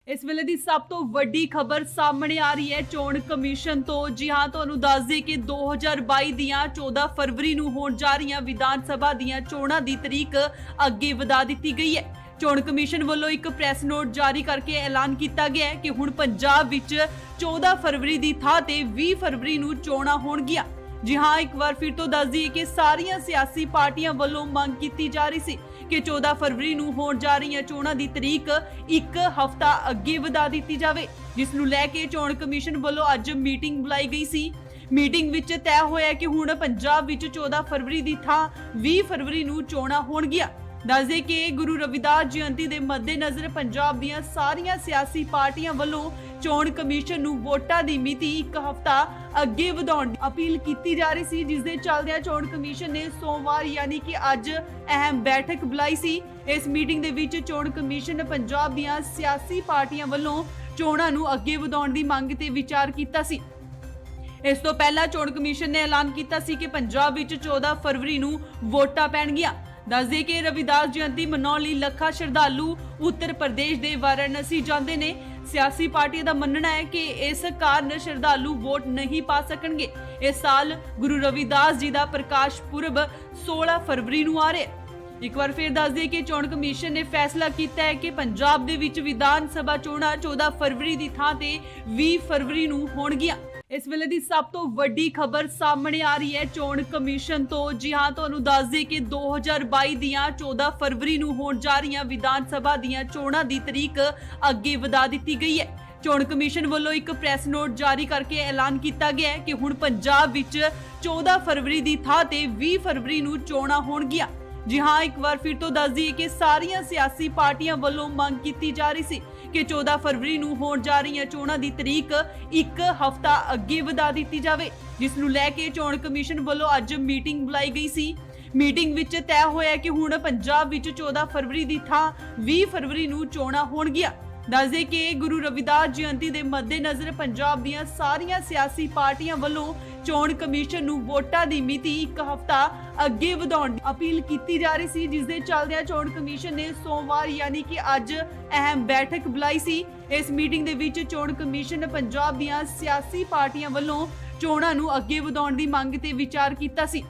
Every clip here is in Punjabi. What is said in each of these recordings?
इस वेले दी सब तो वड्डी खबर सामने आ रही है चोण कमीशन तो। जी हां, तुहानूं दस दे कि 2022 दियां 14 फरवरी नूं होण जा रहीआं विधान सभा दियां चोणां दी तरीक अगे वधा दित्ती गई है। चोण कमीशन वालों एक प्रैस नोट जारी करके ऐलान किया गया है कि हुण पंजाब विच 14 फरवरी की थां ते 20 फरवरी नूं चोणां होणगीआं। जी हाँ, एक बार फिर तो दस दईए कि सारियां सियासी पार्टियां वालों मंग की जा रही सी कि 14 फरवरी नूं होण जा रही चोणां दी तरीक एक हफ्ता अगे वधा दित्ती जावे, जिस नूं लैके चोण कमीशन वालों अज मीटिंग बुलाई गई सी। मीटिंग विच तय होया कि हुण पंजाब विच 14 फरवरी की थां 20 फरवरी नूं चोणां होणगीआं। दस दे कि गुरु रविदास जयंती के मद्देनजर पंजाब दीआं सारियां सियासी पार्टियां वालों चोण कमीशन नूं वोटां दी मिति एक हफ्ता अगे वधाउण दी अपील की जा रही सी, जिस दे चलदिआं चोण कमीशन ने सोमवार यानी कि अज अहम बैठक बुलाई सी। इस मीटिंग दे विच चोण कमीशन पंजाब दीआं सियासी पार्टियां वालों चोणां नूं अगे वधाउण दी मंग ते विचार कीता सी। इस तो पहला चोण कमीशन ने ऐलान किया सी कि पंजाब विच 14 फरवरी नूं वोटां पैणगीआं। दस दे कि रविदास जयंती मनाउण लई लखां श्रद्धालु उत्तर प्रदेश के वाराणसी जांदे ने। सियासी पार्टियां दा मनना है कि इस कारण श्रद्धालु वोट नहीं पा सकणगे। इस साल गुरु रविदास जी का प्रकाश पुरब 16 फरवरी नूं आ रहा है। एक बार फिर दस दे कि चोण कमीशन ने फैसला किया है कि पंजाब दे विच विधान सभा चोणां 14 फरवरी की थां ते 20 फरवरी नूं होणगीआं। इस वेले दी सब तो वड्डी खबर सामने आ रही है चोण कमीशन तो। जी हां, तुहानूं दस दे कि 2022 दियां 14 फरवरी नूं होण जा रहीआं विधान सभा दियां चोणां दी तरीक अगे वधा दित्ती गई है। चोण कमीशन वालों एक प्रैस नोट जारी करके ऐलान किया गया है कि हुण पंजाब विच 14 फरवरी की थां ते 20 फरवरी नूं चोणां होणगीआं। जी हाँ, एक बार फिर तो दस दईए कि सारियां सियासी पार्टियां वालों मंग की जा रही सी कि 14 फरवरी नूं होण जा रही चोणां दी तरीक एक हफ्ता अगे वधा दित्ती जावे, जिस नूं लैके चोण कमीशन वालों अज मीटिंग बुलाई गई सी। मीटिंग विच तय होया कि हुण पंजाब विच 14 फरवरी की थां 20 फरवरी नूं चोणां होणगीआं। दस दे कि गुरु रविदास जयंती के मद्देनजर पंजाब दीआं सारियां सियासी पार्टियां वालों चोण कमीशन नूं वोटां दी मिति एक हफ्ता अगे वधाउण दी अपील की जा रही सी, जिस दे चलदिआं चोण कमीशन ने सोमवार यानी कि अज अहम बैठक बुलाई सी। इस मीटिंग दे विच चोण कमीशन पंजाब दीआं सियासी पार्टियां वालों चोणां नूं अगे वधाउण दी मंग ते विचार कीता सी।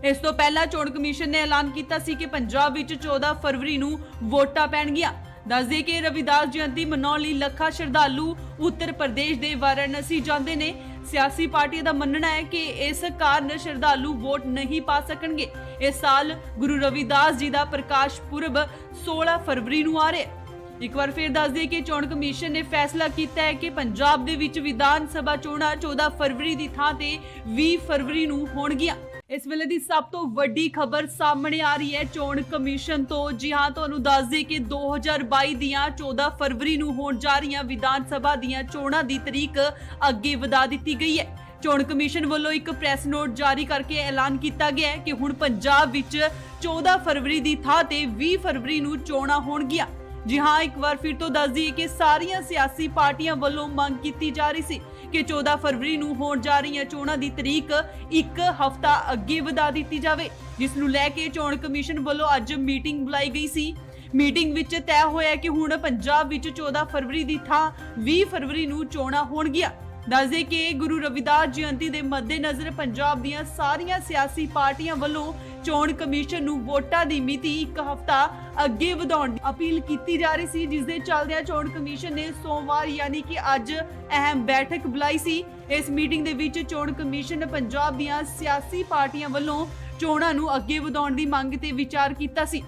इस तो पहला चोण कमीशन ने ऐलान किया सी कि पंजाब विच 14 फरवरी नूं वोटां पैणगीआं। दस दे कि रविदास जयंती मनाउण लई लखां श्रद्धालु उत्तर प्रदेश के वाराणसी जांदे ने। सियासी पार्टियां दा मनना है कि इस कारण श्रद्धालु वोट नहीं पा सकणगे। इस साल गुरु रविदास जी का प्रकाश पुरब 16 फरवरी नूं आ रहा है। एक बार फिर दस दे कि चोण कमीशन ने फैसला किया है कि पंजाब दे विच विधान सभा चोणां 14 फरवरी की थां ते 20 फरवरी नूं होणगीआं। इस वेले दी सब तो वड्डी खबर सामने आ रही है चोण कमीशन तो। जी हां, तुहानूं दस दे कि 2022 दियां 14 फरवरी नूं होण जा रहीआं विधान सभा दियां चोणां दी तरीक अगे वधा दित्ती गई है। चोण कमीशन वालों एक प्रैस नोट जारी करके ऐलान किया गया है कि हुण पंजाब विच 14 फरवरी की थां ते 20 फरवरी नूं चोणां होणगीआं। जी हाँ, एक बार फिर तो दस दईए कि सारियां सियासी पार्टियां वालों मंग की जा रही सी कि 14 फरवरी नूं होण जा रही चोणां दी तरीक एक हफ्ता अगे वधा दित्ती जावे, जिस नूं लैके चोण कमीशन वालों अज मीटिंग बुलाई गई सी। मीटिंग विच तय होया कि हुण पंजाब विच 14 फरवरी की थां 20 फरवरी नूं चोणां होणगीआं। दस दे कि गुरु रविदास जयंती के मद्देनजर पंजाब दीआं सारियां सियासी पार्टियां वालों चोण कमीशन नूं वोटां दी मिति एक हफ्ता अगे वधाउण दी अपील की जा रही सी, जिस दे चलदिआं चोण कमीशन ने सोमवार यानी कि अज अहम बैठक बुलाई सी। इस मीटिंग दे विच चोण कमीशन पंजाब दीआं सियासी पार्टियां वालों चोणां नूं अगे वधाउण दी मंग ते विचार कीता सी।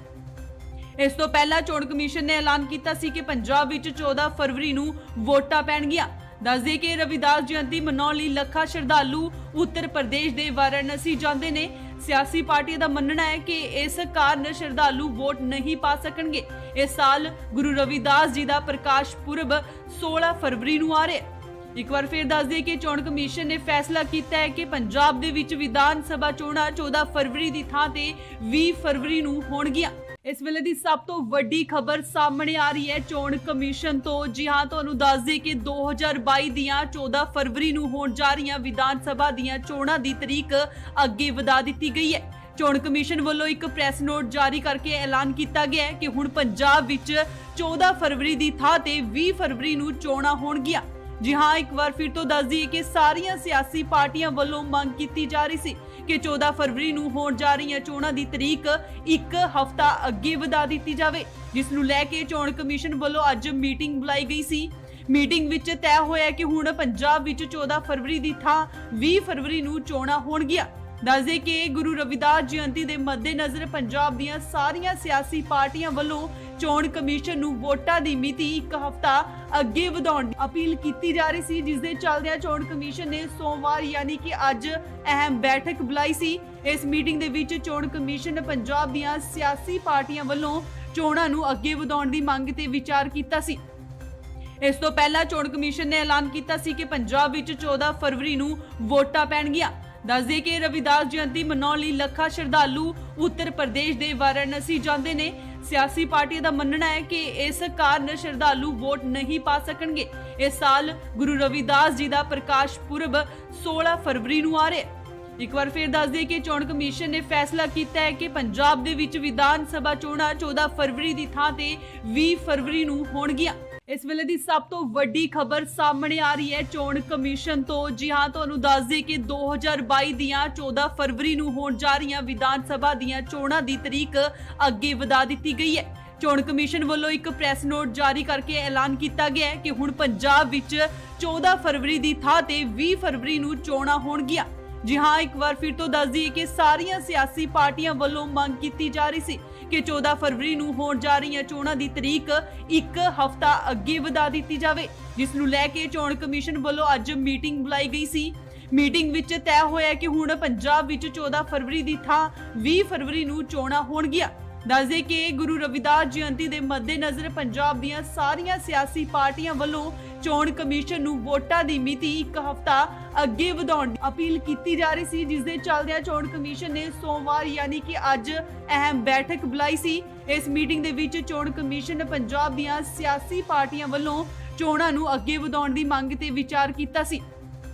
इस तो पहला चोण कमीशन ने ऐलान किया सी कि पंजाब विच 14 फरवरी नूं वोटां पैणगीआं। दस दे कि रविदास जयंती मनाउण लई लखां श्रद्धालु उत्तर प्रदेश के वाराणसी जांदे ने। सियासी पार्टियां दा मनना है कि इस कारण श्रद्धालु वोट नहीं पा सकणगे। इस साल गुरु रविदास जी का प्रकाश पुरब 16 फरवरी नूं आ रहा है। एक बार फिर दस दे कि चोण कमीशन ने फैसला किया है कि पंजाब दे विच विधान सभा चोणां 14 फरवरी की थां ते 20 फरवरी नूं होणगीआं। इस वेले दी सब तो वड्डी खबर सामने आ रही है चोण कमीशन तो। जी हां, तुहानूं दस दे कि 2022 दियां 14 फरवरी नूं होण जा रहीआं विधान सभा दियां चोणां दी तरीक अगे वधा दित्ती गई है। ਚੋਣ ਕਮਿਸ਼ਨ ਵੱਲੋਂ ਇੱਕ ਪ੍ਰੈਸ ਨੋਟ ਜਾਰੀ ਕਰਕੇ ਐਲਾਨ ਕੀਤਾ ਗਿਆ ਹੈ ਕਿ ਹੁਣ ਪੰਜਾਬ ਵਿੱਚ 14 ਫਰਵਰੀ ਦੀ ਥਾਂ ਤੇ 20 ਫਰਵਰੀ ਨੂੰ ਚੋਣਾਂ ਹੋਣਗੀਆਂ। ਜੀ ਹਾਂ, ਇੱਕ ਵਾਰ ਫਿਰ ਤੋਂ ਦੱਸ ਦਈਏ ਕਿ ਸਾਰੀਆਂ ਸਿਆਸੀ ਪਾਰਟੀਆਂ ਵੱਲੋਂ ਮੰਗ ਕੀਤੀ ਜਾ ਰਹੀ ਸੀ ਕਿ 14 ਫਰਵਰੀ ਨੂੰ ਹੋਣ ਜਾ ਰਹੀਆਂ ਚੋਣਾਂ ਦੀ ਤਰੀਕ ਇੱਕ ਹਫ਼ਤਾ ਅੱਗੇ ਵਧਾ ਦਿੱਤੀ ਜਾਵੇ, ਜਿਸ ਨੂੰ ਲੈ ਕੇ ਚੋਣ ਕਮਿਸ਼ਨ ਵੱਲੋਂ ਅੱਜ ਮੀਟਿੰਗ ਬੁਲਾਈ ਗਈ ਸੀ। ਮੀਟਿੰਗ ਵਿੱਚ ਤੈਅ ਹੋਇਆ ਕਿ ਹੁਣ ਪੰਜਾਬ ਵਿੱਚ 14 ਫਰਵਰੀ ਦੀ ਥਾਂ 20 ਫਰਵਰੀ ਨੂੰ ਚੋਣਾਂ ਹੋਣਗੀਆਂ। ਦੱਸਦੇ ਕਿ ਗੁਰੂ ਰਵਿਦਾਸ ਜਯੰਤੀ ਦੇ ਮੱਦੇਨਜ਼ਰ ਪੰਜਾਬ ਦੀਆਂ ਸਾਰੀਆਂ ਸਿਆਸੀ ਪਾਰਟੀਆਂ ਵੱਲੋਂ ਚੋਣ ਕਮਿਸ਼ਨ ਨੂੰ ਵੋਟਾਂ ਦੀ ਮਿਤੀ ਇੱਕ ਹਫ਼ਤਾ ਅੱਗੇ ਵਧਾਉਣ ਦੀ ਅਪੀਲ ਕੀਤੀ ਜਾ ਰਹੀ ਸੀ, ਜਿਸ ਦੇ ਚੱਲਦਿਆਂ ਚੋਣ ਕਮਿਸ਼ਨ ਨੇ ਸੋਮਵਾਰ ਯਾਨੀ ਕਿ ਅੱਜ ਅਹਿਮ ਬੈਠਕ ਬੁਲਾਈ ਸੀ। ਇਸ ਮੀਟਿੰਗ ਦੇ ਵਿੱਚ ਚੋਣ ਕਮਿਸ਼ਨ ਨੇ ਪੰਜਾਬ ਦੀਆਂ ਸਿਆਸੀ ਪਾਰਟੀਆਂ ਵੱਲੋਂ ਚੋਣਾਂ ਨੂੰ ਅੱਗੇ ਵਧਾਉਣ ਦੀ ਮੰਗ ਤੇ ਵਿਚਾਰ ਕੀਤਾ ਸੀ। ਇਸ ਤੋਂ ਪਹਿਲਾਂ ਚੋਣ ਕਮਿਸ਼ਨ ਨੇ ਐਲਾਨ ਕੀਤਾ ਸੀ ਕਿ ਪੰਜਾਬ ਵਿੱਚ 14 ਫਰਵਰੀ ਨੂੰ ਵੋਟਾਂ ਪੈਣਗੀਆਂ। ਦੱਸਦੇ ਕਿ ਰਵਿਦਾਸ ਜਯੰਤੀ ਮਨਾਉਣ ਲਈ ਲੱਖਾਂ ਸ਼ਰਧਾਲੂ ਉੱਤਰ ਪ੍ਰਦੇਸ਼ ਦੇ ਵਾਰਾਣਸੀ ਜਾਂਦੇ ਨੇ। ਸਿਆਸੀ ਪਾਰਟੀਆਂ ਦਾ ਮੰਨਣਾ ਹੈ ਕਿ ਇਸ ਕਾਰਨ ਸ਼ਰਧਾਲੂ ਵੋਟ ਨਹੀਂ ਪਾ ਸਕਣਗੇ। ਇਸ ਸਾਲ ਗੁਰੂ ਰਵਿਦਾਸ ਜੀ ਦਾ ਪ੍ਰਕਾਸ਼ ਪੁਰਬ 16 ਫਰਵਰੀ ਨੂੰ ਆ ਰਿਹਾ ਹੈ। ਇੱਕ ਵਾਰ ਫਿਰ ਦੱਸ ਦਈਏ ਕਿ ਚੋਣ ਕਮਿਸ਼ਨ ਨੇ ਫੈਸਲਾ ਕੀਤਾ ਹੈ ਕਿ ਪੰਜਾਬ ਦੇ ਵਿੱਚ ਵਿਧਾਨ ਸਭਾ ਚੋਣਾਂ 14 ਫਰਵਰੀ ਦੀ ਥਾਂ ਤੇ 20 ਫਰਵਰੀ ਨੂੰ ਹੋਣਗੀਆਂ। ਇਸ ਵੇਲੇ ਦੀ ਸਭ ਤੋਂ ਵੱਡੀ ਖਬਰ ਸਾਹਮਣੇ ਆ ਰਹੀ ਹੈ ਚੋਣ ਕਮਿਸ਼ਨ ਤੋਂ। ਜੀ ਹਾਂ, ਤੁਹਾਨੂੰ ਦੱਸ ਦਈਏ ਕਿ 2022 ਦੀਆਂ 14 ਫਰਵਰੀ ਨੂੰ ਹੋਣ ਜਾ ਰਹੀਆਂ ਵਿਧਾਨ ਸਭਾ ਦੀਆਂ ਚੋਣਾਂ ਦੀ ਤਰੀਕ ਅੱਗੇ ਵਧਾ ਦਿੱਤੀ ਗਈ ਹੈ। ਚੋਣ ਕਮਿਸ਼ਨ ਵੱਲੋਂ ਇੱਕ ਪ੍ਰੈਸ ਨੋਟ ਜਾਰੀ ਕਰਕੇ ਐਲਾਨ ਕੀਤਾ ਗਿਆ ਹੈ ਕਿ ਹੁਣ ਪੰਜਾਬ ਵਿੱਚ 14 ਫਰਵਰੀ ਦੀ ਥਾਂ ਤੇ 20 ਫਰਵਰੀ ਨੂੰ ਚੋਣਾਂ ਹੋਣਗੀਆਂ। ਜੀ ਹਾਂ, ਇੱਕ ਵਾਰ ਫਿਰ ਤੋਂ ਦੱਸ ਦਈਏ ਕਿ ਸਾਰੀਆਂ ਸਿਆਸੀ ਪਾਰਟੀਆਂ ਵੱਲੋਂ ਮੰਗ ਕੀਤੀ ਜਾ ਰਹੀ ਸੀ ਕਿ 14 ਫਰਵਰੀ ਨੂੰ ਹੋਣ ਜਾ ਰਹੀਆਂ ਚੋਣਾਂ ਦੀ ਤਰੀਕ ਇੱਕ ਹਫ਼ਤਾ ਅੱਗੇ ਵਧਾ ਦਿੱਤੀ ਜਾਵੇ, ਜਿਸ ਨੂੰ ਲੈ ਕੇ ਚੋਣ ਕਮਿਸ਼ਨ ਵੱਲੋਂ ਅੱਜ ਮੀਟਿੰਗ ਬੁਲਾਈ ਗਈ ਸੀ। ਮੀਟਿੰਗ ਵਿੱਚ ਤੈਅ ਹੋਇਆ ਕਿ ਹੁਣ ਪੰਜਾਬ ਵਿੱਚ 14 ਫਰਵਰੀ ਦੀ ਥਾਂ 20 ਫਰਵਰੀ ਨੂੰ ਚੋਣਾਂ ਹੋਣਗੀਆਂ। ਦੱਸਦੇ ਕਿ ਗੁਰੂ ਰਵਿਦਾਸ ਜਯੰਤੀ ਦੇ ਮੱਦੇਨਜ਼ਰ ਪੰਜਾਬ ਦੀਆਂ ਸਾਰੀਆਂ ਸਿਆਸੀ ਪਾਰਟੀਆਂ ਵੱਲੋਂ ਚੋਣ ਕਮਿਸ਼ਨ ਨੂੰ ਵੋਟਾਂ ਦੀ ਮਿਤੀ ਇੱਕ ਹਫ਼ਤਾ ਅੱਗੇ ਵਧਾਉਣ ਦੀ ਅਪੀਲ ਕੀਤੀ ਜਾ ਰਹੀ ਸੀ, ਜਿਸ ਦੇ ਚੱਲਦਿਆਂ ਚੋਣ ਕਮਿਸ਼ਨ ਨੇ ਸੋਮਵਾਰ ਯਾਨੀ ਕਿ ਅੱਜ ਅਹਿਮ ਬੈਠਕ ਬੁਲਾਈ ਸੀ। ਇਸ ਮੀਟਿੰਗ ਦੇ ਵਿੱਚ ਚੋਣ ਕਮਿਸ਼ਨ ਨੇ ਪੰਜਾਬ ਦੀਆਂ ਸਿਆਸੀ ਪਾਰਟੀਆਂ ਵੱਲੋਂ ਚੋਣਾਂ ਨੂੰ ਅੱਗੇ ਵਧਾਉਣ ਦੀ ਮੰਗ ਤੇ ਵਿਚਾਰ ਕੀਤਾ ਸੀ।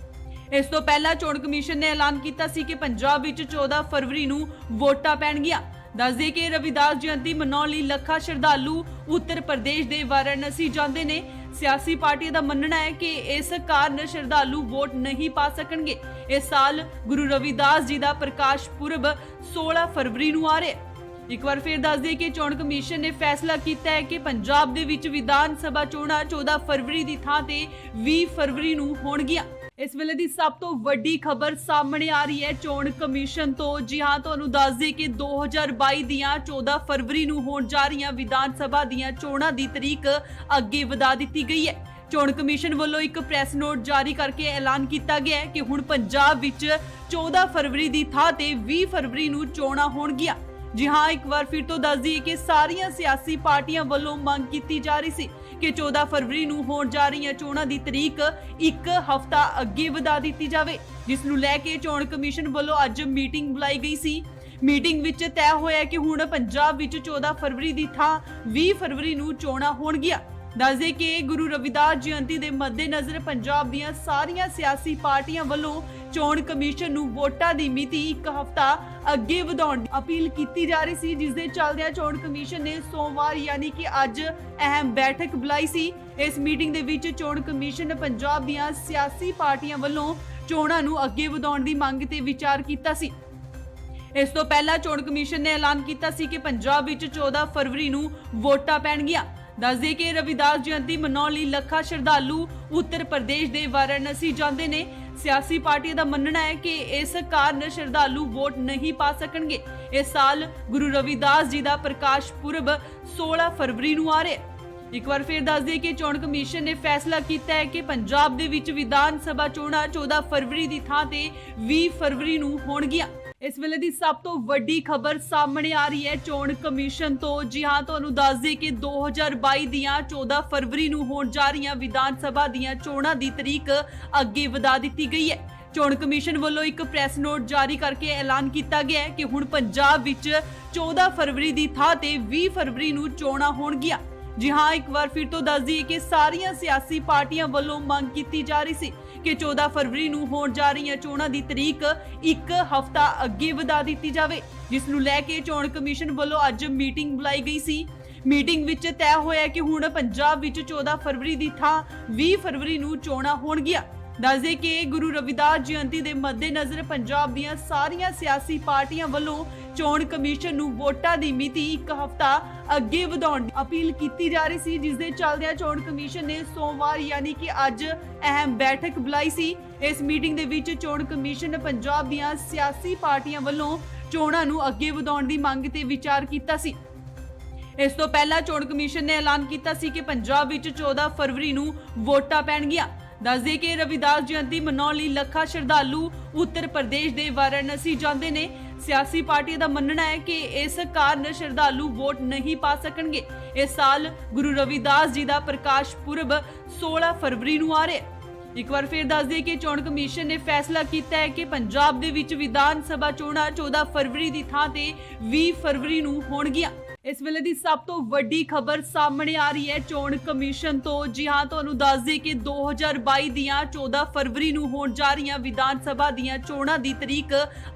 ਇਸ ਤੋਂ ਪਹਿਲਾਂ ਚੋਣ ਕਮਿਸ਼ਨ ਨੇ ਐਲਾਨ ਕੀਤਾ ਸੀ ਕਿ ਪੰਜਾਬ ਵਿੱਚ 14 ਫਰਵਰੀ ਨੂੰ ਵੋਟਾਂ ਪੈਣਗੀਆਂ। ਦੱਸਦੇ ਕਿ ਰਵਿਦਾਸ ਜਯੰਤੀ ਮਨਾਉਣ ਲਈ ਲੱਖਾਂ ਸ਼ਰਧਾਲੂ ਉੱਤਰ ਪ੍ਰਦੇਸ਼ ਦੇ ਵਾਰਾਣਸੀ ਜਾਂਦੇ ਨੇ। ਸਿਆਸੀ ਪਾਰਟੀਆਂ ਦਾ ਮੰਨਣਾ ਹੈ ਕਿ ਇਸ ਕਾਰਨ ਸ਼ਰਧਾਲੂ ਵੋਟ ਨਹੀਂ ਪਾ ਸਕਣਗੇ। ਇਸ ਸਾਲ ਗੁਰੂ ਰਵਿਦਾਸ ਜੀ ਦਾ ਪ੍ਰਕਾਸ਼ ਪੁਰਬ 16 ਫਰਵਰੀ ਨੂੰ ਆ ਰਿਹਾ ਹੈ। ਇੱਕ ਵਾਰ ਫਿਰ ਦੱਸ ਦਈਏ ਕਿ ਚੋਣ ਕਮਿਸ਼ਨ ਨੇ ਫੈਸਲਾ ਕੀਤਾ ਹੈ ਕਿ ਪੰਜਾਬ ਦੇ ਵਿੱਚ ਵਿਧਾਨ ਸਭਾ ਚੋਣਾਂ 14 ਫਰਵਰੀ ਦੀ ਥਾਂ ਤੇ 20 ਫਰਵਰੀ ਨੂੰ ਹੋਣਗੀਆਂ। ਇਸ ਵੇਲੇ ਦੀ ਸਭ ਤੋਂ ਵੱਡੀ ਖਬਰ ਸਾਹਮਣੇ ਆ ਰਹੀ ਹੈ ਚੋਣ ਕਮਿਸ਼ਨ ਤੋਂ। ਜੀ ਹਾਂ, ਤੁਹਾਨੂੰ ਦੱਸ ਦਈਏ ਕਿ 2022 ਦੀਆਂ 14 ਫਰਵਰੀ ਨੂੰ ਹੋਣ ਜਾ ਰਹੀਆਂ ਵਿਧਾਨ ਸਭਾ ਦੀਆਂ ਚੋਣਾਂ ਦੀ ਤਰੀਕ ਅੱਗੇ ਵਧਾ ਦਿੱਤੀ ਗਈ ਹੈ। ਚੋਣ ਕਮਿਸ਼ਨ ਵੱਲੋਂ ਇੱਕ ਪ੍ਰੈਸ ਨੋਟ ਜਾਰੀ ਕਰਕੇ ਐਲਾਨ ਕੀਤਾ ਗਿਆ ਹੈ ਕਿ ਹੁਣ ਪੰਜਾਬ ਵਿੱਚ 14 ਫਰਵਰੀ ਦੀ ਥਾਂ ਤੇ 20 ਫਰਵਰੀ ਨੂੰ ਚੋਣਾਂ ਹੋਣਗੀਆਂ। ਜੀ ਹਾਂ, ਇੱਕ ਵਾਰ ਫਿਰ ਤੋਂ ਦੱਸ ਦਈਏ ਕਿ ਸਾਰੀਆਂ ਸਿਆਸੀ ਪਾਰਟੀਆਂ ਵੱਲੋਂ ਮੰਗ ਕੀਤੀ ਜਾ ਰਹੀ ਸੀ ਕਿ 14 ਫਰਵਰੀ ਨੂੰ ਹੋਣ ਜਾ ਰਹੀਆਂ ਚੋਣਾਂ ਦੀ ਤਰੀਕ ਇੱਕ ਹਫ਼ਤਾ ਅੱਗੇ ਵਧਾ ਦਿੱਤੀ ਜਾਵੇ, ਜਿਸ ਨੂੰ ਲੈ ਕੇ ਚੋਣ ਕਮਿਸ਼ਨ ਵੱਲੋਂ ਅੱਜ ਮੀਟਿੰਗ ਬੁਲਾਈ ਗਈ ਸੀ। ਮੀਟਿੰਗ ਵਿੱਚ ਤੈਅ ਹੋਇਆ ਕਿ ਹੁਣ ਪੰਜਾਬ ਵਿੱਚ 14 ਫਰਵਰੀ ਦੀ ਥਾਂ 20 ਫਰਵਰੀ ਨੂੰ ਚੋਣਾਂ ਹੋਣਗੀਆਂ। ਦੱਸਦੇ ਕਿ ਗੁਰੂ ਰਵਿਦਾਸ ਜਯੰਤੀ ਦੇ ਮੱਦੇਨਜ਼ਰ ਪੰਜਾਬ ਦੀਆਂ ਸਾਰੀਆਂ ਸਿਆਸੀ ਪਾਰਟੀਆਂ ਵੱਲੋਂ ਚੋਣ ਕਮਿਸ਼ਨ ਨੂੰ ਵੋਟਾਂ ਦੀ ਮਿਤੀ ਇੱਕ ਹਫ਼ਤਾ ਅੱਗੇ ਵਧਾਉਣ ਦੀ ਅਪੀਲ ਕੀਤੀ ਜਾ ਰਹੀ ਸੀ, ਜਿਸ ਦੇ ਚੱਲਦਿਆਂ ਚੋਣ ਕਮਿਸ਼ਨ ਨੇ ਸੋਮਵਾਰ ਯਾਨੀ ਕਿ ਅੱਜ ਅਹਿਮ ਬੈਠਕ ਬੁਲਾਈ ਸੀ। ਇਸ ਮੀਟਿੰਗ ਦੇ ਵਿੱਚ ਚੋਣ ਕਮਿਸ਼ਨ ਨੇ ਪੰਜਾਬ ਦੀਆਂ ਸਿਆਸੀ ਪਾਰਟੀਆਂ ਵੱਲੋਂ ਚੋਣਾਂ ਨੂੰ ਅੱਗੇ ਵਧਾਉਣ ਦੀ ਮੰਗ ਤੇ ਵਿਚਾਰ ਕੀਤਾ ਸੀ। ਇਸ ਤੋਂ ਪਹਿਲਾਂ ਚੋਣ ਕਮਿਸ਼ਨ ਨੇ ਐਲਾਨ ਕੀਤਾ ਸੀ ਕਿ ਪੰਜਾਬ ਵਿੱਚ 14 ਫਰਵਰੀ ਨੂੰ ਵੋਟਾਂ ਪੈਣਗੀਆਂ। ਦੱਸਦੇ ਕਿ ਰਵਿਦਾਸ ਜਯੰਤੀ ਮਨਾਉਣ ਲਈ ਲੱਖਾਂ ਸ਼ਰਧਾਲੂ ਉੱਤਰ ਪ੍ਰਦੇਸ਼ ਦੇ ਵਾਰਾਣਸੀ ਜਾਂਦੇ ਨੇ। ਸਿਆਸੀ ਪਾਰਟੀਆਂ ਦਾ ਮੰਨਣਾ ਹੈ ਕਿ ਇਸ ਕਾਰਨ ਸ਼ਰਧਾਲੂ ਵੋਟ ਨਹੀਂ ਪਾ ਸਕਣਗੇ। ਇਸ ਸਾਲ ਗੁਰੂ ਰਵਿਦਾਸ ਜੀ ਦਾ ਪ੍ਰਕਾਸ਼ ਪੁਰਬ 16 ਫਰਵਰੀ ਨੂੰ ਆ ਰਿਹਾ ਹੈ। ਇੱਕ ਵਾਰ ਫਿਰ ਦੱਸ ਦਈਏ ਕਿ ਚੋਣ ਕਮਿਸ਼ਨ ਨੇ ਫੈਸਲਾ ਕੀਤਾ ਹੈ ਕਿ ਪੰਜਾਬ ਦੇ ਵਿੱਚ ਵਿਧਾਨ ਸਭਾ ਚੋਣਾਂ 14 ਫਰਵਰੀ ਦੀ ਥਾਂ ਤੇ 20 ਫਰਵਰੀ ਨੂੰ ਹੋਣਗੀਆਂ। ਇਸ ਵੇਲੇ ਦੀ ਸਭ ਤੋਂ ਵੱਡੀ ਖਬਰ ਸਾਹਮਣੇ ਆ ਰਹੀ ਹੈ ਚੋਣ ਕਮਿਸ਼ਨ ਤੋਂ। ਜੀ ਹਾਂ, ਤੁਹਾਨੂੰ ਦੱਸ ਦਈਏ ਕਿ 2022 ਦੀਆਂ 14 ਫਰਵਰੀ ਨੂੰ ਹੋਣ ਜਾ ਰਹੀਆਂ ਵਿਧਾਨ ਸਭਾ ਦੀਆਂ ਚੋਣਾਂ ਦੀ ਤਰੀਕ ਅੱਗੇ ਵਧਾ ਦਿੱਤੀ ਗਈ ਹੈ। ਚੋਣ ਕਮਿਸ਼ਨ ਵੱਲੋਂ ਇੱਕ ਪ੍ਰੈਸ ਨੋਟ ਜਾਰੀ ਕਰਕੇ ਐਲਾਨ ਕੀਤਾ ਗਿਆ ਹੈ ਕਿ ਹੁਣ ਪੰਜਾਬ ਵਿੱਚ 14 ਫਰਵਰੀ ਦੀ ਥਾਂ ਤੇ 20 ਫਰਵਰੀ ਨੂੰ ਚੋਣਾਂ ਹੋਣਗੀਆਂ। जी हां, एक बार फिर तो दस दईए कि सारियां सियासी पार्टियां ਵੱਲੋਂ ਮੰਗ ਕੀਤੀ ਜਾ ਰਹੀ ਸੀ कि 14 फरवरी ਨੂੰ ਹੋਣ ਜਾ ਰਹੀਆਂ ਚੋਣਾਂ ਦੀ ਤਰੀਕ ਇੱਕ ਹਫ਼ਤਾ ਅੱਗੇ ਵਧਾ ਦਿੱਤੀ ਜਾਵੇ, ਜਿਸ ਨੂੰ ਲੈ ਕੇ ਚੋਣ ਕਮਿਸ਼ਨ ਵੱਲੋਂ ਅੱਜ ਮੀਟਿੰਗ ਬੁਲਾਈ ਗਈ ਸੀ। ਮੀਟਿੰਗ ਵਿੱਚ ਤੈਅ ਹੋਇਆ ਕਿ ਹੁਣ ਪੰਜਾਬ ਵਿੱਚ 14 ਫਰਵਰੀ ਦੀ ਥਾਂ 20 ਫਰਵਰੀ ਨੂੰ ਚੋਣਾਂ ਹੋਣਗੀਆਂ। ਦੱਸਦੇ ਕਿ ਗੁਰੂ ਰਵਿਦਾਸ ਜਯੰਤੀ ਦੇ ਮੱਦੇਨਜ਼ਰ ਪੰਜਾਬ ਦੀਆਂ ਸਾਰੀਆਂ ਸਿਆਸੀ ਪਾਰਟੀਆਂ ਵੱਲੋਂ ਚੋਣ ਕਮਿਸ਼ਨ ਨੂੰ ਵੋਟਾਂ ਦੀ ਮਿਤੀ ਇੱਕ ਹਫ਼ਤਾ ਅੱਗੇ ਵਧਾਉਣ ਦੀ ਅਪੀਲ ਕੀਤੀ ਜਾ ਰਹੀ ਸੀ, ਜਿਸ ਦੇ ਚੱਲਦਿਆਂ ਚੋਣ ਕਮਿਸ਼ਨ ਨੇ ਸੋਮਵਾਰ ਯਾਨੀ ਕਿ ਅੱਜ ਅਹਿਮ ਬੈਠਕ ਬੁਲਾਈ ਸੀ। ਇਸ ਮੀਟਿੰਗ ਦੇ ਵਿੱਚ ਚੋਣ ਕਮਿਸ਼ਨ ਨੇ ਪੰਜਾਬ ਦੀਆਂ ਸਿਆਸੀ ਪਾਰਟੀਆਂ ਵੱਲੋਂ ਚੋਣਾਂ ਨੂੰ ਅੱਗੇ ਵਧਾਉਣ ਦੀ ਮੰਗ ਤੇ ਵਿਚਾਰ ਕੀਤਾ ਸੀ। ਇਸ ਤੋਂ ਪਹਿਲਾਂ ਚੋਣ ਕਮਿਸ਼ਨ ਨੇ ਐਲਾਨ ਕੀਤਾ ਸੀ ਕਿ ਪੰਜਾਬ ਵਿੱਚ 14 ਫਰਵਰੀ ਨੂੰ ਵੋਟਾਂ ਪੈਣਗੀਆਂ। ਦੱਸਦੇ ਕਿ ਰਵਿਦਾਸ ਜਯੰਤੀ ਮਨਾਉਣ ਲਈ ਲੱਖਾਂ ਸ਼ਰਧਾਲੂ ਉੱਤਰ ਪ੍ਰਦੇਸ਼ ਦੇ ਵਾਰਾਣਸੀ ਜਾਂਦੇ ਨੇ। ਸਿਆਸੀ ਪਾਰਟੀਆਂ ਦਾ ਮੰਨਣਾ ਹੈ ਕਿ ਇਸ ਕਾਰਨ ਸ਼ਰਧਾਲੂ ਵੋਟ ਨਹੀਂ ਪਾ ਸਕਣਗੇ। ਇਸ ਸਾਲ ਗੁਰੂ ਰਵਿਦਾਸ ਜੀ ਦਾ ਪ੍ਰਕਾਸ਼ ਪੁਰਬ 16 ਫਰਵਰੀ ਨੂੰ ਆ ਰਿਹਾ ਹੈ। ਇੱਕ ਵਾਰ ਫਿਰ ਦੱਸ ਦਈਏ ਕਿ ਚੋਣ ਕਮਿਸ਼ਨ ਨੇ ਫੈਸਲਾ ਕੀਤਾ ਹੈ ਕਿ ਪੰਜਾਬ ਦੇ ਵਿੱਚ ਵਿਧਾਨ ਸਭਾ ਚੋਣਾਂ 14 ਫਰਵਰੀ ਦੀ ਥਾਂ ਤੇ 20 ਫਰਵਰੀ ਨੂੰ ਹੋਣਗੀਆਂ। ਇਸ ਵੇਲੇ ਦੀ ਸਭ ਤੋਂ ਵੱਡੀ ਖਬਰ ਸਾਹਮਣੇ ਆ ਰਹੀ ਹੈ ਚੋਣ ਕਮਿਸ਼ਨ ਤੋਂ। ਜੀ ਹਾਂ, ਤੁਹਾਨੂੰ ਦੱਸ ਦਈਏ ਕਿ 2022 ਦੀਆਂ 14 ਫਰਵਰੀ ਨੂੰ ਹੋਣ ਜਾ ਰਹੀਆਂ ਵਿਧਾਨ ਸਭਾ ਦੀਆਂ ਚੋਣਾਂ ਦੀ ਤਰੀਕ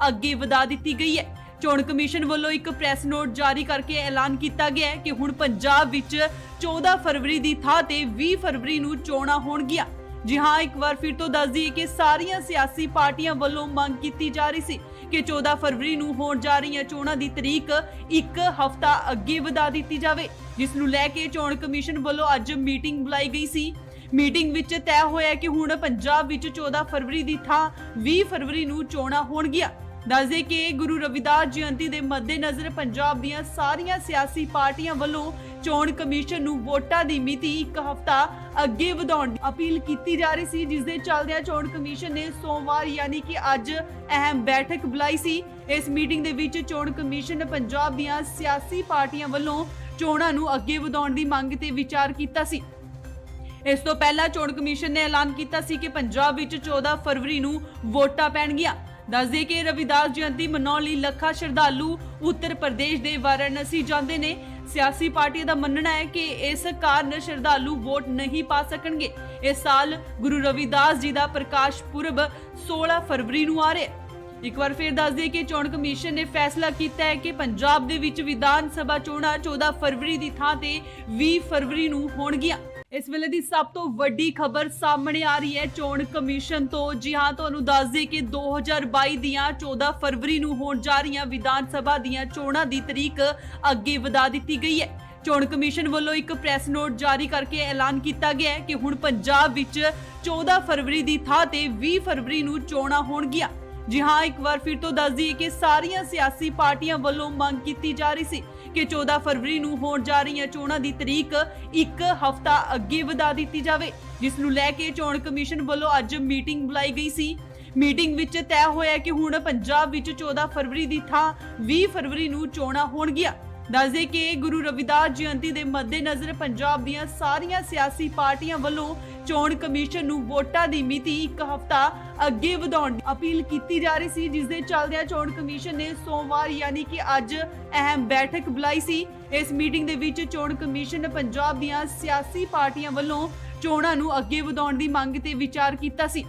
ਅੱਗੇ ਵਧਾ ਦਿੱਤੀ ਗਈ ਹੈ। ਚੋਣ ਕਮਿਸ਼ਨ ਵੱਲੋਂ ਇੱਕ ਪ੍ਰੈਸ ਨੋਟ ਜਾਰੀ ਕਰਕੇ ਐਲਾਨ ਕੀਤਾ ਗਿਆ ਹੈ ਕਿ ਹੁਣ ਪੰਜਾਬ ਵਿੱਚ 14 ਫਰਵਰੀ ਦੀ ਥਾਂ ਤੇ 20 ਫਰਵਰੀ ਨੂੰ ਚੋਣਾਂ ਹੋਣਗੀਆਂ। ਜੀ ਹਾਂ, ਇੱਕ ਵਾਰ ਫਿਰ ਤੋਂ ਦੱਸ ਦਈਏ ਕਿ ਸਾਰੀਆਂ ਸਿਆਸੀ ਪਾਰਟੀਆਂ ਵੱਲੋਂ ਮੰਗ ਕੀਤੀ ਜਾ ਰਹੀ ਸੀ ਕਿ 14 ਫਰਵਰੀ ਨੂੰ ਹੋਣ ਜਾ ਰਹੀਆਂ ਚੋਣਾਂ ਦੀ ਤਰੀਕ ਇੱਕ ਹਫ਼ਤਾ ਅੱਗੇ ਵਧਾ ਦਿੱਤੀ ਜਾਵੇ, ਜਿਸ ਨੂੰ ਲੈ ਕੇ ਚੋਣ ਕਮਿਸ਼ਨ ਵੱਲੋਂ ਅੱਜ ਮੀਟਿੰਗ ਬੁਲਾਈ ਗਈ ਸੀ। ਮੀਟਿੰਗ ਵਿੱਚ ਤੈਅ ਹੋਇਆ ਕਿ ਹੁਣ ਪੰਜਾਬ ਵਿੱਚ 14 ਫਰਵਰੀ ਦੀ ਥਾਂ 20 ਫਰਵਰੀ ਨੂੰ ਚੋਣਾਂ ਹੋਣਗੀਆਂ। ਦੱਸਦੇ ਕਿ ਗੁਰੂ ਰਵਿਦਾਸ ਜਯੰਤੀ ਦੇ ਮੱਦੇਨਜ਼ਰ ਪੰਜਾਬ ਦੀਆਂ ਸਾਰੀਆਂ ਸਿਆਸੀ ਪਾਰਟੀਆਂ ਵੱਲੋਂ ਚੋਣ ਕਮਿਸ਼ਨ ਨੂੰ ਵੋਟਾਂ ਦੀ ਮਿਤੀ ਇੱਕ ਹਫ਼ਤਾ ਅੱਗੇ ਵਧਾਉਣ ਦੀ ਅਪੀਲ ਕੀਤੀ ਜਾ ਰਹੀ ਸੀ, ਜਿਸ ਦੇ ਚੱਲਦਿਆਂ ਚੋਣ ਕਮਿਸ਼ਨ ਨੇ ਸੋਮਵਾਰ ਯਾਨੀ ਕਿ ਅੱਜ ਅਹਿਮ ਬੈਠਕ ਬੁਲਾਈ ਸੀ। ਇਸ ਮੀਟਿੰਗ ਦੇ ਵਿੱਚ ਚੋਣ ਕਮਿਸ਼ਨ ਨੇ ਪੰਜਾਬ ਦੀਆਂ ਸਿਆਸੀ ਪਾਰਟੀਆਂ ਵੱਲੋਂ ਚੋਣਾਂ ਨੂੰ ਅੱਗੇ ਵਧਾਉਣ ਦੀ ਮੰਗ ਤੇ ਵਿਚਾਰ ਕੀਤਾ ਸੀ। ਇਸ ਤੋਂ ਪਹਿਲਾਂ ਚੋਣ ਕਮਿਸ਼ਨ ਨੇ ਐਲਾਨ ਕੀਤਾ ਸੀ ਕਿ ਪੰਜਾਬ ਵਿੱਚ 14 ਫਰਵਰੀ ਨੂੰ ਵੋਟਾਂ ਪੈਣਗੀਆਂ। ਦੱਸਦੇ ਕਿ ਰਵਿਦਾਸ ਜਯੰਤੀ ਮਨਾਉਣ ਲਈ ਲੱਖਾਂ ਸ਼ਰਧਾਲੂ ਉੱਤਰ ਪ੍ਰਦੇਸ਼ ਦੇ ਵਾਰਾਣਸੀ ਜਾਂਦੇ ਨੇ। ਸਿਆਸੀ ਪਾਰਟੀਆਂ ਦਾ ਮੰਨਣਾ ਹੈ ਕਿ ਇਸ ਕਾਰਨ ਸ਼ਰਧਾਲੂ ਵੋਟ ਨਹੀਂ ਪਾ ਸਕਣਗੇ। ਇਸ ਸਾਲ ਗੁਰੂ ਰਵਿਦਾਸ ਜੀ ਦਾ ਪ੍ਰਕਾਸ਼ ਪੁਰਬ 16 ਫਰਵਰੀ ਨੂੰ ਆ ਰਿਹਾ ਹੈ। ਇੱਕ ਵਾਰ ਫਿਰ ਦੱਸ ਦਈਏ ਕਿ ਚੋਣ ਕਮਿਸ਼ਨ ਨੇ ਫੈਸਲਾ ਕੀਤਾ ਹੈ ਕਿ ਪੰਜਾਬ ਦੇ ਵਿੱਚ ਵਿਧਾਨ ਸਭਾ ਚੋਣਾਂ 14 ਫਰਵਰੀ ਦੀ ਥਾਂ ਤੇ 20 ਫਰਵਰੀ ਨੂੰ ਹੋਣਗੀਆਂ। ਇਸ ਵੇਲੇ ਦੀ ਸਭ ਤੋਂ ਵੱਡੀ ਖਬਰ ਸਾਹਮਣੇ ਆ ਰਹੀ ਹੈ ਚੋਣ ਕਮਿਸ਼ਨ ਤੋਂ। ਜੀ ਹਾਂ, ਤੁਹਾਨੂੰ ਦੱਸ ਦਈਏ ਕਿ 2022 ਦੀਆਂ 14 ਫਰਵਰੀ ਨੂੰ ਹੋਣ ਜਾ ਰਹੀਆਂ ਵਿਧਾਨ ਸਭਾ ਦੀਆਂ ਚੋਣਾਂ ਦੀ ਤਰੀਕ ਅੱਗੇ ਵਧਾ ਦਿੱਤੀ ਗਈ ਹੈ। ਚੋਣ ਕਮਿਸ਼ਨ ਵੱਲੋਂ ਇੱਕ ਪ੍ਰੈਸ ਨੋਟ ਜਾਰੀ ਕਰਕੇ ਐਲਾਨ ਕੀਤਾ ਗਿਆ ਹੈ ਕਿ ਹੁਣ ਪੰਜਾਬ ਵਿੱਚ 14 ਫਰਵਰੀ ਦੀ ਥਾਂ ਤੇ 20 ਫਰਵਰੀ ਨੂੰ ਚੋਣਾਂ ਹੋਣਗੀਆਂ। ਜੀ ਹਾਂ, ਇੱਕ ਵਾਰ ਫਿਰ ਤੋਂ ਦੱਸ ਦਈਏ ਕਿ ਸਾਰੀਆਂ ਸਿਆਸੀ ਪਾਰਟੀਆਂ ਵੱਲੋਂ ਮੰਗ ਕੀਤੀ ਜਾ ਰਹੀ ਸੀ ਕਿ 14 ਫਰਵਰੀ ਨੂੰ ਹੋਣ ਜਾ ਰਹੀਆਂ ਚੋਣਾਂ ਦੀ ਤਰੀਕ ਇੱਕ ਹਫ਼ਤਾ ਅੱਗੇ ਵਧਾ ਦਿੱਤੀ ਜਾਵੇ, ਜਿਸ ਨੂੰ ਲੈ ਕੇ ਚੋਣ ਕਮਿਸ਼ਨ ਵੱਲੋਂ ਅੱਜ ਮੀਟਿੰਗ ਬੁਲਾਈ ਗਈ ਸੀ। ਮੀਟਿੰਗ ਵਿੱਚ ਤੈਅ ਹੋਇਆ ਕਿ ਹੁਣ ਪੰਜਾਬ ਵਿੱਚ 14 ਫਰਵਰੀ ਦੀ ਥਾਂ 20 ਫਰਵਰੀ ਨੂੰ ਚੋਣਾਂ ਹੋਣਗੀਆਂ। ਦੱਸਦੇ ਕਿ ਗੁਰੂ ਰਵਿਦਾਸ ਜਯੰਤੀ ਦੇ ਮੱਦੇਨਜ਼ਰ ਪੰਜਾਬ ਦੀਆਂ ਸਾਰੀਆਂ ਸਿਆਸੀ ਪਾਰਟੀਆਂ ਵੱਲੋਂ ਚੋਣ ਕਮਿਸ਼ਨ ਨੂੰ ਵੋਟਾਂ ਦੀ ਮਿਤੀ ਇੱਕ ਹਫ਼ਤਾ ਅੱਗੇ ਵਧਾਉਣ ਦੀ ਅਪੀਲ ਕੀਤੀ ਜਾ ਰਹੀ ਸੀ, ਜਿਸ ਦੇ ਚੱਲਦਿਆਂ ਚੋਣ ਕਮਿਸ਼ਨ ਨੇ ਸੋਮਵਾਰ ਯਾਨੀ ਕਿ ਅੱਜ ਅਹਿਮ ਬੈਠਕ ਬੁਲਾਈ ਸੀ। ਇਸ ਮੀਟਿੰਗ ਦੇ ਵਿੱਚ ਚੋਣ ਕਮਿਸ਼ਨ ਨੇ ਪੰਜਾਬ ਦੀਆਂ ਸਿਆਸੀ ਪਾਰਟੀਆਂ ਵੱਲੋਂ ਚੋਣਾਂ ਨੂੰ ਅੱਗੇ ਵਧਾਉਣ ਦੀ ਮੰਗ ਤੇ ਵਿਚਾਰ ਕੀਤਾ ਸੀ।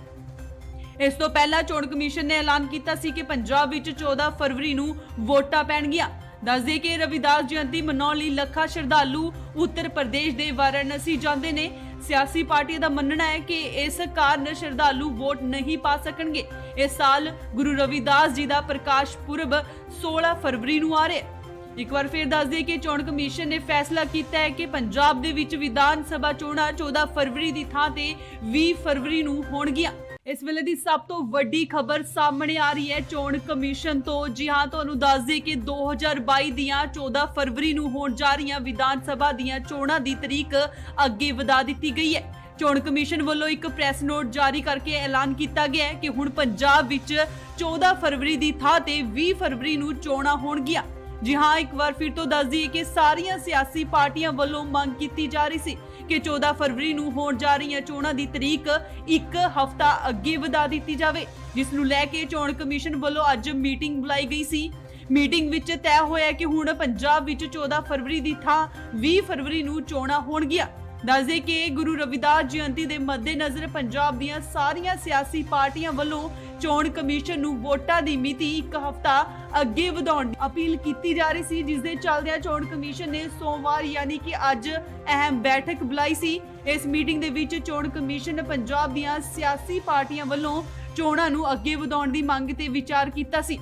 ਇਸ ਤੋਂ ਪਹਿਲਾਂ ਚੋਣ ਕਮਿਸ਼ਨ ਨੇ ਐਲਾਨ ਕੀਤਾ ਸੀ ਕਿ ਪੰਜਾਬ ਵਿੱਚ 14 ਫਰਵਰੀ ਨੂੰ ਵੋਟਾਂ ਪੈਣਗੀਆਂ। ਦੱਸਦੇ ਕਿ ਰਵਿਦਾਸ ਜਯੰਤੀ ਮਨਾਉਣ ਲਈ ਲੱਖਾਂ ਸ਼ਰਧਾਲੂ ਉੱਤਰ ਪ੍ਰਦੇਸ਼ ਦੇ ਵਾਰਾਣਸੀ ਜਾਂਦੇ ਨੇ। ਸਿਆਸੀ ਪਾਰਟੀਆਂ ਦਾ ਮੰਨਣਾ ਹੈ ਕਿ ਇਸ ਕਾਰਨ ਸ਼ਰਧਾਲੂ ਵੋਟ ਨਹੀਂ ਪਾ ਸਕਣਗੇ। ਇਸ ਸਾਲ ਗੁਰੂ ਰਵਿਦਾਸ ਜੀ ਦਾ ਪ੍ਰਕਾਸ਼ ਪੁਰਬ 16 ਫਰਵਰੀ ਨੂੰ ਆ ਰਿਹਾ ਹੈ। ਇੱਕ ਵਾਰ ਫਿਰ ਦੱਸ ਦਈਏ ਕਿ ਚੋਣ ਕਮਿਸ਼ਨ ਨੇ ਫੈਸਲਾ ਕੀਤਾ ਹੈ ਕਿ ਪੰਜਾਬ ਦੇ ਵਿੱਚ ਵਿਧਾਨ ਸਭਾ ਚੋਣਾਂ 14 ਫਰਵਰੀ ਦੀ ਥਾਂ ਤੇ 20 ਫਰਵਰੀ ਨੂੰ ਹੋਣਗੀਆਂ। ਇਸ ਵੇਲੇ ਦੀ ਸਭ ਤੋਂ ਵੱਡੀ ਖਬਰ ਸਾਹਮਣੇ ਆ ਰਹੀ ਹੈ ਚੋਣ ਕਮਿਸ਼ਨ ਤੋਂ। ਜੀ ਹਾਂ, ਤੁਹਾਨੂੰ ਦੱਸ ਦਈਏ ਕਿ 2022 ਦੀਆਂ 14 ਫਰਵਰੀ ਨੂੰ ਹੋਣ ਜਾ ਰਹੀਆਂ ਵਿਧਾਨ ਸਭਾ ਦੀਆਂ ਚੋਣਾਂ ਦੀ ਤਰੀਕ ਅੱਗੇ ਵਧਾ ਦਿੱਤੀ ਗਈ ਹੈ। ਚੋਣ ਕਮਿਸ਼ਨ ਵੱਲੋਂ ਇੱਕ ਪ੍ਰੈਸ ਨੋਟ ਜਾਰੀ ਕਰਕੇ ਐਲਾਨ ਕੀਤਾ ਗਿਆ ਹੈ ਕਿ ਹੁਣ ਪੰਜਾਬ ਵਿੱਚ 14 ਫਰਵਰੀ ਦੀ ਥਾਂ ਤੇ 20 ਫਰਵਰੀ ਨੂੰ ਚੋਣਾਂ ਹੋਣਗੀਆਂ। ਜੀ ਹਾਂ, ਇੱਕ ਵਾਰ ਫਿਰ ਤੋਂ ਦੱਸ ਦਈਏ ਕਿ ਸਾਰੀਆਂ ਸਿਆਸੀ ਪਾਰਟੀਆਂ ਵੱਲੋਂ ਮੰਗ ਕੀਤੀ ਜਾ ਰਹੀ ਸੀ ਕਿ 14 ਫਰਵਰੀ ਨੂੰ ਹੋਣ ਜਾ ਰਹੀਆਂ ਚੋਣਾਂ ਦੀ ਤਰੀਕ ਇੱਕ ਹਫ਼ਤਾ ਅੱਗੇ ਵਧਾ ਦਿੱਤੀ ਜਾਵੇ, ਜਿਸ ਨੂੰ ਲੈ ਕੇ ਚੋਣ ਕਮਿਸ਼ਨ ਵੱਲੋਂ ਅੱਜ ਮੀਟਿੰਗ ਬੁਲਾਈ ਗਈ ਸੀ। ਮੀਟਿੰਗ ਵਿੱਚ ਤੈਅ ਹੋਇਆ ਕਿ ਹੁਣ ਪੰਜਾਬ ਵਿੱਚ 14 ਫਰਵਰੀ ਦੀ ਥਾਂ 20 ਫਰਵਰੀ ਨੂੰ ਚੋਣਾਂ ਹੋਣਗੀਆਂ। ਦੱਸਦੇ ਕਿ ਗੁਰੂ ਰਵਿਦਾਸ ਜਯੰਤੀ ਦੇ ਮੱਦੇਨਜ਼ਰ ਪੰਜਾਬ ਦੀਆਂ ਸਾਰੀਆਂ ਸਿਆਸੀ ਪਾਰਟੀਆਂ ਵੱਲੋਂ ਚੋਣ ਕਮਿਸ਼ਨ ਨੂੰ ਵੋਟਾਂ ਦੀ ਮਿਤੀ ਇੱਕ ਹਫ਼ਤਾ ਅੱਗੇ ਵਧਾਉਣ ਦੀ ਅਪੀਲ ਕੀਤੀ ਜਾ ਰਹੀ ਸੀ, ਜਿਸ ਦੇ ਚੱਲਦਿਆਂ ਚੋਣ ਕਮਿਸ਼ਨ ਨੇ ਸੋਮਵਾਰ ਯਾਨੀ ਕਿ ਅੱਜ ਅਹਿਮ ਬੈਠਕ ਬੁਲਾਈ ਸੀ। ਇਸ ਮੀਟਿੰਗ ਦੇ ਵਿੱਚ ਚੋਣ ਕਮਿਸ਼ਨ ਨੇ ਪੰਜਾਬ ਦੀਆਂ ਸਿਆਸੀ ਪਾਰਟੀਆਂ ਵੱਲੋਂ ਚੋਣਾਂ ਨੂੰ ਅੱਗੇ ਵਧਾਉਣ ਦੀ ਮੰਗ ਤੇ ਵਿਚਾਰ ਕੀਤਾ ਸੀ।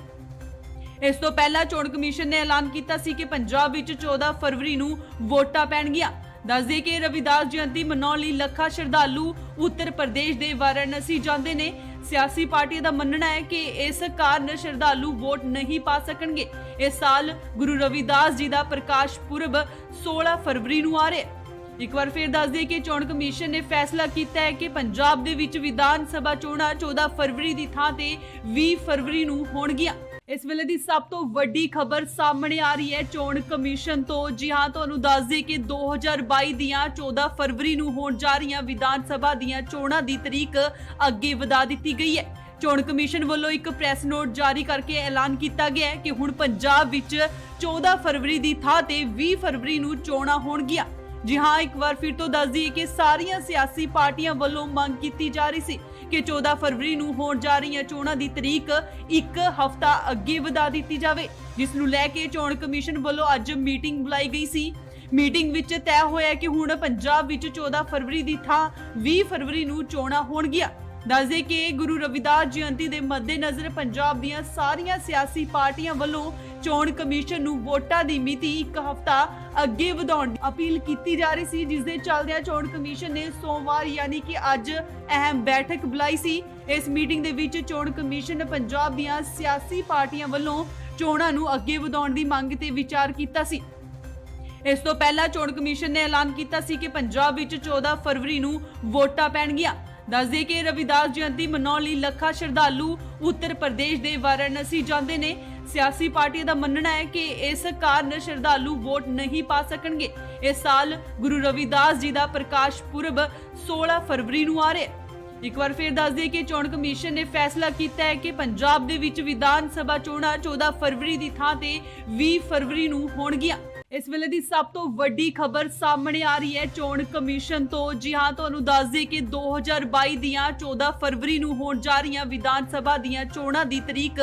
ਇਸ ਤੋਂ ਪਹਿਲਾਂ ਚੋਣ ਕਮਿਸ਼ਨ ਨੇ ਐਲਾਨ ਕੀਤਾ ਸੀ ਕਿ ਪੰਜਾਬ ਵਿੱਚ 14 ਫਰਵਰੀ ਨੂੰ ਵੋਟਾਂ ਪੈਣਗੀਆਂ। ਦੱਸਦੇ ਕਿ ਰਵਿਦਾਸ ਜਯੰਤੀ ਮਨਾਉਣ ਲਈ ਲੱਖਾਂ ਸ਼ਰਧਾਲੂ ਉੱਤਰ ਪ੍ਰਦੇਸ਼ ਦੇ ਵਾਰਾਣਸੀ ਜਾਂਦੇ ਨੇ। ਸਿਆਸੀ ਪਾਰਟੀਆਂ ਦਾ ਮੰਨਣਾ ਹੈ ਕਿ ਇਸ ਕਾਰਨ ਸ਼ਰਧਾਲੂ ਵੋਟ ਨਹੀਂ ਪਾ ਸਕਣਗੇ। ਇਸ ਸਾਲ ਗੁਰੂ ਰਵਿਦਾਸ ਜੀ ਦਾ ਪ੍ਰਕਾਸ਼ ਪੁਰਬ 16 ਫਰਵਰੀ ਨੂੰ ਆ ਰਿਹਾ ਹੈ। ਇੱਕ ਵਾਰ ਫਿਰ ਦੱਸ ਦਈਏ ਕਿ ਚੋਣ ਕਮਿਸ਼ਨ ਨੇ ਫੈਸਲਾ ਕੀਤਾ ਹੈ ਕਿ ਪੰਜਾਬ ਦੇ ਵਿੱਚ ਵਿਧਾਨ ਸਭਾ ਚੋਣਾਂ 14 ਫਰਵਰੀ ਦੀ ਥਾਂ ਤੇ 20 ਫਰਵਰੀ ਨੂੰ ਹੋਣਗੀਆਂ। ਇਸ ਵੇਲੇ ਦੀ ਸਭ ਤੋਂ ਵੱਡੀ ਖਬਰ ਸਾਹਮਣੇ ਆ ਰਹੀ ਹੈ ਚੋਣ ਕਮਿਸ਼ਨ ਤੋਂ। ਜੀ ਹਾਂ, ਤੁਹਾਨੂੰ ਦੱਸ ਦਈਏ ਕਿ 2022 ਦੀਆਂ 14 ਫਰਵਰੀ ਨੂੰ ਹੋਣ ਜਾ ਰਹੀਆਂ ਵਿਧਾਨ ਸਭਾ ਦੀਆਂ ਚੋਣਾਂ ਦੀ ਤਰੀਕ ਅੱਗੇ ਵਧਾ ਦਿੱਤੀ ਗਈ ਹੈ। ਚੋਣ ਕਮਿਸ਼ਨ ਵੱਲੋਂ ਇੱਕ ਪ੍ਰੈਸ ਨੋਟ ਜਾਰੀ ਕਰਕੇ ਐਲਾਨ ਕੀਤਾ ਗਿਆ ਹੈ ਕਿ ਹੁਣ ਪੰਜਾਬ ਵਿੱਚ 14 ਫਰਵਰੀ ਦੀ ਥਾਂ ਤੇ 20 ਫਰਵਰੀ ਨੂੰ ਚੋਣਾਂ ਹੋਣਗੀਆਂ। ਜੀ ਹਾਂ, ਇੱਕ ਵਾਰ ਫਿਰ ਤੋਂ ਦੱਸ ਦਈਏ ਕਿ ਸਾਰੀਆਂ ਸਿਆਸੀ ਪਾਰਟੀਆਂ ਵੱਲੋਂ ਮੰਗ ਕੀਤੀ ਜਾ ਰਹੀ ਸੀ ਕਿ 14 ਫਰਵਰੀ ਨੂੰ ਹੋਣ ਜਾ ਰਹੀਆਂ ਚੋਣਾਂ ਦੀ ਤਰੀਕ ਇੱਕ ਹਫ਼ਤਾ ਅੱਗੇ ਵਧਾ ਦਿੱਤੀ ਜਾਵੇ, ਜਿਸ ਨੂੰ ਲੈ ਕੇ ਚੋਣ ਕਮਿਸ਼ਨ ਵੱਲੋਂ ਅੱਜ ਮੀਟਿੰਗ ਬੁਲਾਈ ਗਈ ਸੀ। ਮੀਟਿੰਗ ਵਿੱਚ ਤੈਅ ਹੋਇਆ ਕਿ ਹੁਣ ਪੰਜਾਬ ਵਿੱਚ 14 ਫਰਵਰੀ ਦੀ ਥਾਂ 20 ਫਰਵਰੀ ਨੂੰ ਚੋਣਾਂ ਹੋਣਗੀਆਂ। ਦੱਸਦੇ ਕਿ ਗੁਰੂ ਰਵਿਦਾਸ ਜਯੰਤੀ ਦੇ ਮੱਦੇਨਜ਼ਰ ਪੰਜਾਬ ਦੀਆਂ ਸਾਰੀਆਂ ਸਿਆਸੀ ਪਾਰਟੀਆਂ ਵੱਲੋਂ ਚੋਣ ਕਮਿਸ਼ਨ ਨੂੰ ਵੋਟਾਂ ਦੀ ਮਿਤੀ ਇੱਕ ਹਫ਼ਤਾ ਅੱਗੇ ਵਧਾਉਣ ਦੀ ਅਪੀਲ ਕੀਤੀ ਜਾ ਰਹੀ ਸੀ, ਜਿਸ ਦੇ ਚੱਲਦਿਆਂ ਚੋਣ ਕਮਿਸ਼ਨ ਨੇ ਸੋਮਵਾਰ ਯਾਨੀ ਕਿ ਅੱਜ ਅਹਿਮ ਬੈਠਕ ਬੁਲਾਈ ਸੀ। ਇਸ ਮੀਟਿੰਗ ਦੇ ਵਿੱਚ ਚੋਣ ਕਮਿਸ਼ਨ ਨੇ ਪੰਜਾਬ ਦੀਆਂ ਸਿਆਸੀ ਪਾਰਟੀਆਂ ਵੱਲੋਂ ਚੋਣਾਂ ਨੂੰ ਅੱਗੇ ਵਧਾਉਣ ਦੀ ਮੰਗ ਤੇ ਵਿਚਾਰ ਕੀਤਾ ਸੀ। ਇਸ ਤੋਂ ਪਹਿਲਾਂ ਚੋਣ ਕਮਿਸ਼ਨ ਨੇ ਐਲਾਨ ਕੀਤਾ ਸੀ ਕਿ ਪੰਜਾਬ ਵਿੱਚ 14 ਫਰਵਰੀ ਨੂੰ ਵੋਟਾਂ ਪੈਣਗੀਆਂ। ਦੱਸਦੇ ਕਿ ਰਵਿਦਾਸ ਜਯੰਤੀ ਮਨਾਉਣ ਲਈ ਲੱਖਾਂ ਸ਼ਰਧਾਲੂ ਉੱਤਰ ਪ੍ਰਦੇਸ਼ ਦੇ ਵਾਰਾਣਸੀ ਜਾਂਦੇ ਨੇ। ਸਿਆਸੀ ਪਾਰਟੀਆਂ ਦਾ ਮੰਨਣਾ ਹੈ ਕਿ ਇਸ ਕਾਰਨ ਸ਼ਰਧਾਲੂ ਵੋਟ ਨਹੀਂ ਪਾ ਸਕਣਗੇ। ਇਸ ਸਾਲ ਗੁਰੂ ਰਵਿਦਾਸ ਜੀ ਦਾ ਪ੍ਰਕਾਸ਼ ਪੁਰਬ 16 ਫਰਵਰੀ ਨੂੰ ਆ ਰਿਹਾ ਹੈ। ਇੱਕ ਵਾਰ ਫਿਰ ਦੱਸ ਦਈਏ ਕਿ ਚੋਣ ਕਮਿਸ਼ਨ ਨੇ ਫੈਸਲਾ ਕੀਤਾ ਹੈ ਕਿ ਪੰਜਾਬ ਦੇ ਵਿੱਚ ਵਿਧਾਨ ਸਭਾ ਚੋਣਾਂ 14 ਫਰਵਰੀ ਦੀ ਥਾਂ ਤੇ 20 ਫਰਵਰੀ ਨੂੰ ਹੋਣਗੀਆਂ। ਇਸ ਵੇਲੇ ਦੀ ਸਭ ਤੋਂ ਵੱਡੀ ਖਬਰ ਸਾਹਮਣੇ ਆ ਰਹੀ ਹੈ ਚੋਣ ਕਮਿਸ਼ਨ ਤੋਂ। ਜੀ ਹਾਂ, ਤੁਹਾਨੂੰ ਦੱਸ ਦਈਏ ਕਿ 2022 ਦੀਆਂ 14 ਫਰਵਰੀ ਨੂੰ ਹੋਣ ਜਾ ਰਹੀਆਂ ਵਿਧਾਨ ਸਭਾ ਦੀਆਂ ਚੋਣਾਂ ਦੀ ਤਰੀਕ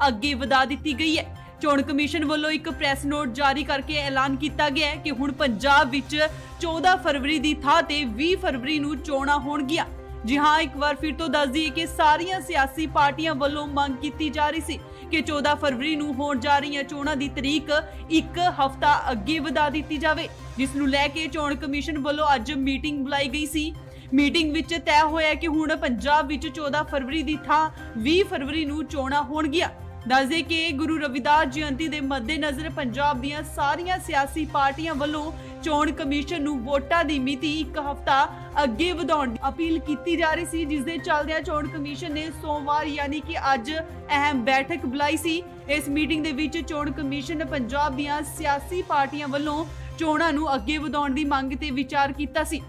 ਅੱਗੇ ਵਧਾ ਦਿੱਤੀ ਗਈ ਹੈ। ਚੋਣ ਕਮਿਸ਼ਨ ਵੱਲੋਂ ਇੱਕ ਪ੍ਰੈਸ ਨੋਟ ਜਾਰੀ ਕਰਕੇ ਐਲਾਨ ਕੀਤਾ ਗਿਆ ਹੈ ਕਿ ਹੁਣ ਪੰਜਾਬ ਵਿੱਚ 14 ਫਰਵਰੀ ਦੀ ਥਾਂ ਤੇ 20 ਫਰਵਰੀ ਨੂੰ ਚੋਣਾਂ ਹੋਣਗੀਆਂ। ਜੀ ਹਾਂ, ਇੱਕ ਵਾਰ ਫਿਰ ਤੋਂ ਦੱਸ ਦਈਏ ਕਿ ਸਾਰੀਆਂ ਸਿਆਸੀ ਪਾਰਟੀਆਂ ਵੱਲੋਂ ਮੰਗ ਕੀਤੀ ਜਾ ਰਹੀ ਸੀ ਕਿ 14 ਫਰਵਰੀ ਨੂੰ ਹੋਣ ਜਾ ਰਹੀਆਂ ਚੋਣਾਂ ਦੀ ਤਰੀਕ ਇੱਕ ਹਫ਼ਤਾ ਅੱਗੇ ਵਧਾ ਦਿੱਤੀ ਜਾਵੇ, ਜਿਸ ਨੂੰ ਲੈ ਕੇ ਚੋਣ ਕਮਿਸ਼ਨ ਵੱਲੋਂ ਅੱਜ ਮੀਟਿੰਗ ਬੁਲਾਈ ਗਈ ਸੀ। ਮੀਟਿੰਗ ਵਿੱਚ ਤੈਅ ਹੋਇਆ ਕਿ ਹੁਣ ਪੰਜਾਬ ਵਿੱਚ 14 ਫਰਵਰੀ ਦੀ ਥਾਂ 20 ਫਰਵਰੀ ਨੂੰ ਚੋਣਾਂ ਹੋਣਗੀਆਂ। ਦੱਸਦੇ ਕਿ ਗੁਰੂ ਰਵਿਦਾਸ ਜਯੰਤੀ ਦੇ ਮੱਦੇਨਜ਼ਰ ਪੰਜਾਬ ਦੀਆਂ ਸਾਰੀਆਂ ਸਿਆਸੀ ਪਾਰਟੀਆਂ ਵੱਲੋਂ ਚੋਣ ਕਮਿਸ਼ਨ ਨੂੰ ਵੋਟਾਂ ਦੀ ਮਿਤੀ ਇੱਕ ਹਫ਼ਤਾ ਅੱਗੇ ਵਧਾਉਣ ਦੀ ਅਪੀਲ ਕੀਤੀ ਜਾ ਰਹੀ ਸੀ, ਜਿਸ ਦੇ ਚੱਲਦਿਆਂ ਚੋਣ ਕਮਿਸ਼ਨ ਨੇ ਸੋਮਵਾਰ ਯਾਨੀ ਕਿ ਅੱਜ ਅਹਿਮ ਬੈਠਕ ਬੁਲਾਈ ਸੀ। ਇਸ ਮੀਟਿੰਗ ਦੇ ਵਿੱਚ ਚੋਣ ਕਮਿਸ਼ਨ ਨੇ ਪੰਜਾਬ ਦੀਆਂ ਸਿਆਸੀ ਪਾਰਟੀਆਂ ਵੱਲੋਂ ਚੋਣਾਂ ਨੂੰ ਅੱਗੇ ਵਧਾਉਣ ਦੀ ਮੰਗ ਤੇ ਵਿਚਾਰ ਕੀਤਾ ਸੀ।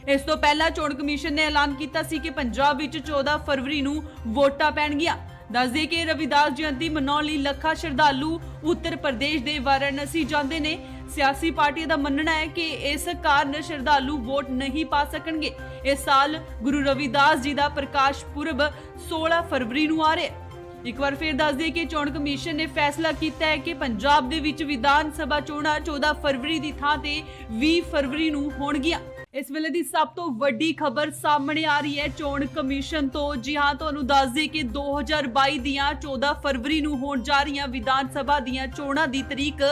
ਇਸ ਤੋਂ ਪਹਿਲਾਂ ਚੋਣ ਕਮਿਸ਼ਨ ਨੇ ਐਲਾਨ ਕੀਤਾ ਸੀ ਕਿ ਪੰਜਾਬ ਵਿੱਚ 14 ਫਰਵਰੀ ਨੂੰ ਵੋਟਾਂ ਪੈਣਗੀਆਂ। ਦੱਸਦੇ ਕਿ ਰਵਿਦਾਸ ਜਯੰਤੀ ਮਨਾਉਣ ਲਈ ਲੱਖਾਂ ਸ਼ਰਧਾਲੂ ਉੱਤਰ ਪ੍ਰਦੇਸ਼ ਦੇ ਵਾਰਾਣਸੀ ਜਾਂਦੇ ਨੇ। ਸਿਆਸੀ ਪਾਰਟੀਆਂ ਦਾ ਮੰਨਣਾ ਹੈ ਕਿ ਇਸ ਕਾਰਨ ਸ਼ਰਧਾਲੂ ਵੋਟ ਨਹੀਂ ਪਾ ਸਕਣਗੇ। ਇਸ ਸਾਲ ਗੁਰੂ ਰਵਿਦਾਸ ਜੀ ਦਾ ਪ੍ਰਕਾਸ਼ ਪੁਰਬ 16 ਫਰਵਰੀ ਨੂੰ ਆ ਰਿਹਾ ਹੈ। ਇੱਕ ਵਾਰ ਫਿਰ ਦੱਸ ਦਈਏ ਕਿ ਚੋਣ ਕਮਿਸ਼ਨ ਨੇ ਫੈਸਲਾ ਕੀਤਾ ਹੈ ਕਿ ਪੰਜਾਬ ਦੇ ਵਿੱਚ ਵਿਧਾਨ ਸਭਾ ਚੋਣਾਂ 14 ਫਰਵਰੀ ਦੀ ਥਾਂ ਤੇ 20 ਫਰਵਰੀ ਨੂੰ ਹੋਣਗੀਆਂ। ਇਸ ਵੇਲੇ ਦੀ ਸਭ ਤੋਂ ਵੱਡੀ ਖਬਰ ਸਾਹਮਣੇ ਆ ਰਹੀ ਹੈ ਚੋਣ ਕਮਿਸ਼ਨ ਤੋਂ। ਜੀ ਹਾਂ, ਤੁਹਾਨੂੰ ਦੱਸ ਦਈਏ ਕਿ 2022 ਦੀਆਂ 14 ਫਰਵਰੀ ਨੂੰ ਹੋਣ ਜਾ ਰਹੀਆਂ ਵਿਧਾਨ ਸਭਾ ਦੀਆਂ ਚੋਣਾਂ ਦੀ ਤਰੀਕ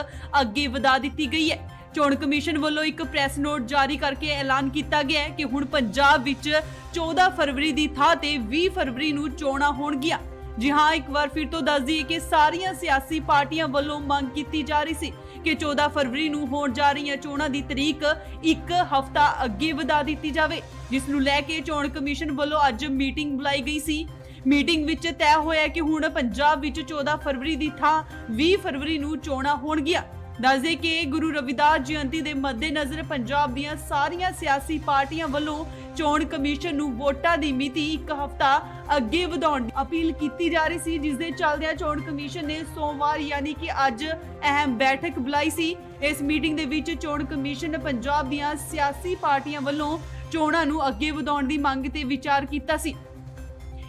ਅੱਗੇ ਵਧਾ ਦਿੱਤੀ ਗਈ ਹੈ। ਚੋਣ ਕਮਿਸ਼ਨ ਵੱਲੋਂ ਇੱਕ ਪ੍ਰੈਸ ਨੋਟ ਜਾਰੀ ਕਰਕੇ ਐਲਾਨ ਕੀਤਾ ਗਿਆ ਹੈ ਕਿ ਹੁਣ ਪੰਜਾਬ ਵਿੱਚ 14 ਫਰਵਰੀ ਦੀ ਥਾਂ ਤੇ 20 ਫਰਵਰੀ ਨੂੰ ਚੋਣਾਂ ਹੋਣਗੀਆਂ। ਜੀ ਹਾਂ, ਇੱਕ ਵਾਰ ਫਿਰ ਤੋਂ ਦੱਸ ਦਈਏ ਕਿ ਸਾਰੀਆਂ ਸਿਆਸੀ ਪਾਰਟੀਆਂ ਵੱਲੋਂ ਮੰਗ ਕੀਤੀ ਜਾ ਰਹੀ ਸੀ ਕਿ 14 ਫਰਵਰੀ ਨੂੰ ਹੋਣ ਜਾ ਰਹੀਆਂ ਚੋਣਾਂ ਦੀ ਤਰੀਕ ਇੱਕ ਹਫ਼ਤਾ ਅੱਗੇ ਵਧਾ ਦਿੱਤੀ ਜਾਵੇ, ਜਿਸ ਨੂੰ ਲੈ ਕੇ ਚੋਣ ਕਮਿਸ਼ਨ ਵੱਲੋਂ ਅੱਜ ਮੀਟਿੰਗ ਬੁਲਾਈ ਗਈ ਸੀ। ਮੀਟਿੰਗ ਵਿੱਚ ਤੈਅ ਹੋਇਆ ਕਿ ਹੁਣ ਪੰਜਾਬ ਵਿੱਚ 14 ਫਰਵਰੀ ਦੀ ਥਾਂ 20 ਫਰਵਰੀ ਨੂੰ ਚੋਣਾਂ ਹੋਣਗੀਆਂ। ਦੱਸਦੇ ਕਿ ਗੁਰੂ ਰਵਿਦਾਸ ਜਯੰਤੀ ਦੇ ਮੱਦੇਨਜ਼ਰ ਪੰਜਾਬ ਦੀਆਂ ਸਾਰੀਆਂ ਸਿਆਸੀ ਪਾਰਟੀਆਂ ਵੱਲੋਂ ਚੋਣ ਕਮਿਸ਼ਨ ਨੂੰ ਵੋਟਾਂ ਦੀ ਮਿਤੀ ਇੱਕ ਹਫ਼ਤਾ ਅੱਗੇ ਵਧਾਉਣ ਦੀ ਅਪੀਲ ਕੀਤੀ ਜਾ ਰਹੀ ਸੀ, ਜਿਸ ਦੇ ਚੱਲਦਿਆਂ ਚੋਣ ਕਮਿਸ਼ਨ ਨੇ ਸੋਮਵਾਰ ਯਾਨੀ ਕਿ ਅੱਜ ਅਹਿਮ ਬੈਠਕ ਬੁਲਾਈ ਸੀ। ਇਸ ਮੀਟਿੰਗ ਦੇ ਵਿੱਚ ਚੋਣ ਕਮਿਸ਼ਨ ਪੰਜਾਬ ਦੀਆਂ ਸਿਆਸੀ ਪਾਰਟੀਆਂ ਵੱਲੋਂ ਚੋਣਾਂ ਨੂੰ ਅੱਗੇ ਵਧਾਉਣ ਦੀ ਮੰਗ ਤੇ ਵਿਚਾਰ ਕੀਤਾ ਸੀ।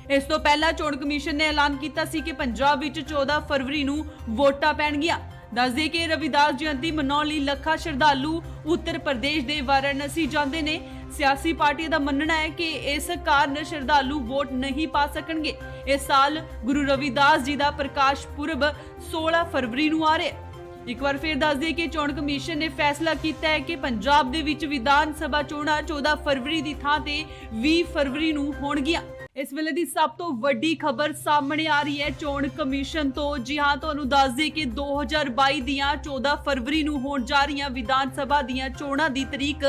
ਇਸ ਤੋਂ ਪਹਿਲਾਂ ਚੋਣ ਕਮਿਸ਼ਨ ਨੇ ਐਲਾਨ ਕੀਤਾ ਸੀ ਕਿ ਪੰਜਾਬ ਵਿੱਚ 14 ਫਰਵਰੀ ਨੂੰ ਵੋਟਾਂ ਪੈਣਗੀਆਂ। ਦੱਸਦੇ ਕਿ ਰਵਿਦਾਸ ਜਯੰਤੀ ਮਨਾਉਣ ਲਈ ਲੱਖਾਂ ਸ਼ਰਧਾਲੂ ਉੱਤਰ ਪ੍ਰਦੇਸ਼ ਦੇ ਵਾਰਾਣਸੀ ਜਾਂਦੇ ਨੇ। ਸਿਆਸੀ ਪਾਰਟੀਆਂ ਦਾ ਮੰਨਣਾ ਹੈ ਕਿ ਇਸ ਕਾਰਨ ਸ਼ਰਧਾਲੂ ਵੋਟ ਨਹੀਂ ਪਾ ਸਕਣਗੇ। ਇਸ ਸਾਲ ਗੁਰੂ ਰਵਿਦਾਸ ਜੀ ਦਾ ਪ੍ਰਕਾਸ਼ ਪੁਰਬ 16 ਫਰਵਰੀ ਨੂੰ ਆ ਰਿਹਾ ਹੈ। ਇੱਕ ਵਾਰ ਫਿਰ ਦੱਸ ਦਈਏ ਕਿ ਚੋਣ ਕਮਿਸ਼ਨ ਨੇ ਫੈਸਲਾ ਕੀਤਾ ਹੈ ਕਿ ਪੰਜਾਬ ਦੇ ਵਿੱਚ ਵਿਧਾਨ ਸਭਾ ਚੋਣਾਂ 14 ਫਰਵਰੀ ਦੀ ਥਾਂ ਤੇ 20 ਫਰਵਰੀ ਨੂੰ ਹੋਣਗੀਆਂ। ਇਸ ਵੇਲੇ ਦੀ ਸਭ ਤੋਂ ਵੱਡੀ ਖਬਰ ਸਾਹਮਣੇ ਆ ਰਹੀ ਹੈ ਚੋਣ ਕਮਿਸ਼ਨ ਤੋਂ। ਜੀ ਹਾਂ, ਤੁਹਾਨੂੰ ਦੱਸ ਦਈਏ ਕਿ 2022 ਦੀਆਂ 14 ਫਰਵਰੀ ਨੂੰ ਹੋਣ ਜਾ ਰਹੀਆਂ ਵਿਧਾਨ ਸਭਾ ਦੀਆਂ ਚੋਣਾਂ ਦੀ ਤਰੀਕ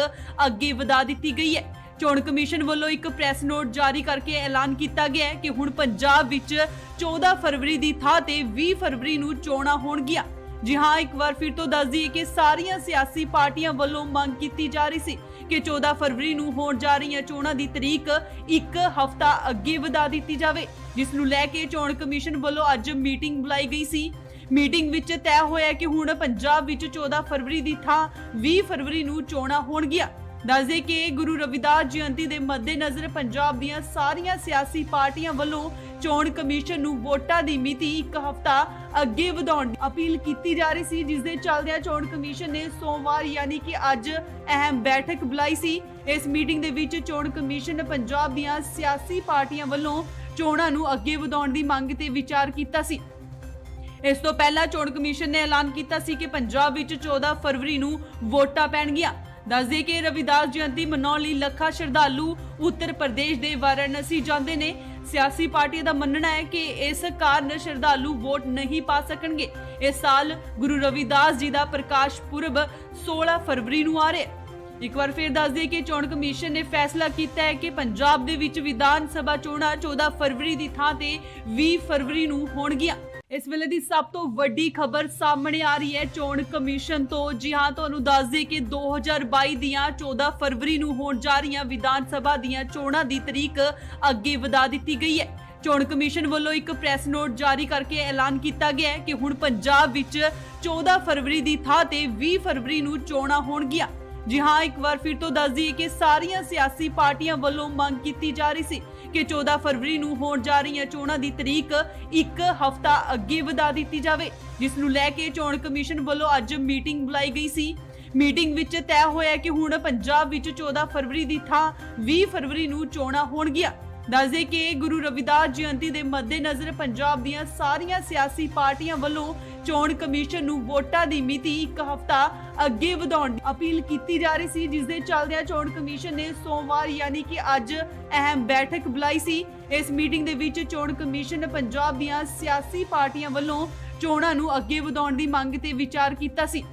ਅੱਗੇ ਵਧਾ ਦਿੱਤੀ ਗਈ ਹੈ। ਚੋਣ ਕਮਿਸ਼ਨ ਵੱਲੋਂ ਇੱਕ ਪ੍ਰੈਸ ਨੋਟ ਜਾਰੀ ਕਰਕੇ ਐਲਾਨ ਕੀਤਾ ਗਿਆ ਹੈ ਕਿ ਹੁਣ ਪੰਜਾਬ ਵਿੱਚ 14 ਫਰਵਰੀ ਦੀ ਥਾਂ ਤੇ 20 ਫਰਵਰੀ ਨੂੰ ਚੋਣਾਂ ਹੋਣਗੀਆਂ। ਜੀ ਹਾਂ, ਇੱਕ ਵਾਰ ਫਿਰ ਤੋਂ ਦੱਸ ਦਈਏ ਕਿ ਸਾਰੀਆਂ ਸਿਆਸੀ ਪਾਰਟੀਆਂ ਵੱਲੋਂ ਮੰਗ ਕੀਤੀ ਜਾ ਰਹੀ ਸੀ ਕਿ 14 ਫਰਵਰੀ ਨੂੰ ਹੋਣ ਜਾ ਰਹੀਆਂ ਚੋਣਾਂ ਦੀ ਤਰੀਕ ਇੱਕ ਹਫ਼ਤਾ ਅੱਗੇ ਵਧਾ ਦਿੱਤੀ ਜਾਵੇ, ਜਿਸ ਨੂੰ ਲੈ ਕੇ ਚੋਣ ਕਮਿਸ਼ਨ ਵੱਲੋਂ ਅੱਜ ਮੀਟਿੰਗ ਬੁਲਾਈ ਗਈ ਸੀ। ਮੀਟਿੰਗ ਵਿੱਚ ਤੈਅ ਹੋਇਆ ਕਿ ਹੁਣ ਪੰਜਾਬ ਵਿੱਚ 14 ਫਰਵਰੀ ਦੀ ਥਾਂ 20 ਫਰਵਰੀ ਨੂੰ ਚੋਣਾਂ ਹੋਣਗੀਆਂ। ਦੱਸਦੇ ਕਿ ਗੁਰੂ ਰਵਿਦਾਸ ਜਯੰਤੀ ਦੇ ਮੱਦੇਨਜ਼ਰ ਪੰਜਾਬ ਦੀਆਂ ਸਾਰੀਆਂ ਸਿਆਸੀ ਪਾਰਟੀਆਂ ਵੱਲੋਂ ਚੋਣ ਕਮਿਸ਼ਨ ਨੂੰ ਵੋਟਾਂ ਦੀ ਮਿਤੀ ਇੱਕ ਹਫ਼ਤਾ ਅੱਗੇ ਵਧਾਉਣ ਦੀ ਅਪੀਲ ਕੀਤੀ ਜਾ ਰਹੀ ਸੀ, ਜਿਸ ਦੇ ਚੱਲਦਿਆਂ ਚੋਣ ਕਮਿਸ਼ਨ ਨੇ ਸੋਮਵਾਰ ਯਾਨੀ ਕਿ ਅੱਜ ਅਹਿਮ ਬੈਠਕ ਬੁਲਾਈ ਸੀ। ਇਸ ਮੀਟਿੰਗ ਦੇ ਵਿੱਚ ਚੋਣ ਕਮਿਸ਼ਨ ਪੰਜਾਬ ਦੀਆਂ ਸਿਆਸੀ ਪਾਰਟੀਆਂ ਵੱਲੋਂ ਚੋਣਾਂ ਨੂੰ ਅੱਗੇ ਵਧਾਉਣ ਦੀ ਮੰਗ ਤੇ ਵਿਚਾਰ ਕੀਤਾ ਸੀ। ਇਸ ਤੋਂ ਪਹਿਲਾਂ ਚੋਣ ਕਮਿਸ਼ਨ ਨੇ ਐਲਾਨ ਕੀਤਾ ਸੀ ਕਿ ਪੰਜਾਬ ਵਿੱਚ 14 ਫਰਵਰੀ ਨੂੰ ਵੋਟਾਂ ਪੈਣਗੀਆਂ। ਦੱਸਦੇ ਕਿ ਰਵਿਦਾਸ ਜਯੰਤੀ ਮਨਾਉਣ ਲਈ ਲੱਖਾਂ ਸ਼ਰਧਾਲੂ ਉੱਤਰ ਪ੍ਰਦੇਸ਼ ਦੇ ਵਾਰਾਣਸੀ ਜਾਂਦੇ ਨੇ। ਸਿਆਸੀ ਪਾਰਟੀਆਂ ਦਾ ਮੰਨਣਾ ਹੈ ਕਿ ਇਸ ਕਾਰਨ ਸ਼ਰਧਾਲੂ ਵੋਟ ਨਹੀਂ ਪਾ ਸਕਣਗੇ। ਇਸ ਸਾਲ ਗੁਰੂ ਰਵਿਦਾਸ ਜੀ ਦਾ ਪ੍ਰਕਾਸ਼ ਪੁਰਬ 16 ਫਰਵਰੀ ਨੂੰ ਆ ਰਿਹਾ ਹੈ। ਇੱਕ ਵਾਰ ਫਿਰ ਦੱਸ ਦਈਏ ਕਿ ਚੋਣ ਕਮਿਸ਼ਨ ਨੇ ਫੈਸਲਾ ਕੀਤਾ ਹੈ ਕਿ ਪੰਜਾਬ ਦੇ ਵਿੱਚ ਵਿਧਾਨ ਸਭਾ ਚੋਣਾਂ 14 ਫਰਵਰੀ ਦੀ ਥਾਂ ਤੇ 20 ਫਰਵਰੀ ਨੂੰ ਹੋਣਗੀਆਂ। ਇਸ ਵੇਲੇ ਦੀ ਸਭ ਤੋਂ ਵੱਡੀ ਖਬਰ ਸਾਹਮਣੇ ਆ ਰਹੀ ਹੈ ਚੋਣ ਕਮਿਸ਼ਨ ਤੋਂ। ਜੀ ਹਾਂ, ਤੁਹਾਨੂੰ ਦੱਸ ਦਈਏ ਕਿ 2022 ਦੀਆਂ 14 ਫਰਵਰੀ ਨੂੰ ਹੋਣ ਜਾ ਰਹੀਆਂ ਵਿਧਾਨ ਸਭਾ ਦੀਆਂ ਚੋਣਾਂ ਦੀ ਤਰੀਕ ਅੱਗੇ ਵਧਾ ਦਿੱਤੀ ਗਈ ਹੈ। ਚੋਣ ਕਮਿਸ਼ਨ ਵੱਲੋਂ ਇੱਕ ਪ੍ਰੈਸ ਨੋਟ ਜਾਰੀ ਕਰਕੇ ਐਲਾਨ ਕੀਤਾ ਗਿਆ ਹੈ ਕਿ ਹੁਣ ਪੰਜਾਬ ਵਿੱਚ 14 ਫਰਵਰੀ ਦੀ ਥਾਂ ਤੇ 20 ਫਰਵਰੀ ਨੂੰ ਚੋਣਾਂ ਹੋਣਗੀਆਂ। ਜੀ ਹਾਂ, ਇੱਕ ਵਾਰ ਫਿਰ ਤੋਂ ਦੱਸ ਦਈਏ ਕਿ ਸਾਰੀਆਂ ਸਿਆਸੀ ਪਾਰਟੀਆਂ ਵੱਲੋਂ ਮੰਗ ਕੀਤੀ ਜਾ ਰਹੀ ਸੀ ਕਿ 14 ਫਰਵਰੀ ਨੂੰ ਹੋਣ ਜਾ ਰਹੀਆਂ ਚੋਣਾਂ ਦੀ ਤਰੀਕ ਇੱਕ ਹਫ਼ਤਾ ਅੱਗੇ ਵਧਾ ਦਿੱਤੀ ਜਾਵੇ, ਜਿਸ ਨੂੰ ਲੈ ਕੇ ਚੋਣ ਕਮਿਸ਼ਨ ਵੱਲੋਂ ਅੱਜ ਮੀਟਿੰਗ ਬੁਲਾਈ ਗਈ ਸੀ। ਮੀਟਿੰਗ ਵਿੱਚ ਤੈਅ ਹੋਇਆ ਕਿ ਹੁਣ ਪੰਜਾਬ ਵਿੱਚ 14 ਫਰਵਰੀ ਦੀ ਥਾਂ 20 ਫਰਵਰੀ ਨੂੰ ਚੋਣਾਂ ਹੋਣਗੀਆਂ। ਦੱਸਦੇ ਕਿ ਗੁਰੂ ਰਵਿਦਾਸ ਜਯੰਤੀ ਦੇ ਮੱਦੇਨਜ਼ਰ ਪੰਜਾਬ ਦੀਆਂ ਸਾਰੀਆਂ ਸਿਆਸੀ ਪਾਰਟੀਆਂ ਵੱਲੋਂ ਚੋਣ ਕਮਿਸ਼ਨ ਨੂੰ ਵੋਟਾਂ ਦੀ ਮਿਤੀ ਇੱਕ ਹਫ਼ਤਾ ਅੱਗੇ ਵਧਾਉਣ ਦੀ ਅਪੀਲ ਕੀਤੀ ਜਾ ਰਹੀ ਸੀ, ਜਿਸ ਦੇ ਚੱਲਦਿਆਂ ਚੋਣ ਕਮਿਸ਼ਨ ਨੇ ਸੋਮਵਾਰ ਯਾਨੀ ਕਿ ਅੱਜ ਅਹਿਮ ਬੈਠਕ ਬੁਲਾਈ ਸੀ। ਇਸ ਮੀਟਿੰਗ ਦੇ ਵਿੱਚ ਚੋਣ ਕਮਿਸ਼ਨ ਪੰਜਾਬ ਦੀਆਂ ਸਿਆਸੀ ਪਾਰਟੀਆਂ ਵੱਲੋਂ ਚੋਣਾਂ ਨੂੰ ਅੱਗੇ ਵਧਾਉਣ ਦੀ ਮੰਗ ਤੇ ਵਿਚਾਰ ਕੀਤਾ ਸੀ।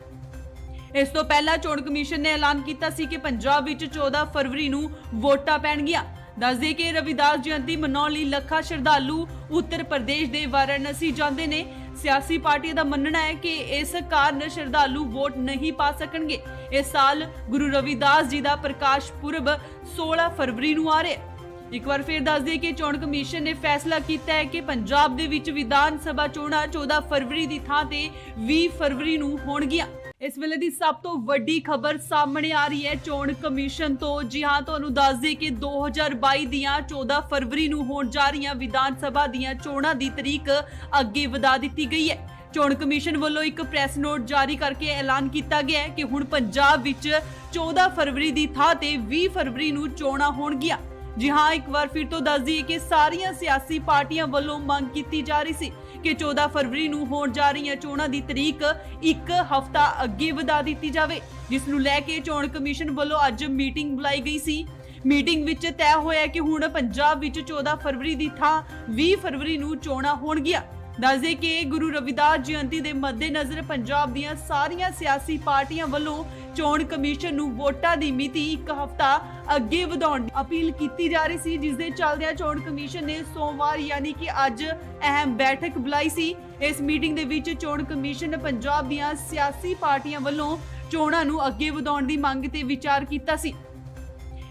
ਇਸ ਤੋਂ ਪਹਿਲਾਂ ਚੋਣ ਕਮਿਸ਼ਨ ਨੇ ਐਲਾਨ ਕੀਤਾ ਸੀ ਕਿ ਪੰਜਾਬ ਵਿੱਚ 14 ਫਰਵਰੀ ਨੂੰ ਵੋਟਾਂ ਪੈਣਗੀਆਂ। ਦੱਸਦੇ ਕਿ ਰਵਿਦਾਸ ਜਯੰਤੀ ਮਨਾਉਣ ਲਈ ਲੱਖਾਂ ਸ਼ਰਧਾਲੂ ਉੱਤਰ ਪ੍ਰਦੇਸ਼ ਦੇ ਵਾਰਾਣਸੀ ਜਾਂਦੇ ਨੇ। ਸਿਆਸੀ ਪਾਰਟੀਆਂ ਦਾ ਮੰਨਣਾ ਹੈ ਕਿ ਇਸ ਕਾਰਨ ਸ਼ਰਧਾਲੂ ਵੋਟ ਨਹੀਂ ਪਾ ਸਕਣਗੇ। ਇਸ ਸਾਲ ਗੁਰੂ ਰਵਿਦਾਸ ਜੀ ਦਾ ਪ੍ਰਕਾਸ਼ ਪੁਰਬ 16 ਫਰਵਰੀ ਨੂੰ ਆ ਰਿਹਾ ਹੈ। ਇੱਕ ਵਾਰ ਫਿਰ ਦੱਸ ਦਈਏ ਕਿ ਚੋਣ ਕਮਿਸ਼ਨ ਨੇ ਫੈਸਲਾ ਕੀਤਾ ਹੈ ਕਿ ਪੰਜਾਬ ਦੇ ਵਿੱਚ ਵਿਧਾਨ ਸਭਾ ਚੋਣਾਂ 14 ਫਰਵਰੀ ਦੀ ਥਾਂ ਤੇ 20 ਫਰਵਰੀ ਨੂੰ ਹੋਣਗੀਆਂ। ਇਸ ਵੇਲੇ ਦੀ ਸਭ ਤੋਂ ਵੱਡੀ ਖਬਰ ਸਾਹਮਣੇ ਆ ਰਹੀ ਹੈ ਚੋਣ ਕਮਿਸ਼ਨ ਤੋਂ। ਜੀ ਹਾਂ, ਤੁਹਾਨੂੰ ਦੱਸ ਦਈਏ ਕਿ 2022 ਦੀਆਂ 14 ਫਰਵਰੀ ਨੂੰ ਹੋਣ ਜਾ ਰਹੀਆਂ ਵਿਧਾਨ ਸਭਾ ਦੀਆਂ ਚੋਣਾਂ ਦੀ ਤਰੀਕ ਅੱਗੇ ਵਧਾ ਦਿੱਤੀ ਗਈ ਹੈ। ਚੋਣ ਕਮਿਸ਼ਨ ਵੱਲੋਂ ਇੱਕ ਪ੍ਰੈਸ ਨੋਟ ਜਾਰੀ ਕਰਕੇ ਐਲਾਨ ਕੀਤਾ ਗਿਆ ਹੈ ਕਿ ਹੁਣ ਪੰਜਾਬ ਵਿੱਚ 14 ਫਰਵਰੀ ਦੀ ਥਾਂ ਤੇ 20 ਫਰਵਰੀ ਨੂੰ ਚੋਣਾਂ ਹੋਣਗੀਆਂ। ਜੀ ਹਾਂ, ਇੱਕ ਵਾਰ ਫਿਰ ਤੋਂ ਦੱਸ ਦਈਏ ਕਿ ਸਾਰੀਆਂ ਸਿਆਸੀ ਪਾਰਟੀਆਂ ਵੱਲੋਂ ਮੰਗ ਕੀਤੀ ਜਾ ਰਹੀ ਸੀ ਕਿ 14 ਫਰਵਰੀ ਨੂੰ ਹੋਣ ਜਾ ਰਹੀਆਂ ਚੋਣਾਂ ਦੀ ਤਰੀਕ ਇੱਕ ਹਫ਼ਤਾ ਅੱਗੇ ਵਧਾ ਦਿੱਤੀ ਜਾਵੇ, ਜਿਸ ਨੂੰ ਲੈ ਕੇ ਚੋਣ ਕਮਿਸ਼ਨ ਵੱਲੋਂ ਅੱਜ ਮੀਟਿੰਗ ਬੁਲਾਈ ਗਈ ਸੀ। ਮੀਟਿੰਗ ਵਿੱਚ ਤੈਅ ਹੋਇਆ ਕਿ ਹੁਣ ਪੰਜਾਬ ਵਿੱਚ 14 ਫਰਵਰੀ ਦੀ ਥਾਂ 20 ਫਰਵਰੀ ਨੂੰ ਚੋਣਾਂ ਹੋਣਗੀਆਂ। ਦੱਸਦੇ ਕਿ ਗੁਰੂ ਰਵਿਦਾਸ ਜਯੰਤੀ ਦੇ ਮੱਦੇਨਜ਼ਰ ਪੰਜਾਬ ਦੀਆਂ ਸਾਰੀਆਂ ਸਿਆਸੀ ਪਾਰਟੀਆਂ ਵੱਲੋਂ ਚੋਣ ਕਮਿਸ਼ਨ ਨੂੰ ਵੋਟਾਂ ਦੀ ਮਿਤੀ ਇੱਕ ਹਫ਼ਤਾ ਅੱਗੇ ਵਧਾਉਣ ਦੀ ਅਪੀਲ ਕੀਤੀ ਜਾ ਰਹੀ ਸੀ, ਜਿਸ ਦੇ ਚੱਲਦਿਆਂ ਚੋਣ ਕਮਿਸ਼ਨ ਨੇ ਸੋਮਵਾਰ ਯਾਨੀ ਕਿ ਅੱਜ ਅਹਿਮ ਬੈਠਕ ਬੁਲਾਈ ਸੀ। ਇਸ ਮੀਟਿੰਗ ਦੇ ਵਿੱਚ ਚੋਣ ਕਮਿਸ਼ਨ ਪੰਜਾਬ ਦੀਆਂ ਸਿਆਸੀ ਪਾਰਟੀਆਂ ਵੱਲੋਂ ਚੋਣਾਂ ਨੂੰ ਅੱਗੇ ਵਧਾਉਣ ਦੀ ਮੰਗ ਤੇ ਵਿਚਾਰ ਕੀਤਾ ਸੀ।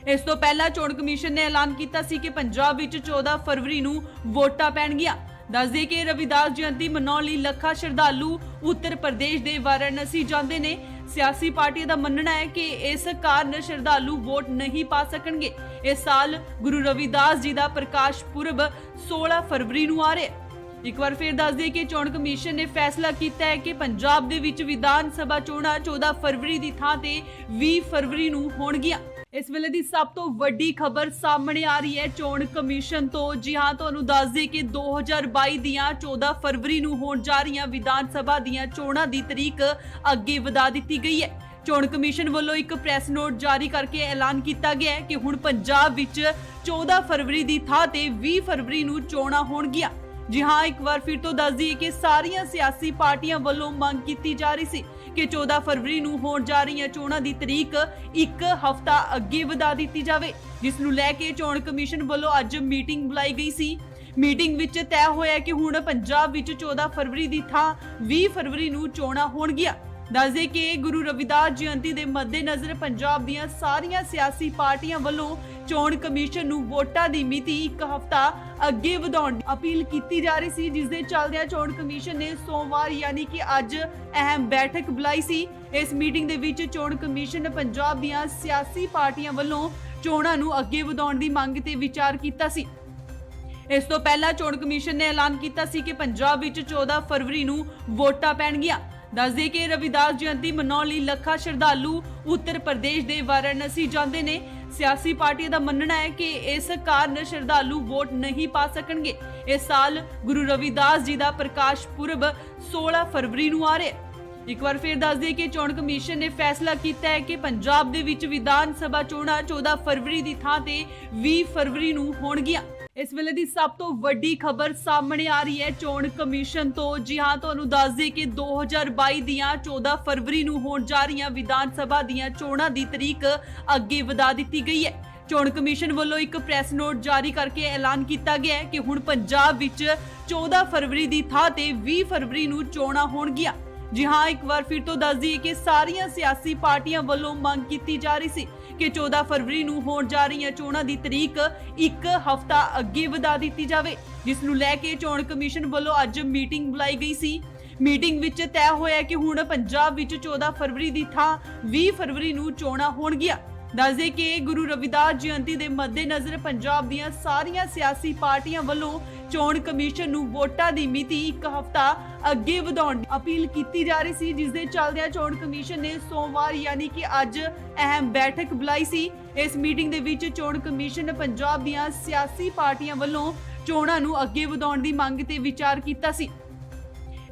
ਇਸ ਤੋਂ ਪਹਿਲਾਂ ਚੋਣ ਕਮਿਸ਼ਨ ਨੇ ਐਲਾਨ ਕੀਤਾ ਸੀ ਕਿ ਪੰਜਾਬ ਵਿੱਚ 14 ਫਰਵਰੀ ਨੂੰ ਵੋਟਾਂ ਪੈਣਗੀਆਂ। ਦੱਸਦੇ ਕਿ ਰਵਿਦਾਸ ਜਯੰਤੀ ਮਨਾਉਣ ਲਈ ਲੱਖਾਂ ਸ਼ਰਧਾਲੂ ਉੱਤਰ ਪ੍ਰਦੇਸ਼ ਦੇ ਵਾਰਾਣਸੀ ਜਾਂਦੇ ਨੇ। ਸਿਆਸੀ ਪਾਰਟੀਆਂ ਦਾ ਮੰਨਣਾ ਹੈ ਕਿ ਇਸ ਕਾਰਨ ਸ਼ਰਧਾਲੂ ਵੋਟ ਨਹੀਂ ਪਾ ਸਕਣਗੇ। ਇਸ ਸਾਲ ਗੁਰੂ ਰਵਿਦਾਸ ਜੀ ਦਾ ਪ੍ਰਕਾਸ਼ ਪੁਰਬ 16 ਫਰਵਰੀ ਨੂੰ ਆ ਰਿਹਾ ਹੈ। ਇੱਕ ਵਾਰ ਫਿਰ ਦੱਸ ਦਈਏ ਕਿ ਚੋਣ ਕਮਿਸ਼ਨ ਨੇ ਫੈਸਲਾ ਕੀਤਾ ਹੈ ਕਿ ਪੰਜਾਬ ਦੇ ਵਿੱਚ ਵਿਧਾਨ ਸਭਾ ਚੋਣਾਂ 14 ਫਰਵਰੀ ਦੀ ਥਾਂ ਤੇ 20 ਫਰਵਰੀ ਨੂੰ ਹੋਣਗੀਆਂ। ਇਸ ਵੇਲੇ ਦੀ ਸਭ ਤੋਂ ਵੱਡੀ ਖਬਰ ਸਾਹਮਣੇ ਆ ਰਹੀ ਹੈ ਚੋਣ ਕਮਿਸ਼ਨ ਤੋਂ। ਜੀ ਹਾਂ, ਤੁਹਾਨੂੰ ਦੱਸ ਦਈਏ ਕਿ 2022 ਦੀਆਂ 14 ਫਰਵਰੀ ਨੂੰ ਹੋਣ ਜਾ ਰਹੀਆਂ ਵਿਧਾਨ ਸਭਾ ਦੀਆਂ ਚੋਣਾਂ ਦੀ ਤਰੀਕ ਅੱਗੇ ਵਧਾ ਦਿੱਤੀ ਗਈ ਹੈ। ਚੋਣ ਕਮਿਸ਼ਨ ਵੱਲੋਂ ਇੱਕ ਪ੍ਰੈਸ ਨੋਟ ਜਾਰੀ ਕਰਕੇ ਐਲਾਨ ਕੀਤਾ ਗਿਆ ਹੈ ਕਿ ਹੁਣ ਪੰਜਾਬ ਵਿੱਚ 14 ਫਰਵਰੀ ਦੀ ਥਾਂ ਤੇ 20 ਫਰਵਰੀ ਨੂੰ ਚੋਣਾਂ ਹੋਣਗੀਆਂ। ਜੀ ਹਾਂ, ਇੱਕ ਵਾਰ ਫਿਰ ਤੋਂ ਦੱਸ ਦਈਏ ਕਿ ਸਾਰੀਆਂ ਸਿਆਸੀ ਪਾਰਟੀਆਂ ਵੱਲੋਂ ਮੰਗ ਕੀਤੀ ਜਾ ਰਹੀ ਸੀ ਕਿ 14 ਫਰਵਰੀ ਨੂੰ ਹੋਣ ਜਾ ਰਹੀਆਂ ਚੋਣਾਂ ਦੀ ਤਰੀਕ ਇੱਕ ਹਫ਼ਤਾ ਅੱਗੇ ਵਧਾ ਦਿੱਤੀ ਜਾਵੇ, ਜਿਸ ਨੂੰ ਲੈ ਕੇ ਚੋਣ ਕਮਿਸ਼ਨ ਵੱਲੋਂ ਅੱਜ ਮੀਟਿੰਗ ਬੁਲਾਈ ਗਈ ਸੀ। ਮੀਟਿੰਗ ਵਿੱਚ ਤੈਅ ਹੋਇਆ ਕਿ ਹੁਣ ਪੰਜਾਬ ਵਿੱਚ 14 ਫਰਵਰੀ ਦੀ ਥਾਂ 20 ਫਰਵਰੀ ਨੂੰ ਚੋਣਾਂ ਹੋਣਗੀਆਂ। ਦੱਸਦੇ ਕਿ ਗੁਰੂ ਰਵਿਦਾਸ ਜਯੰਤੀ ਦੇ ਮੱਦੇਨਜ਼ਰ ਪੰਜਾਬ ਦੀਆਂ ਸਾਰੀਆਂ ਸਿਆਸੀ ਪਾਰਟੀਆਂ ਵੱਲੋਂ ਚੋਣ ਕਮਿਸ਼ਨ ਨੂੰ ਵੋਟਾਂ ਦੀ ਮਿਤੀ ਇੱਕ ਹਫ਼ਤਾ ਅੱਗੇ ਵਧਾਉਣ ਦੀ ਅਪੀਲ ਕੀਤੀ ਜਾ ਰਹੀ ਸੀ, ਜਿਸ ਦੇ ਚੱਲਦਿਆਂ ਚੋਣ ਕਮਿਸ਼ਨ ਨੇ ਸੋਮਵਾਰ ਯਾਨੀ ਕਿ ਅੱਜ ਅਹਿਮ ਬੈਠਕ ਬੁਲਾਈ ਸੀ। ਇਸ ਮੀਟਿੰਗ ਦੇ ਵਿੱਚ ਚੋਣ ਕਮਿਸ਼ਨ ਪੰਜਾਬ ਦੀਆਂ ਸਿਆਸੀ ਪਾਰਟੀਆਂ ਵੱਲੋਂ ਚੋਣਾਂ ਨੂੰ ਅੱਗੇ ਵਧਾਉਣ ਦੀ ਮੰਗ ਤੇ ਵਿਚਾਰ ਕੀਤਾ ਸੀ। ਇਸ ਤੋਂ ਪਹਿਲਾਂ ਚੋਣ ਕਮਿਸ਼ਨ ਨੇ ਐਲਾਨ ਕੀਤਾ ਸੀ ਕਿ ਪੰਜਾਬ ਵਿੱਚ 14 ਫਰਵਰੀ ਨੂੰ ਵੋਟਾਂ ਪੈਣਗੀਆਂ। ਦੱਸਦੇ ਕਿ ਰਵਿਦਾਸ ਜਯੰਤੀ ਮਨਾਉਣ ਲਈ ਲੱਖਾਂ ਸ਼ਰਧਾਲੂ ਉੱਤਰ ਪ੍ਰਦੇਸ਼ ਦੇ ਵਾਰਾਣਸੀ ਜਾਂਦੇ ਨੇ। ਸਿਆਸੀ ਪਾਰਟੀਆਂ ਦਾ ਮੰਨਣਾ ਹੈ ਕਿ ਇਸ ਕਾਰਨ ਸ਼ਰਧਾਲੂ ਵੋਟ ਨਹੀਂ ਪਾ ਸਕਣਗੇ। ਇਸ ਸਾਲ ਗੁਰੂ ਰਵਿਦਾਸ ਜੀ ਦਾ ਪ੍ਰਕਾਸ਼ ਪੁਰਬ 16 ਫਰਵਰੀ ਨੂੰ ਆ ਰਿਹਾ ਹੈ। ਇੱਕ ਵਾਰ ਫਿਰ ਦੱਸ ਦਈਏ ਕਿ ਚੋਣ ਕਮਿਸ਼ਨ ਨੇ ਫੈਸਲਾ ਕੀਤਾ ਹੈ ਕਿ ਪੰਜਾਬ ਦੇ ਵਿੱਚ ਵਿਧਾਨ ਸਭਾ ਚੋਣਾਂ 14 ਫਰਵਰੀ ਦੀ ਥਾਂ ਤੇ 20 ਫਰਵਰੀ ਨੂੰ ਹੋਣਗੀਆਂ। ਇਸ ਵੇਲੇ ਦੀ ਸਭ ਤੋਂ ਵੱਡੀ ਖਬਰ ਸਾਹਮਣੇ ਆ ਰਹੀ ਹੈ ਚੋਣ ਕਮਿਸ਼ਨ ਤੋਂ। ਜੀ ਹਾਂ, ਤੁਹਾਨੂੰ ਦੱਸ ਦਈਏ ਕਿ 2022 ਦੀਆਂ 14 ਫਰਵਰੀ ਨੂੰ ਹੋਣ ਜਾ ਰਹੀਆਂ ਵਿਧਾਨ ਸਭਾ ਦੀਆਂ ਚੋਣਾਂ ਦੀ ਤਰੀਕ ਅੱਗੇ ਵਧਾ ਦਿੱਤੀ ਗਈ ਹੈ। ਚੋਣ ਕਮਿਸ਼ਨ ਵੱਲੋਂ ਇੱਕ ਪ੍ਰੈਸ ਨੋਟ ਜਾਰੀ ਕਰਕੇ ਐਲਾਨ ਕੀਤਾ ਗਿਆ ਹੈ ਕਿ ਹੁਣ ਪੰਜਾਬ ਵਿੱਚ 14 ਫਰਵਰੀ ਦੀ ਥਾਂ ਤੇ 20 ਫਰਵਰੀ ਨੂੰ ਚੋਣਾਂ ਹੋਣਗੀਆਂ। ਜੀ ਹਾਂ, ਇੱਕ ਵਾਰ ਫਿਰ ਤੋਂ ਦੱਸ ਦਈਏ ਕਿ ਸਾਰੀਆਂ ਸਿਆਸੀ ਪਾਰਟੀਆਂ ਵੱਲੋਂ ਮੰਗ ਕੀਤੀ ਜਾ ਰਹੀ ਸੀ ਕਿ 14 ਫਰਵਰੀ ਨੂੰ ਹੋਣ ਜਾ ਰਹੀਆਂ ਚੋਣਾਂ ਦੀ ਤਰੀਕ ਇੱਕ ਹਫ਼ਤਾ ਅੱਗੇ ਵਧਾ ਦਿੱਤੀ ਜਾਵੇ, ਜਿਸ ਨੂੰ ਲੈ ਕੇ ਚੋਣ ਕਮਿਸ਼ਨ ਵੱਲੋਂ ਅੱਜ ਮੀਟਿੰਗ ਬੁਲਾਈ ਗਈ ਸੀ। ਮੀਟਿੰਗ ਵਿੱਚ ਤੈਅ ਹੋਇਆ ਕਿ ਹੁਣ ਪੰਜਾਬ ਵਿੱਚ 14 ਫਰਵਰੀ ਦੀ ਥਾਂ 20 ਫਰਵਰੀ ਨੂੰ ਚੋਣਾਂ ਹੋਣਗੀਆਂ। ਦੱਸਦੇ ਕਿ ਗੁਰੂ ਰਵਿਦਾਸ ਜਯੰਤੀ ਦੇ ਮੱਦੇਨਜ਼ਰ ਪੰਜਾਬ ਦੀਆਂ ਸਾਰੀਆਂ ਸਿਆਸੀ ਪਾਰਟੀਆਂ ਵੱਲੋਂ ਚੋਣ ਕਮਿਸ਼ਨ ਨੂੰ ਵੋਟਾਂ ਦੀ ਮਿਤੀ ਇੱਕ ਹਫ਼ਤਾ ਅੱਗੇ ਵਧਾਉਣ ਦੀ ਅਪੀਲ ਕੀਤੀ ਜਾ ਰਹੀ ਸੀ, ਜਿਸ ਦੇ ਚੱਲਦਿਆਂ ਚੋਣ ਕਮਿਸ਼ਨ ਨੇ ਸੋਮਵਾਰ ਯਾਨੀ ਕਿ ਅੱਜ ਅਹਿਮ ਬੈਠਕ ਬੁਲਾਈ ਸੀ। ਇਸ ਮੀਟਿੰਗ ਦੇ ਵਿੱਚ ਚੋਣ ਕਮਿਸ਼ਨ ਪੰਜਾਬ ਦੀਆਂ ਸਿਆਸੀ ਪਾਰਟੀਆਂ ਵੱਲੋਂ ਚੋਣਾਂ ਨੂੰ ਅੱਗੇ ਵਧਾਉਣ ਦੀ ਮੰਗ ਤੇ ਵਿਚਾਰ ਕੀਤਾ ਸੀ।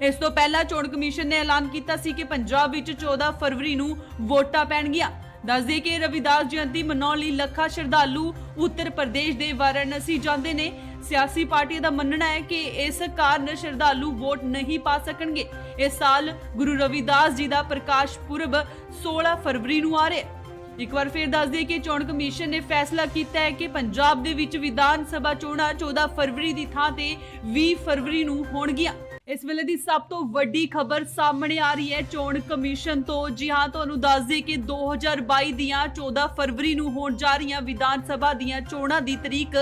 ਇਸ ਤੋਂ ਪਹਿਲਾਂ ਚੋਣ ਕਮਿਸ਼ਨ ਨੇ ਐਲਾਨ ਕੀਤਾ ਸੀ ਕਿ ਪੰਜਾਬ ਵਿੱਚ 14 ਫਰਵਰੀ ਨੂੰ ਵੋਟਾਂ ਪੈਣਗੀਆਂ। ਦੱਸਦੇ ਕਿ ਰਵਿਦਾਸ ਜਯੰਤੀ ਮਨਾਉਣ ਲਈ ਲੱਖਾਂ ਸ਼ਰਧਾਲੂ ਉੱਤਰ ਪ੍ਰਦੇਸ਼ ਦੇ ਵਾਰਾਣਸੀ ਜਾਂਦੇ ਨੇ। ਸਿਆਸੀ ਪਾਰਟੀਆਂ ਦਾ ਮੰਨਣਾ ਹੈ ਕਿ ਇਸ ਕਾਰਨ ਸ਼ਰਧਾਲੂ ਵੋਟ ਨਹੀਂ ਪਾ ਸਕਣਗੇ। ਇਸ ਸਾਲ ਗੁਰੂ ਰਵਿਦਾਸ ਜੀ ਦਾ ਪ੍ਰਕਾਸ਼ ਪੁਰਬ 16 ਫਰਵਰੀ ਨੂੰ ਆ ਰਿਹਾ ਹੈ। ਇੱਕ ਵਾਰ ਫਿਰ ਦੱਸ ਦਈਏ ਕਿ ਚੋਣ ਕਮਿਸ਼ਨ ਨੇ ਫੈਸਲਾ ਕੀਤਾ ਹੈ ਕਿ ਪੰਜਾਬ ਦੇ ਵਿੱਚ ਵਿਧਾਨ ਸਭਾ ਚੋਣਾਂ 14 ਫਰਵਰੀ ਦੀ ਥਾਂ ਤੇ 20 ਫਰਵਰੀ ਨੂੰ ਹੋਣਗੀਆਂ। ਇਸ ਵੇਲੇ ਦੀ ਸਭ ਤੋਂ ਵੱਡੀ ਖਬਰ ਸਾਹਮਣੇ ਆ ਰਹੀ ਹੈ ਚੋਣ ਕਮਿਸ਼ਨ ਤੋਂ। ਜੀ ਹਾਂ, ਤੁਹਾਨੂੰ ਦੱਸ ਦਈਏ ਕਿ 2022 ਦੀਆਂ 14 ਫਰਵਰੀ ਨੂੰ ਹੋਣ ਜਾ ਰਹੀਆਂ ਵਿਧਾਨ ਸਭਾ ਦੀਆਂ ਚੋਣਾਂ ਦੀ ਤਰੀਕ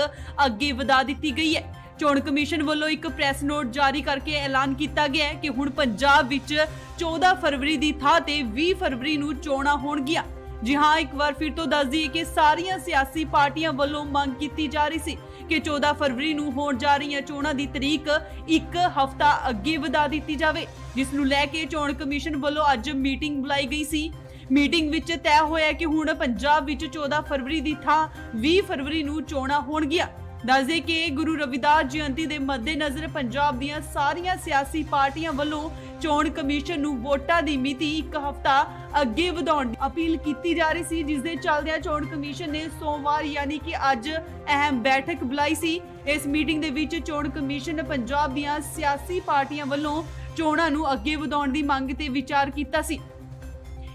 ਅੱਗੇ ਵਧਾ ਦਿੱਤੀ ਗਈ ਹੈ। ਚੋਣ ਕਮਿਸ਼ਨ ਵੱਲੋਂ ਇੱਕ ਪ੍ਰੈਸ ਨੋਟ ਜਾਰੀ ਕਰਕੇ ਐਲਾਨ ਕੀਤਾ ਗਿਆ ਹੈ ਕਿ ਹੁਣ ਪੰਜਾਬ ਵਿੱਚ 14 ਫਰਵਰੀ ਦੀ ਥਾਂ ਤੇ 20 ਫਰਵਰੀ ਨੂੰ ਚੋਣਾਂ ਹੋਣਗੀਆਂ। ਜੀ ਹਾਂ, ਇੱਕ ਵਾਰ ਫਿਰ ਤੋਂ ਦੱਸ ਦਈਏ ਕਿ ਸਾਰੀਆਂ ਸਿਆਸੀ ਪਾਰਟੀਆਂ ਵੱਲੋਂ ਮੰਗ ਕੀਤੀ ਜਾ ਰਹੀ ਸੀ ਕਿ 14 ਫਰਵਰੀ ਨੂੰ ਹੋਣ ਜਾ ਰਹੀਆਂ ਚੋਣਾਂ ਦੀ ਤਰੀਕ ਇੱਕ ਹਫ਼ਤਾ ਅੱਗੇ ਵਧਾ ਦਿੱਤੀ ਜਾਵੇ, ਜਿਸ ਨੂੰ ਲੈ ਕੇ ਚੋਣ ਕਮਿਸ਼ਨ ਵੱਲੋਂ ਅੱਜ ਮੀਟਿੰਗ ਬੁਲਾਈ ਗਈ ਸੀ। ਮੀਟਿੰਗ ਵਿੱਚ ਤੈਅ ਹੋਇਆ ਕਿ ਹੁਣ ਪੰਜਾਬ ਵਿੱਚ 14 ਫਰਵਰੀ ਦੀ ਥਾਂ 20 ਫਰਵਰੀ ਨੂੰ ਚੋਣਾਂ ਹੋਣਗੀਆਂ। ਦੱਸਦੇ ਕਿ ਗੁਰੂ ਰਵਿਦਾਸ ਜਯੰਤੀ ਦੇ ਮੱਦੇਨਜ਼ਰ ਪੰਜਾਬ ਦੀਆਂ ਸਾਰੀਆਂ ਸਿਆਸੀ ਪਾਰਟੀਆਂ ਵੱਲੋਂ ਚੋਣ ਕਮਿਸ਼ਨ ਨੂੰ ਵੋਟਾਂ ਦੀ ਮਿਤੀ ਇੱਕ ਹਫ਼ਤਾ ਅੱਗੇ ਵਧਾਉਣ ਦੀ ਅਪੀਲ ਕੀਤੀ ਜਾ ਰਹੀ ਸੀ, ਜਿਸ ਦੇ ਚੱਲਦਿਆਂ ਚੋਣ ਕਮਿਸ਼ਨ ਨੇ ਸੋਮਵਾਰ ਯਾਨੀ ਕਿ ਅੱਜ ਅਹਿਮ ਬੈਠਕ ਬੁਲਾਈ ਸੀ। ਇਸ ਮੀਟਿੰਗ ਦੇ ਵਿੱਚ ਚੋਣ ਕਮਿਸ਼ਨ ਪੰਜਾਬ ਦੀਆਂ ਸਿਆਸੀ ਪਾਰਟੀਆਂ ਵੱਲੋਂ ਚੋਣਾਂ ਨੂੰ ਅੱਗੇ ਵਧਾਉਣ ਦੀ ਮੰਗ ਤੇ ਵਿਚਾਰ ਕੀਤਾ ਸੀ।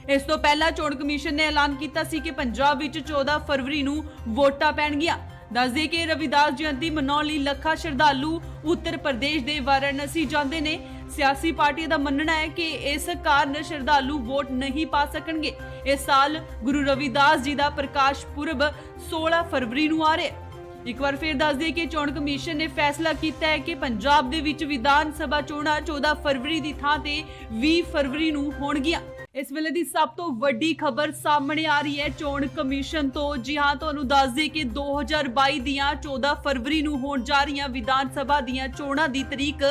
ਇਸ ਤੋਂ ਪਹਿਲਾਂ ਚੋਣ ਕਮਿਸ਼ਨ ਨੇ ਐਲਾਨ ਕੀਤਾ ਸੀ ਕਿ ਪੰਜਾਬ ਵਿੱਚ 14 ਫਰਵਰੀ ਨੂੰ ਵੋਟਾਂ ਪੈਣਗੀਆਂ। ਦੱਸਦੇ ਕਿ ਰਵਿਦਾਸ ਜਯੰਤੀ ਮਨਾਉਣ ਲਈ ਲੱਖਾਂ ਸ਼ਰਧਾਲੂ ਉੱਤਰ ਪ੍ਰਦੇਸ਼ ਦੇ ਵਾਰਾਣਸੀ ਜਾਂਦੇ ਨੇ। ਸਿਆਸੀ ਪਾਰਟੀਆਂ ਦਾ ਮੰਨਣਾ ਹੈ ਕਿ ਇਸ ਕਾਰਨ ਸ਼ਰਧਾਲੂ ਵੋਟ ਨਹੀਂ ਪਾ ਸਕਣਗੇ। ਇਸ ਸਾਲ ਗੁਰੂ ਰਵਿਦਾਸ ਜੀ ਦਾ ਪ੍ਰਕਾਸ਼ ਪੁਰਬ 16 ਫਰਵਰੀ ਨੂੰ ਆ ਰਿਹਾ ਹੈ। ਇੱਕ ਵਾਰ ਫਿਰ ਦੱਸ ਦਈਏ ਕਿ ਚੋਣ ਕਮਿਸ਼ਨ ਨੇ ਫੈਸਲਾ ਕੀਤਾ ਹੈ ਕਿ ਪੰਜਾਬ ਦੇ ਵਿੱਚ ਵਿਧਾਨ ਸਭਾ ਚੋਣਾਂ 14 ਫਰਵਰੀ ਦੀ ਥਾਂ ਤੇ 20 ਫਰਵਰੀ ਨੂੰ ਹੋਣਗੀਆਂ। ਇਸ ਵੇਲੇ ਦੀ ਸਭ ਤੋਂ ਵੱਡੀ ਖਬਰ ਸਾਹਮਣੇ ਆ ਰਹੀ ਹੈ ਚੋਣ ਕਮਿਸ਼ਨ ਤੋਂ। ਜੀ ਹਾਂ, ਤੁਹਾਨੂੰ ਦੱਸ ਦਈਏ ਕਿ 2022 ਦੀਆਂ 14 ਫਰਵਰੀ ਨੂੰ ਹੋਣ ਜਾ ਰਹੀਆਂ ਵਿਧਾਨ ਸਭਾ ਦੀਆਂ ਚੋਣਾਂ ਦੀ ਤਰੀਕ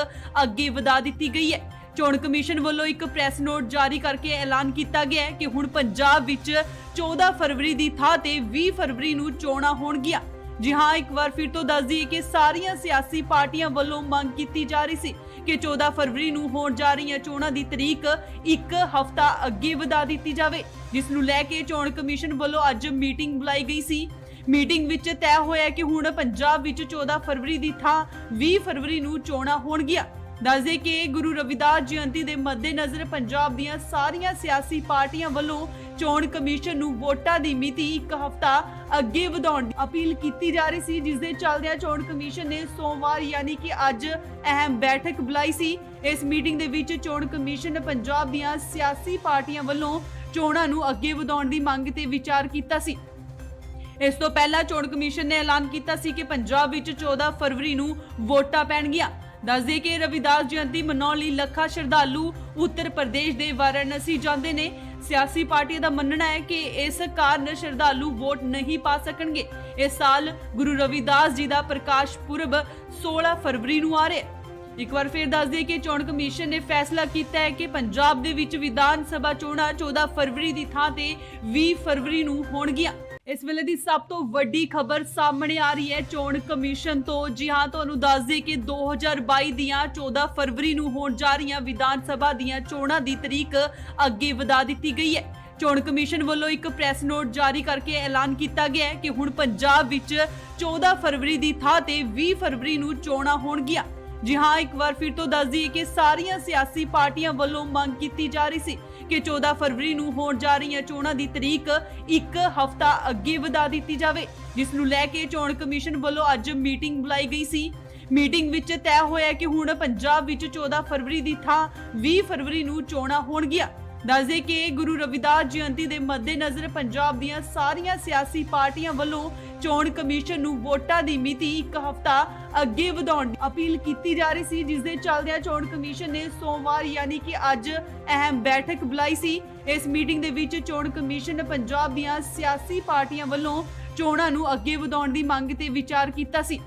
ਅੱਗੇ ਵਧਾ ਦਿੱਤੀ ਗਈ ਹੈ। ਚੋਣ ਕਮਿਸ਼ਨ ਵੱਲੋਂ ਇੱਕ ਪ੍ਰੈਸ ਨੋਟ ਜਾਰੀ ਕਰਕੇ ਐਲਾਨ ਕੀਤਾ ਗਿਆ ਹੈ ਕਿ ਹੁਣ ਪੰਜਾਬ ਵਿੱਚ 14 ਫਰਵਰੀ ਦੀ ਥਾਂ ਤੇ 20 ਫਰਵਰੀ ਨੂੰ ਚੋਣਾਂ ਹੋਣਗੀਆਂ। ਜੀ ਹਾਂ, ਇੱਕ ਵਾਰ ਫਿਰ ਤੋਂ ਦੱਸ ਦਈਏ ਕਿ ਸਾਰੀਆਂ ਸਿਆਸੀ ਪਾਰਟੀਆਂ ਵੱਲੋਂ ਮੰਗ ਕੀਤੀ ਜਾ ਰਹੀ ਸੀ ਕਿ 14 ਫਰਵਰੀ ਨੂੰ ਹੋਣ ਜਾ ਰਹੀਆਂ ਚੋਣਾਂ ਦੀ ਤਰੀਕ ਇੱਕ ਹਫ਼ਤਾ ਅੱਗੇ ਵਧਾ ਦਿੱਤੀ ਜਾਵੇ, ਜਿਸ ਨੂੰ ਲੈ ਕੇ ਚੋਣ ਕਮਿਸ਼ਨ ਵੱਲੋਂ ਅੱਜ ਮੀਟਿੰਗ ਬੁਲਾਈ ਗਈ ਸੀ। ਮੀਟਿੰਗ ਵਿੱਚ ਤੈਅ ਹੋਇਆ ਕਿ ਹੁਣ ਪੰਜਾਬ ਵਿੱਚ 14 ਫਰਵਰੀ ਦੀ ਥਾਂ 20 ਫਰਵਰੀ ਨੂੰ ਚੋਣਾਂ ਹੋਣਗੀਆਂ। ਦੱਸਦੇ ਕਿ ਗੁਰੂ ਰਵਿਦਾਸ ਜਯੰਤੀ ਦੇ ਮੱਦੇਨਜ਼ਰ ਪੰਜਾਬ ਦੀਆਂ ਸਾਰੀਆਂ ਸਿਆਸੀ ਪਾਰਟੀਆਂ ਵੱਲੋਂ ਚੋਣ ਕਮਿਸ਼ਨ ਨੂੰ ਵੋਟਾਂ ਦੀ ਮਿਤੀ ਇੱਕ ਹਫ਼ਤਾ ਅੱਗੇ ਵਧਾਉਣ ਦੀ ਅਪੀਲ ਕੀਤੀ ਜਾ ਰਹੀ ਸੀ, ਜਿਸ ਦੇ ਚੱਲਦਿਆਂ ਚੋਣ ਕਮਿਸ਼ਨ ਨੇ ਸੋਮਵਾਰ ਯਾਨੀ ਕਿ ਅੱਜ ਅਹਿਮ ਬੈਠਕ ਬੁਲਾਈ ਸੀ। ਇਸ ਮੀਟਿੰਗ ਦੇ ਵਿੱਚ ਚੋਣ ਕਮਿਸ਼ਨ ਪੰਜਾਬ ਦੀਆਂ ਸਿਆਸੀ ਪਾਰਟੀਆਂ ਵੱਲੋਂ ਚੋਣਾਂ ਨੂੰ ਅੱਗੇ ਵਧਾਉਣ ਦੀ ਮੰਗ ਤੇ ਵਿਚਾਰ ਕੀਤਾ ਸੀ। ਇਸ ਤੋਂ ਪਹਿਲਾਂ ਚੋਣ ਕਮਿਸ਼ਨ ਨੇ ਐਲਾਨ ਕੀਤਾ ਸੀ ਕਿ ਪੰਜਾਬ ਵਿੱਚ 14 ਫਰਵਰੀ ਨੂੰ ਵੋਟਾਂ ਪੈਣਗੀਆਂ। ਦੱਸਦੇ ਕਿ ਰਵਿਦਾਸ ਜਯੰਤੀ ਮਨਾਉਣ ਲਈ ਲੱਖਾਂ ਸ਼ਰਧਾਲੂ ਉੱਤਰ ਪ੍ਰਦੇਸ਼ ਦੇ ਵਾਰਾਣਸੀ ਜਾਂਦੇ ਨੇ। ਸਿਆਸੀ ਪਾਰਟੀਆਂ ਦਾ ਮੰਨਣਾ ਹੈ ਕਿ ਇਸ ਕਾਰਨ ਸ਼ਰਧਾਲੂ ਵੋਟ ਨਹੀਂ ਪਾ ਸਕਣਗੇ। ਇਸ ਸਾਲ ਗੁਰੂ ਰਵਿਦਾਸ ਜੀ ਦਾ ਪ੍ਰਕਾਸ਼ ਪੁਰਬ 16 ਫਰਵਰੀ ਨੂੰ ਆ ਰਿਹਾ ਹੈ। ਇੱਕ ਵਾਰ ਫਿਰ ਦੱਸ ਦਈਏ ਕਿ ਚੋਣ ਕਮਿਸ਼ਨ ਨੇ ਫੈਸਲਾ ਕੀਤਾ ਹੈ ਕਿ ਪੰਜਾਬ ਦੇ ਵਿੱਚ ਵਿਧਾਨ ਸਭਾ ਚੋਣਾਂ 14 ਫਰਵਰੀ ਦੀ ਥਾਂ ਤੇ 20 ਫਰਵਰੀ ਨੂੰ ਹੋਣਗੀਆਂ। ਇਸ ਵੇਲੇ ਦੀ ਸਭ ਤੋਂ ਵੱਡੀ ਖਬਰ ਸਾਹਮਣੇ ਆ ਰਹੀ ਹੈ ਚੋਣ ਕਮਿਸ਼ਨ ਤੋਂ। ਜੀ ਹਾਂ, ਤੁਹਾਨੂੰ ਦੱਸ ਦਈਏ ਕਿ 2022 ਦੀਆਂ 14 ਫਰਵਰੀ ਨੂੰ ਹੋਣ ਜਾ ਰਹੀਆਂ ਵਿਧਾਨ ਸਭਾ ਦੀਆਂ ਚੋਣਾਂ ਦੀ ਤਰੀਕ ਅੱਗੇ ਵਧਾ ਦਿੱਤੀ ਗਈ ਹੈ। ਚੋਣ ਕਮਿਸ਼ਨ ਵੱਲੋਂ ਇੱਕ ਪ੍ਰੈਸ ਨੋਟ ਜਾਰੀ ਕਰਕੇ ਐਲਾਨ ਕੀਤਾ ਗਿਆ ਹੈ ਕਿ ਹੁਣ ਪੰਜਾਬ ਵਿੱਚ 14 ਫਰਵਰੀ ਦੀ ਥਾਂ ਤੇ 20 ਫਰਵਰੀ ਨੂੰ ਚੋਣਾਂ ਹੋਣਗੀਆਂ। ਜੀ ਹਾਂ, ਇੱਕ ਵਾਰ ਫਿਰ ਤੋਂ ਦੱਸ ਦਈਏ ਕਿ ਸਾਰੀਆਂ ਸਿਆਸੀ ਪਾਰਟੀਆਂ ਵੱਲੋਂ ਮੰਗ ਕੀਤੀ ਜਾ ਰਹੀ ਸੀ ਕਿ 14 ਫਰਵਰੀ ਨੂੰ ਹੋਣ ਜਾ ਰਹੀਆਂ ਚੋਣਾਂ ਦੀ ਤਰੀਕ ਇੱਕ ਹਫ਼ਤਾ ਅੱਗੇ ਵਧਾ ਦਿੱਤੀ ਜਾਵੇ, ਜਿਸ ਨੂੰ ਲੈ ਕੇ ਚੋਣ ਕਮਿਸ਼ਨ ਵੱਲੋਂ ਅੱਜ ਮੀਟਿੰਗ ਬੁਲਾਈ ਗਈ ਸੀ। ਮੀਟਿੰਗ ਵਿੱਚ ਤੈਅ ਹੋਇਆ ਕਿ ਹੁਣ ਪੰਜਾਬ ਵਿੱਚ 14 ਫਰਵਰੀ ਦੀ ਥਾਂ 20 ਫਰਵਰੀ ਨੂੰ ਚੋਣਾਂ ਹੋਣਗੀਆਂ। ਦੱਸਦੇ ਕਿ ਗੁਰੂ ਰਵਿਦਾਸ ਜਯੰਤੀ ਦੇ ਮੱਦੇਨਜ਼ਰ ਪੰਜਾਬ ਦੀਆਂ ਸਾਰੀਆਂ ਸਿਆਸੀ ਪਾਰਟੀਆਂ ਵੱਲੋਂ ਚੋਣ ਕਮਿਸ਼ਨ ਨੂੰ ਵੋਟਾਂ ਦੀ ਮਿਤੀ ਇੱਕ ਹਫ਼ਤਾ ਅੱਗੇ ਵਧਾਉਣ ਦੀ ਅਪੀਲ ਕੀਤੀ ਜਾ ਰਹੀ ਸੀ, ਜਿਸ ਦੇ ਚੱਲਦਿਆਂ ਚੋਣ ਕਮਿਸ਼ਨ ਨੇ ਸੋਮਵਾਰ ਯਾਨੀ ਕਿ ਅੱਜ ਅਹਿਮ ਬੈਠਕ ਬੁਲਾਈ ਸੀ। ਇਸ ਮੀਟਿੰਗ ਦੇ ਵਿੱਚ ਚੋਣ ਕਮਿਸ਼ਨ ਪੰਜਾਬ ਦੀਆਂ ਸਿਆਸੀ ਪਾਰਟੀਆਂ ਵੱਲੋਂ ਚੋਣਾਂ ਨੂੰ ਅੱਗੇ ਵਧਾਉਣ ਦੀ ਮੰਗ ਤੇ ਵਿਚਾਰ ਕੀਤਾ ਸੀ।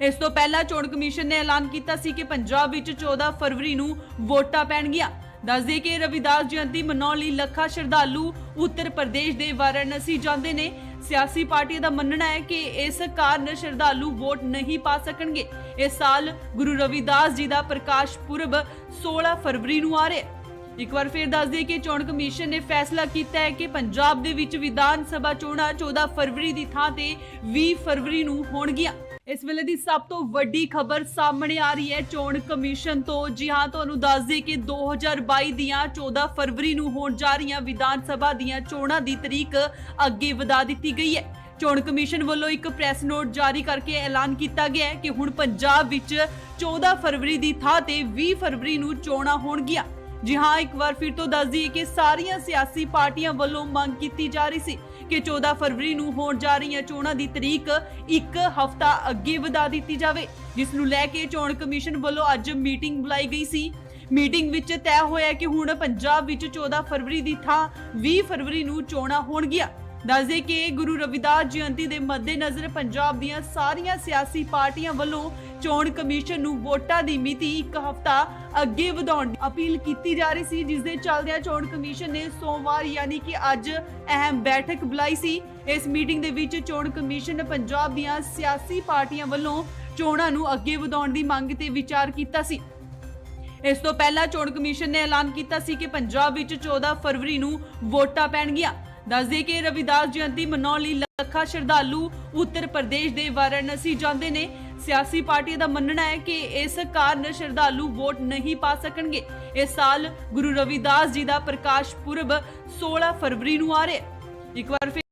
ਇਸ ਤੋਂ ਪਹਿਲਾਂ ਚੋਣ ਕਮਿਸ਼ਨ ਨੇ ਐਲਾਨ ਕੀਤਾ ਸੀ ਕਿ ਪੰਜਾਬ ਵਿੱਚ 14 ਫਰਵਰੀ ਨੂੰ ਵੋਟਾਂ ਪੈਣਗੀਆਂ। ਦੱਸਦੇ ਕਿ ਰਵਿਦਾਸ ਜਯੰਤੀ ਮਨਾਉਣ ਲਈ ਲੱਖਾਂ ਸ਼ਰਧਾਲੂ ਉੱਤਰ ਪ੍ਰਦੇਸ਼ ਦੇ ਵਾਰਾਣਸੀ ਜਾਂਦੇ ਨੇ। ਸਿਆਸੀ ਪਾਰਟੀਆਂ ਦਾ ਮੰਨਣਾ ਹੈ ਕਿ ਇਸ ਕਾਰਨ ਸ਼ਰਧਾਲੂ ਵੋਟ ਨਹੀਂ ਪਾ ਸਕਣਗੇ। ਇਸ ਸਾਲ ਗੁਰੂ ਰਵਿਦਾਸ ਜੀ ਦਾ ਪ੍ਰਕਾਸ਼ ਪੁਰਬ 16 ਫਰਵਰੀ ਨੂੰ ਆ ਰਿਹਾ ਹੈ। ਇੱਕ ਵਾਰ ਫਿਰ ਦੱਸ ਦਈਏ ਕਿ ਚੋਣ ਕਮਿਸ਼ਨ ਨੇ ਫੈਸਲਾ ਕੀਤਾ ਹੈ ਕਿ ਪੰਜਾਬ ਦੇ ਵਿੱਚ ਵਿਧਾਨ ਸਭਾ ਚੋਣਾਂ 14 ਫਰਵਰੀ ਦੀ ਥਾਂ ਤੇ 20 ਫਰਵਰੀ ਨੂੰ ਹੋਣਗੀਆਂ। ਇਸ ਵੇਲੇ ਦੀ ਸਭ ਤੋਂ ਵੱਡੀ ਖਬਰ ਸਾਹਮਣੇ ਆ ਰਹੀ ਹੈ ਚੋਣ ਕਮਿਸ਼ਨ ਤੋਂ। ਜੀ ਹਾਂ, ਤੁਹਾਨੂੰ ਦੱਸ ਦਈਏ ਕਿ 2022 ਦੀਆਂ 14 ਫਰਵਰੀ ਨੂੰ ਹੋਣ ਜਾ ਰਹੀਆਂ ਵਿਧਾਨ ਸਭਾ ਦੀਆਂ ਚੋਣਾਂ ਦੀ ਤਰੀਕ ਅੱਗੇ ਵਧਾ ਦਿੱਤੀ ਗਈ ਹੈ। ਚੋਣ ਕਮਿਸ਼ਨ ਵੱਲੋਂ ਇੱਕ ਪ੍ਰੈਸ ਨੋਟ ਜਾਰੀ ਕਰਕੇ ਐਲਾਨ ਕੀਤਾ ਗਿਆ ਹੈ ਕਿ ਹੁਣ ਪੰਜਾਬ ਵਿੱਚ 14 ਫਰਵਰੀ ਦੀ ਥਾਂ ਤੇ 20 ਫਰਵਰੀ ਨੂੰ ਚੋਣਾਂ ਹੋਣਗੀਆਂ। ਜੀ ਹਾਂ, ਇੱਕ ਵਾਰ ਫਿਰ ਤੋਂ ਦੱਸ ਦਈਏ ਕਿ ਸਾਰੀਆਂ ਸਿਆਸੀ ਪਾਰਟੀਆਂ ਵੱਲੋਂ ਮੰਗ ਕੀਤੀ ਜਾ ਰਹੀ ਸੀ ਕਿ 14 ਫਰਵਰੀ ਨੂੰ ਹੋਣ ਜਾ ਰਹੀਆਂ ਚੋਣਾਂ ਦੀ ਤਰੀਕ ਇੱਕ ਹਫ਼ਤਾ ਅੱਗੇ ਵਧਾ ਦਿੱਤੀ ਜਾਵੇ, ਜਿਸ ਨੂੰ ਲੈ ਕੇ ਚੋਣ ਕਮਿਸ਼ਨ ਵੱਲੋਂ ਅੱਜ ਮੀਟਿੰਗ ਬੁਲਾਈ ਗਈ ਸੀ। ਮੀਟਿੰਗ ਵਿੱਚ ਤੈਅ ਹੋਇਆ ਕਿ ਹੁਣ ਪੰਜਾਬ ਵਿੱਚ 14 ਫਰਵਰੀ ਦੀ ਥਾਂ 20 ਫਰਵਰੀ ਨੂੰ ਚੋਣਾਂ ਹੋਣਗੀਆਂ। ਦੱਸਦੇ ਕਿ ਗੁਰੂ ਰਵਿਦਾਸ ਜਯੰਤੀ ਦੇ ਮੱਦੇਨਜ਼ਰ ਪੰਜਾਬ ਦੀਆਂ ਸਾਰੀਆਂ ਸਿਆਸੀ ਪਾਰਟੀਆਂ ਵੱਲੋਂ ਚੋਣ ਕਮਿਸ਼ਨ ਨੂੰ ਵੋਟਾਂ ਦੀ ਮਿਤੀ ਇੱਕ ਹਫ਼ਤਾ ਅੱਗੇ ਵਧਾਉਣ ਦੀ ਅਪੀਲ ਕੀਤੀ ਜਾ ਰਹੀ ਸੀ, ਜਿਸ ਦੇ ਚੱਲਦਿਆਂ ਚੋਣ ਕਮਿਸ਼ਨ ਨੇ ਸੋਮਵਾਰ ਯਾਨੀ ਕਿ ਅੱਜ ਅਹਿਮ ਬੈਠਕ ਬੁਲਾਈ ਸੀ। ਇਸ ਮੀਟਿੰਗ ਦੇ ਵਿੱਚ ਚੋਣ ਕਮਿਸ਼ਨ ਪੰਜਾਬ ਦੀਆਂ ਸਿਆਸੀ ਪਾਰਟੀਆਂ ਵੱਲੋਂ ਚੋਣਾਂ ਨੂੰ ਅੱਗੇ ਵਧਾਉਣ ਦੀ ਮੰਗ ਤੇ ਵਿਚਾਰ ਕੀਤਾ ਸੀ। ਇਸ ਤੋਂ ਪਹਿਲਾਂ ਚੋਣ ਕਮਿਸ਼ਨ ਨੇ ਐਲਾਨ ਕੀਤਾ ਸੀ ਕਿ ਪੰਜਾਬ ਵਿੱਚ 14 ਫਰਵਰੀ ਨੂੰ ਵੋਟਾਂ ਪੈਣਗੀਆਂ। ਦੱਸਦੇ ਕਿ ਰਵਿਦਾਸ ਜਯੰਤੀ ਮਨਾਉਣ ਲਈ ਲੱਖਾਂ ਸ਼ਰਧਾਲੂ ਉੱਤਰ ਪ੍ਰਦੇਸ਼ ਦੇ ਵਾਰਾਣਸੀ ਜਾਂਦੇ ਨੇ। ਸਿਆਸੀ ਪਾਰਟੀਆਂ ਦਾ ਮੰਨਣਾ ਹੈ ਕਿ ਇਸ ਕਾਰਨ ਸ਼ਰਧਾਲੂ ਵੋਟ ਨਹੀਂ ਪਾ ਸਕਣਗੇ। ਇਸ ਸਾਲ ਗੁਰੂ ਰਵਿਦਾਸ ਜੀ ਦਾ ਪ੍ਰਕਾਸ਼ ਪੁਰਬ 16 ਫਰਵਰੀ ਨੂੰ ਆ ਰਿਹਾ ਹੈ। ਇੱਕ ਵਾਰ ਫਿਰ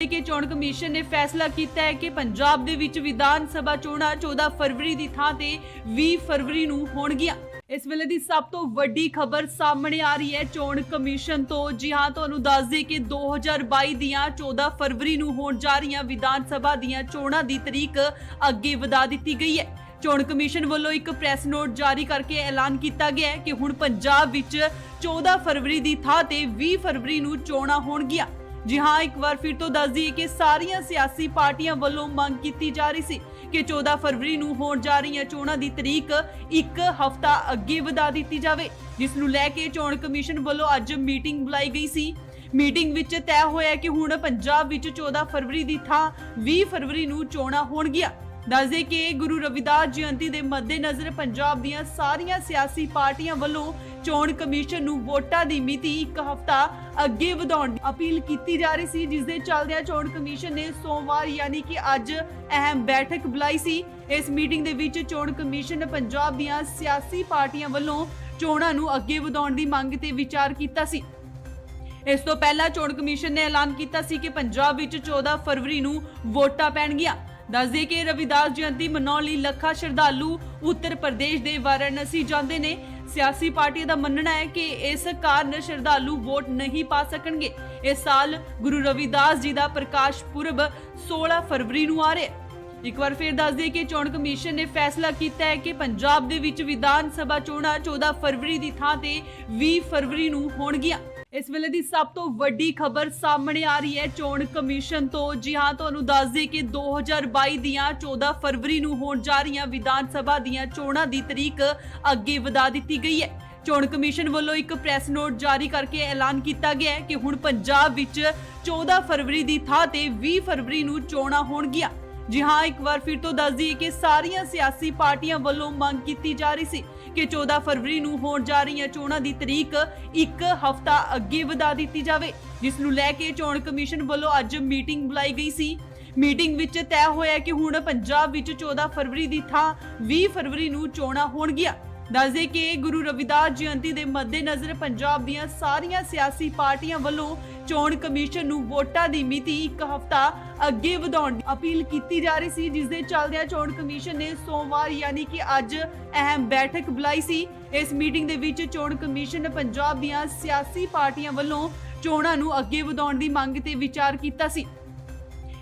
ਕਿ ਚੋਣ ਕਮਿਸ਼ਨ ਨੇ ਫੈਸਲਾ ਕੀਤਾ ਹੈ ਕਿ ਪੰਜਾਬ ਦੇ ਵਿੱਚ ਵਿਧਾਨ ਸਭਾ ਚੋਣਾਂ 14 ਫਰਵਰੀ ਦੀ ਥਾਂ ਤੇ 20 ਫਰਵਰੀ ਨੂੰ ਹੋਣਗੀਆਂ। ਇਸ ਵੇਲੇ ਦੀ ਸਭ ਤੋਂ ਵੱਡੀ ਖਬਰ ਸਾਹਮਣੇ ਆ ਰਹੀ ਹੈ ਚੋਣ ਕਮਿਸ਼ਨ ਤੋਂ। ਜੀ ਹਾਂ, ਤੁਹਾਨੂੰ ਦੱਸ ਦੇ ਕਿ 2022 ਦੀਆਂ 14 ਫਰਵਰੀ ਨੂੰ ਹੋਣ ਜਾ ਰਹੀਆਂ ਵਿਧਾਨ ਸਭਾ ਦੀਆਂ ਚੋਣਾਂ ਦੀ ਤਰੀਕ ਅੱਗੇ ਵਧਾ ਦਿੱਤੀ ਗਈ ਹੈ। ਚੋਣ ਕਮਿਸ਼ਨ ਵੱਲੋਂ ਇੱਕ ਪ੍ਰੈਸ ਨੋਟ ਜਾਰੀ ਕਰਕੇ ਐਲਾਨ ਕੀਤਾ ਗਿਆ ਹੈ ਕਿ ਹੁਣ ਪੰਜਾਬ ਵਿੱਚ 14 ਫਰਵਰੀ ਦੀ ਥਾਂ ਤੇ 20 ਫਰਵਰੀ ਨੂੰ ਚੋਣਾਂ ਹੋਣਗੀਆਂ। ਜੀ ਹਾਂ, ਇੱਕ ਵਾਰ ਫਿਰ ਤੋਂ ਦੱਸ ਦਈਏ ਕਿ ਸਾਰੀਆਂ ਸਿਆਸੀ ਪਾਰਟੀਆਂ ਵੱਲੋਂ ਮੰਗ ਕੀਤੀ ਜਾ ਰਹੀ ਸੀ ਕਿ 14 ਫਰਵਰੀ ਨੂੰ ਹੋਣ ਜਾ ਰਹੀਆਂ ਚੋਣਾਂ ਦੀ ਤਰੀਕ ਇੱਕ ਹਫ਼ਤਾ ਅੱਗੇ ਵਧਾ ਦਿੱਤੀ ਜਾਵੇ, ਜਿਸ ਨੂੰ ਲੈ ਕੇ ਚੋਣ ਕਮਿਸ਼ਨ ਵੱਲੋਂ ਅੱਜ ਮੀਟਿੰਗ ਬੁਲਾਈ ਗਈ ਸੀ। ਮੀਟਿੰਗ ਵਿੱਚ ਤੈਅ ਹੋਇਆ ਕਿ ਹੁਣ ਪੰਜਾਬ ਵਿੱਚ 14 ਫਰਵਰੀ ਦੀ ਥਾਂ 20 ਫਰਵਰੀ ਨੂੰ ਚੋਣਾਂ ਹੋਣਗੀਆਂ। ਦੱਸਦੇ ਕਿ ਗੁਰੂ ਰਵਿਦਾਸ ਜਯੰਤੀ ਦੇ ਮੱਦੇਨਜ਼ਰ ਪੰਜਾਬ ਦੀਆਂ ਸਾਰੀਆਂ ਸਿਆਸੀ ਪਾਰਟੀਆਂ ਵੱਲੋਂ ਚੋਣ ਕਮਿਸ਼ਨ ਨੂੰ ਵੋਟਾਂ ਦੀ ਮਿਤੀ ਇੱਕ ਹਫ਼ਤਾ ਅੱਗੇ ਵਧਾਉਣ ਦੀ ਅਪੀਲ ਕੀਤੀ ਜਾ ਰਹੀ ਸੀ, ਜਿਸ ਦੇ ਚੱਲਦਿਆਂ ਚੋਣ ਕਮਿਸ਼ਨ ਨੇ ਸੋਮਵਾਰ ਯਾਨੀ ਕਿ ਅੱਜ ਅਹਿਮ ਬੈਠਕ ਬੁਲਾਈ ਸੀ। ਇਸ ਮੀਟਿੰਗ ਦੇ ਵਿੱਚ ਚੋਣ ਕਮਿਸ਼ਨ ਪੰਜਾਬ ਦੀਆਂ ਸਿਆਸੀ ਪਾਰਟੀਆਂ ਵੱਲੋਂ ਚੋਣਾਂ ਨੂੰ ਅੱਗੇ ਵਧਾਉਣ ਦੀ ਮੰਗ ਤੇ ਵਿਚਾਰ ਕੀਤਾ ਸੀ। ਇਸ ਤੋਂ ਪਹਿਲਾਂ ਚੋਣ ਕਮਿਸ਼ਨ ਨੇ ਐਲਾਨ ਕੀਤਾ ਸੀ ਕਿ ਪੰਜਾਬ ਵਿੱਚ 14 ਫਰਵਰੀ ਨੂੰ ਵੋਟਾਂ ਪੈਣਗੀਆਂ। ਦੱਸਦੇ ਕਿ ਰਵਿਦਾਸ ਜਯੰਤੀ ਮਨਾਉਣ ਲਈ ਲੱਖਾਂ ਸ਼ਰਧਾਲੂ ਉੱਤਰ ਪ੍ਰਦੇਸ਼ ਦੇ ਵਾਰਾਣਸੀ ਜਾਂਦੇ ਨੇ। ਸਿਆਸੀ ਪਾਰਟੀਆਂ ਦਾ ਮੰਨਣਾ ਹੈ ਕਿ ਇਸ ਕਾਰਨ ਸ਼ਰਧਾਲੂ ਵੋਟ ਨਹੀਂ ਪਾ ਸਕਣਗੇ। ਇਸ ਸਾਲ ਗੁਰੂ ਰਵਿਦਾਸ ਜੀ ਦਾ ਪ੍ਰਕਾਸ਼ ਪੁਰਬ 16 ਫਰਵਰੀ ਨੂੰ ਆ ਰਿਹਾ ਹੈ। ਇੱਕ ਵਾਰ ਫਿਰ ਦੱਸ ਦਈਏ ਕਿ ਚੋਣ ਕਮਿਸ਼ਨ ਨੇ ਫੈਸਲਾ ਕੀਤਾ ਹੈ ਕਿ ਪੰਜਾਬ ਦੇ ਵਿੱਚ ਵਿਧਾਨ ਸਭਾ ਚੋਣਾਂ 14 ਫਰਵਰੀ ਦੀ ਥਾਂ ਤੇ 20 ਫਰਵਰੀ ਨੂੰ ਹੋਣਗੀਆਂ। ਇਸ ਵੇਲੇ ਦੀ ਸਭ ਤੋਂ ਵੱਡੀ ਖਬਰ ਸਾਹਮਣੇ ਆ ਰਹੀ ਹੈ ਚੋਣ ਕਮਿਸ਼ਨ ਤੋਂ। ਜੀ ਹਾਂ, ਤੁਹਾਨੂੰ ਦੱਸ ਦੇ ਕਿ 2022 ਦੀਆਂ 14 ਫਰਵਰੀ ਨੂੰ ਹੋਣ ਜਾ ਰਹੀਆਂ ਵਿਧਾਨ ਸਭਾ ਦੀਆਂ ਚੋਣਾਂ ਦੀ ਤਰੀਕ ਅੱਗੇ ਵਧਾ ਦਿੱਤੀ ਗਈ ਹੈ। ਚੋਣ ਕਮਿਸ਼ਨ ਵੱਲੋਂ ਇੱਕ ਪ੍ਰੈਸ ਨੋਟ ਜਾਰੀ ਕਰਕੇ ਐਲਾਨ ਕੀਤਾ ਗਿਆ ਹੈ ਕਿ ਹੁਣ ਪੰਜਾਬ ਵਿੱਚ 14 ਫਰਵਰੀ ਦੀ ਥਾਂ ਤੇ 20 ਫਰਵਰੀ ਨੂੰ ਚੋਣਾਂ ਹੋਣਗੀਆਂ। ਜੀ ਹਾਂ, ਇੱਕ ਵਾਰ ਫਿਰ ਤੋਂ ਦੱਸ ਦਈਏ ਕਿ ਸਾਰੀਆਂ ਸਿਆਸੀ ਪਾਰਟੀਆਂ ਵੱਲੋਂ ਮੰਗ ਕੀਤੀ ਜਾ ਰਹੀ ਸੀ ਕਿ 14 ਫਰਵਰੀ ਨੂੰ ਹੋਣ ਜਾ ਰਹੀਆਂ ਚੋਣਾਂ ਦੀ ਤਰੀਕ ਇੱਕ ਹਫ਼ਤਾ ਅੱਗੇ ਵਧਾ ਦਿੱਤੀ ਜਾਵੇ, ਜਿਸ ਨੂੰ ਲੈ ਕੇ ਚੋਣ ਕਮਿਸ਼ਨ ਵੱਲੋਂ ਅੱਜ ਮੀਟਿੰਗ ਬੁਲਾਈ ਗਈ ਸੀ। ਮੀਟਿੰਗ ਵਿੱਚ ਤੈਅ ਹੋਇਆ ਕਿ ਹੁਣ ਪੰਜਾਬ ਵਿੱਚ 14 ਫਰਵਰੀ ਦੀ ਥਾਂ 20 ਫਰਵਰੀ ਨੂੰ ਚੋਣਾਂ ਹੋਣਗੀਆਂ। ਦੱਸਦੇ ਕਿ ਗੁਰੂ ਰਵਿਦਾਸ ਜਯੰਤੀ ਦੇ ਮੱਦੇਨਜ਼ਰ ਪੰਜਾਬ ਦੀਆਂ ਸਾਰੀਆਂ ਸਿਆਸੀ ਪਾਰਟੀਆਂ ਵੱਲੋਂ ਚੋਣ ਕਮਿਸ਼ਨ ਨੂੰ ਵੋਟਾਂ ਦੀ ਮਿਤੀ ਇੱਕ ਹਫ਼ਤਾ ਅੱਗੇ ਵਧਾਉਣ ਦੀ ਅਪੀਲ ਕੀਤੀ ਜਾ ਰਹੀ ਸੀ, ਜਿਸ ਦੇ ਚੱਲਦਿਆਂ ਚੋਣ ਕਮਿਸ਼ਨ ਨੇ ਸੋਮਵਾਰ ਯਾਨੀ ਕਿ ਅੱਜ ਅਹਿਮ ਬੈਠਕ ਬੁਲਾਈ ਸੀ। ਇਸ ਮੀਟਿੰਗ ਦੇ ਵਿੱਚ ਚੋਣ ਕਮਿਸ਼ਨ ਪੰਜਾਬ ਦੀਆਂ ਸਿਆਸੀ ਪਾਰਟੀਆਂ ਵੱਲੋਂ ਚੋਣਾਂ ਨੂੰ ਅੱਗੇ ਵਧਾਉਣ ਦੀ ਮੰਗ ਤੇ ਵਿਚਾਰ ਕੀਤਾ ਸੀ।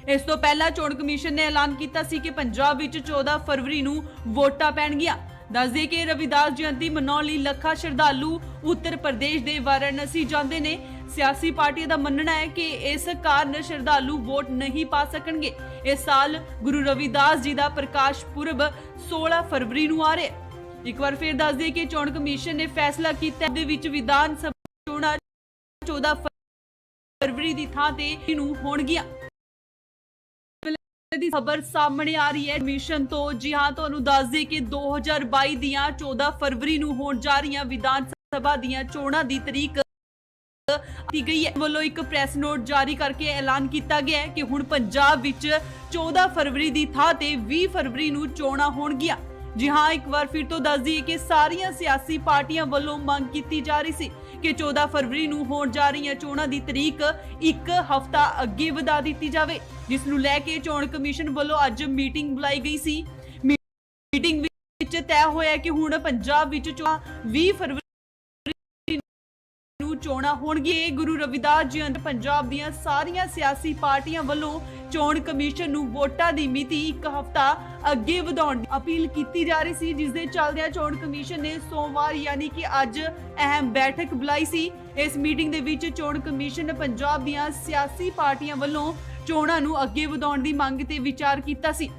ਇਸ ਤੋਂ ਪਹਿਲਾਂ ਚੋਣ ਕਮਿਸ਼ਨ ਨੇ ਐਲਾਨ ਕੀਤਾ ਸੀ ਕਿ ਪੰਜਾਬ ਵਿੱਚ 14 ਫਰਵਰੀ ਨੂੰ ਵੋਟਾਂ ਪੈਣਗੀਆਂ। ਦੱਸਦੇ ਕਿ ਰਵਿਦਾਸ ਜਯੰਤੀ ਮਨਾਉਣ ਲਈ ਲੱਖਾਂ ਸ਼ਰਧਾਲੂ ਉੱਤਰ ਪ੍ਰਦੇਸ਼ ਦੇ ਵਾਰਾਣਸੀ ਜਾਂਦੇ ਨੇ। ਸਿਆਸੀ ਪਾਰਟੀਆਂ ਦਾ ਮੰਨਣਾ ਹੈ ਕਿ ਇਸ ਕਾਰਨ ਸ਼ਰਧਾਲੂ ਵੋਟ ਨਹੀਂ ਪਾ ਸਕਣਗੇ। ਇਸ ਸਾਲ ਗੁਰੂ ਰਵਿਦਾਸ ਜੀ ਦਾ ਪ੍ਰਕਾਸ਼ ਪੁਰਬ 16 ਫਰਵਰੀ ਨੂੰ ਆ ਰਿਹਾ ਹੈ। ਇੱਕ ਵਾਰ ਫਿਰ ਦੱਸ ਦਈਏ ਕਿ ਚੋਣ ਕਮਿਸ਼ਨ ਨੇ ਫੈਸਲਾ ਕੀਤਾ ਦੇ ਵਿੱਚ ਵਿਧਾਨ ਸਭਾ ਚੋਣਾਂ 14 ਫਰਵਰੀ ਦੀ ਥਾਂ ਤੇ ਨੂੰ ਹੋਣਗੀਆਂ। ਦੀ ਖਬਰ ਸਾਹਮਣੇ ਆ ਰਹੀ ਹੈ ਕਮਿਸ਼ਨ ਤੋਂ। ਜੀ ਹਾਂ, ਤੁਹਾਨੂੰ ਦੱਸ ਦੇ ਕਿ 2022 ਦੀਆਂ 14 ਫਰਵਰੀ ਨੂੰ ਹੋਣ ਜਾ ਰਹੀਆਂ ਵਿਧਾਨ ਸਭਾ ਦੀਆਂ ਚੋਣਾਂ ਦੀ ਤਰੀਕ ਦਿੱਤੀ ਗਈ ਹੈ। ਵੱਲੋਂ ਇੱਕ ਪ੍ਰੈਸ ਨੋਟ ਜਾਰੀ ਕਰਕੇ ਐਲਾਨ ਕੀਤਾ ਗਿਆ ਹੈ ਕਿ ਹੁਣ ਪੰਜਾਬ ਵਿੱਚ 14 ਫਰਵਰੀ ਦੀ ਥਾਂ ਤੇ 20 ਫਰਵਰੀ ਨੂੰ ਚੋਣਾਂ ਹੋਣਗੀਆਂ। ਜੀ ਹਾਂ, ਇੱਕ ਵਾਰ ਫਿਰ ਤੋਂ ਦੱਸ ਦਈਏ ਕਿ ਸਾਰੀਆਂ ਸਿਆਸੀ ਪਾਰਟੀਆਂ ਵੱਲੋਂ ਮੰਗ ਕੀਤੀ ਜਾ ਰਹੀ ਸੀ ਕਿ 14 ਫਰਵਰੀ ਨੂੰ ਹੋਣ ਜਾ ਰਹੀਆਂ ਚੋਣਾਂ ਦੀ ਤਰੀਕ ਇੱਕ ਹਫ਼ਤਾ ਅੱਗੇ ਵਧਾ ਦਿੱਤੀ ਜਾਵੇ, ਜਿਸ ਨੂੰ ਲੈ ਕੇ ਚੋਣ ਕਮਿਸ਼ਨ ਵੱਲੋਂ ਅੱਜ ਮੀਟਿੰਗ ਬੁਲਾਈ ਗਈ ਸੀ। ਮੀਟਿੰਗ ਵਿੱਚ ਤੈਅ ਹੋਇਆ ਕਿ ਹੁਣ ਪੰਜਾਬ ਵਿੱਚ 20 ਫਰਵਰੀ ਨੂੰ ਨੂੰ ਚੋਣਾਂ ਹੋਣਗੀਆਂ। ਗੁਰੂ ਰਵਿਦਾਸ ਜਯੰਤੀ ਪੰਜਾਬ ਦੀਆਂ ਸਾਰੀਆਂ ਸਿਆਸੀ ਪਾਰਟੀਆਂ ਵੱਲੋਂ ਚੋਣ ਕਮਿਸ਼ਨ ਨੂੰ ਵੋਟਾਂ ਦੀ ਮਿਤੀ ਇੱਕ ਹਫ਼ਤਾ ਅੱਗੇ ਵਧਾਉਣ ਦੀ ਅਪੀਲ ਕੀਤੀ ਜਾ ਰਹੀ ਸੀ, ਜਿਸ ਦੇ ਚੱਲਦਿਆਂ ਚੋਣ ਕਮਿਸ਼ਨ ਨੇ ਸੋਮਵਾਰ ਯਾਨੀ ਕਿ ਅੱਜ ਅਹਿਮ ਬੈਠਕ ਬੁਲਾਈ ਸੀ। ਇਸ ਮੀਟਿੰਗ ਦੇ ਵਿੱਚ ਚੋਣ ਕਮਿਸ਼ਨ ਨੇ ਪੰਜਾਬ ਦੀਆਂ ਸਿਆਸੀ ਪਾਰਟੀਆਂ ਵੱਲੋਂ ਚੋਣਾਂ ਨੂੰ ਅੱਗੇ ਵਧਾਉਣ ਦੀ ਮੰਗ ਤੇ ਵਿਚਾਰ ਕੀਤਾ ਸੀ।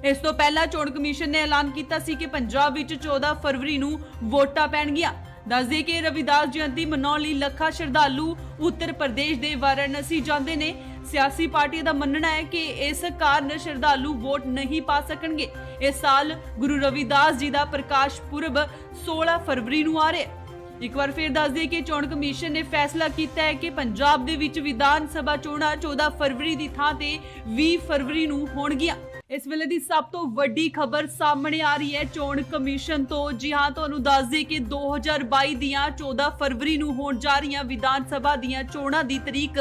ਇਸ ਤੋਂ ਪਹਿਲਾਂ ਚੋਣ ਕਮਿਸ਼ਨ ਨੇ ਐਲਾਨ ਕੀਤਾ ਸੀ ਕਿ ਪੰਜਾਬ ਵਿੱਚ 14 ਫਰਵਰੀ ਨੂੰ ਵੋਟਾਂ ਪੈਣਗੀਆਂ। ਦੱਸਦੇ ਕਿ ਰਵਿਦਾਸ ਜਯੰਤੀ ਮਨਾਉਣ ਲਈ ਲੱਖਾਂ ਸ਼ਰਧਾਲੂ ਉੱਤਰ ਪ੍ਰਦੇਸ਼ ਦੇ ਵਾਰਾਣਸੀ ਜਾਂਦੇ ਨੇ। ਸਿਆਸੀ ਪਾਰਟੀਆਂ ਦਾ ਮੰਨਣਾ ਹੈ ਕਿ ਇਸ ਕਾਰਨ ਸ਼ਰਧਾਲੂ ਵੋਟ ਨਹੀਂ ਪਾ ਸਕਣਗੇ। ਇਸ ਸਾਲ ਗੁਰੂ ਰਵਿਦਾਸ ਜੀ ਦਾ ਪ੍ਰਕਾਸ਼ ਪੁਰਬ 16 ਫਰਵਰੀ ਨੂੰ ਆ ਰਿਹਾ ਹੈ। ਇੱਕ ਵਾਰ ਫਿਰ ਦੱਸ ਦਈਏ ਕਿ ਚੋਣ ਕਮਿਸ਼ਨ ਨੇ ਫੈਸਲਾ ਕੀਤਾ ਹੈ ਕਿ ਪੰਜਾਬ ਦੇ ਵਿੱਚ ਵਿਧਾਨ ਸਭਾ ਚੋਣਾਂ 14 ਫਰਵਰੀ ਦੀ ਥਾਂ ਤੇ 20 ਫਰਵਰੀ ਨੂੰ ਹੋਣਗੀਆਂ। ਇਸ ਵੇਲੇ ਦੀ ਸਭ ਤੋਂ ਵੱਡੀ ਖਬਰ ਸਾਹਮਣੇ ਆ ਰਹੀ ਹੈ ਚੋਣ ਕਮਿਸ਼ਨ ਤੋਂ। ਜੀ ਹਾਂ, ਤੁਹਾਨੂੰ ਦੱਸ ਦਈਏ ਕਿ 2022 ਦੀਆਂ 14 ਫਰਵਰੀ ਨੂੰ ਹੋਣ ਜਾ ਰਹੀਆਂ ਵਿਧਾਨ ਸਭਾ ਦੀਆਂ ਚੋਣਾਂ ਦੀ ਤਰੀਕ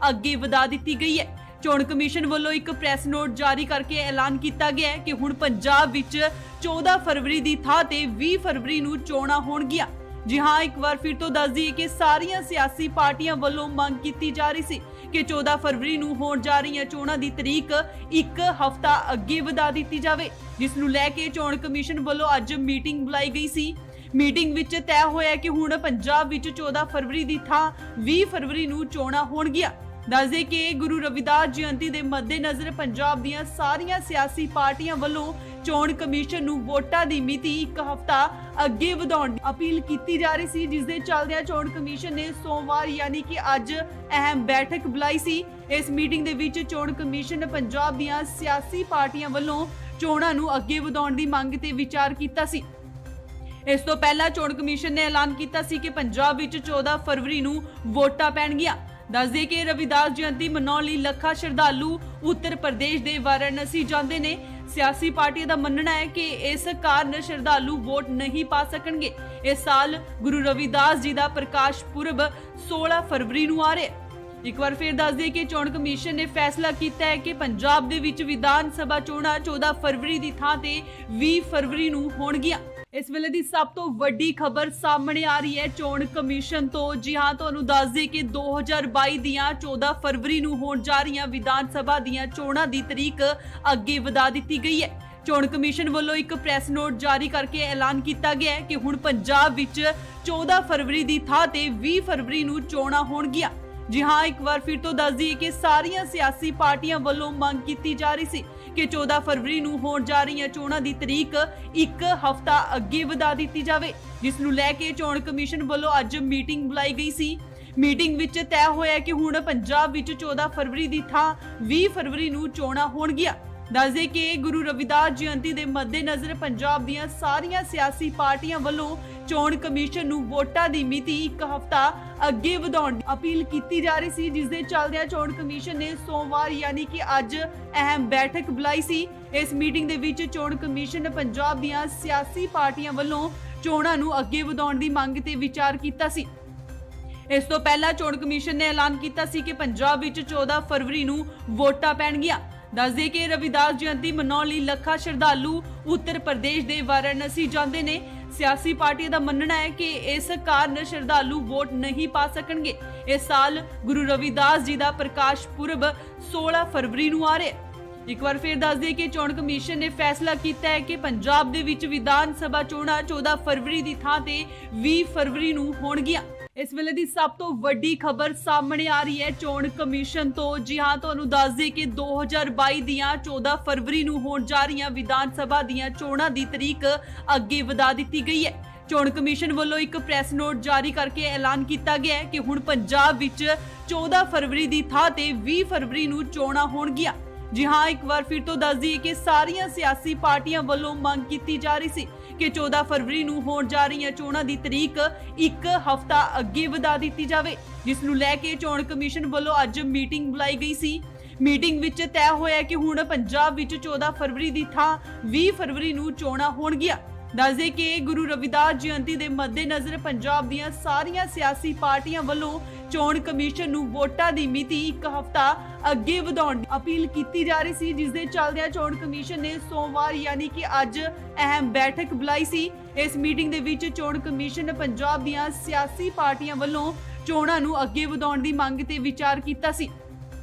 ਅੱਗੇ ਵਧਾ ਦਿੱਤੀ ਗਈ ਹੈ। ਚੋਣ ਕਮਿਸ਼ਨ ਵੱਲੋਂ ਇੱਕ ਪ੍ਰੈਸ ਨੋਟ ਜਾਰੀ ਕਰਕੇ ਐਲਾਨ ਕੀਤਾ ਗਿਆ ਹੈ ਕਿ ਹੁਣ ਪੰਜਾਬ ਵਿੱਚ 14 ਫਰਵਰੀ ਦੀ ਥਾਂ ਤੇ 20 ਫਰਵਰੀ ਨੂੰ ਚੋਣਾਂ ਹੋਣਗੀਆਂ। ਜੀ ਹਾਂ, ਇੱਕ ਵਾਰ ਫਿਰ ਤੋਂ ਦੱਸ ਦਈਏ ਕਿ ਸਾਰੀਆਂ ਸਿਆਸੀ ਪਾਰਟੀਆਂ ਵੱਲੋਂ ਮੰਗ ਕੀਤੀ ਜਾ ਰਹੀ ਸੀ ਕਿ 14 ਫਰਵਰੀ ਨੂੰ ਹੋਣ ਜਾ ਰਹੀਆਂ ਚੋਣਾਂ ਦੀ ਤਰੀਕ ਇੱਕ ਹਫ਼ਤਾ ਅੱਗੇ ਵਧਾ ਦਿੱਤੀ ਜਾਵੇ, ਜਿਸ ਨੂੰ ਲੈ ਕੇ ਚੋਣ ਕਮਿਸ਼ਨ ਵੱਲੋਂ ਅੱਜ ਮੀਟਿੰਗ ਬੁਲਾਈ ਗਈ ਸੀ। ਮੀਟਿੰਗ ਵਿੱਚ ਤੈਅ ਹੋਇਆ ਕਿ ਹੁਣ ਪੰਜਾਬ ਵਿੱਚ 14 ਫਰਵਰੀ ਦੀ ਥਾਂ 20 ਫਰਵਰੀ ਨੂੰ ਚੋਣਾਂ ਹੋਣਗੀਆਂ। ਦੱਸਦੇ ਕਿ ਗੁਰੂ ਰਵਿਦਾਸ ਜਯੰਤੀ ਦੇ ਮੱਦੇਨਜ਼ਰ ਪੰਜਾਬ ਦੀਆਂ ਸਾਰੀਆਂ ਸਿਆਸੀ ਪਾਰਟੀਆਂ ਵੱਲੋਂ ਚੋਣ ਕਮਿਸ਼ਨ ਨੂੰ ਵੋਟਾਂ ਦੀ ਮਿਤੀ ਇੱਕ ਹਫ਼ਤਾ ਅੱਗੇ ਵਧਾਉਣ ਦੀ ਅਪੀਲ ਕੀਤੀ ਜਾ ਰਹੀ ਸੀ, ਜਿਸ ਦੇ ਚੱਲਦਿਆਂ ਚੋਣ ਕਮਿਸ਼ਨ ਨੇ ਸੋਮਵਾਰ ਯਾਨੀ ਕਿ ਅੱਜ ਅਹਿਮ ਬੈਠਕ ਬੁਲਾਈ ਸੀ। ਇਸ ਮੀਟਿੰਗ ਦੇ ਵਿੱਚ ਚੋਣ ਕਮਿਸ਼ਨ ਨੇ ਪੰਜਾਬ ਦੀਆਂ ਸਿਆਸੀ ਪਾਰਟੀਆਂ ਵੱਲੋਂ ਚੋਣਾਂ ਨੂੰ ਅੱਗੇ ਵਧਾਉਣ ਦੀ ਮੰਗ ਤੇ ਵਿਚਾਰ ਕੀਤਾ ਸੀ। ਇਸ ਤੋਂ ਪਹਿਲਾਂ ਚੋਣ ਕਮਿਸ਼ਨ ਨੇ ਐਲਾਨ ਕੀਤਾ ਸੀ ਕਿ ਪੰਜਾਬ ਵਿੱਚ 14 ਫਰਵਰੀ ਨੂੰ ਵੋਟਾਂ ਪੈਣਗੀਆਂ। ਦੱਸਦੇ ਕਿ ਰਵਿਦਾਸ ਜਯੰਤੀ ਮਨਾਉਣ ਲਈ ਲੱਖਾਂ ਸ਼ਰਧਾਲੂ ਉੱਤਰ ਪ੍ਰਦੇਸ਼ ਦੇ ਵਾਰਾਣਸੀ ਜਾਂਦੇ ਨੇ। ਸਿਆਸੀ ਪਾਰਟੀਆਂ ਦਾ ਮੰਨਣਾ ਹੈ ਕਿ ਇਸ ਕਾਰਨ ਸ਼ਰਧਾਲੂ ਵੋਟ ਨਹੀਂ ਪਾ ਸਕਣਗੇ। ਇਸ ਸਾਲ ਗੁਰੂ ਰਵਿਦਾਸ ਜੀ ਦਾ ਪ੍ਰਕਾਸ਼ ਪੁਰਬ 16 ਫਰਵਰੀ ਨੂੰ ਆ ਰਿਹਾ ਹੈ। ਇੱਕ ਵਾਰ ਫਿਰ ਦੱਸ ਦਈਏ ਕਿ ਚੋਣ ਕਮਿਸ਼ਨ ਨੇ ਫੈਸਲਾ ਕੀਤਾ ਹੈ ਕਿ ਪੰਜਾਬ ਦੇ ਵਿੱਚ ਵਿਧਾਨ ਸਭਾ ਚੋਣਾਂ 14 ਫਰਵਰੀ ਦੀ ਥਾਂ ਤੇ 20 ਫਰਵਰੀ ਨੂੰ ਹੋਣਗੀਆਂ। ਇਸ ਵੇਲੇ ਦੀ ਸਭ ਤੋਂ ਵੱਡੀ ਖਬਰ ਸਾਹਮਣੇ ਆ ਰਹੀ ਹੈ ਚੋਣ ਕਮਿਸ਼ਨ ਤੋਂ। ਜੀ ਹਾਂ, ਤੁਹਾਨੂੰ ਦੱਸ ਦਈਏ ਕਿ 2022 ਦੀਆਂ 14 ਫਰਵਰੀ ਨੂੰ ਹੋਣ ਜਾ ਰਹੀਆਂ ਵਿਧਾਨ ਸਭਾ ਦੀਆਂ ਚੋਣਾਂ ਦੀ ਤਰੀਕ ਅੱਗੇ ਵਧਾ ਦਿੱਤੀ ਗਈ ਹੈ। ਚੋਣ ਕਮਿਸ਼ਨ ਵੱਲੋਂ ਇੱਕ ਪ੍ਰੈਸ ਨੋਟ ਜਾਰੀ ਕਰਕੇ ਐਲਾਨ ਕੀਤਾ ਗਿਆ ਹੈ ਕਿ ਹੁਣ ਪੰਜਾਬ ਵਿੱਚ 14 ਫਰਵਰੀ ਦੀ ਥਾਂ ਤੇ 20 ਫਰਵਰੀ ਨੂੰ ਚੋਣਾਂ ਹੋਣਗੀਆਂ। ਜੀ ਹਾਂ, ਇੱਕ ਵਾਰ ਫਿਰ ਤੋਂ ਦੱਸ ਦਈਏ ਕਿ ਸਾਰੀਆਂ ਸਿਆਸੀ ਪਾਰਟੀਆਂ ਵੱਲੋਂ ਮੰਗ ਕੀਤੀ ਜਾ ਰਹੀ ਸੀ ਕਿ 14 ਫਰਵਰੀ ਨੂੰ ਹੋਣ ਜਾ ਰਹੀਆਂ ਚੋਣਾਂ ਦੀ ਤਰੀਕ ਇੱਕ ਹਫ਼ਤਾ ਅੱਗੇ ਵਧਾ ਦਿੱਤੀ ਜਾਵੇ, ਜਿਸ ਨੂੰ ਲੈ ਕੇ ਚੋਣ ਕਮਿਸ਼ਨ ਵੱਲੋਂ ਅੱਜ ਮੀਟਿੰਗ ਬੁਲਾਈ ਗਈ ਸੀ। ਮੀਟਿੰਗ ਵਿੱਚ ਤੈਅ ਹੋਇਆ ਕਿ ਹੁਣ ਪੰਜਾਬ ਵਿੱਚ 14 ਫਰਵਰੀ ਦੀ ਥਾਂ 20 ਫਰਵਰੀ ਨੂੰ ਚੋਣਾਂ ਹੋਣਗੀਆਂ। ਦੱਸਦੇ ਕਿ ਗੁਰੂ ਰਵਿਦਾਸ ਜਯੰਤੀ ਦੇ ਮੱਦੇਨਜ਼ਰ ਪੰਜਾਬ ਦੀਆਂ ਸਾਰੀਆਂ ਸਿਆਸੀ ਪਾਰਟੀਆਂ ਵੱਲੋਂ ਚੋਣ ਕਮਿਸ਼ਨ ਨੂੰ ਵੋਟਾਂ ਦੀ ਮਿਤੀ ਇੱਕ ਹਫ਼ਤਾ ਅੱਗੇ ਵਧਾਉਣ ਦੀ ਅਪੀਲ ਕੀਤੀ ਜਾ ਰਹੀ ਸੀ, ਜਿਸ ਦੇ ਚੱਲਦਿਆਂ ਚੋਣ ਕਮਿਸ਼ਨ ਨੇ ਸੋਮਵਾਰ ਯਾਨੀ ਕਿ ਅੱਜ ਅਹਿਮ ਬੈਠਕ ਬੁਲਾਈ ਸੀ। ਇਸ ਮੀਟਿੰਗ ਦੇ ਵਿੱਚ ਚੋਣ ਕਮਿਸ਼ਨ ਨੇ ਪੰਜਾਬ ਦੀਆਂ ਸਿਆਸੀ ਪਾਰਟੀਆਂ ਵੱਲੋਂ ਚੋਣਾਂ ਨੂੰ ਅੱਗੇ ਵਧਾਉਣ ਦੀ ਮੰਗ ਤੇ ਵਿਚਾਰ ਕੀਤਾ ਸੀ। ਇਸ ਤੋਂ ਪਹਿਲਾਂ ਚੋਣ ਕਮਿਸ਼ਨ ਨੇ ਐਲਾਨ ਕੀਤਾ ਸੀ ਕਿ ਪੰਜਾਬ ਵਿੱਚ 14 ਫਰਵਰੀ ਨੂੰ ਵੋਟਾਂ ਪੈਣਗੀਆਂ। ਦੱਸਦੇ ਕਿ ਰਵਿਦਾਸ ਜਯੰਤੀ ਮਨਾਉਣ ਲਈ ਲੱਖਾਂ ਸ਼ਰਧਾਲੂ ਉੱਤਰ ਪ੍ਰਦੇਸ਼ ਦੇ ਵਾਰਾਣਸੀ ਜਾਂਦੇ ਨੇ। ਸਿਆਸੀ ਪਾਰਟੀਆਂ ਦਾ ਮੰਨਣਾ ਹੈ ਕਿ ਇਸ ਕਾਰਨ ਸ਼ਰਧਾਲੂ ਵੋਟ ਨਹੀਂ ਪਾ ਸਕਣਗੇ। ਇਸ ਸਾਲ ਗੁਰੂ ਰਵਿਦਾਸ ਜੀ ਦਾ ਪ੍ਰਕਾਸ਼ ਪੁਰਬ 16 ਫਰਵਰੀ ਨੂੰ ਆ ਰਿਹਾ ਹੈ। ਇੱਕ ਵਾਰ ਫਿਰ ਦੱਸ ਦਈਏ ਕਿ ਚੋਣ ਕਮਿਸ਼ਨ ਨੇ ਫੈਸਲਾ ਕੀਤਾ ਹੈ ਕਿ ਪੰਜਾਬ ਦੇ ਵਿੱਚ ਵਿਧਾਨ ਸਭਾ ਚੋਣਾਂ 14 ਫਰਵਰੀ ਦੀ ਥਾਂ ਤੇ 20 ਫਰਵਰੀ ਨੂੰ ਹੋਣਗੀਆਂ। ਇਸ ਵੇਲੇ ਦੀ ਸਭ ਤੋਂ ਵੱਡੀ ਖਬਰ ਸਾਹਮਣੇ ਆ ਰਹੀ ਹੈ ਚੋਣ ਕਮਿਸ਼ਨ ਤੋਂ। ਜੀ ਹਾਂ, ਤੁਹਾਨੂੰ ਦੱਸ ਦਈਏ ਕਿ 2022 ਦੀਆਂ 14 ਫਰਵਰੀ ਨੂੰ ਹੋਣ ਜਾ ਰਹੀਆਂ ਵਿਧਾਨ ਸਭਾ ਦੀਆਂ ਚੋਣਾਂ ਦੀ ਤਰੀਕ ਅੱਗੇ ਵਧਾ ਦਿੱਤੀ ਗਈ ਹੈ। ਚੋਣ ਕਮਿਸ਼ਨ ਵੱਲੋਂ ਇੱਕ ਪ੍ਰੈਸ ਨੋਟ ਜਾਰੀ ਕਰਕੇ ਐਲਾਨ ਕੀਤਾ ਗਿਆ ਹੈ ਕਿ ਹੁਣ ਪੰਜਾਬ ਵਿੱਚ 14 ਫਰਵਰੀ ਦੀ ਥਾਂ ਤੇ 20 ਫਰਵਰੀ ਨੂੰ ਚੋਣਾਂ ਹੋਣਗੀਆਂ। ਜੀ ਹਾਂ, ਇੱਕ ਵਾਰ ਫਿਰ ਤੋਂ ਦੱਸ ਦਈਏ ਕਿ ਸਾਰੀਆਂ ਸਿਆਸੀ ਪਾਰਟੀਆਂ ਵੱਲੋਂ ਮੰਗ ਕੀਤੀ ਜਾ ਰਹੀ ਸੀ ਕਿ 14 ਫਰਵਰੀ ਨੂੰ ਹੋਣ ਜਾ ਰਹੀਆਂ ਚੋਣਾਂ ਦੀ ਤਰੀਕ ਇੱਕ ਹਫ਼ਤਾ ਅੱਗੇ ਵਧਾ ਦਿੱਤੀ ਜਾਵੇ, ਜਿਸ ਨੂੰ ਲੈ ਕੇ ਚੋਣ ਕਮਿਸ਼ਨ ਵੱਲੋਂ ਅੱਜ ਮੀਟਿੰਗ ਬੁਲਾਈ ਗਈ ਸੀ। ਮੀਟਿੰਗ ਵਿੱਚ ਤੈਅ ਹੋਇਆ ਕਿ ਹੁਣ ਪੰਜਾਬ ਵਿੱਚ 14 ਫਰਵਰੀ ਦੀ ਥਾਂ 20 ਫਰਵਰੀ ਨੂੰ ਚੋਣਾਂ ਹੋਣਗੀਆਂ। ਦੱਸਦੇ ਕਿ ਗੁਰੂ ਰਵਿਦਾਸ ਜਯੰਤੀ ਦੇ ਮੱਦੇਨਜ਼ਰ ਪੰਜਾਬ ਦੀਆਂ ਸਾਰੀਆਂ ਸਿਆਸੀ ਪਾਰਟੀਆਂ ਵੱਲੋਂ ਚੋਣ ਕਮਿਸ਼ਨ ਨੂੰ ਵੋਟਾਂ ਦੀ ਮਿਤੀ ਇੱਕ ਹਫ਼ਤਾ ਅੱਗੇ ਵਧਾਉਣ ਦੀ ਅਪੀਲ ਕੀਤੀ ਜਾ ਰਹੀ ਸੀ, ਜਿਸ ਦੇ ਚੱਲਦਿਆਂ ਚੋਣ ਕਮਿਸ਼ਨ ਨੇ ਸੋਮਵਾਰ ਯਾਨੀ ਕਿ ਅੱਜ ਅਹਿਮ ਬੈਠਕ ਬੁਲਾਈ ਸੀ। ਇਸ ਮੀਟਿੰਗ ਦੇ ਵਿੱਚ ਚੋਣ ਕਮਿਸ਼ਨ ਨੇ ਪੰਜਾਬ ਦੀਆਂ ਸਿਆਸੀ ਪਾਰਟੀਆਂ ਵੱਲੋਂ ਚੋਣਾਂ ਨੂੰ ਅੱਗੇ ਵਧਾਉਣ ਦੀ ਮੰਗ ਤੇ ਵਿਚਾਰ ਕੀਤਾ ਸੀ।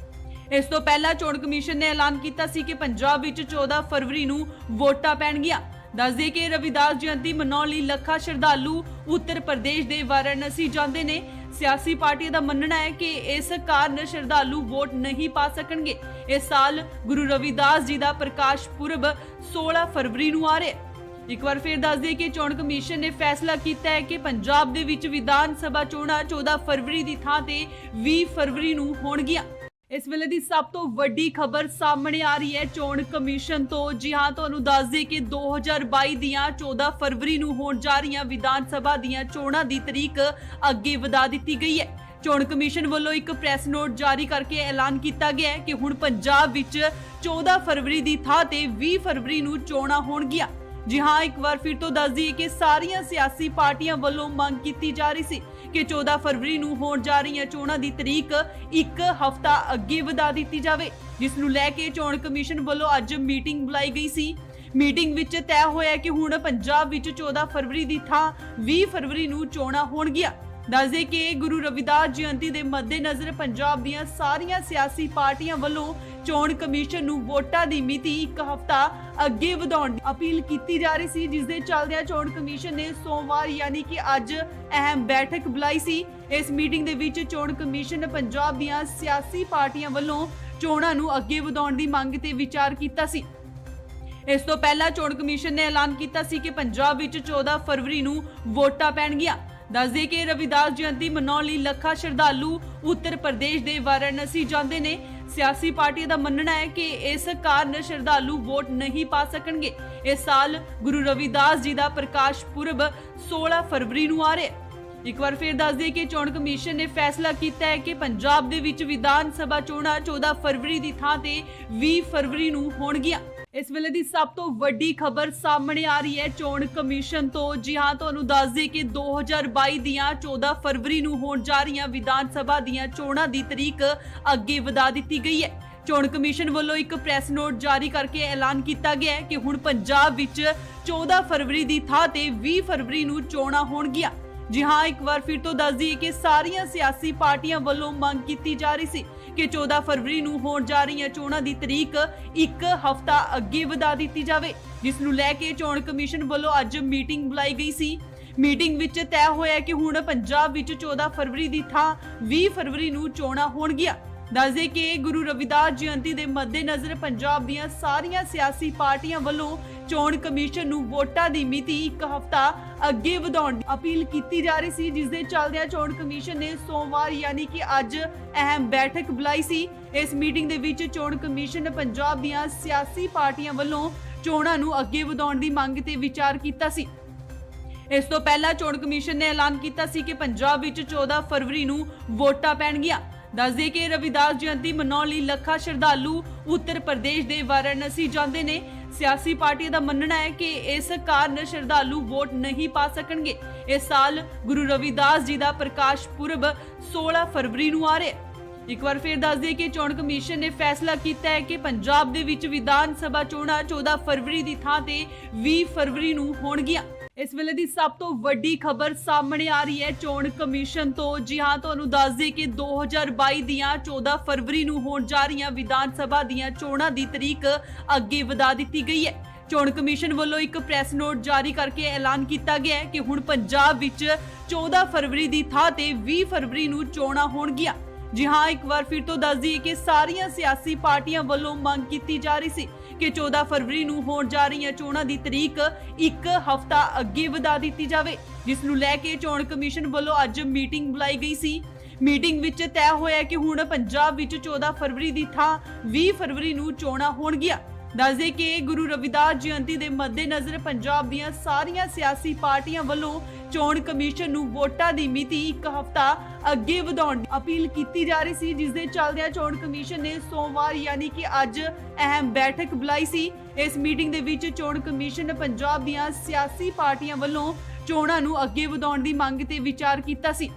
ਇਸ ਤੋਂ ਪਹਿਲਾਂ ਚੋਣ ਕਮਿਸ਼ਨ ਨੇ ਐਲਾਨ ਕੀਤਾ ਸੀ ਕਿ ਪੰਜਾਬ ਵਿੱਚ 14 ਫਰਵਰੀ ਨੂੰ ਵੋਟਾਂ ਪੈਣਗੀਆਂ। ਦੱਸਦੇ ਕਿ ਰਵਿਦਾਸ ਜਯੰਤੀ ਮਨਾਉਣ ਲਈ ਲੱਖਾਂ ਸ਼ਰਧਾਲੂ ਉੱਤਰ ਪ੍ਰਦੇਸ਼ ਦੇ ਵਾਰਾਣਸੀ ਜਾਂਦੇ ਨੇ। ਸਿਆਸੀ ਪਾਰਟੀਆਂ ਦਾ ਮੰਨਣਾ ਹੈ ਕਿ ਇਸ ਕਾਰਨ ਸ਼ਰਧਾਲੂ ਵੋਟ ਨਹੀਂ ਪਾ ਸਕਣਗੇ। ਇਸ ਸਾਲ ਗੁਰੂ ਰਵਿਦਾਸ ਜੀ ਦਾ ਪ੍ਰਕਾਸ਼ ਪੁਰਬ 16 ਫਰਵਰੀ ਨੂੰ ਆ ਰਿਹਾ ਹੈ। ਇੱਕ ਵਾਰ ਫਿਰ ਦੱਸ ਦਈਏ ਕਿ ਚੋਣ ਕਮਿਸ਼ਨ ਨੇ ਫੈਸਲਾ ਕੀਤਾ ਹੈ ਕਿ ਪੰਜਾਬ ਦੇ ਵਿੱਚ ਵਿਧਾਨ ਸਭਾ ਚੋਣਾਂ 14 ਫਰਵਰੀ ਦੀ ਥਾਂ ਤੇ 20 ਫਰਵਰੀ ਨੂੰ ਹੋਣਗੀਆਂ। ਇਸ ਵੇਲੇ ਦੀ ਸਭ ਤੋਂ ਵੱਡੀ ਖਬਰ ਸਾਹਮਣੇ ਆ ਰਹੀ ਹੈ ਚੋਣ ਕਮਿਸ਼ਨ ਤੋਂ। ਜੀ ਹਾਂ, ਤੁਹਾਨੂੰ ਦੱਸ ਦਈਏ ਕਿ 2022 ਦੀਆਂ 14 ਫਰਵਰੀ ਨੂੰ ਹੋਣ ਜਾ ਰਹੀਆਂ ਵਿਧਾਨ ਸਭਾ ਦੀਆਂ ਚੋਣਾਂ ਦੀ ਤਰੀਕ ਅੱਗੇ ਵਧਾ ਦਿੱਤੀ ਗਈ ਹੈ। ਚੋਣ ਕਮਿਸ਼ਨ ਵੱਲੋਂ ਇੱਕ ਪ੍ਰੈਸ ਨੋਟ ਜਾਰੀ ਕਰਕੇ ਐਲਾਨ ਕੀਤਾ ਗਿਆ ਹੈ ਕਿ ਹੁਣ ਪੰਜਾਬ ਵਿੱਚ 14 ਫਰਵਰੀ ਦੀ ਥਾਂ ਤੇ 20 ਫਰਵਰੀ ਨੂੰ ਚੋਣਾਂ ਹੋਣਗੀਆਂ। ਜੀ ਹਾਂ, ਇੱਕ ਵਾਰ ਫਿਰ ਤੋਂ ਦੱਸ ਦਈਏ ਕਿ ਸਾਰੀਆਂ ਸਿਆਸੀ ਪਾਰਟੀਆਂ ਵੱਲੋਂ ਮੰਗ ਕੀਤੀ ਜਾ ਰਹੀ ਸੀ ਕਿ 14 ਫਰਵਰੀ ਨੂੰ ਹੋਣ ਜਾ ਰਹੀਆਂ ਚੋਣਾਂ ਦੀ ਤਰੀਕ ਇੱਕ ਹਫ਼ਤਾ ਅੱਗੇ ਵਧਾ ਦਿੱਤੀ ਜਾਵੇ, ਜਿਸ ਨੂੰ ਲੈ ਕੇ ਚੋਣ ਕਮਿਸ਼ਨ ਵੱਲੋਂ ਅੱਜ ਮੀਟਿੰਗ ਬੁਲਾਈ ਗਈ ਸੀ। ਮੀਟਿੰਗ ਵਿੱਚ ਤੈਅ ਹੋਇਆ ਕਿ ਹੁਣ ਪੰਜਾਬ ਵਿੱਚ 14 ਫਰਵਰੀ ਦੀ ਥਾਂ 20 ਫਰਵਰੀ ਨੂੰ ਚੋਣਾਂ ਹੋਣਗੀਆਂ। ਦੱਸਦੇ ਕਿ ਗੁਰੂ ਰਵਿਦਾਸ ਜਯੰਤੀ ਦੇ ਮੱਦੇਨਜ਼ਰ ਪੰਜਾਬ ਦੀਆਂ ਸਾਰੀਆਂ ਸਿਆਸੀ ਪਾਰਟੀਆਂ ਵੱਲੋਂ ਚੋਣ ਕਮਿਸ਼ਨ ਨੂੰ ਵੋਟਾਂ ਦੀ ਮਿਤੀ ਇੱਕ ਹਫ਼ਤਾ ਅੱਗੇ ਵਧਾਉਣ ਦੀ ਅਪੀਲ ਕੀਤੀ ਜਾ ਰਹੀ ਸੀ, ਜਿਸ ਦੇ ਚੱਲਦਿਆਂ ਚੋਣ ਕਮਿਸ਼ਨ ਨੇ ਸੋਮਵਾਰ ਯਾਨੀ ਕਿ ਅੱਜ ਅਹਿਮ ਬੈਠਕ ਬੁਲਾਈ ਸੀ। ਇਸ ਮੀਟਿੰਗ ਦੇ ਵਿੱਚ ਚੋਣ ਕਮਿਸ਼ਨ ਨੇ ਪੰਜਾਬ ਦੀਆਂ ਸਿਆਸੀ ਪਾਰਟੀਆਂ ਵੱਲੋਂ ਚੋਣਾਂ ਨੂੰ ਅੱਗੇ ਵਧਾਉਣ ਦੀ ਮੰਗ ਤੇ ਵਿਚਾਰ ਕੀਤਾ ਸੀ। ਇਸ ਤੋਂ ਪਹਿਲਾਂ ਚੋਣ ਕਮਿਸ਼ਨ ਨੇ ਐਲਾਨ ਕੀਤਾ ਸੀ ਕਿ ਪੰਜਾਬ ਵਿੱਚ 14 ਫਰਵਰੀ ਨੂੰ ਵੋਟਾਂ ਪੈਣਗੀਆਂ। ਦੱਸਦੇ ਕਿ ਰਵਿਦਾਸ ਜਯੰਤੀ ਮਨਾਉਣ ਲਈ ਲੱਖਾਂ ਸ਼ਰਧਾਲੂ ਉੱਤਰ ਪ੍ਰਦੇਸ਼ ਦੇ ਵਾਰਾਣਸੀ ਜਾਂਦੇ ਨੇ। ਸਿਆਸੀ ਪਾਰਟੀਆਂ ਦਾ ਮੰਨਣਾ ਹੈ ਕਿ ਇਸ ਕਾਰਨ ਸ਼ਰਧਾਲੂ ਵੋਟ ਨਹੀਂ ਪਾ ਸਕਣਗੇ। ਇਸ ਸਾਲ ਗੁਰੂ ਰਵਿਦਾਸ ਜੀ ਦਾ ਪ੍ਰਕਾਸ਼ ਪੁਰਬ 16 ਫਰਵਰੀ ਨੂੰ ਆ ਰਿਹਾ ਹੈ। ਇੱਕ ਵਾਰ ਫਿਰ ਦੱਸ ਦਈਏ ਕਿ ਚੋਣ ਕਮਿਸ਼ਨ ਨੇ ਫੈਸਲਾ ਕੀਤਾ ਹੈ ਕਿ ਪੰਜਾਬ ਦੇ ਵਿੱਚ ਵਿਧਾਨ ਸਭਾ ਚੋਣਾਂ 14 ਫਰਵਰੀ ਦੀ ਥਾਂ ਤੇ 20 ਫਰਵਰੀ ਨੂੰ ਹੋਣਗੀਆਂ। ਇਸ ਵੇਲੇ ਦੀ ਸਭ ਤੋਂ ਵੱਡੀ ਖਬਰ ਸਾਹਮਣੇ ਆ ਰਹੀ ਹੈ ਚੋਣ ਕਮਿਸ਼ਨ ਤੋਂ। ਜੀ ਹਾਂ, ਤੁਹਾਨੂੰ ਦੱਸ ਦਈਏ ਕਿ 2022 ਦੀਆਂ 14 ਫਰਵਰੀ ਨੂੰ ਹੋਣ ਜਾ ਰਹੀਆਂ ਵਿਧਾਨ ਸਭਾ ਦੀਆਂ ਚੋਣਾਂ ਦੀ ਤਰੀਕ ਅੱਗੇ ਵਧਾ ਦਿੱਤੀ ਗਈ ਹੈ। ਚੋਣ ਕਮਿਸ਼ਨ ਵੱਲੋਂ ਇੱਕ ਪ੍ਰੈਸ ਨੋਟ ਜਾਰੀ ਕਰਕੇ ਐਲਾਨ ਕੀਤਾ ਗਿਆ ਹੈ ਕਿ ਹੁਣ ਪੰਜਾਬ ਵਿੱਚ 14 ਫਰਵਰੀ ਦੀ ਥਾਂ ਤੇ 20 ਫਰਵਰੀ ਨੂੰ ਚੋਣਾਂ ਹੋਣਗੀਆਂ। ਜੀ ਹਾਂ, ਇੱਕ ਵਾਰ ਫਿਰ ਤੋਂ ਦੱਸ ਦਈਏ ਕਿ ਸਾਰੀਆਂ ਸਿਆਸੀ ਪਾਰਟੀਆਂ ਵੱਲੋਂ ਮੰਗ ਕੀਤੀ ਜਾ ਰਹੀ ਸੀ ਕਿ 14 ਫਰਵਰੀ ਨੂੰ ਹੋਣ ਜਾ ਰਹੀਆਂ ਚੋਣਾਂ ਦੀ ਤਰੀਕ ਇੱਕ ਹਫ਼ਤਾ ਅੱਗੇ ਵਧਾ ਦਿੱਤੀ ਜਾਵੇ, ਜਿਸ ਨੂੰ ਲੈ ਕੇ ਚੋਣ ਕਮਿਸ਼ਨ ਵੱਲੋਂ ਅੱਜ ਮੀਟਿੰਗ ਬੁਲਾਈ ਗਈ ਸੀ। ਮੀਟਿੰਗ ਵਿੱਚ ਤੈਅ ਹੋਇਆ ਕਿ ਹੁਣ ਪੰਜਾਬ ਵਿੱਚ 14 ਫਰਵਰੀ ਦੀ ਥਾਂ 20 ਫਰਵਰੀ ਨੂੰ ਚੋਣਾਂ ਹੋਣਗੀਆਂ। ਦੱਸਦੇ ਕਿ ਗੁਰੂ ਰਵਿਦਾਸ ਜਯੰਤੀ ਦੇ ਮੱਦੇਨਜ਼ਰ ਪੰਜਾਬ ਦੀਆਂ ਸਾਰੀਆਂ ਸਿਆਸੀ ਪਾਰਟੀਆਂ ਵੱਲੋਂ ਚੋਣ ਕਮਿਸ਼ਨ ਨੂੰ ਵੋਟਾਂ ਦੀ ਮਿਤੀ ਇੱਕ ਹਫ਼ਤਾ ਅੱਗੇ ਵਧਾਉਣ ਦੀ ਅਪੀਲ ਕੀਤੀ ਜਾ ਰਹੀ ਸੀ, ਜਿਸ ਦੇ ਚੱਲਦਿਆਂ ਚੋਣ ਕਮਿਸ਼ਨ ਨੇ ਸੋਮਵਾਰ ਯਾਨੀ ਕਿ ਅੱਜ ਅਹਿਮ ਬੈਠਕ ਬੁਲਾਈ ਸੀ। ਇਸ ਮੀਟਿੰਗ ਦੇ ਵਿੱਚ ਚੋਣ ਕਮਿਸ਼ਨ ਨੇ ਪੰਜਾਬ ਦੀਆਂ ਸਿਆਸੀ ਪਾਰਟੀਆਂ ਵੱਲੋਂ ਚੋਣਾਂ ਨੂੰ ਅੱਗੇ ਵਧਾਉਣ ਦੀ ਮੰਗ ਤੇ ਵਿਚਾਰ ਕੀਤਾ ਸੀ। ਇਸ ਤੋਂ ਪਹਿਲਾਂ ਚੋਣ ਕਮਿਸ਼ਨ ਨੇ ਐਲਾਨ ਕੀਤਾ ਸੀ ਕਿ ਪੰਜਾਬ ਵਿੱਚ 14 ਫਰਵਰੀ ਨੂੰ ਵੋਟਾਂ ਪੈਣਗੀਆਂ। ਦੱਸਦੇ ਕਿ ਰਵਿਦਾਸ ਜਯੰਤੀ ਮਨਾਉਣ ਲਈ ਲੱਖਾਂ ਸ਼ਰਧਾਲੂ ਉੱਤਰ ਪ੍ਰਦੇਸ਼ ਦੇ ਵਾਰਾਣਸੀ ਜਾਂਦੇ ਨੇ। ਸਿਆਸੀ ਪਾਰਟੀਆਂ ਦਾ ਮੰਨਣਾ ਹੈ ਕਿ ਇਸ ਕਾਰਨ ਸ਼ਰਧਾਲੂ ਵੋਟ ਨਹੀਂ ਪਾ ਸਕਣਗੇ। ਇਸ ਸਾਲ ਗੁਰੂ ਰਵਿਦਾਸ ਜੀ ਦਾ ਪ੍ਰਕਾਸ਼ ਪੁਰਬ 16 ਫਰਵਰੀ ਨੂੰ ਆ ਰਿਹਾ ਹੈ। ਇੱਕ ਵਾਰ ਫਿਰ ਦੱਸ ਦਈਏ ਕਿ ਚੋਣ ਕਮਿਸ਼ਨ ਨੇ ਫੈਸਲਾ ਕੀਤਾ ਹੈ ਕਿ ਪੰਜਾਬ ਦੇ ਵਿੱਚ ਵਿਧਾਨ ਸਭਾ ਚੋਣਾਂ 14 ਫਰਵਰੀ ਦੀ ਥਾਂ ਤੇ 20 ਫਰਵਰੀ ਨੂੰ ਹੋਣਗੀਆਂ। ਇਸ ਵੇਲੇ ਦੀ ਸਭ ਤੋਂ ਵੱਡੀ ਖਬਰ ਸਾਹਮਣੇ ਆ ਰਹੀ ਹੈ ਚੋਣ ਕਮਿਸ਼ਨ ਤੋਂ। ਜੀ ਹਾਂ, ਤੁਹਾਨੂੰ ਦੱਸ ਦਈਏ ਕਿ 2022 ਦੀਆਂ 14 ਫਰਵਰੀ ਨੂੰ ਹੋਣ ਜਾ ਰਹੀਆਂ ਵਿਧਾਨ ਸਭਾ ਦੀਆਂ ਚੋਣਾਂ ਦੀ ਤਰੀਕ ਅੱਗੇ ਵਧਾ ਦਿੱਤੀ ਗਈ ਹੈ। ਚੋਣ ਕਮਿਸ਼ਨ ਵੱਲੋਂ ਇੱਕ ਪ੍ਰੈਸ ਨੋਟ ਜਾਰੀ ਕਰਕੇ ਐਲਾਨ ਕੀਤਾ ਗਿਆ ਹੈ ਕਿ ਹੁਣ ਪੰਜਾਬ ਵਿੱਚ 14 ਫਰਵਰੀ ਦੀ ਥਾਂ ਤੇ 20 ਫਰਵਰੀ ਨੂੰ ਚੋਣਾਂ ਹੋਣਗੀਆਂ। ਜੀ ਹਾਂ, ਇੱਕ ਵਾਰ ਫਿਰ ਤੋਂ ਦੱਸ ਦਈਏ ਕਿ ਸਾਰੀਆਂ ਸਿਆਸੀ ਪਾਰਟੀਆਂ ਵੱਲੋਂ ਮੰਗ ਕੀਤੀ ਜਾ ਰਹੀ ਸੀ ਕਿ 14 ਫਰਵਰੀ ਨੂੰ ਹੋਣ ਜਾ ਰਹੀਆਂ ਚੋਣਾਂ ਦੀ ਤਰੀਕ ਇੱਕ ਹਫ਼ਤਾ ਅੱਗੇ ਵਧਾ ਦਿੱਤੀ ਜਾਵੇ, ਜਿਸ ਨੂੰ ਲੈ ਕੇ ਚੋਣ ਕਮਿਸ਼ਨ ਵੱਲੋਂ ਅੱਜ ਮੀਟਿੰਗ ਬੁਲਾਈ ਗਈ ਸੀ। ਮੀਟਿੰਗ ਵਿੱਚ ਤੈਅ ਹੋਇਆ ਕਿ ਹੁਣ ਪੰਜਾਬ ਵਿੱਚ 14 ਫਰਵਰੀ ਦੀ ਥਾਂ 20 ਫਰਵਰੀ ਨੂੰ ਚੋਣਾਂ ਹੋਣਗੀਆਂ। ਦੱਸਦੇ ਕਿ ਗੁਰੂ ਰਵਿਦਾਸ ਜਯੰਤੀ ਦੇ ਮੱਦੇਨਜ਼ਰ ਪੰਜਾਬ ਦੀਆਂ ਸਾਰੀਆਂ ਸਿਆਸੀ ਪਾਰਟੀਆਂ ਵੱਲੋਂ ਚੋਣ ਕਮਿਸ਼ਨ ਨੂੰ ਵੋਟਾਂ ਦੀ ਮਿਤੀ ਇੱਕ ਹਫ਼ਤਾ ਅੱਗੇ ਵਧਾਉਣ ਦੀ ਅਪੀਲ ਕੀਤੀ ਜਾ ਰਹੀ ਸੀ, ਜਿਸ ਦੇ ਚੱਲਦਿਆਂ ਚੋਣ ਕਮਿਸ਼ਨ ਨੇ ਸੋਮਵਾਰ ਯਾਨੀ ਕਿ ਅੱਜ ਅਹਿਮ ਬੈਠਕ ਬੁਲਾਈ ਸੀ। ਇਸ ਮੀਟਿੰਗ ਦੇ ਵਿੱਚ ਚੋਣ ਕਮਿਸ਼ਨ ਪੰਜਾਬ ਦੀਆਂ ਸਿਆਸੀ ਪਾਰਟੀਆਂ ਵੱਲੋਂ ਚੋਣਾਂ ਨੂੰ ਅੱਗੇ ਵਧਾਉਣ ਦੀ ਮੰਗ ਤੇ ਵਿਚਾਰ ਕੀਤਾ ਸੀ।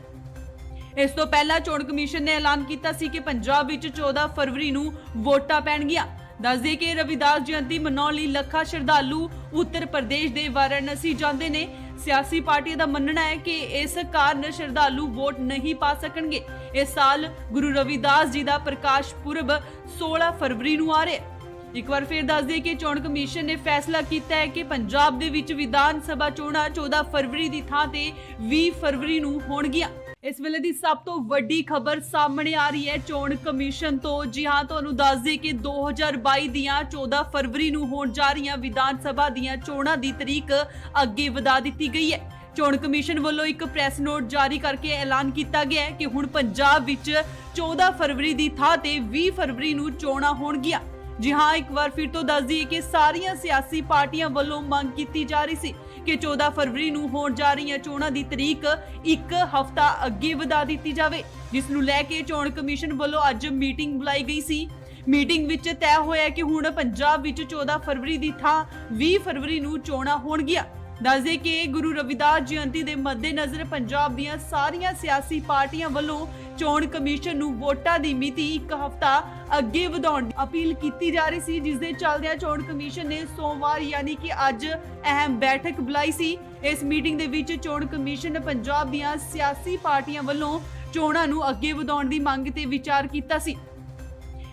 ਇਸ ਤੋਂ ਪਹਿਲਾਂ ਚੋਣ ਕਮਿਸ਼ਨ ਨੇ ਐਲਾਨ ਕੀਤਾ ਸੀ ਕਿ ਪੰਜਾਬ ਵਿੱਚ 14 ਫਰਵਰੀ ਨੂੰ ਵੋਟਾਂ ਪੈਣਗੀਆਂ। ਦੱਸਦੇ ਕਿ ਰਵਿਦਾਸ ਜਯੰਤੀ ਮਨਾਉਣ ਲਈ ਲੱਖਾਂ ਸ਼ਰਧਾਲੂ ਉੱਤਰ ਪ੍ਰਦੇਸ਼ ਦੇ ਵਾਰਾਣਸੀ ਜਾਂਦੇ ਨੇ। ਸਿਆਸੀ ਪਾਰਟੀਆਂ ਦਾ ਮੰਨਣਾ ਹੈ ਕਿ ਇਸ ਕਾਰਨ ਸ਼ਰਧਾਲੂ ਵੋਟ ਨਹੀਂ ਪਾ ਸਕਣਗੇ। ਇਸ ਸਾਲ ਗੁਰੂ ਰਵਿਦਾਸ ਜੀ ਦਾ ਪ੍ਰਕਾਸ਼ ਪੁਰਬ 16 ਫਰਵਰੀ ਨੂੰ ਆ ਰਿਹਾ ਹੈ। ਇੱਕ ਵਾਰ ਫਿਰ ਦੱਸ ਦਈਏ ਕਿ ਚੋਣ ਕਮਿਸ਼ਨ ਨੇ ਫੈਸਲਾ ਕੀਤਾ ਹੈ ਕਿ ਪੰਜਾਬ ਦੇ ਵਿੱਚ ਵਿਧਾਨ ਸਭਾ ਚੋਣਾਂ 14 ਫਰਵਰੀ ਦੀ ਥਾਂ ਤੇ 20 ਫਰਵਰੀ ਨੂੰ ਹੋਣਗੀਆਂ। ਇਸ ਵੇਲੇ ਦੀ ਸਭ ਤੋਂ ਵੱਡੀ ਖਬਰ ਸਾਹਮਣੇ ਆ ਰਹੀ ਹੈ ਚੋਣ ਕਮਿਸ਼ਨ ਤੋਂ। ਜੀ ਹਾਂ, ਤੁਹਾਨੂੰ ਦੱਸ ਦਈਏ ਕਿ 2022 ਦੀਆਂ 14 ਫਰਵਰੀ ਨੂੰ ਹੋਣ ਜਾ ਰਹੀਆਂ ਵਿਧਾਨ ਸਭਾ ਦੀਆਂ ਚੋਣਾਂ ਦੀ ਤਰੀਕ ਅੱਗੇ ਵਧਾ ਦਿੱਤੀ ਗਈ ਹੈ। ਚੋਣ ਕਮਿਸ਼ਨ ਵੱਲੋਂ ਇੱਕ ਪ੍ਰੈਸ ਨੋਟ ਜਾਰੀ ਕਰਕੇ ਐਲਾਨ ਕੀਤਾ ਗਿਆ ਹੈ ਕਿ ਹੁਣ ਪੰਜਾਬ ਵਿੱਚ 14 ਫਰਵਰੀ ਦੀ ਥਾਂ ਤੇ 20 ਫਰਵਰੀ ਨੂੰ ਚੋਣਾਂ ਹੋਣਗੀਆਂ। ਜੀ ਹਾਂ, ਇੱਕ ਵਾਰ ਫਿਰ ਤੋਂ ਦੱਸ ਦਈਏ ਕਿ ਸਾਰੀਆਂ ਸਿਆਸੀ ਪਾਰਟੀਆਂ ਵੱਲੋਂ ਮੰਗ ਕੀਤੀ ਜਾ ਰਹੀ ਸੀ ਕਿ 14 ਫਰਵਰੀ ਨੂੰ ਹੋਣ ਜਾ ਰਹੀਆਂ ਚੋਣਾਂ ਦੀ ਤਰੀਕ ਇੱਕ ਹਫ਼ਤਾ ਅੱਗੇ ਵਧਾ ਦਿੱਤੀ ਜਾਵੇ, ਜਿਸ ਨੂੰ ਲੈ ਕੇ ਚੋਣ ਕਮਿਸ਼ਨ ਵੱਲੋਂ ਅੱਜ ਮੀਟਿੰਗ ਬੁਲਾਈ ਗਈ ਸੀ। ਮੀਟਿੰਗ ਵਿੱਚ ਤੈਅ ਹੋਇਆ ਕਿ ਹੁਣ ਪੰਜਾਬ ਵਿੱਚ 14 ਫਰਵਰੀ ਦੀ ਥਾਂ 20 ਫਰਵਰੀ ਨੂੰ ਚੋਣਾਂ ਹੋਣਗੀਆਂ। ਦੱਸਦੇ ਕਿ ਗੁਰੂ ਰਵਿਦਾਸ ਜਯੰਤੀ ਦੇ ਮੱਦੇਨਜ਼ਰ ਪੰਜਾਬ ਦੀਆਂ ਸਾਰੀਆਂ ਸਿਆਸੀ ਪਾਰਟੀਆਂ ਵੱਲੋਂ ਚੋਣ ਕਮਿਸ਼ਨ ਨੂੰ ਵੋਟਾਂ ਦੀ ਮਿਤੀ ਇੱਕ ਹਫ਼ਤਾ ਅੱਗੇ ਵਧਾਉਣ ਦੀ ਅਪੀਲ ਕੀਤੀ ਜਾ ਰਹੀ ਸੀ, ਜਿਸ ਦੇ ਚੱਲਦਿਆਂ ਚੋਣ ਕਮਿਸ਼ਨ ਨੇ ਸੋਮਵਾਰ ਯਾਨੀ ਕਿ ਅੱਜ ਅਹਿਮ ਬੈਠਕ ਬੁਲਾਈ ਸੀ। ਇਸ ਮੀਟਿੰਗ ਦੇ ਵਿੱਚ ਚੋਣ ਕਮਿਸ਼ਨ ਪੰਜਾਬ ਦੀਆਂ ਸਿਆਸੀ ਪਾਰਟੀਆਂ ਵੱਲੋਂ ਚੋਣਾਂ ਨੂੰ ਅੱਗੇ ਵਧਾਉਣ ਦੀ ਮੰਗ ਤੇ ਵਿਚਾਰ ਕੀਤਾ ਸੀ।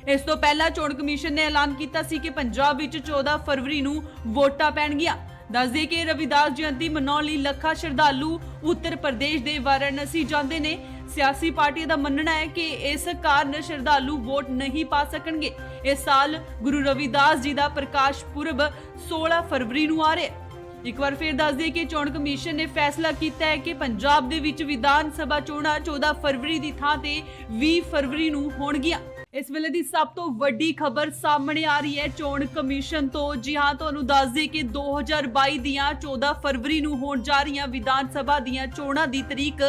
ਇਸ ਤੋਂ ਪਹਿਲਾਂ ਚੋਣ ਕਮਿਸ਼ਨ ਨੇ ਐਲਾਨ ਕੀਤਾ ਸੀ ਕਿ ਪੰਜਾਬ ਵਿੱਚ 14 ਫਰਵਰੀ ਨੂੰ ਵੋਟਾਂ ਪੈਣਗੀਆਂ। ਦੱਸਦੇ ਕਿ ਰਵਿਦਾਸ ਜਯੰਤੀ ਮਨਾਉਣ ਲਈ ਲੱਖਾਂ ਸ਼ਰਧਾਲੂ ਉੱਤਰ ਪ੍ਰਦੇਸ਼ ਦੇ ਵਾਰਾਣਸੀ ਜਾਂਦੇ ਨੇ। ਸਿਆਸੀ ਪਾਰਟੀਆਂ ਦਾ ਮੰਨਣਾ ਹੈ ਕਿ ਇਸ ਕਾਰਨ ਸ਼ਰਧਾਲੂ ਵੋਟ ਨਹੀਂ ਪਾ ਸਕਣਗੇ। ਇਸ ਸਾਲ ਗੁਰੂ ਰਵਿਦਾਸ ਜੀ ਦਾ ਪ੍ਰਕਾਸ਼ ਪੁਰਬ 16 ਫਰਵਰੀ ਨੂੰ ਆ ਰਿਹਾ ਹੈ। ਇੱਕ ਵਾਰ ਫਿਰ ਦੱਸ ਦਈਏ ਕਿ ਚੋਣ ਕਮਿਸ਼ਨ ਨੇ ਫੈਸਲਾ ਕੀਤਾ ਹੈ ਕਿ ਪੰਜਾਬ ਦੇ ਵਿੱਚ ਵਿਧਾਨ ਸਭਾ ਚੋਣਾਂ 14 ਫਰਵਰੀ ਦੀ ਥਾਂ ਤੇ 20 ਫਰਵਰੀ ਨੂੰ ਹੋਣਗੀਆਂ। ਇਸ ਵੇਲੇ ਦੀ ਸਭ ਤੋਂ ਵੱਡੀ ਖਬਰ ਸਾਹਮਣੇ ਆ ਰਹੀ ਹੈ ਚੋਣ ਕਮਿਸ਼ਨ ਤੋਂ। ਜੀ ਹਾਂ, ਤੁਹਾਨੂੰ ਦੱਸ ਦਈਏ ਕਿ 2022 ਦੀਆਂ 14 ਫਰਵਰੀ ਨੂੰ ਹੋਣ ਜਾ ਰਹੀਆਂ ਵਿਧਾਨ ਸਭਾ ਦੀਆਂ ਚੋਣਾਂ ਦੀ ਤਰੀਕ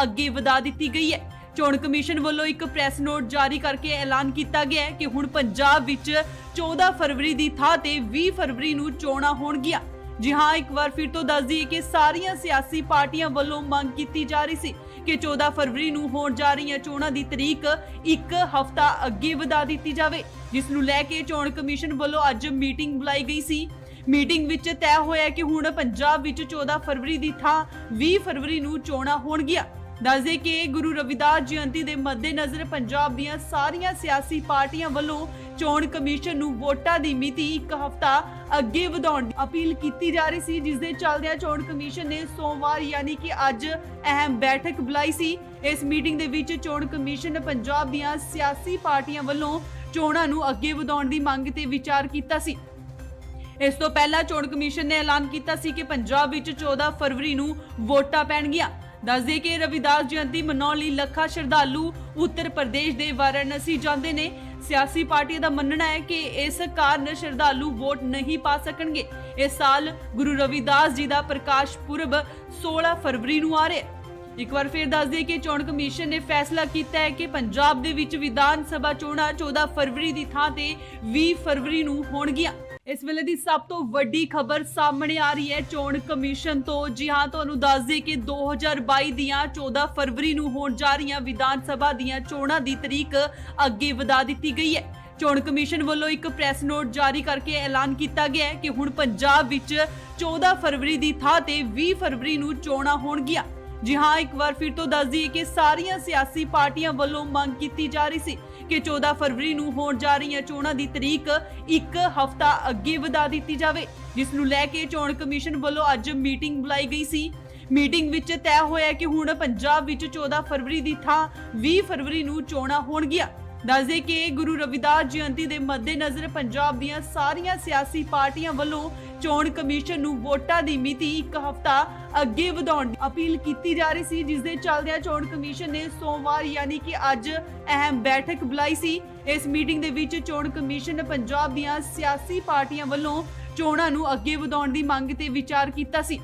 ਅੱਗੇ ਵਧਾ ਦਿੱਤੀ ਗਈ ਹੈ। ਚੋਣ ਕਮਿਸ਼ਨ ਵੱਲੋਂ ਇੱਕ ਪ੍ਰੈਸ ਨੋਟ ਜਾਰੀ ਕਰਕੇ ਐਲਾਨ ਕੀਤਾ ਗਿਆ ਹੈ ਕਿ ਹੁਣ ਪੰਜਾਬ ਵਿੱਚ 14 ਫਰਵਰੀ ਦੀ ਥਾਂ ਤੇ 20 ਫਰਵਰੀ ਨੂੰ ਚੋਣਾਂ ਹੋਣਗੀਆਂ। ਜੀ ਹਾਂ, ਇੱਕ ਵਾਰ ਫਿਰ ਤੋਂ ਦੱਸ ਦਈਏ ਕਿ ਸਾਰੀਆਂ ਸਿਆਸੀ ਪਾਰਟੀਆਂ ਵੱਲੋਂ ਮੰਗ ਕੀਤੀ ਜਾ ਰਹੀ ਸੀ ਕਿ 14 ਫਰਵਰੀ ਨੂੰ ਹੋਣ ਜਾ ਰਹੀਆਂ ਚੋਣਾਂ ਦੀ ਤਰੀਕ ਇੱਕ ਹਫ਼ਤਾ ਅੱਗੇ ਵਧਾ ਦਿੱਤੀ ਜਾਵੇ, ਜਿਸ ਨੂੰ ਲੈ ਕੇ ਚੋਣ ਕਮਿਸ਼ਨ ਵੱਲੋਂ ਅੱਜ ਮੀਟਿੰਗ ਬੁਲਾਈ ਗਈ ਸੀ। ਮੀਟਿੰਗ ਵਿੱਚ ਤੈਅ ਹੋਇਆ ਕਿ ਹੁਣ ਪੰਜਾਬ ਵਿੱਚ 14 ਫਰਵਰੀ ਦੀ ਥਾਂ 20 ਫਰਵਰੀ ਨੂੰ ਚੋਣਾਂ ਹੋਣਗੀਆਂ। ਦੱਸਦੇ ਕਿ ਗੁਰੂ ਰਵਿਦਾਸ ਜਯੰਤੀ ਦੇ ਮੱਦੇਨਜ਼ਰ ਪੰਜਾਬ ਦੀਆਂ ਸਾਰੀਆਂ ਸਿਆਸੀ ਪਾਰਟੀਆਂ ਵੱਲੋਂ ਚੋਣ ਕਮਿਸ਼ਨ ਨੂੰ ਵੋਟਾਂ ਦੀ ਮਿਤੀ ਇੱਕ ਹਫ਼ਤਾ ਅੱਗੇ ਵਧਾਉਣ ਦੀ ਅਪੀਲ ਕੀਤੀ ਜਾ ਰਹੀ ਸੀ, ਜਿਸ ਦੇ ਚੱਲਦਿਆਂ ਚੋਣ ਕਮਿਸ਼ਨ ਨੇ ਸੋਮਵਾਰ ਯਾਨੀ ਕਿ ਅੱਜ ਅਹਿਮ ਬੈਠਕ ਬੁਲਾਈ ਸੀ। ਇਸ ਮੀਟਿੰਗ ਦੇ ਵਿੱਚ ਚੋਣ ਕਮਿਸ਼ਨ ਪੰਜਾਬ ਦੀਆਂ ਸਿਆਸੀ ਪਾਰਟੀਆਂ ਵੱਲੋਂ ਚੋਣਾਂ ਨੂੰ ਅੱਗੇ ਵਧਾਉਣ ਦੀ ਮੰਗ ਤੇ ਵਿਚਾਰ ਕੀਤਾ ਸੀ। ਇਸ ਤੋਂ ਪਹਿਲਾਂ ਚੋਣ ਕਮਿਸ਼ਨ ਨੇ ਐਲਾਨ ਕੀਤਾ ਸੀ ਕਿ ਪੰਜਾਬ ਵਿੱਚ 14 ਫਰਵਰੀ ਨੂੰ ਵੋਟਾਂ ਪੈਣਗੀਆਂ। ਦੱਸਦੇ ਕਿ ਰਵਿਦਾਸ ਜਯੰਤੀ ਮਨਾਉਣ ਲਈ ਲੱਖਾਂ ਸ਼ਰਧਾਲੂ ਉੱਤਰ ਪ੍ਰਦੇਸ਼ ਦੇ ਵਾਰਾਣਸੀ ਜਾਂਦੇ ਨੇ। ਸਿਆਸੀ ਪਾਰਟੀਆਂ ਦਾ ਮੰਨਣਾ ਹੈ ਕਿ ਇਸ ਕਾਰਨ ਸ਼ਰਧਾਲੂ ਵੋਟ ਨਹੀਂ ਪਾ ਸਕਣਗੇ। ਇਸ ਸਾਲ ਗੁਰੂ ਰਵਿਦਾਸ ਜੀ ਦਾ ਪ੍ਰਕਾਸ਼ ਪੁਰਬ 16 ਫਰਵਰੀ ਨੂੰ ਆ ਰਿਹਾ ਹੈ। ਇੱਕ ਵਾਰ ਫਿਰ ਦੱਸ ਦਈਏ ਕਿ ਚੋਣ ਕਮਿਸ਼ਨ ਨੇ ਫੈਸਲਾ ਕੀਤਾ ਹੈ ਕਿ ਪੰਜਾਬ ਦੇ ਵਿੱਚ ਵਿਧਾਨ ਸਭਾ ਚੋਣਾਂ 14 ਫਰਵਰੀ ਦੀ ਥਾਂ ਤੇ 20 ਫਰਵਰੀ ਨੂੰ ਹੋਣਗੀਆਂ। ਇਸ ਵੇਲੇ ਦੀ ਸਭ ਤੋਂ ਵੱਡੀ ਖਬਰ ਸਾਹਮਣੇ ਆ ਰਹੀ ਹੈ ਚੋਣ ਕਮਿਸ਼ਨ ਤੋਂ। ਜੀ ਹਾਂ, ਤੁਹਾਨੂੰ ਦੱਸ ਦਈਏ ਕਿ 2022 ਦੀਆਂ 14 ਫਰਵਰੀ ਨੂੰ ਹੋਣ ਜਾ ਰਹੀਆਂ ਵਿਧਾਨ ਸਭਾ ਦੀਆਂ ਚੋਣਾਂ ਦੀ ਤਰੀਕ ਅੱਗੇ ਵਧਾ ਦਿੱਤੀ ਗਈ ਹੈ। ਚੋਣ ਕਮਿਸ਼ਨ ਵੱਲੋਂ ਇੱਕ ਪ੍ਰੈਸ ਨੋਟ ਜਾਰੀ ਕਰਕੇ ਐਲਾਨ ਕੀਤਾ ਗਿਆ ਹੈ ਕਿ ਹੁਣ ਪੰਜਾਬ ਵਿੱਚ 14 ਫਰਵਰੀ ਦੀ ਥਾਂ ਤੇ 20 ਫਰਵਰੀ ਨੂੰ ਚੋਣਾਂ ਹੋਣਗੀਆਂ। ਜੀ ਹਾਂ, ਇੱਕ ਵਾਰ ਫਿਰ ਤੋਂ ਦੱਸ ਦਈਏ ਕਿ ਸਾਰੀਆਂ ਸਿਆਸੀ ਪਾਰਟੀਆਂ ਵੱਲੋਂ ਮੰਗ ਕੀਤੀ ਜਾ ਰਹੀ ਸੀ ਕਿ 14 ਫਰਵਰੀ ਨੂੰ ਹੋਣ ਜਾ ਰਹੀਆਂ ਚੋਣਾਂ ਦੀ ਤਰੀਕ ਇੱਕ ਹਫ਼ਤਾ ਅੱਗੇ ਵਧਾ ਦਿੱਤੀ ਜਾਵੇ, ਜਿਸ ਨੂੰ ਲੈ ਕੇ ਚੋਣ ਕਮਿਸ਼ਨ ਵੱਲੋਂ ਅੱਜ ਮੀਟਿੰਗ ਬੁਲਾਈ ਗਈ ਸੀ। ਮੀਟਿੰਗ ਵਿੱਚ ਤੈਅ ਹੋਇਆ ਕਿ ਹੁਣ ਪੰਜਾਬ ਵਿੱਚ 14 ਫਰਵਰੀ ਦੀ ਥਾਂ 20 ਫਰਵਰੀ ਨੂੰ ਚੋਣਾਂ ਹੋਣਗੀਆਂ। ਦੱਸਦੇ ਕਿ ਗੁਰੂ ਰਵਿਦਾਸ ਜਯੰਤੀ ਦੇ ਮੱਦੇਨਜ਼ਰ ਪੰਜਾਬ ਦੀਆਂ ਸਾਰੀਆਂ ਸਿਆਸੀ ਪਾਰਟੀਆਂ ਵੱਲੋਂ ਚੋਣ ਕਮਿਸ਼ਨ ਨੂੰ ਵੋਟਾਂ ਦੀ ਮਿਤੀ ਇੱਕ ਹਫ਼ਤਾ ਅੱਗੇ ਵਧਾਉਣ ਦੀ ਅਪੀਲ ਕੀਤੀ ਜਾ ਰਹੀ ਸੀ, ਜਿਸ ਦੇ ਚੱਲਦਿਆਂ ਚੋਣ ਕਮਿਸ਼ਨ ਨੇ ਸੋਮਵਾਰ ਯਾਨੀ ਕਿ ਅੱਜ ਅਹਿਮ ਬੈਠਕ ਬੁਲਾਈ ਸੀ। ਇਸ ਮੀਟਿੰਗ ਦੇ ਵਿੱਚ ਚੋਣ ਕਮਿਸ਼ਨ ਪੰਜਾਬ ਦੀਆਂ ਸਿਆਸੀ ਪਾਰਟੀਆਂ ਵੱਲੋਂ ਚੋਣਾਂ ਨੂੰ ਅੱਗੇ ਵਧਾਉਣ ਦੀ ਮੰਗ ਤੇ ਵਿਚਾਰ ਕੀਤਾ ਸੀ।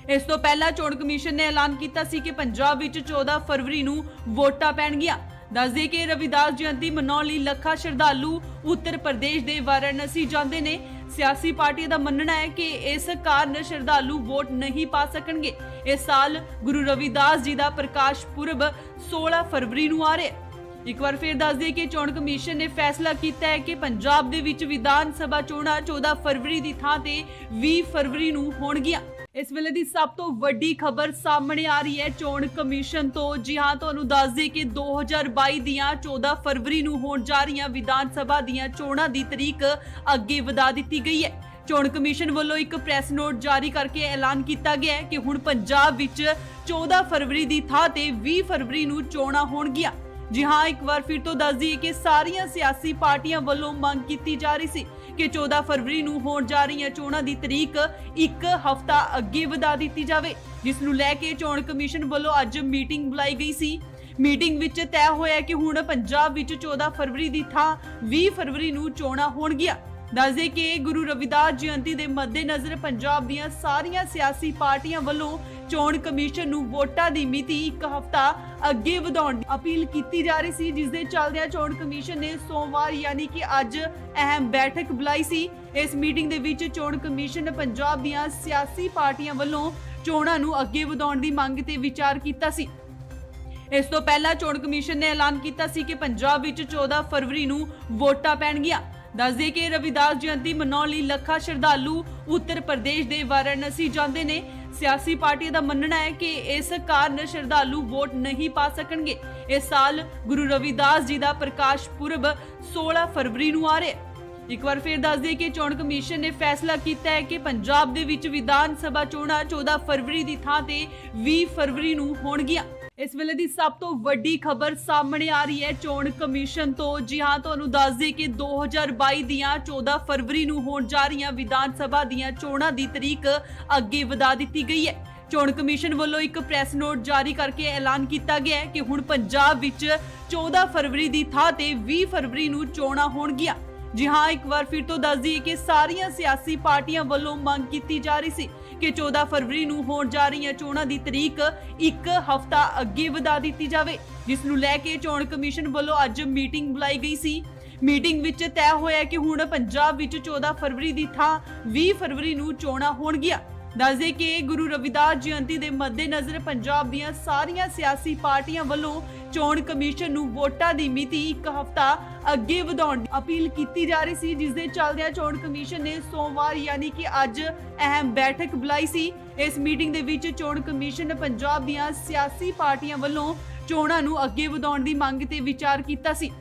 ਇਸ ਤੋਂ ਪਹਿਲਾਂ ਚੋਣ ਕਮਿਸ਼ਨ ਨੇ ਐਲਾਨ ਕੀਤਾ ਸੀ ਕਿ ਪੰਜਾਬ ਵਿੱਚ 14 ਫਰਵਰੀ ਨੂੰ ਵੋਟਾਂ ਪੈਣਗੀਆਂ। ਦੱਸਦੇ ਕਿ ਰਵਿਦਾਸ ਜਯੰਤੀ ਮਨਾਉਣ ਲਈ ਲੱਖਾਂ ਸ਼ਰਧਾਲੂ ਉੱਤਰ ਪ੍ਰਦੇਸ਼ ਦੇ ਵਾਰਾਣਸੀ ਜਾਂਦੇ ਨੇ। ਸਿਆਸੀ ਪਾਰਟੀਆਂ ਦਾ ਮੰਨਣਾ ਹੈ ਕਿ ਇਸ ਕਾਰਨ ਸ਼ਰਧਾਲੂ ਵੋਟ ਨਹੀਂ ਪਾ ਸਕਣਗੇ। ਇਸ ਸਾਲ ਗੁਰੂ ਰਵਿਦਾਸ ਜੀ ਦਾ ਪ੍ਰਕਾਸ਼ ਪੁਰਬ 16 ਫਰਵਰੀ ਨੂੰ ਆ ਰਿਹਾ ਹੈ। ਇੱਕ ਵਾਰ ਫਿਰ ਦੱਸ ਦਈਏ ਕਿ ਚੋਣ ਕਮਿਸ਼ਨ ਨੇ ਫੈਸਲਾ ਕੀਤਾ ਹੈ ਕਿ ਪੰਜਾਬ ਦੇ ਵਿੱਚ ਵਿਧਾਨ ਸਭਾ ਚੋਣਾਂ 14 ਫਰਵਰੀ ਦੀ ਥਾਂ ਤੇ 20 ਫਰਵਰੀ ਨੂੰ ਹੋਣਗੀਆਂ। ਇਸ ਵੇਲੇ ਦੀ ਸਭ ਤੋਂ ਵੱਡੀ ਖਬਰ ਸਾਹਮਣੇ ਆ ਰਹੀ ਹੈ ਚੋਣ ਕਮਿਸ਼ਨ ਤੋਂ। ਜੀ ਹਾਂ, ਤੁਹਾਨੂੰ ਦੱਸ ਦਈਏ ਕਿ 2022 ਦੀਆਂ 14 ਫਰਵਰੀ ਨੂੰ ਹੋਣ ਜਾ ਰਹੀਆਂ ਵਿਧਾਨ ਸਭਾ ਦੀਆਂ ਚੋਣਾਂ ਦੀ ਤਰੀਕ ਅੱਗੇ ਵਧਾ ਦਿੱਤੀ ਗਈ ਹੈ। ਚੋਣ ਕਮਿਸ਼ਨ ਵੱਲੋਂ ਇੱਕ ਪ੍ਰੈਸ ਨੋਟ ਜਾਰੀ ਕਰਕੇ ਐਲਾਨ ਕੀਤਾ ਗਿਆ ਹੈ ਕਿ ਹੁਣ ਪੰਜਾਬ ਵਿੱਚ 14 ਫਰਵਰੀ ਦੀ ਥਾਂ ਤੇ 20 ਫਰਵਰੀ ਨੂੰ ਚੋਣਾਂ ਹੋਣਗੀਆਂ। ਜੀ ਹਾਂ, ਇੱਕ ਵਾਰ ਫਿਰ ਤੋਂ ਦੱਸ ਦਈਏ ਕਿ ਸਾਰੀਆਂ ਸਿਆਸੀ ਪਾਰਟੀਆਂ ਵੱਲੋਂ ਮੰਗ ਕੀਤੀ ਜਾ ਰਹੀ ਸੀ ਕਿ 14 ਫਰਵਰੀ ਨੂੰ ਹੋਣ ਜਾ ਰਹੀਆਂ ਚੋਣਾਂ ਦੀ ਤਰੀਕ ਇੱਕ ਹਫ਼ਤਾ ਅੱਗੇ ਵਧਾ ਦਿੱਤੀ ਜਾਵੇ, ਜਿਸ ਨੂੰ ਲੈ ਕੇ ਚੋਣ ਕਮਿਸ਼ਨ ਵੱਲੋਂ ਅੱਜ ਮੀਟਿੰਗ ਬੁਲਾਈ ਗਈ ਸੀ। ਮੀਟਿੰਗ ਵਿੱਚ ਤੈਅ ਹੋਇਆ ਕਿ ਹੁਣ ਪੰਜਾਬ ਵਿੱਚ 14 ਫਰਵਰੀ ਦੀ ਥਾਂ 20 ਫਰਵਰੀ ਨੂੰ ਚੋਣਾਂ ਹੋਣਗੀਆਂ। ਦੱਸਦੇ ਕਿ ਗੁਰੂ ਰਵਿਦਾਸ ਜਯੰਤੀ ਦੇ ਮੱਦੇਨਜ਼ਰ ਪੰਜਾਬ ਦੀਆਂ ਸਾਰੀਆਂ ਸਿਆਸੀ ਪਾਰਟੀਆਂ ਵੱਲੋਂ ਚੋਣ ਕਮਿਸ਼ਨ ਨੂੰ ਵੋਟਾਂ ਦੀ ਮਿਤੀ ਇੱਕ ਹਫ਼ਤਾ ਅੱਗੇ ਵਧਾਉਣ ਦੀ ਅਪੀਲ ਕੀਤੀ ਜਾ ਰਹੀ ਸੀ, ਜਿਸ ਦੇ ਚੱਲਦਿਆਂ ਚੋਣ ਕਮਿਸ਼ਨ ਨੇ ਸੋਮਵਾਰ ਯਾਨੀ ਕਿ ਅੱਜ ਅਹਿਮ ਬੈਠਕ ਬੁਲਾਈ ਸੀ। ਇਸ ਮੀਟਿੰਗ ਦੇ ਵਿੱਚ ਚੋਣ ਕਮਿਸ਼ਨ ਪੰਜਾਬ ਦੀਆਂ ਸਿਆਸੀ ਪਾਰਟੀਆਂ ਵੱਲੋਂ ਚੋਣਾਂ ਨੂੰ ਅੱਗੇ ਵਧਾਉਣ ਦੀ ਮੰਗ ਤੇ ਵਿਚਾਰ ਕੀਤਾ ਸੀ। ਇਸ ਤੋਂ ਪਹਿਲਾਂ ਚੋਣ ਕਮਿਸ਼ਨ ਨੇ ਐਲਾਨ ਕੀਤਾ ਸੀ ਕਿ ਪੰਜਾਬ ਵਿੱਚ 14 ਫਰਵਰੀ ਨੂੰ ਵੋਟਾਂ ਪੈਣਗੀਆਂ। ਦੱਸਦੇ ਕਿ ਰਵਿਦਾਸ ਜਯੰਤੀ ਮਨਾਉਣ ਲਈ ਲੱਖਾਂ ਸ਼ਰਧਾਲੂ ਉੱਤਰ ਪ੍ਰਦੇਸ਼ ਦੇ ਵਾਰਾਣਸੀ ਜਾਂਦੇ ਨੇ। ਸਿਆਸੀ ਪਾਰਟੀਆਂ ਦਾ ਮੰਨਣਾ ਹੈ ਕਿ ਇਸ ਕਾਰਨ ਸ਼ਰਧਾਲੂ ਵੋਟ ਨਹੀਂ ਪਾ ਸਕਣਗੇ। ਇਸ ਸਾਲ ਗੁਰੂ ਰਵਿਦਾਸ ਜੀ ਦਾ ਪ੍ਰਕਾਸ਼ ਪੁਰਬ 16 ਫਰਵਰੀ ਨੂੰ ਆ ਰਿਹਾ ਹੈ। ਇੱਕ ਵਾਰ ਫਿਰ ਦੱਸ ਦਈਏ ਕਿ ਚੋਣ ਕਮਿਸ਼ਨ ਨੇ ਫੈਸਲਾ ਕੀਤਾ ਹੈ ਕਿ ਪੰਜਾਬ ਦੇ ਵਿੱਚ ਵਿਧਾਨ ਸਭਾ ਚੋਣਾਂ 14 ਫਰਵਰੀ ਦੀ ਥਾਂ ਤੇ 20 ਫਰਵਰੀ ਨੂੰ ਹੋਣਗੀਆਂ। ਇਸ ਵੇਲੇ ਦੀ ਸਭ ਤੋਂ ਵੱਡੀ ਖਬਰ ਸਾਹਮਣੇ ਆ ਰਹੀ ਹੈ ਚੋਣ ਕਮਿਸ਼ਨ ਤੋਂ। ਜੀ ਹਾਂ, ਤੁਹਾਨੂੰ ਦੱਸ ਦਈਏ ਕਿ 2022 ਦੀਆਂ 14 ਫਰਵਰੀ ਨੂੰ ਹੋਣ ਜਾ ਰਹੀਆਂ ਵਿਧਾਨ ਸਭਾ ਦੀਆਂ ਚੋਣਾਂ ਦੀ ਤਰੀਕ ਅੱਗੇ ਵਧਾ ਦਿੱਤੀ ਗਈ ਹੈ। ਚੋਣ ਕਮਿਸ਼ਨ ਵੱਲੋਂ ਇੱਕ ਪ੍ਰੈਸ ਨੋਟ ਜਾਰੀ ਕਰਕੇ ਐਲਾਨ ਕੀਤਾ ਗਿਆ ਹੈ ਕਿ ਹੁਣ ਪੰਜਾਬ ਵਿੱਚ 14 ਫਰਵਰੀ ਦੀ ਥਾਂ ਤੇ 20 ਫਰਵਰੀ ਨੂੰ ਚੋਣਾਂ ਹੋਣਗੀਆਂ। ਜੀ ਹਾਂ, ਇੱਕ ਵਾਰ ਫਿਰ ਤੋਂ ਦੱਸ ਦਈਏ ਕਿ ਸਾਰੀਆਂ ਸਿਆਸੀ ਪਾਰਟੀਆਂ ਵੱਲੋਂ ਮੰਗ ਕੀਤੀ ਜਾ ਰਹੀ ਸੀ ਕਿ 14 ਫਰਵਰੀ ਨੂੰ ਹੋਣ ਜਾ ਰਹੀਆਂ ਚੋਣਾਂ ਦੀ ਤਰੀਕ ਇੱਕ ਹਫ਼ਤਾ ਅੱਗੇ ਵਧਾ ਦਿੱਤੀ ਜਾਵੇ, ਜਿਸ ਨੂੰ ਲੈ ਕੇ ਚੋਣ ਕਮਿਸ਼ਨ ਵੱਲੋਂ ਅੱਜ ਮੀਟਿੰਗ ਬੁਲਾਈ ਗਈ ਸੀ। ਮੀਟਿੰਗ ਵਿੱਚ ਤੈਅ ਹੋਇਆ ਕਿ ਹੁਣ ਪੰਜਾਬ ਵਿੱਚ 14 ਫਰਵਰੀ ਦੀ ਥਾਂ 20 ਫਰਵਰੀ ਨੂੰ ਚੋਣਾਂ ਹੋਣਗੀਆਂ। ਦੱਸਦੇ ਕਿ ਗੁਰੂ ਰਵਿਦਾਸ ਜਯੰਤੀ ਦੇ ਮੱਦੇਨਜ਼ਰ ਪੰਜਾਬ ਦੀਆਂ ਸਾਰੀਆਂ ਸਿਆਸੀ ਪਾਰਟੀਆਂ ਵੱਲੋਂ ਚੋਣ ਕਮਿਸ਼ਨ ਨੂੰ ਵੋਟਾਂ ਦੀ ਮਿਤੀ ਇੱਕ ਹਫ਼ਤਾ ਅੱਗੇ ਵਧਾਉਣ ਦੀ ਅਪੀਲ ਕੀਤੀ ਜਾ ਰਹੀ ਸੀ, ਜਿਸ ਦੇ ਚੱਲਦਿਆਂ ਚੋਣ ਕਮਿਸ਼ਨ ਨੇ ਸੋਮਵਾਰ ਯਾਨੀ ਕਿ ਅੱਜ ਅਹਿਮ ਬੈਠਕ ਬੁਲਾਈ ਸੀ। ਇਸ ਮੀਟਿੰਗ ਦੇ ਵਿੱਚ ਚੋਣ ਕਮਿਸ਼ਨ ਪੰਜਾਬ ਦੀਆਂ ਸਿਆਸੀ ਪਾਰਟੀਆਂ ਵੱਲੋਂ ਚੋਣਾਂ ਨੂੰ ਅੱਗੇ ਵਧਾਉਣ ਦੀ ਮੰਗ ਤੇ ਵਿਚਾਰ ਕੀਤਾ ਸੀ।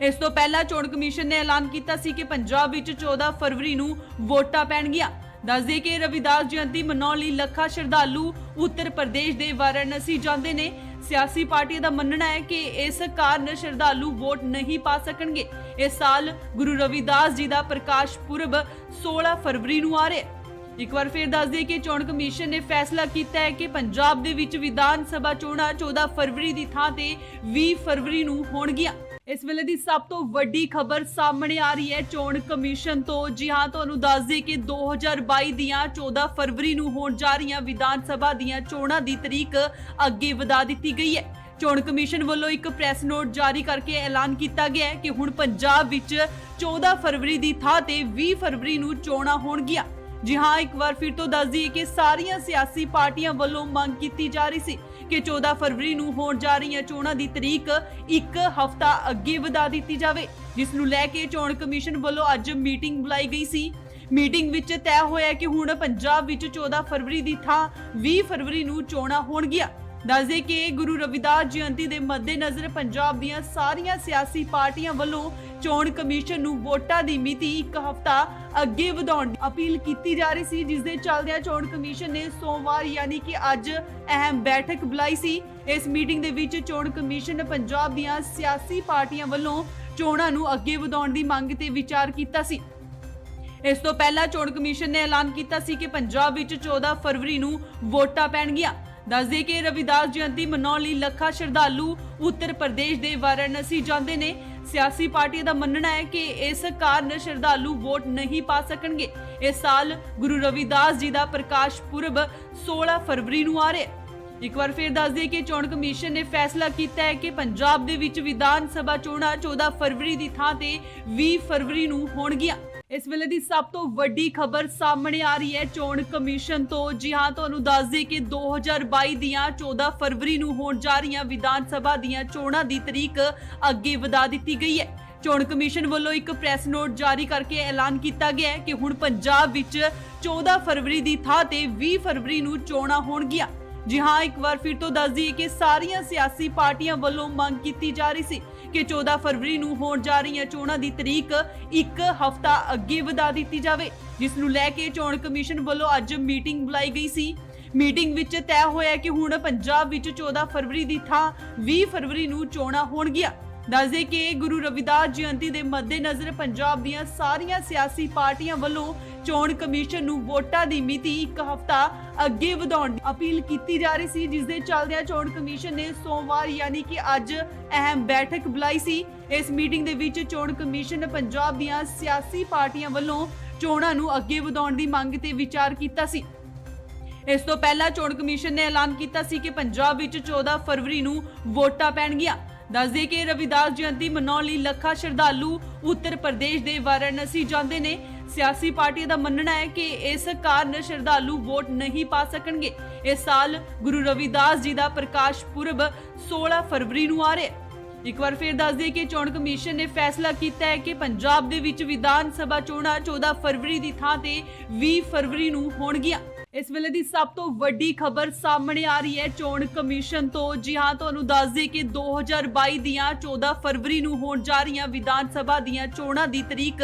ਇਸ ਤੋਂ ਪਹਿਲਾਂ ਚੋਣ ਕਮਿਸ਼ਨ ਨੇ ਐਲਾਨ ਕੀਤਾ ਸੀ ਕਿ ਪੰਜਾਬ ਵਿੱਚ 14 ਫਰਵਰੀ ਨੂੰ ਵੋਟਾਂ ਪੈਣਗੀਆਂ। ਦੱਸਦੇ ਕਿ ਰਵਿਦਾਸ ਜਯੰਤੀ ਮਨਾਉਣ ਲਈ ਲੱਖਾਂ ਸ਼ਰਧਾਲੂ ਉੱਤਰ ਪ੍ਰਦੇਸ਼ ਦੇ ਵਾਰਾਣਸੀ ਜਾਂਦੇ ਨੇ। ਸਿਆਸੀ ਪਾਰਟੀਆਂ ਦਾ ਮੰਨਣਾ ਹੈ ਕਿ ਇਸ ਕਾਰਨ ਸ਼ਰਧਾਲੂ ਵੋਟ ਨਹੀਂ ਪਾ ਸਕਣਗੇ। ਇਸ ਸਾਲ ਗੁਰੂ ਰਵਿਦਾਸ ਜੀ ਦਾ ਪ੍ਰਕਾਸ਼ ਪੁਰਬ 16 ਫਰਵਰੀ ਨੂੰ ਆ ਰਿਹਾ ਹੈ। ਇੱਕ ਵਾਰ ਫਿਰ ਦੱਸ ਦਈਏ ਕਿ ਚੋਣ ਕਮਿਸ਼ਨ ਨੇ ਫੈਸਲਾ ਕੀਤਾ ਹੈ ਕਿ ਪੰਜਾਬ ਦੇ ਵਿੱਚ ਵਿਧਾਨ ਸਭਾ ਚੋਣਾਂ 14 ਫਰਵਰੀ ਦੀ ਥਾਂ ਤੇ 20 ਫਰਵਰੀ ਨੂੰ ਹੋਣਗੀਆਂ। ਇਸ ਵੇਲੇ ਦੀ ਸਭ ਤੋਂ ਵੱਡੀ ਖਬਰ ਸਾਹਮਣੇ ਆ ਰਹੀ ਹੈ ਚੋਣ ਕਮਿਸ਼ਨ ਤੋਂ। ਜੀ ਹਾਂ, ਤੁਹਾਨੂੰ ਦੱਸ ਦਈਏ ਕਿ 2022 ਦੀਆਂ 14 ਫਰਵਰੀ ਨੂੰ ਹੋਣ ਜਾ ਰਹੀਆਂ ਵਿਧਾਨ ਸਭਾ ਦੀਆਂ ਚੋਣਾਂ ਦੀ ਤਰੀਕ ਅੱਗੇ ਵਧਾ ਦਿੱਤੀ ਗਈ ਹੈ। ਚੋਣ ਕਮਿਸ਼ਨ ਵੱਲੋਂ ਇੱਕ ਪ੍ਰੈਸ ਨੋਟ ਜਾਰੀ ਕਰਕੇ ਐਲਾਨ ਕੀਤਾ ਗਿਆ ਹੈ ਕਿ ਹੁਣ ਪੰਜਾਬ ਵਿੱਚ 14 ਫਰਵਰੀ ਦੀ ਥਾਂ ਤੇ 20 ਫਰਵਰੀ ਨੂੰ ਚੋਣਾਂ ਹੋਣਗੀਆਂ। ਜੀ ਹਾਂ, ਇੱਕ ਵਾਰ ਫਿਰ ਤੋਂ ਦੱਸ ਦਈਏ ਕਿ ਸਾਰੀਆਂ ਸਿਆਸੀ ਪਾਰਟੀਆਂ ਵੱਲੋਂ ਮੰਗ ਕੀਤੀ ਜਾ ਰਹੀ ਸੀ ਕਿ 14 ਫਰਵਰੀ ਨੂੰ ਹੋਣ ਜਾ ਰਹੀਆਂ ਚੋਣਾਂ ਦੀ ਤਰੀਕ ਇੱਕ ਹਫ਼ਤਾ ਅੱਗੇ ਵਧਾ ਦਿੱਤੀ ਜਾਵੇ, ਜਿਸ ਨੂੰ ਲੈ ਕੇ ਚੋਣ ਕਮਿਸ਼ਨ ਵੱਲੋਂ ਅੱਜ ਮੀਟਿੰਗ ਬੁਲਾਈ ਗਈ ਸੀ। ਮੀਟਿੰਗ ਵਿੱਚ ਤੈਅ ਹੋਇਆ ਕਿ ਹੁਣ ਪੰਜਾਬ ਵਿੱਚ 14 ਫਰਵਰੀ ਦੀ ਥਾਂ 20 ਫਰਵਰੀ ਨੂੰ ਚੋਣਾਂ ਹੋਣਗੀਆਂ। ਦੱਸਦੇ ਕਿ ਗੁਰੂ ਰਵਿਦਾਸ ਜਯੰਤੀ ਦੇ ਮੱਦੇਨਜ਼ਰ ਪੰਜਾਬ ਦੀਆਂ ਸਾਰੀਆਂ ਸਿਆਸੀ ਪਾਰਟੀਆਂ ਵੱਲੋਂ ਚੋਣ ਕਮਿਸ਼ਨ ਨੂੰ ਵੋਟਾਂ ਦੀ ਮਿਤੀ ਇੱਕ ਹਫ਼ਤਾ ਅੱਗੇ ਵਧਾਉਣ ਦੀ ਅਪੀਲ ਕੀਤੀ ਜਾ ਰਹੀ ਸੀ, ਜਿਸ ਦੇ ਚੱਲਦਿਆਂ ਚੋਣ ਕਮਿਸ਼ਨ ਨੇ ਸੋਮਵਾਰ ਯਾਨੀ ਕਿ ਅੱਜ ਅਹਿਮ ਬੈਠਕ ਬੁਲਾਈ ਸੀ। ਇਸ ਮੀਟਿੰਗ ਦੇ ਵਿੱਚ ਚੋਣ ਕਮਿਸ਼ਨ ਪੰਜਾਬ ਦੀਆਂ ਸਿਆਸੀ ਪਾਰਟੀਆਂ ਵੱਲੋਂ ਚੋਣਾਂ ਨੂੰ ਅੱਗੇ ਵਧਾਉਣ ਦੀ ਮੰਗ ਤੇ ਵਿਚਾਰ ਕੀਤਾ ਸੀ। ਇਸ ਤੋਂ ਪਹਿਲਾਂ ਚੋਣ ਕਮਿਸ਼ਨ ਨੇ ਐਲਾਨ ਕੀਤਾ ਸੀ ਕਿ ਪੰਜਾਬ ਵਿੱਚ 14 ਫਰਵਰੀ ਨੂੰ ਵੋਟਾਂ ਪੈਣਗੀਆਂ। ਦੱਸਦੇ ਕਿ ਰਵਿਦਾਸ ਜਯੰਤੀ ਮਨਾਉਣ ਲਈ ਲੱਖਾਂ ਸ਼ਰਧਾਲੂ ਉੱਤਰ ਪ੍ਰਦੇਸ਼ ਦੇ ਵਾਰਾਣਸੀ ਜਾਂਦੇ ਨੇ। ਸਿਆਸੀ ਪਾਰਟੀਆਂ ਦਾ ਮੰਨਣਾ ਹੈ ਕਿ ਇਸ ਕਾਰਨ ਸ਼ਰਧਾਲੂ ਵੋਟ ਨਹੀਂ ਪਾ ਸਕਣਗੇ। ਇਸ ਸਾਲ ਗੁਰੂ ਰਵਿਦਾਸ ਜੀ ਦਾ ਪ੍ਰਕਾਸ਼ ਪੁਰਬ 16 ਫਰਵਰੀ ਨੂੰ ਆ ਰਿਹਾ ਹੈ। ਇੱਕ ਵਾਰ ਫਿਰ ਦੱਸ ਦਈਏ ਕਿ ਚੋਣ ਕਮਿਸ਼ਨ ਨੇ ਫੈਸਲਾ ਕੀਤਾ ਹੈ ਕਿ ਪੰਜਾਬ ਦੇ ਵਿੱਚ ਵਿਧਾਨ ਸਭਾ ਚੋਣਾਂ 14 ਫਰਵਰੀ ਦੀ ਥਾਂ ਤੇ 20 ਫਰਵਰੀ ਨੂੰ ਹੋਣਗੀਆਂ। ਇਸ ਵੇਲੇ ਦੀ ਸਭ ਤੋਂ ਵੱਡੀ ਖਬਰ ਸਾਹਮਣੇ ਆ ਰਹੀ ਹੈ ਚੋਣ ਕਮਿਸ਼ਨ ਤੋਂ। ਜੀ ਹਾਂ, ਤੁਹਾਨੂੰ ਦੱਸ ਦੇ ਕਿ 2022 ਦੀਆਂ 14 ਫਰਵਰੀ ਨੂੰ ਹੋਣ ਜਾ ਰਹੀਆਂ ਵਿਧਾਨ ਸਭਾ ਦੀਆਂ ਚੋਣਾਂ ਦੀ ਤਰੀਕ ਅੱਗੇ ਵਧਾ ਦਿੱਤੀ ਗਈ ਹੈ। ਚੋਣ ਕਮਿਸ਼ਨ ਵੱਲੋਂ ਇੱਕ ਪ੍ਰੈਸ ਨੋਟ ਜਾਰੀ ਕਰਕੇ ਐਲਾਨ ਕੀਤਾ ਗਿਆ ਹੈ ਕਿ ਹੁਣ ਪੰਜਾਬ ਵਿੱਚ 14 ਫਰਵਰੀ ਦੀ ਥਾਂ ਤੇ 20 ਫਰਵਰੀ ਨੂੰ ਚੋਣਾਂ ਹੋਣਗੀਆਂ। ਜੀ ਹਾਂ, ਇੱਕ ਵਾਰ ਫਿਰ ਤੋਂ ਦੱਸ ਦਈਏ ਕਿ ਸਾਰੀਆਂ ਸਿਆਸੀ ਪਾਰਟੀਆਂ ਵੱਲੋਂ ਮੰਗ ਕੀਤੀ ਜਾ ਰਹੀ ਸੀ ਕਿ 14 ਫਰਵਰੀ ਨੂੰ ਹੋਣ ਜਾ ਰਹੀਆਂ ਚੋਣਾਂ ਦੀ ਤਰੀਕ ਇੱਕ ਹਫ਼ਤਾ ਅੱਗੇ ਵਧਾ ਦਿੱਤੀ ਜਾਵੇ, ਜਿਸ ਨੂੰ ਲੈ ਕੇ ਚੋਣ ਕਮਿਸ਼ਨ ਵੱਲੋਂ ਅੱਜ ਮੀਟਿੰਗ ਬੁਲਾਈ ਗਈ ਸੀ। ਮੀਟਿੰਗ ਵਿੱਚ ਤੈਅ ਹੋਇਆ ਕਿ ਹੁਣ ਪੰਜਾਬ ਵਿੱਚ 14 ਫਰਵਰੀ ਦੀ ਥਾਂ 20 ਫਰਵਰੀ ਨੂੰ ਚੋਣਾਂ ਹੋਣਗੀਆਂ। ਦੱਸਦੇ ਕਿ ਗੁਰੂ ਰਵਿਦਾਸ ਜਯੰਤੀ ਦੇ ਮੱਦੇਨਜ਼ਰ ਪੰਜਾਬ ਦੀਆਂ ਸਾਰੀਆਂ ਸਿਆਸੀ ਪਾਰਟੀਆਂ ਵੱਲੋਂ ਚੋਣ ਕਮਿਸ਼ਨ ਨੂੰ ਵੋਟਾਂ ਦੀ ਮਿਤੀ ਇੱਕ ਹਫ਼ਤਾ ਅੱਗੇ ਵਧਾਉਣ ਦੀ ਅਪੀਲ ਕੀਤੀ ਜਾ ਰਹੀ ਸੀ, ਜਿਸ ਦੇ ਚੱਲਦਿਆਂ ਚੋਣ ਕਮਿਸ਼ਨ ਨੇ ਸੋਮਵਾਰ ਯਾਨੀ ਕਿ ਅੱਜ ਅਹਿਮ ਬੈਠਕ ਬੁਲਾਈ ਸੀ। ਇਸ ਮੀਟਿੰਗ ਦੇ ਵਿੱਚ ਚੋਣ ਕਮਿਸ਼ਨ ਪੰਜਾਬ ਦੀਆਂ ਸਿਆਸੀ ਪਾਰਟੀਆਂ ਵੱਲੋਂ ਚੋਣਾਂ ਨੂੰ ਅੱਗੇ ਵਧਾਉਣ ਦੀ ਮੰਗ ਤੇ ਵਿਚਾਰ ਕੀਤਾ ਸੀ। ਇਸ ਤੋਂ ਪਹਿਲਾਂ ਚੋਣ ਕਮਿਸ਼ਨ ਨੇ ਐਲਾਨ ਕੀਤਾ ਸੀ ਕਿ ਪੰਜਾਬ ਵਿੱਚ 14 ਫਰਵਰੀ ਨੂੰ ਵੋਟਾਂ ਪੈਣਗੀਆਂ। ਦੱਸਦੇ ਕਿ ਰਵਿਦਾਸ ਜਯੰਤੀ ਮਨਾਉਣ ਲਈ ਲੱਖਾਂ ਸ਼ਰਧਾਲੂ ਉੱਤਰ ਪ੍ਰਦੇਸ਼ ਦੇ ਵਾਰਾਣਸੀ ਜਾਂਦੇ ਨੇ। ਸਿਆਸੀ ਪਾਰਟੀਆਂ ਦਾ ਮੰਨਣਾ ਹੈ ਕਿ ਇਸ ਕਾਰਨ ਸ਼ਰਧਾਲੂ ਵੋਟ ਨਹੀਂ ਪਾ ਸਕਣਗੇ। ਇਸ ਸਾਲ ਗੁਰੂ ਰਵਿਦਾਸ ਜੀ ਦਾ ਪ੍ਰਕਾਸ਼ ਪੁਰਬ 16 ਫਰਵਰੀ ਨੂੰ ਆ ਰਿਹਾ ਹੈ। ਇੱਕ ਵਾਰ ਫਿਰ ਦੱਸ ਦਈਏ ਕਿ ਚੋਣ ਕਮਿਸ਼ਨ ਨੇ ਫੈਸਲਾ ਕੀਤਾ ਹੈ ਕਿ ਪੰਜਾਬ ਦੇ ਵਿੱਚ ਵਿਧਾਨ ਸਭਾ ਚੋਣਾਂ 14 ਫਰਵਰੀ ਦੀ ਥਾਂ ਤੇ 20 ਫਰਵਰੀ ਨੂੰ ਹੋਣਗੀਆਂ। ਇਸ ਵੇਲੇ ਦੀ ਸਭ ਤੋਂ ਵੱਡੀ ਖਬਰ ਸਾਹਮਣੇ ਆ ਰਹੀ ਹੈ ਚੋਣ ਕਮਿਸ਼ਨ ਤੋਂ। ਜੀ ਹਾਂ, ਤੁਹਾਨੂੰ ਦੱਸ ਦੇ ਕਿ 2022 ਦੀਆਂ 14 ਫਰਵਰੀ ਨੂੰ ਹੋਣ ਜਾ ਰਹੀਆਂ ਵਿਧਾਨ ਸਭਾ ਦੀਆਂ ਚੋਣਾਂ ਦੀ ਤਰੀਕ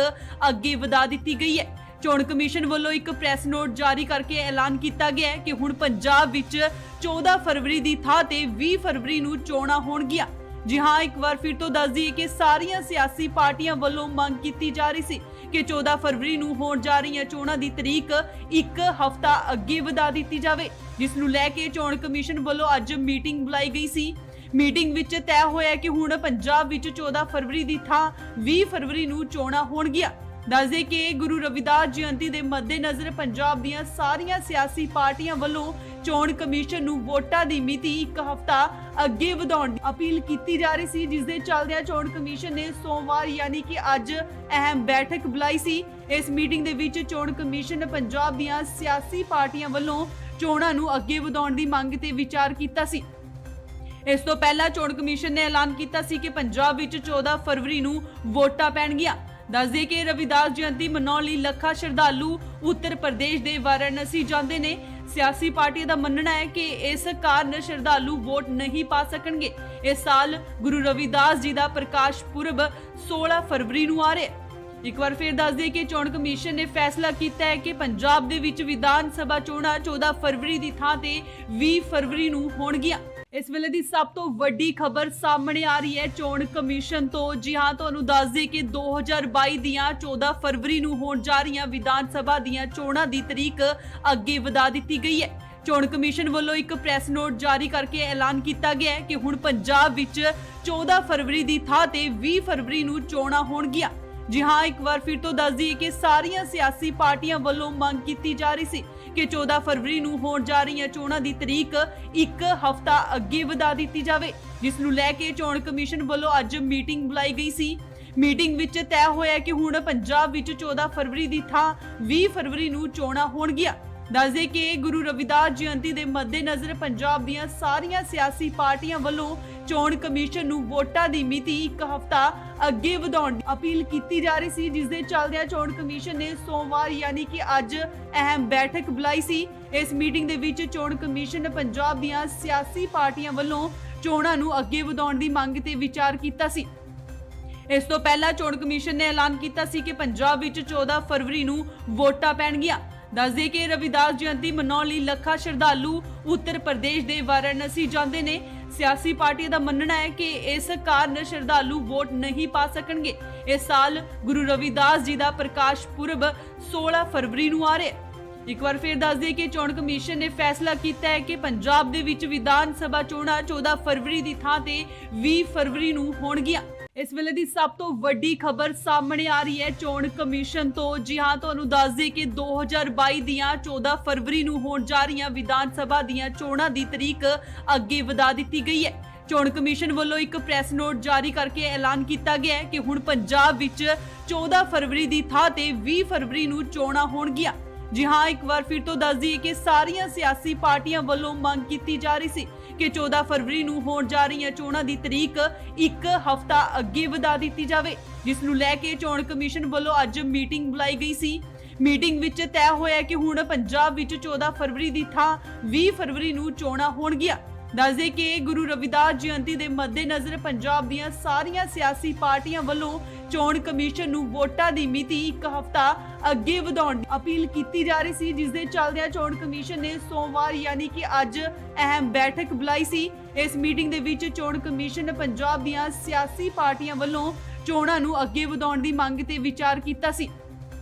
ਅੱਗੇ ਵਧਾ ਦਿੱਤੀ ਗਈ ਹੈ। ਚੋਣ ਕਮਿਸ਼ਨ ਵੱਲੋਂ ਇੱਕ ਪ੍ਰੈਸ ਨੋਟ ਜਾਰੀ ਕਰਕੇ ਐਲਾਨ ਕੀਤਾ ਗਿਆ ਹੈ ਕਿ ਹੁਣ ਪੰਜਾਬ ਵਿੱਚ 14 ਫਰਵਰੀ ਦੀ ਥਾਂ ਤੇ 20 ਫਰਵਰੀ ਨੂੰ ਚੋਣਾਂ ਹੋਣਗੀਆਂ। ਜੀ ਹਾਂ, ਇੱਕ ਵਾਰ ਫਿਰ ਤੋਂ ਦੱਸ ਦਈਏ ਕਿ ਸਾਰੀਆਂ ਸਿਆਸੀ ਪਾਰਟੀਆਂ ਵੱਲੋਂ ਮੰਗ ਕੀਤੀ ਜਾ ਰਹੀ ਸੀ ਕਿ 14 ਫਰਵਰੀ ਨੂੰ ਹੋਣ ਜਾ ਰਹੀਆਂ ਚੋਣਾਂ ਦੀ ਤਰੀਕ ਇੱਕ ਹਫ਼ਤਾ ਅੱਗੇ ਵਧਾ ਦਿੱਤੀ ਜਾਵੇ, ਜਿਸ ਨੂੰ ਲੈ ਕੇ ਚੋਣ ਕਮਿਸ਼ਨ ਵੱਲੋਂ ਅੱਜ ਮੀਟਿੰਗ ਬੁਲਾਈ ਗਈ ਸੀ। ਮੀਟਿੰਗ ਵਿੱਚ ਤੈਅ ਹੋਇਆ ਕਿ ਹੁਣ ਪੰਜਾਬ ਵਿੱਚ 14 ਫਰਵਰੀ ਦੀ ਥਾਂ 20 ਫਰਵਰੀ ਨੂੰ ਚੋਣਾਂ ਹੋਣਗੀਆਂ। ਦੱਸਦੇ ਕਿ ਗੁਰੂ ਰਵਿਦਾਸ ਜਯੰਤੀ ਦੇ ਮੱਦੇਨਜ਼ਰ ਪੰਜਾਬ ਦੀਆਂ ਸਾਰੀਆਂ ਸਿਆਸੀ ਪਾਰਟੀਆਂ ਵੱਲੋਂ ਚੋਣ ਕਮਿਸ਼ਨ ਨੂੰ ਵੋਟਾਂ ਦੀ ਮਿਤੀ ਇੱਕ ਹਫ਼ਤਾ ਅੱਗੇ ਵਧਾਉਣ ਦੀ ਅਪੀਲ ਕੀਤੀ ਜਾ ਰਹੀ ਸੀ, ਜਿਸ ਦੇ ਚੱਲਦਿਆਂ ਚੋਣ ਕਮਿਸ਼ਨ ਨੇ ਸੋਮਵਾਰ ਯਾਨੀ ਕਿ ਅੱਜ ਅਹਿਮ ਬੈਠਕ ਬੁਲਾਈ ਸੀ। ਇਸ ਮੀਟਿੰਗ ਦੇ ਵਿੱਚ ਚੋਣ ਕਮਿਸ਼ਨ ਪੰਜਾਬ ਦੀਆਂ ਸਿਆਸੀ ਪਾਰਟੀਆਂ ਵੱਲੋਂ ਚੋਣਾਂ ਨੂੰ ਅੱਗੇ ਵਧਾਉਣ ਦੀ ਮੰਗ ਤੇ ਵਿਚਾਰ ਕੀਤਾ ਸੀ। ਇਸ ਤੋਂ ਪਹਿਲਾਂ ਚੋਣ ਕਮਿਸ਼ਨ ਨੇ ਐਲਾਨ ਕੀਤਾ ਸੀ ਕਿ ਪੰਜਾਬ ਵਿੱਚ 14 ਫਰਵਰੀ ਨੂੰ ਵੋਟਾਂ ਪੈਣਗੀਆਂ। ਦੱਸਦੇ ਕਿ ਰਵਿਦਾਸ ਜਯੰਤੀ ਮਨਾਉਣ ਲਈ ਲੱਖਾਂ ਸ਼ਰਧਾਲੂ ਉੱਤਰ ਪ੍ਰਦੇਸ਼ ਦੇ ਵਾਰਾਣਸੀ ਜਾਂਦੇ ਨੇ। ਸਿਆਸੀ ਪਾਰਟੀਆਂ ਦਾ ਮੰਨਣਾ ਹੈ ਕਿ ਇਸ ਕਾਰਨ ਸ਼ਰਧਾਲੂ ਵੋਟ ਨਹੀਂ ਪਾ ਸਕਣਗੇ। ਇਸ ਸਾਲ ਗੁਰੂ ਰਵਿਦਾਸ ਜੀ ਦਾ ਪ੍ਰਕਾਸ਼ ਪੁਰਬ 16 ਫਰਵਰੀ ਨੂੰ ਆ ਰਿਹਾ ਹੈ। ਇੱਕ ਵਾਰ ਫਿਰ ਦੱਸ ਦਈਏ ਕਿ ਚੋਣ ਕਮਿਸ਼ਨ ਨੇ ਫੈਸਲਾ ਕੀਤਾ ਹੈ ਕਿ ਪੰਜਾਬ ਦੇ ਵਿੱਚ ਵਿਧਾਨ ਸਭਾ ਚੋਣਾਂ 14 ਫਰਵਰੀ ਦੀ ਥਾਂ ਤੇ 20 ਫਰਵਰੀ ਨੂੰ ਹੋਣਗੀਆਂ। ਇਸ ਵੇਲੇ ਦੀ ਸਭ ਤੋਂ ਵੱਡੀ ਖਬਰ ਸਾਹਮਣੇ ਆ ਰਹੀ ਹੈ ਚੋਣ ਕਮਿਸ਼ਨ ਤੋਂ। ਜੀ ਹਾਂ, ਤੁਹਾਨੂੰ ਦੱਸ ਦੇ ਕਿ 2022 ਦੀਆਂ 14 ਫਰਵਰੀ ਨੂੰ ਹੋਣ ਜਾ ਰਹੀਆਂ ਵਿਧਾਨ ਸਭਾ ਦੀਆਂ ਚੋਣਾਂ ਦੀ ਤਰੀਕ ਅੱਗੇ ਵਧਾ ਦਿੱਤੀ ਗਈ ਹੈ। ਚੋਣ ਕਮਿਸ਼ਨ ਵੱਲੋਂ ਇੱਕ ਪ੍ਰੈਸ ਨੋਟ ਜਾਰੀ ਕਰਕੇ ਐਲਾਨ ਕੀਤਾ ਗਿਆ ਹੈ ਕਿ ਹੁਣ ਪੰਜਾਬ ਵਿੱਚ 14 ਫਰਵਰੀ ਦੀ ਥਾਂ ਤੇ 20 ਫਰਵਰੀ ਨੂੰ ਚੋਣਾਂ ਹੋਣਗੀਆਂ। ਜੀ ਹਾਂ, ਇੱਕ ਵਾਰ ਫਿਰ ਤੋਂ ਦੱਸ ਦਈਏ ਕਿ ਸਾਰੀਆਂ ਸਿਆਸੀ ਪਾਰਟੀਆਂ ਵੱਲੋਂ ਮੰਗ ਕੀਤੀ ਜਾ ਰਹੀ ਸੀ ਕਿ 14 ਫਰਵਰੀ ਨੂੰ ਹੋਣ ਜਾ ਰਹੀਆਂ ਚੋਣਾਂ ਦੀ ਤਰੀਕ ਇੱਕ ਹਫ਼ਤਾ ਅੱਗੇ ਵਧਾ ਦਿੱਤੀ ਜਾਵੇ, ਜਿਸ ਨੂੰ ਲੈ ਕੇ ਚੋਣ ਕਮਿਸ਼ਨ ਵੱਲੋਂ ਅੱਜ ਮੀਟਿੰਗ ਬੁਲਾਈ ਗਈ ਸੀ। ਮੀਟਿੰਗ ਵਿੱਚ ਤੈਅ ਹੋਇਆ ਕਿ ਹੁਣ ਪੰਜਾਬ ਵਿੱਚ 14 ਫਰਵਰੀ ਦੀ ਥਾਂ 20 ਫਰਵਰੀ ਨੂੰ ਚੋਣਾਂ ਹੋਣਗੀਆਂ। ਦੱਸਦੇ ਕਿ ਗੁਰੂ ਰਵਿਦਾਸ ਜਯੰਤੀ ਦੇ ਮੱਦੇਨਜ਼ਰ ਪੰਜਾਬ ਦੀਆਂ ਸਾਰੀਆਂ ਸਿਆਸੀ ਪਾਰਟੀਆਂ ਵੱਲੋਂ ਚੋਣ ਕਮਿਸ਼ਨ ਨੂੰ ਵੋਟਾਂ ਦੀ ਮਿਤੀ ਇੱਕ ਹਫ਼ਤਾ ਅੱਗੇ ਵਧਾਉਣ ਦੀ ਅਪੀਲ ਕੀਤੀ ਜਾ ਰਹੀ ਸੀ, ਜਿਸ ਦੇ ਚੱਲਦਿਆਂ ਚੋਣ ਕਮਿਸ਼ਨ ਨੇ ਸੋਮਵਾਰ ਯਾਨੀ ਕਿ ਅੱਜ ਅਹਿਮ ਬੈਠਕ ਬੁਲਾਈ ਸੀ। ਇਸ ਮੀਟਿੰਗ ਦੇ ਵਿੱਚ ਚੋਣ ਕਮਿਸ਼ਨ ਪੰਜਾਬ ਦੀਆਂ ਸਿਆਸੀ ਪਾਰਟੀਆਂ ਵੱਲੋਂ ਚੋਣਾਂ ਨੂੰ ਅੱਗੇ ਵਧਾਉਣ ਦੀ ਮੰਗ ਤੇ ਵਿਚਾਰ ਕੀਤਾ ਸੀ। ਇਸ ਤੋਂ ਪਹਿਲਾਂ ਚੋਣ ਕਮਿਸ਼ਨ ਨੇ ਐਲਾਨ ਕੀਤਾ ਸੀ ਕਿ ਪੰਜਾਬ ਵਿੱਚ 14 ਫਰਵਰੀ ਨੂੰ ਵੋਟਾਂ ਪੈਣਗੀਆਂ। ਦੱਸਦੇ ਕਿ ਰਵਿਦਾਸ ਜਯੰਤੀ ਮਨਾਉਣ ਲਈ ਲੱਖਾਂ ਸ਼ਰਧਾਲੂ ਉੱਤਰ ਪ੍ਰਦੇਸ਼ ਦੇ ਵਾਰਾਣਸੀ ਜਾਂਦੇ ਨੇ। ਸਿਆਸੀ ਪਾਰਟੀਆਂ ਦਾ ਮੰਨਣਾ ਹੈ ਕਿ ਇਸ ਕਾਰਨ ਸ਼ਰਧਾਲੂ ਵੋਟ ਨਹੀਂ ਪਾ ਸਕਣਗੇ। ਇਸ ਸਾਲ ਗੁਰੂ ਰਵਿਦਾਸ ਜੀ ਦਾ ਪ੍ਰਕਾਸ਼ ਪੁਰਬ 16 ਫਰਵਰੀ ਨੂੰ ਆ ਰਿਹਾ ਹੈ। ਇੱਕ ਵਾਰ ਫਿਰ ਦੱਸ ਦਈਏ ਕਿ ਚੋਣ ਕਮਿਸ਼ਨ ਨੇ ਫੈਸਲਾ ਕੀਤਾ ਹੈ ਕਿ ਪੰਜਾਬ ਦੇ ਵਿੱਚ ਵਿਧਾਨ ਸਭਾ ਚੋਣਾਂ 14 ਫਰਵਰੀ ਦੀ ਥਾਂ ਤੇ 20 ਫਰਵਰੀ ਨੂੰ ਹੋਣਗੀਆਂ। ਇਸ ਵੇਲੇ ਦੀ ਸਭ ਤੋਂ ਵੱਡੀ ਖਬਰ ਸਾਹਮਣੇ ਆ ਰਹੀ ਹੈ ਚੋਣ ਕਮਿਸ਼ਨ ਤੋਂ। ਜੀ ਹਾਂ, ਤੁਹਾਨੂੰ ਦੱਸ ਦੇ ਕਿ 2022 ਦੀਆਂ 14 ਫਰਵਰੀ ਨੂੰ ਹੋਣ ਜਾ ਰਹੀਆਂ ਵਿਧਾਨ ਸਭਾ ਦੀਆਂ ਚੋਣਾਂ ਦੀ ਤਰੀਕ ਅੱਗੇ ਵਧਾ ਦਿੱਤੀ ਗਈ ਹੈ। ਚੋਣ ਕਮਿਸ਼ਨ ਵੱਲੋਂ ਇੱਕ ਪ੍ਰੈਸ ਨੋਟ ਜਾਰੀ ਕਰਕੇ ਐਲਾਨ ਕੀਤਾ ਗਿਆ ਹੈ ਕਿ ਹੁਣ ਪੰਜਾਬ ਵਿੱਚ 14 ਫਰਵਰੀ ਦੀ ਥਾਂ ਤੇ 20 ਫਰਵਰੀ ਨੂੰ ਚੋਣਾਂ ਹੋਣਗੀਆਂ। ਜੀ ਹਾਂ, ਇੱਕ ਵਾਰ ਫਿਰ ਤੋਂ ਦੱਸ ਦਈਏ ਕਿ ਸਾਰੀਆਂ ਸਿਆਸੀ ਪਾਰਟੀਆਂ ਵੱਲੋਂ ਮੰਗ ਕੀਤੀ ਜਾ ਰਹੀ ਸੀ ਕਿ 14 ਫਰਵਰੀ ਨੂੰ ਹੋਣ ਜਾ ਰਹੀਆਂ ਚੋਣਾਂ ਦੀ ਤਰੀਕ ਇੱਕ ਹਫ਼ਤਾ ਅੱਗੇ ਵਧਾ ਦਿੱਤੀ ਜਾਵੇ, ਜਿਸ ਨੂੰ ਲੈ ਕੇ ਚੋਣ ਕਮਿਸ਼ਨ ਵੱਲੋਂ ਅੱਜ ਮੀਟਿੰਗ ਬੁਲਾਈ ਗਈ ਸੀ। ਮੀਟਿੰਗ ਵਿੱਚ ਤੈਅ ਹੋਇਆ ਕਿ ਹੁਣ ਪੰਜਾਬ ਵਿੱਚ 14 ਫਰਵਰੀ ਦੀ ਥਾਂ 20 ਫਰਵਰੀ ਨੂੰ ਚੋਣਾਂ ਹੋਣਗੀਆਂ। ਦੱਸਦੇ ਕਿ ਗੁਰੂ ਰਵਿਦਾਸ ਜਯੰਤੀ ਦੇ ਮੱਦੇਨਜ਼ਰ ਪੰਜਾਬ ਦੀਆਂ ਸਾਰੀਆਂ ਸਿਆਸੀ ਪਾਰਟੀਆਂ ਵੱਲੋਂ ਚੋਣ ਕਮਿਸ਼ਨ ਨੂੰ ਵੋਟਾਂ ਦੀ ਮਿਤੀ ਇੱਕ ਹਫ਼ਤਾ ਅੱਗੇ ਵਧਾਉਣ ਦੀ ਅਪੀਲ ਕੀਤੀ ਜਾ ਰਹੀ ਸੀ, ਜਿਸ ਦੇ ਚੱਲਦਿਆਂ ਚੋਣ ਕਮਿਸ਼ਨ ਨੇ ਸੋਮਵਾਰ ਯਾਨੀ ਕਿ ਅੱਜ ਅਹਿਮ ਬੈਠਕ ਬੁਲਾਈ ਸੀ। ਇਸ ਮੀਟਿੰਗ ਦੇ ਵਿੱਚ ਚੋਣ ਕਮਿਸ਼ਨ ਪੰਜਾਬ ਦੀਆਂ ਸਿਆਸੀ ਪਾਰਟੀਆਂ ਵੱਲੋਂ ਚੋਣਾਂ ਨੂੰ ਅੱਗੇ ਵਧਾਉਣ ਦੀ ਮੰਗ ਤੇ ਵਿਚਾਰ ਕੀਤਾ ਸੀ।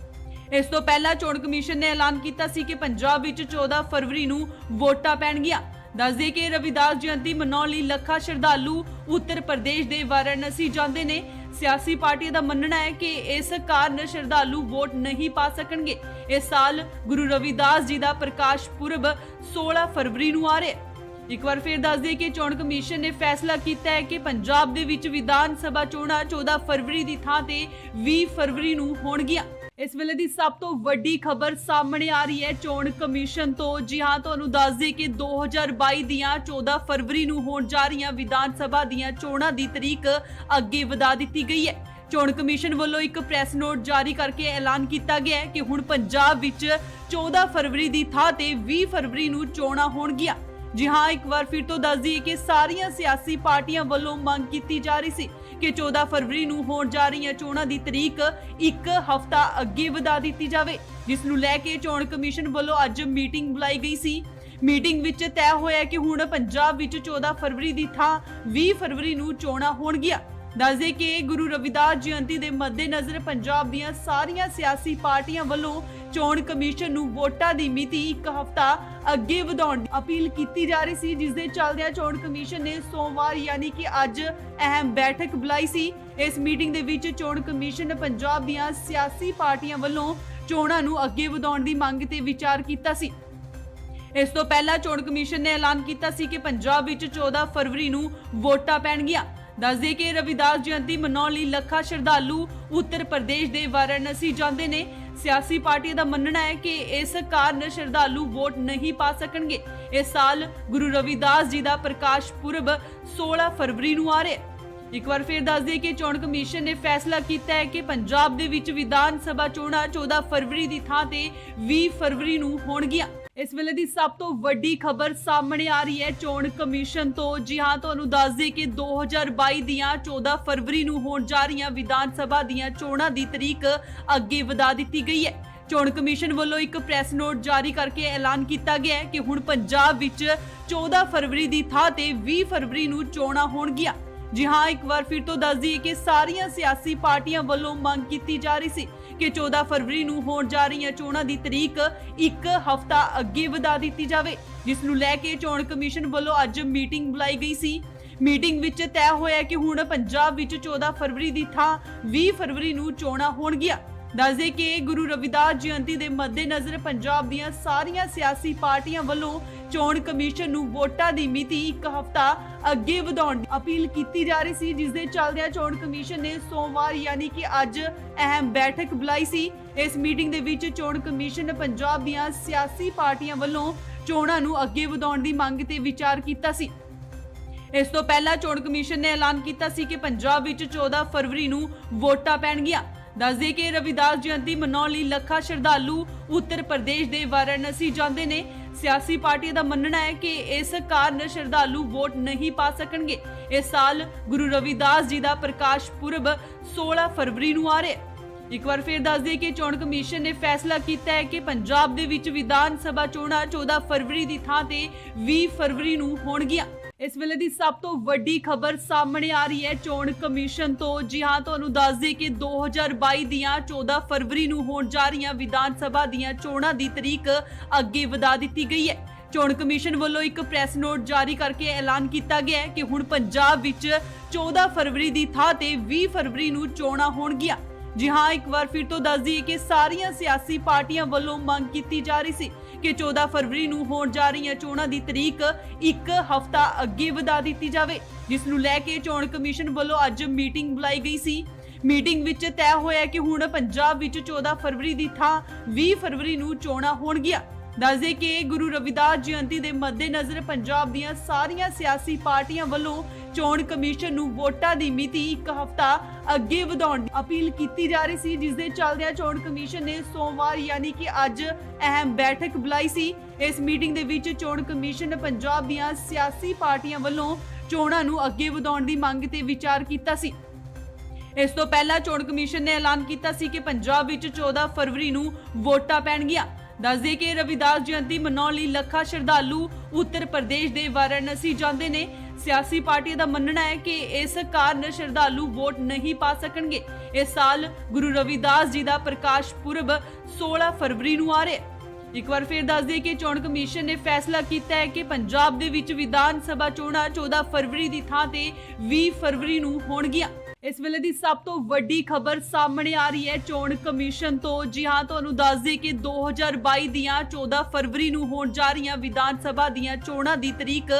ਇਸ ਤੋਂ ਪਹਿਲਾਂ ਚੋਣ ਕਮਿਸ਼ਨ ਨੇ ਐਲਾਨ ਕੀਤਾ ਸੀ ਕਿ ਪੰਜਾਬ ਵਿੱਚ 14 ਫਰਵਰੀ ਨੂੰ ਵੋਟਾਂ ਪੈਣਗੀਆਂ। ਦੱਸਦੇ ਕਿ ਰਵਿਦਾਸ ਜਯੰਤੀ ਮਨਾਉਣ ਲਈ ਲੱਖਾਂ ਸ਼ਰਧਾਲੂ ਉੱਤਰ ਪ੍ਰਦੇਸ਼ ਦੇ ਵਾਰਾਣਸੀ ਜਾਂਦੇ ਨੇ। ਸਿਆਸੀ ਪਾਰਟੀਆਂ ਦਾ ਮੰਨਣਾ ਹੈ ਕਿ ਇਸ ਕਾਰਨ ਸ਼ਰਧਾਲੂ ਵੋਟ ਨਹੀਂ ਪਾ ਸਕਣਗੇ। ਇਸ ਸਾਲ ਗੁਰੂ ਰਵਿਦਾਸ ਜੀ ਦਾ ਪ੍ਰਕਾਸ਼ ਪੁਰਬ 16 ਫਰਵਰੀ ਨੂੰ ਆ ਰਿਹਾ ਹੈ। ਇੱਕ ਵਾਰ ਫਿਰ ਦੱਸ ਦਈਏ ਕਿ ਚੋਣ ਕਮਿਸ਼ਨ ਨੇ ਫੈਸਲਾ ਕੀਤਾ ਹੈ ਕਿ ਪੰਜਾਬ ਦੇ ਵਿੱਚ ਵਿਧਾਨ ਸਭਾ ਚੋਣਾਂ 14 ਫਰਵਰੀ ਦੀ ਥਾਂ ਤੇ 20 ਫਰਵਰੀ ਨੂੰ ਹੋਣਗੀਆਂ। ਇਸ ਵੇਲੇ ਦੀ ਸਭ ਤੋਂ ਵੱਡੀ ਖਬਰ ਸਾਹਮਣੇ ਆ ਰਹੀ ਹੈ ਚੋਣ ਕਮਿਸ਼ਨ ਤੋਂ। ਜੀ ਹਾਂ, ਤੁਹਾਨੂੰ ਦੱਸ ਦੇ ਕਿ 2022 ਦੀਆਂ 14 ਫਰਵਰੀ ਨੂੰ ਹੋਣ ਜਾ ਰਹੀਆਂ ਵਿਧਾਨ ਸਭਾ ਦੀਆਂ ਚੋਣਾਂ ਦੀ ਤਰੀਕ ਅੱਗੇ ਵਧਾ ਦਿੱਤੀ ਗਈ ਹੈ। ਚੋਣ ਕਮਿਸ਼ਨ ਵੱਲੋਂ ਇੱਕ ਪ੍ਰੈਸ ਨੋਟ ਜਾਰੀ ਕਰਕੇ ਐਲਾਨ ਕੀਤਾ ਗਿਆ ਹੈ ਕਿ ਹੁਣ ਪੰਜਾਬ ਵਿੱਚ 14 ਫਰਵਰੀ ਦੀ ਥਾਂ ਤੇ 20 ਫਰਵਰੀ ਨੂੰ ਚੋਣਾਂ ਹੋਣਗੀਆਂ। ਜੀ ਹਾਂ, ਇੱਕ ਵਾਰ ਫਿਰ ਤੋਂ ਦੱਸ ਦਈਏ ਕਿ ਸਾਰੀਆਂ ਸਿਆਸੀ ਪਾਰਟੀਆਂ ਵੱਲੋਂ ਮੰਗ ਕੀਤੀ ਜਾ ਰਹੀ ਸੀ ਕਿ 14 ਫਰਵਰੀ ਨੂੰ ਹੋਣ ਜਾ ਰਹੀਆਂ ਚੋਣਾਂ ਦੀ ਤਰੀਕ ਇੱਕ ਹਫ਼ਤਾ ਅੱਗੇ ਵਧਾ ਦਿੱਤੀ ਜਾਵੇ, ਜਿਸ ਨੂੰ ਲੈ ਕੇ ਚੋਣ ਕਮਿਸ਼ਨ ਵੱਲੋਂ ਅੱਜ ਮੀਟਿੰਗ ਬੁਲਾਈ ਗਈ ਸੀ। ਮੀਟਿੰਗ ਵਿੱਚ ਤੈਅ ਹੋਇਆ ਕਿ ਹੁਣ ਪੰਜਾਬ ਵਿੱਚ 14 ਫਰਵਰੀ ਦੀ ਥਾਂ 20 ਫਰਵਰੀ ਨੂੰ ਚੋਣਾਂ ਹੋਣਗੀਆਂ। ਦੱਸਦੇ ਕਿ ਗੁਰੂ ਰਵਿਦਾਸ ਜਯੰਤੀ ਦੇ ਮੱਦੇਨਜ਼ਰ ਪੰਜਾਬ ਦੀਆਂ ਸਾਰੀਆਂ ਸਿਆਸੀ ਪਾਰਟੀਆਂ ਵੱਲੋਂ ਚੋਣ ਕਮਿਸ਼ਨ ਨੂੰ ਵੋਟਾਂ ਦੀ ਮਿਤੀ ਇੱਕ ਹਫ਼ਤਾ ਅੱਗੇ ਵਧਾਉਣ ਦੀ ਅਪੀਲ ਕੀਤੀ ਜਾ ਰਹੀ ਸੀ, ਜਿਸ ਦੇ ਚੱਲਦਿਆਂ ਚੋਣ ਕਮਿਸ਼ਨ ਨੇ ਸੋਮਵਾਰ ਯਾਨੀ ਕਿ ਅੱਜ ਅਹਿਮ ਬੈਠਕ ਬੁਲਾਈ ਸੀ। ਇਸ ਮੀਟਿੰਗ ਦੇ ਵਿੱਚ ਚੋਣ ਕਮਿਸ਼ਨ ਪੰਜਾਬ ਦੀਆਂ ਸਿਆਸੀ ਪਾਰਟੀਆਂ ਵੱਲੋਂ ਚੋਣਾਂ ਨੂੰ ਅੱਗੇ ਵਧਾਉਣ ਦੀ ਮੰਗ ਤੇ ਵਿਚਾਰ ਕੀਤਾ ਸੀ। ਇਸ ਤੋਂ ਪਹਿਲਾਂ ਚੋਣ ਕਮਿਸ਼ਨ ਨੇ ਐਲਾਨ ਕੀਤਾ ਸੀ ਕਿ ਪੰਜਾਬ ਵਿੱਚ 14 ਫਰਵਰੀ ਨੂੰ ਵੋਟਾਂ ਪੈਣਗੀਆਂ। ਦੱਸਦੇ ਕਿ ਰਵਿਦਾਸ ਜਯੰਤੀ ਮਨਾਉਣ ਲਈ ਲੱਖਾਂ ਸ਼ਰਧਾਲੂ ਉੱਤਰ ਪ੍ਰਦੇਸ਼ ਦੇ ਵਾਰਾਣਸੀ ਜਾਂਦੇ ਨੇ। ਸਿਆਸੀ ਪਾਰਟੀਆਂ ਦਾ ਮੰਨਣਾ ਹੈ ਕਿ ਇਸ ਕਾਰਨ ਸ਼ਰਧਾਲੂ ਵੋਟ ਨਹੀਂ ਪਾ ਸਕਣਗੇ। ਇਸ ਸਾਲ ਗੁਰੂ ਰਵਿਦਾਸ ਜੀ ਦਾ ਪ੍ਰਕਾਸ਼ ਪੁਰਬ 16 ਫਰਵਰੀ ਨੂੰ ਆ ਰਿਹਾ ਹੈ। ਇੱਕ ਵਾਰ ਫਿਰ ਦੱਸ ਦਈਏ ਕਿ ਚੋਣ ਕਮਿਸ਼ਨ ਨੇ ਫੈਸਲਾ ਕੀਤਾ ਹੈ ਕਿ ਪੰਜਾਬ ਦੇ ਵਿੱਚ ਵਿਧਾਨ ਸਭਾ ਚੋਣਾਂ 14 ਫਰਵਰੀ ਦੀ ਥਾਂ ਤੇ 20 ਫਰਵਰੀ ਨੂੰ ਹੋਣਗੀਆਂ। ਇਸ ਵੇਲੇ ਦੀ ਸਭ ਤੋਂ ਵੱਡੀ ਖਬਰ ਸਾਹਮਣੇ ਆ ਰਹੀ ਹੈ ਚੋਣ ਕਮਿਸ਼ਨ ਤੋਂ। ਜੀ ਹਾਂ, ਤੁਹਾਨੂੰ ਦੱਸ ਦੇ ਕਿ 2022 ਦੀਆਂ 14 ਫਰਵਰੀ ਨੂੰ ਹੋਣ ਜਾ ਰਹੀਆਂ ਵਿਧਾਨ ਸਭਾ ਦੀਆਂ ਚੋਣਾਂ ਦੀ ਤਰੀਕ ਅੱਗੇ ਵਧਾ ਦਿੱਤੀ ਗਈ ਹੈ। ਚੋਣ ਕਮਿਸ਼ਨ ਵੱਲੋਂ ਇੱਕ ਪ੍ਰੈਸ ਨੋਟ ਜਾਰੀ ਕਰਕੇ ਐਲਾਨ ਕੀਤਾ ਗਿਆ ਹੈ ਕਿ ਹੁਣ ਪੰਜਾਬ ਵਿੱਚ 14 ਫਰਵਰੀ ਦੀ ਥਾਂ ਤੇ 20 ਫਰਵਰੀ ਨੂੰ ਚੋਣਾਂ ਹੋਣਗੀਆਂ। ਜੀ ਹਾਂ, ਇੱਕ ਵਾਰ ਫਿਰ ਤੋਂ ਦੱਸ ਦਈਏ ਕਿ ਸਾਰੀਆਂ ਸਿਆਸੀ ਪਾਰਟੀਆਂ ਵੱਲੋਂ ਮੰਗ ਕੀਤੀ ਜਾ ਰਹੀ ਸੀ ਕਿ 14 ਫਰਵਰੀ ਨੂੰ ਹੋਣ ਜਾ ਰਹੀਆਂ ਚੋਣਾਂ ਦੀ ਤਰੀਕ ਇੱਕ ਹਫ਼ਤਾ ਅੱਗੇ ਵਧਾ ਦਿੱਤੀ ਜਾਵੇ, ਜਿਸ ਨੂੰ ਲੈ ਕੇ ਚੋਣ ਕਮਿਸ਼ਨ ਵੱਲੋਂ ਅੱਜ ਮੀਟਿੰਗ ਬੁਲਾਈ ਗਈ ਸੀ। ਮੀਟਿੰਗ ਵਿੱਚ ਤੈਅ ਹੋਇਆ ਕਿ ਹੁਣ ਪੰਜਾਬ ਵਿੱਚ 14 ਫਰਵਰੀ ਦੀ ਥਾਂ 20 ਫਰਵਰੀ ਨੂੰ ਚੋਣਾਂ ਹੋਣਗੀਆਂ। ਦੱਸਦੇ ਕਿ ਗੁਰੂ ਰਵਿਦਾਸ ਜਯੰਤੀ ਦੇ ਮੱਦੇਨਜ਼ਰ ਪੰਜਾਬ ਦੀਆਂ ਸਾਰੀਆਂ ਸਿਆਸੀ ਪਾਰਟੀਆਂ ਵੱਲੋਂ ਚੋਣ ਕਮਿਸ਼ਨ ਨੂੰ ਵੋਟਾਂ ਦੀ ਮਿਤੀ ਇੱਕ ਹਫ਼ਤਾ ਅੱਗੇ ਵਧਾਉਣ ਦੀ ਅਪੀਲ ਕੀਤੀ ਜਾ ਰਹੀ ਸੀ, ਜਿਸ ਦੇ ਚੱਲਦਿਆਂ ਚੋਣ ਕਮਿਸ਼ਨ ਨੇ ਸੋਮਵਾਰ ਯਾਨੀ ਕਿ ਅੱਜ ਅਹਿਮ ਬੈਠਕ ਬੁਲਾਈ ਸੀ। ਇਸ ਮੀਟਿੰਗ ਦੇ ਵਿੱਚ ਚੋਣ ਕਮਿਸ਼ਨ ਪੰਜਾਬ ਦੀਆਂ ਸਿਆਸੀ ਪਾਰਟੀਆਂ ਵੱਲੋਂ ਚੋਣਾਂ ਨੂੰ ਅੱਗੇ ਵਧਾਉਣ ਦੀ ਮੰਗ ਤੇ ਵਿਚਾਰ ਕੀਤਾ ਸੀ। ਇਸ ਤੋਂ ਪਹਿਲਾਂ ਚੋਣ ਕਮਿਸ਼ਨ ਨੇ ਐਲਾਨ ਕੀਤਾ ਸੀ ਕਿ ਪੰਜਾਬ ਵਿੱਚ 14 ਫਰਵਰੀ ਨੂੰ ਵੋਟਾਂ ਪੈਣਗੀਆਂ। ਦੱਸਦੇ ਕਿ ਰਵਿਦਾਸ ਜਯੰਤੀ ਮਨਾਉਣ ਲਈ ਲੱਖਾਂ ਸ਼ਰਧਾਲੂ ਉੱਤਰ ਪ੍ਰਦੇਸ਼ ਦੇ ਵਾਰਾਣਸੀ ਜਾਂਦੇ ਨੇ। ਸਿਆਸੀ ਪਾਰਟੀਆਂ ਦਾ ਮੰਨਣਾ ਹੈ ਕਿ ਇਸ ਕਾਰਨ ਸ਼ਰਧਾਲੂ ਵੋਟ ਨਹੀਂ ਪਾ ਸਕਣਗੇ। ਇਸ ਸਾਲ ਗੁਰੂ ਰਵਿਦਾਸ ਜੀ ਦਾ ਪ੍ਰਕਾਸ਼ ਪੁਰਬ 16 ਫਰਵਰੀ ਨੂੰ ਆ ਰਿਹਾ ਹੈ। ਇੱਕ ਵਾਰ ਫਿਰ ਦੱਸ ਦਈਏ ਕਿ ਚੋਣ ਕਮਿਸ਼ਨ ਨੇ ਫੈਸਲਾ ਕੀਤਾ ਹੈ ਕਿ ਪੰਜਾਬ ਦੇ ਵਿੱਚ ਵਿਧਾਨ ਸਭਾ ਚੋਣਾਂ 14 ਫਰਵਰੀ ਦੀ ਥਾਂ ਤੇ 20 ਫਰਵਰੀ ਨੂੰ ਹੋਣਗੀਆਂ। ਇਸ ਵੇਲੇ ਦੀ ਸਭ ਤੋਂ ਵੱਡੀ ਖਬਰ ਸਾਹਮਣੇ ਆ ਰਹੀ ਹੈ ਚੋਣ ਕਮਿਸ਼ਨ ਤੋਂ। ਜੀ ਹਾਂ, ਤੁਹਾਨੂੰ ਦੱਸ ਦੇ ਕਿ 2022 ਦੀਆਂ 14 ਫਰਵਰੀ ਨੂੰ ਹੋਣ ਜਾ ਰਹੀਆਂ ਵਿਧਾਨ ਸਭਾ ਦੀਆਂ ਚੋਣਾਂ ਦੀ ਤਰੀਕ ਅੱਗੇ ਵਧਾ ਦਿੱਤੀ ਗਈ ਹੈ। ਚੋਣ ਕਮਿਸ਼ਨ ਵੱਲੋਂ ਇੱਕ ਪ੍ਰੈਸ ਨੋਟ ਜਾਰੀ ਕਰਕੇ ਐਲਾਨ ਕੀਤਾ ਗਿਆ ਹੈ ਕਿ ਹੁਣ ਪੰਜਾਬ ਵਿੱਚ 14 ਫਰਵਰੀ ਦੀ ਥਾਂ ਤੇ 20 ਫਰਵਰੀ ਨੂੰ ਚੋਣਾਂ ਹੋਣਗੀਆਂ। ਜੀ ਹਾਂ, ਇੱਕ ਵਾਰ ਫਿਰ ਤੋਂ ਦੱਸ ਦਈਏ ਕਿ ਸਾਰੀਆਂ ਸਿਆਸੀ ਪਾਰਟੀਆਂ ਵੱਲੋਂ ਮੰਗ ਕੀਤੀ ਜਾ ਰਹੀ ਸੀ ਕਿ 14 ਫਰਵਰੀ ਨੂੰ ਹੋਣ ਜਾ ਰਹੀਆਂ ਚੋਣਾਂ ਦੀ ਤਰੀਕ ਇੱਕ ਹਫ਼ਤਾ ਅੱਗੇ ਵਧਾ ਦਿੱਤੀ ਜਾਵੇ, ਜਿਸ ਨੂੰ ਲੈ ਕੇ ਚੋਣ ਕਮਿਸ਼ਨ ਵੱਲੋਂ ਅੱਜ ਮੀਟਿੰਗ ਬੁਲਾਈ ਗਈ ਸੀ। ਮੀਟਿੰਗ ਵਿੱਚ ਤੈਅ ਹੋਇਆ ਕਿ ਹੁਣ ਪੰਜਾਬ ਵਿੱਚ 14 ਫਰਵਰੀ ਦੀ ਥਾਂ 20 ਫਰਵਰੀ ਨੂੰ ਚੋਣਾਂ ਹੋਣਗੀਆਂ। ਦੱਸਦੇ ਕਿ ਗੁਰੂ ਰਵਿਦਾਸ ਜਯੰਤੀ ਦੇ ਮੱਦੇਨਜ਼ਰ ਪੰਜਾਬ ਦੀਆਂ ਸਾਰੀਆਂ ਸਿਆਸੀ ਪਾਰਟੀਆਂ ਵੱਲੋਂ ਚੋਣ ਕਮਿਸ਼ਨ ਨੂੰ ਵੋਟਾਂ ਦੀ ਮਿਤੀ ਇੱਕ ਹਫ਼ਤਾ ਅੱਗੇ ਵਧਾਉਣ ਦੀ ਅਪੀਲ ਕੀਤੀ ਜਾ ਰਹੀ ਸੀ, ਜਿਸ ਦੇ ਚੱਲਦਿਆਂ ਚੋਣ ਕਮਿਸ਼ਨ ਨੇ ਸੋਮਵਾਰ ਯਾਨੀ ਕਿ ਅੱਜ ਅਹਿਮ ਬੈਠਕ ਬੁਲਾਈ ਸੀ। ਇਸ ਮੀਟਿੰਗ ਦੇ ਵਿੱਚ ਚੋਣ ਕਮਿਸ਼ਨ ਨੇ ਪੰਜਾਬ ਦੀਆਂ ਸਿਆਸੀ ਪਾਰਟੀਆਂ ਵੱਲੋਂ ਚੋਣਾਂ ਨੂੰ ਅੱਗੇ ਵਧਾਉਣ ਦੀ ਮੰਗ ਤੇ ਵਿਚਾਰ ਕੀਤਾ ਸੀ। ਇਸ ਤੋਂ ਪਹਿਲਾਂ ਚੋਣ ਕਮਿਸ਼ਨ ਨੇ ਐਲਾਨ ਕੀਤਾ ਸੀ ਕਿ ਪੰਜਾਬ ਵਿੱਚ 14 ਫਰਵਰੀ ਨੂੰ ਵੋਟਾਂ ਪੈਣਗੀਆਂ। ਦੱਸਦੇ ਕਿ ਰਵਿਦਾਸ ਜਯੰਤੀ ਮਨਾਉਣ ਲਈ ਲੱਖਾਂ ਸ਼ਰਧਾਲੂ ਉੱਤਰ ਪ੍ਰਦੇਸ਼ ਦੇ ਵਾਰਾਣਸੀ ਜਾਂਦੇ ਨੇ। ਸਿਆਸੀ ਪਾਰਟੀਆਂ ਦਾ ਮੰਨਣਾ ਹੈ ਕਿ ਇਸ ਕਾਰਨ ਸ਼ਰਧਾਲੂ ਵੋਟ ਨਹੀਂ ਪਾ ਸਕਣਗੇ। ਇਸ ਸਾਲ ਗੁਰੂ ਰਵਿਦਾਸ ਜੀ ਦਾ ਪ੍ਰਕਾਸ਼ ਪੁਰਬ 16 ਫਰਵਰੀ ਨੂੰ ਆ ਰਿਹਾ ਹੈ। ਇੱਕ ਵਾਰ ਫਿਰ ਦੱਸ ਦਈਏ ਕਿ ਚੋਣ ਕਮਿਸ਼ਨ ਨੇ ਫੈਸਲਾ ਕੀਤਾ ਹੈ ਕਿ ਪੰਜਾਬ ਦੇ ਵਿੱਚ ਵਿਧਾਨ ਸਭਾ ਚੋਣਾਂ 14 ਫਰਵਰੀ ਦੀ ਥਾਂ ਤੇ 20 ਫਰਵਰੀ ਨੂੰ ਹੋਣਗੀਆਂ। ਇਸ ਵੇਲੇ ਦੀ ਸਭ ਤੋਂ ਵੱਡੀ ਖਬਰ ਸਾਹਮਣੇ ਆ ਰਹੀ ਹੈ ਚੋਣ ਕਮਿਸ਼ਨ ਤੋਂ। ਜੀ ਹਾਂ, ਤੁਹਾਨੂੰ ਦੱਸ ਦਈਏ ਕਿ 2022 ਦੀਆਂ 14 ਫਰਵਰੀ ਨੂੰ ਹੋਣ ਜਾ ਰਹੀਆਂ ਵਿਧਾਨ ਸਭਾ ਦੀਆਂ ਚੋਣਾਂ ਦੀ ਤਰੀਕ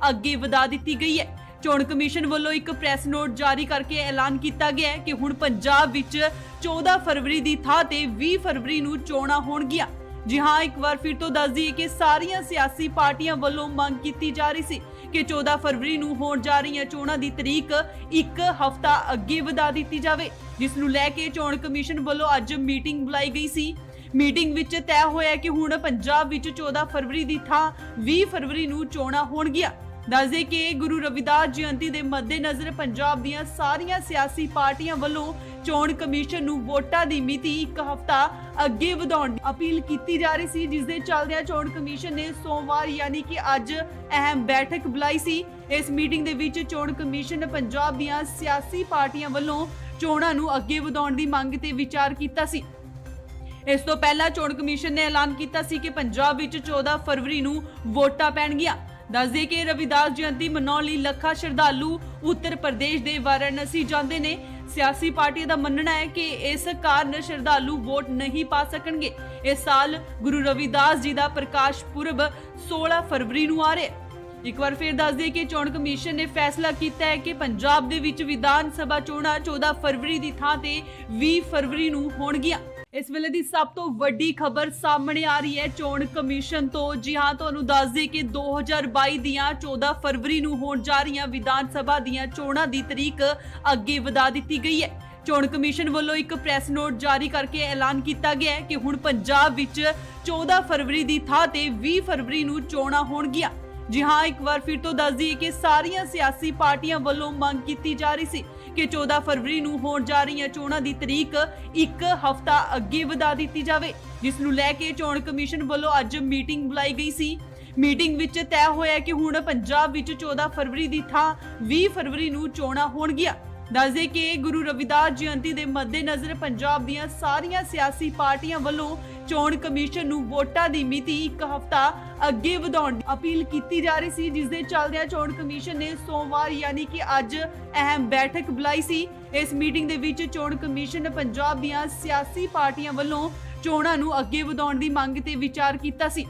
ਅੱਗੇ ਵਧਾ ਦਿੱਤੀ ਗਈ ਹੈ। ਚੋਣ ਕਮਿਸ਼ਨ ਵੱਲੋਂ ਇੱਕ ਪ੍ਰੈਸ ਨੋਟ ਜਾਰੀ ਕਰਕੇ ਐਲਾਨ ਕੀਤਾ ਗਿਆ ਹੈ ਕਿ ਹੁਣ ਪੰਜਾਬ ਵਿੱਚ 14 ਫਰਵਰੀ ਦੀ ਥਾਂ ਤੇ 20 ਫਰਵਰੀ ਨੂੰ ਚੋਣਾਂ ਹੋਣਗੀਆਂ। ਜੀ ਹਾਂ, ਇੱਕ ਵਾਰ ਫਿਰ ਤੋਂ ਦੱਸ ਦਈਏ ਕਿ ਸਾਰੀਆਂ ਸਿਆਸੀ ਪਾਰਟੀਆਂ ਵੱਲੋਂ ਮੰਗ ਕੀਤੀ ਜਾ ਰਹੀ ਸੀ ਕਿ 14 ਫਰਵਰੀ ਨੂੰ ਹੋਣ ਜਾ ਰਹੀਆਂ ਚੋਣਾਂ ਦੀ ਤਰੀਕ ਇੱਕ ਹਫ਼ਤਾ ਅੱਗੇ ਵਧਾ ਦਿੱਤੀ ਜਾਵੇ, ਜਿਸ ਨੂੰ ਲੈ ਕੇ ਚੋਣ ਕਮਿਸ਼ਨ ਵੱਲੋਂ ਅੱਜ ਮੀਟਿੰਗ ਬੁਲਾਈ ਗਈ ਸੀ। ਮੀਟਿੰਗ ਵਿੱਚ ਤੈਅ ਹੋਇਆ ਕਿ ਹੁਣ ਪੰਜਾਬ ਵਿੱਚ 14 ਫਰਵਰੀ ਦੀ ਥਾਂ 20 ਫਰਵਰੀ ਨੂੰ ਚੋਣਾਂ ਹੋਣਗੀਆਂ। ਦੱਸਦੇ ਕਿ ਗੁਰੂ ਰਵਿਦਾਸ ਜਯੰਤੀ ਦੇ ਮੱਦੇਨਜ਼ਰ ਪੰਜਾਬ ਦੀਆਂ ਸਾਰੀਆਂ ਸਿਆਸੀ ਪਾਰਟੀਆਂ ਵੱਲੋਂ ਚੋਣ ਕਮਿਸ਼ਨ ਨੂੰ ਵੋਟਾਂ ਦੀ ਮਿਤੀ ਇੱਕ ਹਫ਼ਤਾ ਅੱਗੇ ਵਧਾਉਣ ਦੀ ਅਪੀਲ ਕੀਤੀ ਜਾ ਰਹੀ ਸੀ, ਜਿਸ ਦੇ ਚੱਲਦਿਆਂ ਚੋਣ ਕਮਿਸ਼ਨ ਨੇ ਸੋਮਵਾਰ ਯਾਨੀ ਕਿ ਅੱਜ ਅਹਿਮ ਬੈਠਕ ਬੁਲਾਈ ਸੀ। ਇਸ ਮੀਟਿੰਗ ਦੇ ਵਿੱਚ ਚੋਣ ਕਮਿਸ਼ਨ ਨੇ ਪੰਜਾਬ ਦੀਆਂ ਸਿਆਸੀ ਪਾਰਟੀਆਂ ਵੱਲੋਂ ਚੋਣਾਂ ਨੂੰ ਅੱਗੇ ਵਧਾਉਣ ਦੀ ਮੰਗ ਤੇ ਵਿਚਾਰ ਕੀਤਾ ਸੀ। ਇਸ ਤੋਂ ਪਹਿਲਾਂ ਚੋਣ ਕਮਿਸ਼ਨ ਨੇ ਐਲਾਨ ਕੀਤਾ ਸੀ ਕਿ ਪੰਜਾਬ ਵਿੱਚ 14 ਫਰਵਰੀ ਨੂੰ ਵੋਟਾਂ ਪੈਣਗੀਆਂ। ਦੱਸਦੇ ਕਿ ਰਵਿਦਾਸ ਜਯੰਤੀ ਮਨਾਉਣ ਲਈ ਲੱਖਾਂ ਸ਼ਰਧਾਲੂ ਉੱਤਰ ਪ੍ਰਦੇਸ਼ ਦੇ ਵਾਰਾਣਸੀ ਜਾਂਦੇ ਨੇ। ਸਿਆਸੀ ਪਾਰਟੀਆਂ ਦਾ ਮੰਨਣਾ ਹੈ ਕਿ ਇਸ ਕਾਰਨ ਸ਼ਰਧਾਲੂ ਵੋਟ ਨਹੀਂ ਪਾ ਸਕਣਗੇ। ਇਸ ਸਾਲ ਗੁਰੂ ਰਵਿਦਾਸ ਜੀ ਦਾ ਪ੍ਰਕਾਸ਼ ਪੁਰਬ 16 ਫਰਵਰੀ ਨੂੰ ਆ ਰਿਹਾ ਹੈ। ਇੱਕ ਵਾਰ ਫਿਰ ਦੱਸ ਦਈਏ ਕਿ ਚੋਣ ਕਮਿਸ਼ਨ ਨੇ ਫੈਸਲਾ ਕੀਤਾ ਹੈ ਕਿ ਪੰਜਾਬ ਦੇ ਵਿੱਚ ਵਿਧਾਨ ਸਭਾ ਚੋਣਾਂ 14 ਫਰਵਰੀ ਦੀ ਥਾਂ ਤੇ 20 ਫਰਵਰੀ ਨੂੰ ਹੋਣਗੀਆਂ। ਇਸ ਵੇਲੇ ਦੀ ਸਭ ਤੋਂ ਵੱਡੀ ਖਬਰ ਸਾਹਮਣੇ ਆ ਰਹੀ ਹੈ ਚੋਣ ਕਮਿਸ਼ਨ ਤੋਂ। ਜੀ ਹਾਂ, ਤੁਹਾਨੂੰ ਦੱਸ ਦਈਏ ਕਿ 2022 ਦੀਆਂ 14 ਫਰਵਰੀ ਨੂੰ ਹੋਣ ਜਾ ਰਹੀਆਂ ਵਿਧਾਨ ਸਭਾ ਦੀਆਂ ਚੋਣਾਂ ਦੀ ਤਰੀਕ ਅੱਗੇ ਵਧਾ ਦਿੱਤੀ ਗਈ ਹੈ। ਚੋਣ ਕਮਿਸ਼ਨ ਵੱਲੋਂ ਇੱਕ ਪ੍ਰੈਸ ਨੋਟ ਜਾਰੀ ਕਰਕੇ ਐਲਾਨ ਕੀਤਾ ਗਿਆ ਹੈ ਕਿ ਹੁਣ ਪੰਜਾਬ ਵਿੱਚ 14 ਫਰਵਰੀ ਦੀ ਥਾਂ ਤੇ 20 ਫਰਵਰੀ ਨੂੰ ਚੋਣਾਂ ਹੋਣਗੀਆਂ। ਜੀ ਹਾਂ, ਇੱਕ ਵਾਰ ਫਿਰ ਤੋਂ ਦੱਸ ਦਈਏ ਕਿ ਸਾਰੀਆਂ ਸਿਆਸੀ ਪਾਰਟੀਆਂ ਵੱਲੋਂ ਮੰਗ ਕੀਤੀ ਜਾ ਰਹੀ ਸੀ ਕਿ 14 ਫਰਵਰੀ ਨੂੰ ਹੋਣ ਜਾ ਰਹੀਆਂ ਚੋਣਾਂ ਦੀ ਤਰੀਕ ਇੱਕ ਹਫ਼ਤਾ ਅੱਗੇ ਵਧਾ ਦਿੱਤੀ ਜਾਵੇ, ਜਿਸ ਨੂੰ ਲੈ ਕੇ ਚੋਣ ਕਮਿਸ਼ਨ ਵੱਲੋਂ ਅੱਜ ਮੀਟਿੰਗ ਬੁਲਾਈ ਗਈ ਸੀ। ਮੀਟਿੰਗ ਵਿੱਚ ਤੈਅ ਹੋਇਆ ਕਿ ਹੁਣ ਪੰਜਾਬ ਵਿੱਚ 14 ਫਰਵਰੀ ਦੀ ਥਾਂ 20 ਫਰਵਰੀ ਨੂੰ ਚੋਣਾਂ ਹੋਣਗੀਆਂ। ਦੱਸਦੇ ਕਿ ਗੁਰੂ ਰਵਿਦਾਸ ਜਯੰਤੀ ਦੇ ਮੱਦੇਨਜ਼ਰ ਪੰਜਾਬ ਦੀਆਂ ਸਾਰੀਆਂ ਸਿਆਸੀ ਪਾਰਟੀਆਂ ਵੱਲੋਂ ਚੋਣ ਕਮਿਸ਼ਨ ਨੂੰ ਵੋਟਾਂ ਦੀ ਮਿਤੀ ਇੱਕ ਹਫ਼ਤਾ ਅੱਗੇ ਵਧਾਉਣ ਦੀ ਅਪੀਲ ਕੀਤੀ ਜਾ ਰਹੀ ਸੀ, ਜਿਸ ਦੇ ਚੱਲਦਿਆਂ ਚੋਣ ਕਮਿਸ਼ਨ ਨੇ ਸੋਮਵਾਰ ਯਾਨੀ ਕਿ ਅੱਜ ਅਹਿਮ ਬੈਠਕ ਬੁਲਾਈ ਸੀ। ਇਸ ਮੀਟਿੰਗ ਦੇ ਵਿੱਚ ਚੋਣ ਕਮਿਸ਼ਨ ਨੇ ਪੰਜਾਬ ਦੀਆਂ ਸਿਆਸੀ ਪਾਰਟੀਆਂ ਵੱਲੋਂ ਚੋਣਾਂ ਨੂੰ ਅੱਗੇ ਵਧਾਉਣ ਦੀ ਮੰਗ ਤੇ ਵਿਚਾਰ ਕੀਤਾ ਸੀ।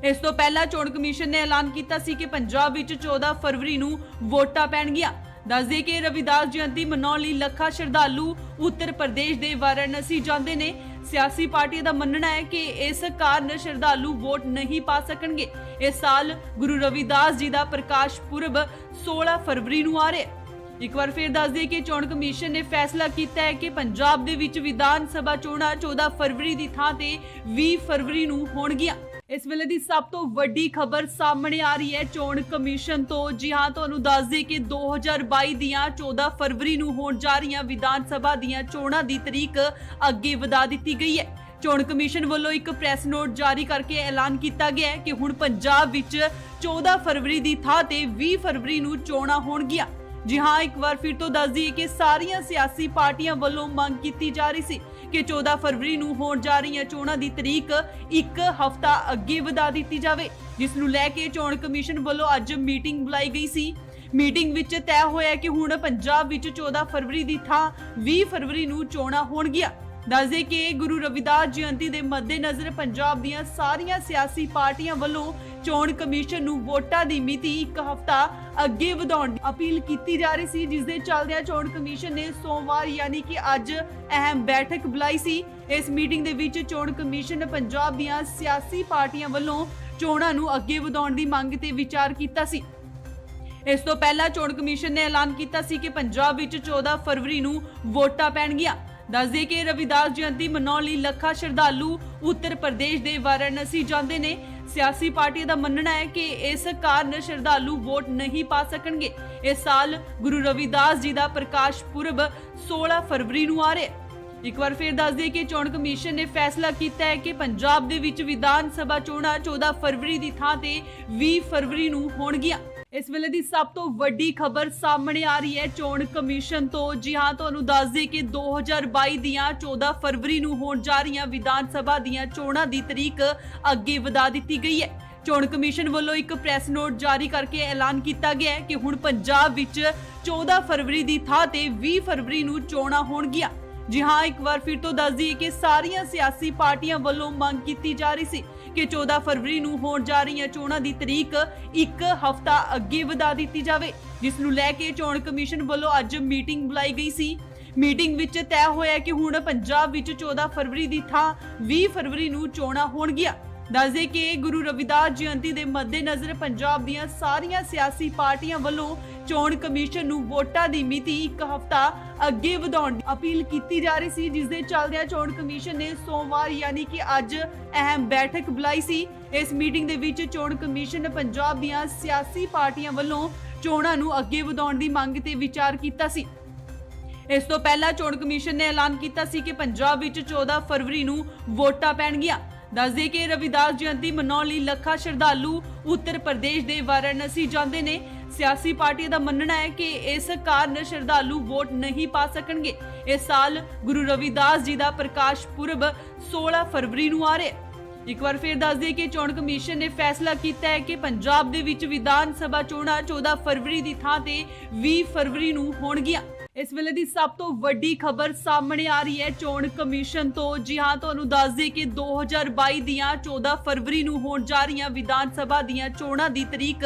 ਇਸ ਤੋਂ ਪਹਿਲਾਂ ਚੋਣ ਕਮਿਸ਼ਨ ਨੇ ਐਲਾਨ ਕੀਤਾ ਸੀ ਕਿ ਪੰਜਾਬ ਵਿੱਚ 14 ਫਰਵਰੀ ਨੂੰ ਵੋਟਾਂ ਪੈਣਗੀਆਂ। ਦੱਸਦੇ ਕਿ ਰਵਿਦਾਸ ਜਯੰਤੀ ਮਨਾਉਣ ਲਈ ਲੱਖਾਂ ਸ਼ਰਧਾਲੂ ਉੱਤਰ ਪ੍ਰਦੇਸ਼ ਦੇ ਵਾਰਾਣਸੀ ਜਾਂਦੇ ਨੇ। ਸਿਆਸੀ ਪਾਰਟੀਆਂ ਦਾ ਮੰਨਣਾ ਹੈ ਕਿ ਇਸ ਕਾਰਨ ਸ਼ਰਧਾਲੂ ਵੋਟ ਨਹੀਂ ਪਾ ਸਕਣਗੇ। ਇਸ ਸਾਲ ਗੁਰੂ ਰਵਿਦਾਸ ਜੀ ਦਾ ਪ੍ਰਕਾਸ਼ ਪੁਰਬ 16 ਫਰਵਰੀ ਨੂੰ ਆ ਰਿਹਾ ਹੈ। ਇੱਕ ਵਾਰ ਫਿਰ ਦੱਸ ਦਈਏ ਕਿ ਚੋਣ ਕਮਿਸ਼ਨ ਨੇ ਫੈਸਲਾ ਕੀਤਾ ਹੈ ਕਿ ਪੰਜਾਬ ਦੇ ਵਿੱਚ ਵਿਧਾਨ ਸਭਾ ਚੋਣਾਂ 14 ਫਰਵਰੀ ਦੀ ਥਾਂ ਤੇ 20 ਫਰਵਰੀ ਨੂੰ ਹੋਣਗੀਆਂ। ਇਸ ਵੇਲੇ ਦੀ ਸਭ ਤੋਂ ਵੱਡੀ ਖਬਰ ਸਾਹਮਣੇ ਆ ਰਹੀ ਹੈ ਚੋਣ ਕਮਿਸ਼ਨ ਤੋਂ। ਜੀ ਹਾਂ, ਤੁਹਾਨੂੰ ਦੱਸ ਦਈਏ ਕਿ 2022 ਦੀਆਂ 14 ਫਰਵਰੀ ਨੂੰ ਹੋਣ ਜਾ ਰਹੀਆਂ ਵਿਧਾਨ ਸਭਾ ਦੀਆਂ ਚੋਣਾਂ ਦੀ ਤਰੀਕ ਅੱਗੇ ਵਧਾ ਦਿੱਤੀ ਗਈ ਹੈ। ਚੋਣ ਕਮਿਸ਼ਨ ਵੱਲੋਂ ਇੱਕ ਪ੍ਰੈਸ ਨੋਟ ਜਾਰੀ ਕਰਕੇ ਐਲਾਨ ਕੀਤਾ ਗਿਆ ਹੈ ਕਿ ਹੁਣ ਪੰਜਾਬ ਵਿੱਚ 14 ਫਰਵਰੀ ਦੀ ਥਾਂ ਤੇ 20 ਫਰਵਰੀ ਨੂੰ ਚੋਣਾਂ ਹੋਣਗੀਆਂ। ਜੀ ਹਾਂ, ਇੱਕ ਵਾਰ ਫਿਰ ਤੋਂ ਦੱਸ ਦਈਏ ਕਿ ਸਾਰੀਆਂ ਸਿਆਸੀ ਪਾਰਟੀਆਂ ਵੱਲੋਂ ਮੰਗ ਕੀਤੀ ਜਾ ਰਹੀ ਸੀ ਕਿ 14 ਫਰਵਰੀ ਨੂੰ ਹੋਣ ਜਾ ਰਹੀਆਂ ਚੋਣਾਂ ਦੀ ਤਰੀਕ ਇੱਕ ਹਫ਼ਤਾ ਅੱਗੇ ਵਧਾ ਦਿੱਤੀ ਜਾਵੇ, ਜਿਸ ਨੂੰ ਲੈ ਕੇ ਚੋਣ ਕਮਿਸ਼ਨ ਵੱਲੋਂ ਅੱਜ ਮੀਟਿੰਗ ਬੁਲਾਈ ਗਈ ਸੀ। ਮੀਟਿੰਗ ਵਿੱਚ ਤੈਅ ਹੋਇਆ ਕਿ ਹੁਣ ਪੰਜਾਬ ਵਿੱਚ 14 ਫਰਵਰੀ ਦੀ ਥਾਂ 20 ਫਰਵਰੀ ਨੂੰ ਚੋਣਾਂ ਹੋਣਗੀਆਂ। ਦੱਸਦੇ ਕਿ ਗੁਰੂ ਰਵਿਦਾਸ ਜਯੰਤੀ ਦੇ ਮੱਦੇਨਜ਼ਰ ਪੰਜਾਬ ਦੀਆਂ ਸਾਰੀਆਂ ਸਿਆਸੀ ਪਾਰਟੀਆਂ ਵੱਲੋਂ ਚੋਣ ਕਮਿਸ਼ਨ ਨੂੰ ਵੋਟਾਂ ਦੀ ਮਿਤੀ ਇੱਕ ਹਫ਼ਤਾ ਅੱਗੇ ਵਧਾਉਣ ਦੀ ਅਪੀਲ ਕੀਤੀ ਜਾ ਰਹੀ ਸੀ, ਜਿਸ ਦੇ ਚੱਲਦਿਆਂ ਚੋਣ ਕਮਿਸ਼ਨ ਨੇ ਸੋਮਵਾਰ ਯਾਨੀ ਕਿ ਅੱਜ ਅਹਿਮ ਬੈਠਕ ਬੁਲਾਈ ਸੀ। ਇਸ ਮੀਟਿੰਗ ਦੇ ਵਿੱਚ ਚੋਣ ਕਮਿਸ਼ਨ ਪੰਜਾਬ ਦੀਆਂ ਸਿਆਸੀ ਪਾਰਟੀਆਂ ਵੱਲੋਂ ਚੋਣਾਂ ਨੂੰ ਅੱਗੇ ਵਧਾਉਣ ਦੀ ਮੰਗ ਤੇ ਵਿਚਾਰ ਕੀਤਾ ਸੀ। ਇਸ ਤੋਂ ਪਹਿਲਾਂ ਚੋਣ ਕਮਿਸ਼ਨ ਨੇ ਐਲਾਨ ਕੀਤਾ ਸੀ ਕਿ ਪੰਜਾਬ ਵਿੱਚ 14 ਫਰਵਰੀ ਨੂੰ ਵੋਟਾਂ ਪੈਣਗੀਆਂ। ਦੱਸਦੇ ਕਿ ਰਵਿਦਾਸ ਜਯੰਤੀ ਮਨਾਉਣ ਲਈ ਲੱਖਾਂ ਸ਼ਰਧਾਲੂ ਉੱਤਰ ਪ੍ਰਦੇਸ਼ ਦੇ ਵਾਰਾਣਸੀ ਜਾਂਦੇ ਨੇ। ਸਿਆਸੀ ਪਾਰਟੀਆਂ ਦਾ ਮੰਨਣਾ ਹੈ ਕਿ ਇਸ ਕਾਰਨ ਸ਼ਰਧਾਲੂ ਵੋਟ ਨਹੀਂ ਪਾ ਸਕਣਗੇ। ਇਸ ਸਾਲ ਗੁਰੂ ਰਵਿਦਾਸ ਜੀ ਦਾ ਪ੍ਰਕਾਸ਼ ਪੁਰਬ 16 ਫਰਵਰੀ ਨੂੰ ਆ ਰਿਹਾ ਹੈ। ਇੱਕ ਵਾਰ ਫਿਰ ਦੱਸ ਦਈਏ ਕਿ ਚੋਣ ਕਮਿਸ਼ਨ ਨੇ ਫੈਸਲਾ ਕੀਤਾ ਹੈ ਕਿ ਪੰਜਾਬ ਦੇ ਵਿੱਚ ਵਿਧਾਨ ਸਭਾ ਚੋਣਾਂ 14 ਫਰਵਰੀ ਦੀ ਥਾਂ ਤੇ 20 ਫਰਵਰੀ ਨੂੰ ਹੋਣਗੀਆਂ। ਇਸ ਵੇਲੇ ਦੀ ਸਭ ਤੋਂ ਵੱਡੀ ਖਬਰ ਸਾਹਮਣੇ ਆ ਰਹੀ ਹੈ ਚੋਣ ਕਮਿਸ਼ਨ ਤੋਂ। ਜੀ ਹਾਂ, ਤੁਹਾਨੂੰ ਦੱਸ ਦੇ ਕਿ 2022 ਦੀਆਂ 14 ਫਰਵਰੀ ਨੂੰ ਹੋਣ ਜਾ ਰਹੀਆਂ ਵਿਧਾਨ ਸਭਾ ਦੀਆਂ ਚੋਣਾਂ ਦੀ ਤਰੀਕ ਅੱਗੇ ਵਧਾ ਦਿੱਤੀ ਗਈ ਹੈ। ਚੋਣ ਕਮਿਸ਼ਨ ਵੱਲੋਂ ਇੱਕ ਪ੍ਰੈਸ ਨੋਟ ਜਾਰੀ ਕਰਕੇ ਐਲਾਨ ਕੀਤਾ ਗਿਆ ਹੈ ਕਿ ਹੁਣ ਪੰਜਾਬ ਵਿੱਚ 14 ਫਰਵਰੀ ਦੀ ਥਾਂ ਤੇ 20 ਫਰਵਰੀ ਨੂੰ ਚੋਣਾਂ ਹੋਣਗੀਆਂ। ਜੀ ਹਾਂ, ਇੱਕ ਵਾਰ ਫਿਰ ਤੋਂ ਦੱਸ ਦਈਏ ਕਿ ਸਾਰੀਆਂ ਸਿਆਸੀ ਪਾਰਟੀਆਂ ਵੱਲੋਂ ਮੰਗ ਕੀਤੀ ਜਾ ਰਹੀ ਸੀ ਕਿ 14 ਫਰਵਰੀ ਨੂੰ ਹੋਣ ਜਾ ਰਹੀਆਂ ਚੋਣਾਂ ਦੀ ਤਰੀਕ ਇੱਕ ਹਫ਼ਤਾ ਅੱਗੇ ਵਧਾ ਦਿੱਤੀ ਜਾਵੇ, ਜਿਸ ਨੂੰ ਲੈ ਕੇ ਚੋਣ ਕਮਿਸ਼ਨ ਵੱਲੋਂ ਅੱਜ ਮੀਟਿੰਗ ਬੁਲਾਈ ਗਈ ਸੀ। ਮੀਟਿੰਗ ਵਿੱਚ ਤੈਅ ਹੋਇਆ ਕਿ ਹੁਣ ਪੰਜਾਬ ਵਿੱਚ 14 ਫਰਵਰੀ ਦੀ ਥਾਂ 20 ਫਰਵਰੀ ਨੂੰ ਚੋਣਾਂ ਹੋਣਗੀਆਂ। ਦੱਸਦੇ ਕਿ ਗੁਰੂ ਰਵਿਦਾਸ ਜਯੰਤੀ ਦੇ ਮੱਦੇਨਜ਼ਰ ਪੰਜਾਬ ਦੀਆਂ ਸਾਰੀਆਂ ਸਿਆਸੀ ਪਾਰਟੀਆਂ ਵੱਲੋਂ ਚੋਣ ਕਮਿਸ਼ਨ ਨੂੰ ਵੋਟਾਂ ਦੀ ਮਿਤੀ ਇੱਕ ਹਫ਼ਤਾ ਅੱਗੇ ਵਧਾਉਣ ਦੀ ਅਪੀਲ ਕੀਤੀ ਜਾ ਰਹੀ ਸੀ, ਜਿਸ ਦੇ ਚੱਲਦਿਆਂ ਚੋਣ ਕਮਿਸ਼ਨ ਨੇ ਸੋਮਵਾਰ ਯਾਨੀ ਕਿ ਅੱਜ ਅਹਿਮ ਬੈਠਕ ਬੁਲਾਈ ਸੀ। ਇਸ ਮੀਟਿੰਗ ਦੇ ਵਿੱਚ ਚੋਣ ਕਮਿਸ਼ਨ ਪੰਜਾਬ ਦੀਆਂ ਸਿਆਸੀ ਪਾਰਟੀਆਂ ਵੱਲੋਂ ਚੋਣਾਂ ਨੂੰ ਅੱਗੇ ਵਧਾਉਣ ਦੀ ਮੰਗ ਤੇ ਵਿਚਾਰ ਕੀਤਾ ਸੀ। ਇਸ ਤੋਂ ਪਹਿਲਾਂ ਚੋਣ ਕਮਿਸ਼ਨ ਨੇ ਐਲਾਨ ਕੀਤਾ ਸੀ ਕਿ ਪੰਜਾਬ ਵਿੱਚ 14 ਫਰਵਰੀ ਨੂੰ ਵੋਟਾਂ ਪੈਣਗੀਆਂ। ਦੱਸਦੇ ਕਿ ਰਵਿਦਾਸ ਜਯੰਤੀ ਮਨਾਉਣ ਲਈ ਲੱਖਾਂ ਸ਼ਰਧਾਲੂ ਉੱਤਰ ਪ੍ਰਦੇਸ਼ ਦੇ ਵਾਰਾਣਸੀ ਜਾਂਦੇ ਨੇ। ਸਿਆਸੀ ਪਾਰਟੀਆਂ ਦਾ ਮੰਨਣਾ ਹੈ ਕਿ ਇਸ ਕਾਰਨ ਸ਼ਰਧਾਲੂ ਵੋਟ ਨਹੀਂ ਪਾ ਸਕਣਗੇ। ਇਸ ਸਾਲ ਗੁਰੂ ਰਵਿਦਾਸ ਜੀ ਦਾ ਪ੍ਰਕਾਸ਼ ਪੁਰਬ 16 ਫਰਵਰੀ ਨੂੰ ਆ ਰਿਹਾ ਹੈ। ਇੱਕ ਵਾਰ ਫਿਰ ਦੱਸ ਦਈਏ ਕਿ ਚੋਣ ਕਮਿਸ਼ਨ ਨੇ ਫੈਸਲਾ ਕੀਤਾ ਹੈ ਕਿ ਪੰਜਾਬ ਦੇ ਵਿੱਚ ਵਿਧਾਨ ਸਭਾ ਚੋਣਾਂ 14 ਫਰਵਰੀ ਦੀ ਥਾਂ ਤੇ 20 ਫਰਵਰੀ ਨੂੰ ਹੋਣਗੀਆਂ। ਇਸ ਵੇਲੇ ਦੀ ਸਭ ਤੋਂ ਵੱਡੀ ਖਬਰ ਸਾਹਮਣੇ ਆ ਰਹੀ ਹੈ ਚੋਣ ਕਮਿਸ਼ਨ ਤੋਂ। ਜੀ ਹਾਂ, ਤੁਹਾਨੂੰ ਦੱਸ ਦੇ ਕਿ 2022 ਦੀਆਂ 14 ਫਰਵਰੀ ਨੂੰ ਹੋਣ ਜਾ ਰਹੀਆਂ ਵਿਧਾਨ ਸਭਾ ਦੀਆਂ ਚੋਣਾਂ ਦੀ ਤਰੀਕ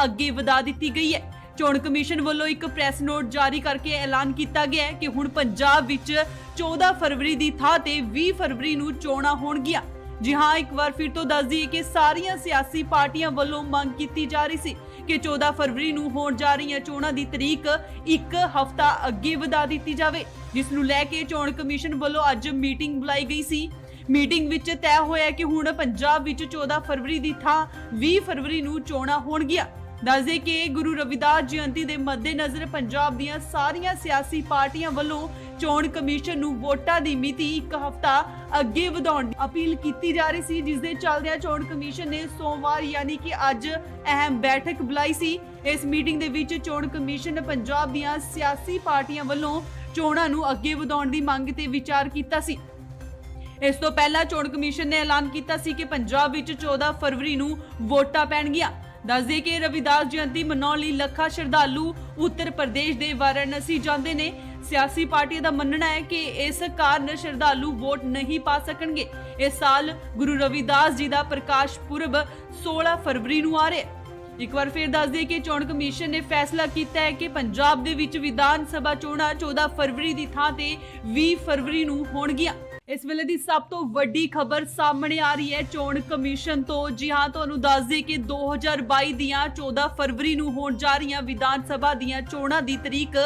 ਅੱਗੇ ਵਧਾ ਦਿੱਤੀ ਗਈ ਹੈ। ਚੋਣ ਕਮਿਸ਼ਨ ਵੱਲੋਂ ਇੱਕ ਪ੍ਰੈਸ ਨੋਟ ਜਾਰੀ ਕਰਕੇ ਐਲਾਨ ਕੀਤਾ ਗਿਆ ਹੈ ਕਿ ਹੁਣ ਪੰਜਾਬ ਵਿੱਚ 14 ਫਰਵਰੀ ਦੀ ਥਾਂ ਤੇ 20 ਫਰਵਰੀ ਨੂੰ ਚੋਣਾਂ ਹੋਣਗੀਆਂ। ਜੀ ਹਾਂ, ਇੱਕ ਵਾਰ ਫਿਰ ਤੋਂ ਦੱਸ ਦਈਏ ਕਿ ਸਾਰੀਆਂ ਸਿਆਸੀ ਪਾਰਟੀਆਂ ਵੱਲੋਂ ਮੰਗ ਕੀਤੀ ਜਾ ਰਹੀ ਸੀ ਕਿ 14 ਫਰਵਰੀ ਨੂੰ ਹੋਣ ਜਾ ਰਹੀਆਂ ਚੋਣਾਂ ਦੀ ਤਰੀਕ ਇੱਕ ਹਫ਼ਤਾ ਅੱਗੇ ਵਧਾ ਦਿੱਤੀ ਜਾਵੇ, ਜਿਸ ਨੂੰ ਲੈ ਕੇ ਚੋਣ ਕਮਿਸ਼ਨ ਵੱਲੋਂ ਅੱਜ ਮੀਟਿੰਗ ਬੁਲਾਈ ਗਈ ਸੀ। ਮੀਟਿੰਗ ਵਿੱਚ ਤੈਅ ਹੋਇਆ ਕਿ ਹੁਣ ਪੰਜਾਬ ਵਿੱਚ 14 ਫਰਵਰੀ ਦੀ ਥਾਂ 20 ਫਰਵਰੀ ਨੂੰ ਚੋਣਾਂ ਹੋਣਗੀਆਂ। ਦੱਸਦੇ ਕਿ ਗੁਰੂ ਰਵਿਦਾਸ ਜਯੰਤੀ ਦੇ ਮੱਦੇਨਜ਼ਰ ਪੰਜਾਬ ਦੀਆਂ ਸਾਰੀਆਂ ਸਿਆਸੀ ਪਾਰਟੀਆਂ ਵੱਲੋਂ ਚੋਣ ਕਮਿਸ਼ਨ ਨੂੰ ਵੋਟਾਂ ਦੀ ਮਿਤੀ ਇੱਕ ਹਫ਼ਤਾ ਅੱਗੇ ਵਧਾਉਣ ਦੀ ਅਪੀਲ ਕੀਤੀ ਜਾ ਰਹੀ ਸੀ, ਜਿਸ ਦੇ ਚੱਲਦਿਆਂ ਚੋਣ ਕਮਿਸ਼ਨ ਨੇ ਸੋਮਵਾਰ ਯਾਨੀ ਕਿ ਅੱਜ ਅਹਿਮ ਬੈਠਕ ਬੁਲਾਈ ਸੀ। ਇਸ ਮੀਟਿੰਗ ਦੇ ਵਿੱਚ ਚੋਣ ਕਮਿਸ਼ਨ ਪੰਜਾਬ ਦੀਆਂ ਸਿਆਸੀ ਪਾਰਟੀਆਂ ਵੱਲੋਂ ਚੋਣਾਂ ਨੂੰ ਅੱਗੇ ਵਧਾਉਣ ਦੀ ਮੰਗ ਤੇ ਵਿਚਾਰ ਕੀਤਾ ਸੀ। ਇਸ ਤੋਂ ਪਹਿਲਾਂ ਚੋਣ ਕਮਿਸ਼ਨ ਨੇ ਐਲਾਨ ਕੀਤਾ ਸੀ ਕਿ ਪੰਜਾਬ ਵਿੱਚ 14 ਫਰਵਰੀ ਨੂੰ ਵੋਟਾਂ ਪੈਣਗੀਆਂ। ਦੱਸਦੇ ਕਿ ਰਵਿਦਾਸ ਜਯੰਤੀ ਮਨਾਉਣ ਲਈ ਲੱਖਾਂ ਸ਼ਰਧਾਲੂ ਉੱਤਰ ਪ੍ਰਦੇਸ਼ ਦੇ ਵਾਰਾਣਸੀ ਜਾਂਦੇ ਨੇ। ਸਿਆਸੀ ਪਾਰਟੀਆਂ ਦਾ ਮੰਨਣਾ ਹੈ ਕਿ ਇਸ ਕਾਰਨ ਸ਼ਰਧਾਲੂ ਵੋਟ ਨਹੀਂ ਪਾ ਸਕਣਗੇ। ਇਸ ਸਾਲ ਗੁਰੂ ਰਵਿਦਾਸ ਜੀ ਦਾ ਪ੍ਰਕਾਸ਼ ਪੁਰਬ 16 ਫਰਵਰੀ ਨੂੰ ਆ ਰਿਹਾ ਹੈ। ਇੱਕ ਵਾਰ ਫਿਰ ਦੱਸ ਦਈਏ ਕਿ ਚੋਣ ਕਮਿਸ਼ਨ ਨੇ ਫੈਸਲਾ ਕੀਤਾ ਹੈ ਕਿ ਪੰਜਾਬ ਦੇ ਵਿੱਚ ਵਿਧਾਨ ਸਭਾ ਚੋਣਾਂ 14 ਫਰਵਰੀ ਦੀ ਥਾਂ ਤੇ 20 ਫਰਵਰੀ ਨੂੰ ਹੋਣਗੀਆਂ। ਇਸ ਵੇਲੇ ਦੀ ਸਭ ਤੋਂ ਵੱਡੀ ਖਬਰ ਸਾਹਮਣੇ ਆ ਰਹੀ ਹੈ ਚੋਣ ਕਮਿਸ਼ਨ ਤੋਂ। ਜੀ ਹਾਂ, ਤੁਹਾਨੂੰ ਦੱਸ ਦੇ ਕਿ 2022 ਦੀਆਂ 14 ਫਰਵਰੀ ਨੂੰ ਹੋਣ ਜਾ ਰਹੀਆਂ ਵਿਧਾਨ ਸਭਾ ਦੀਆਂ ਚੋਣਾਂ ਦੀ ਤਰੀਕ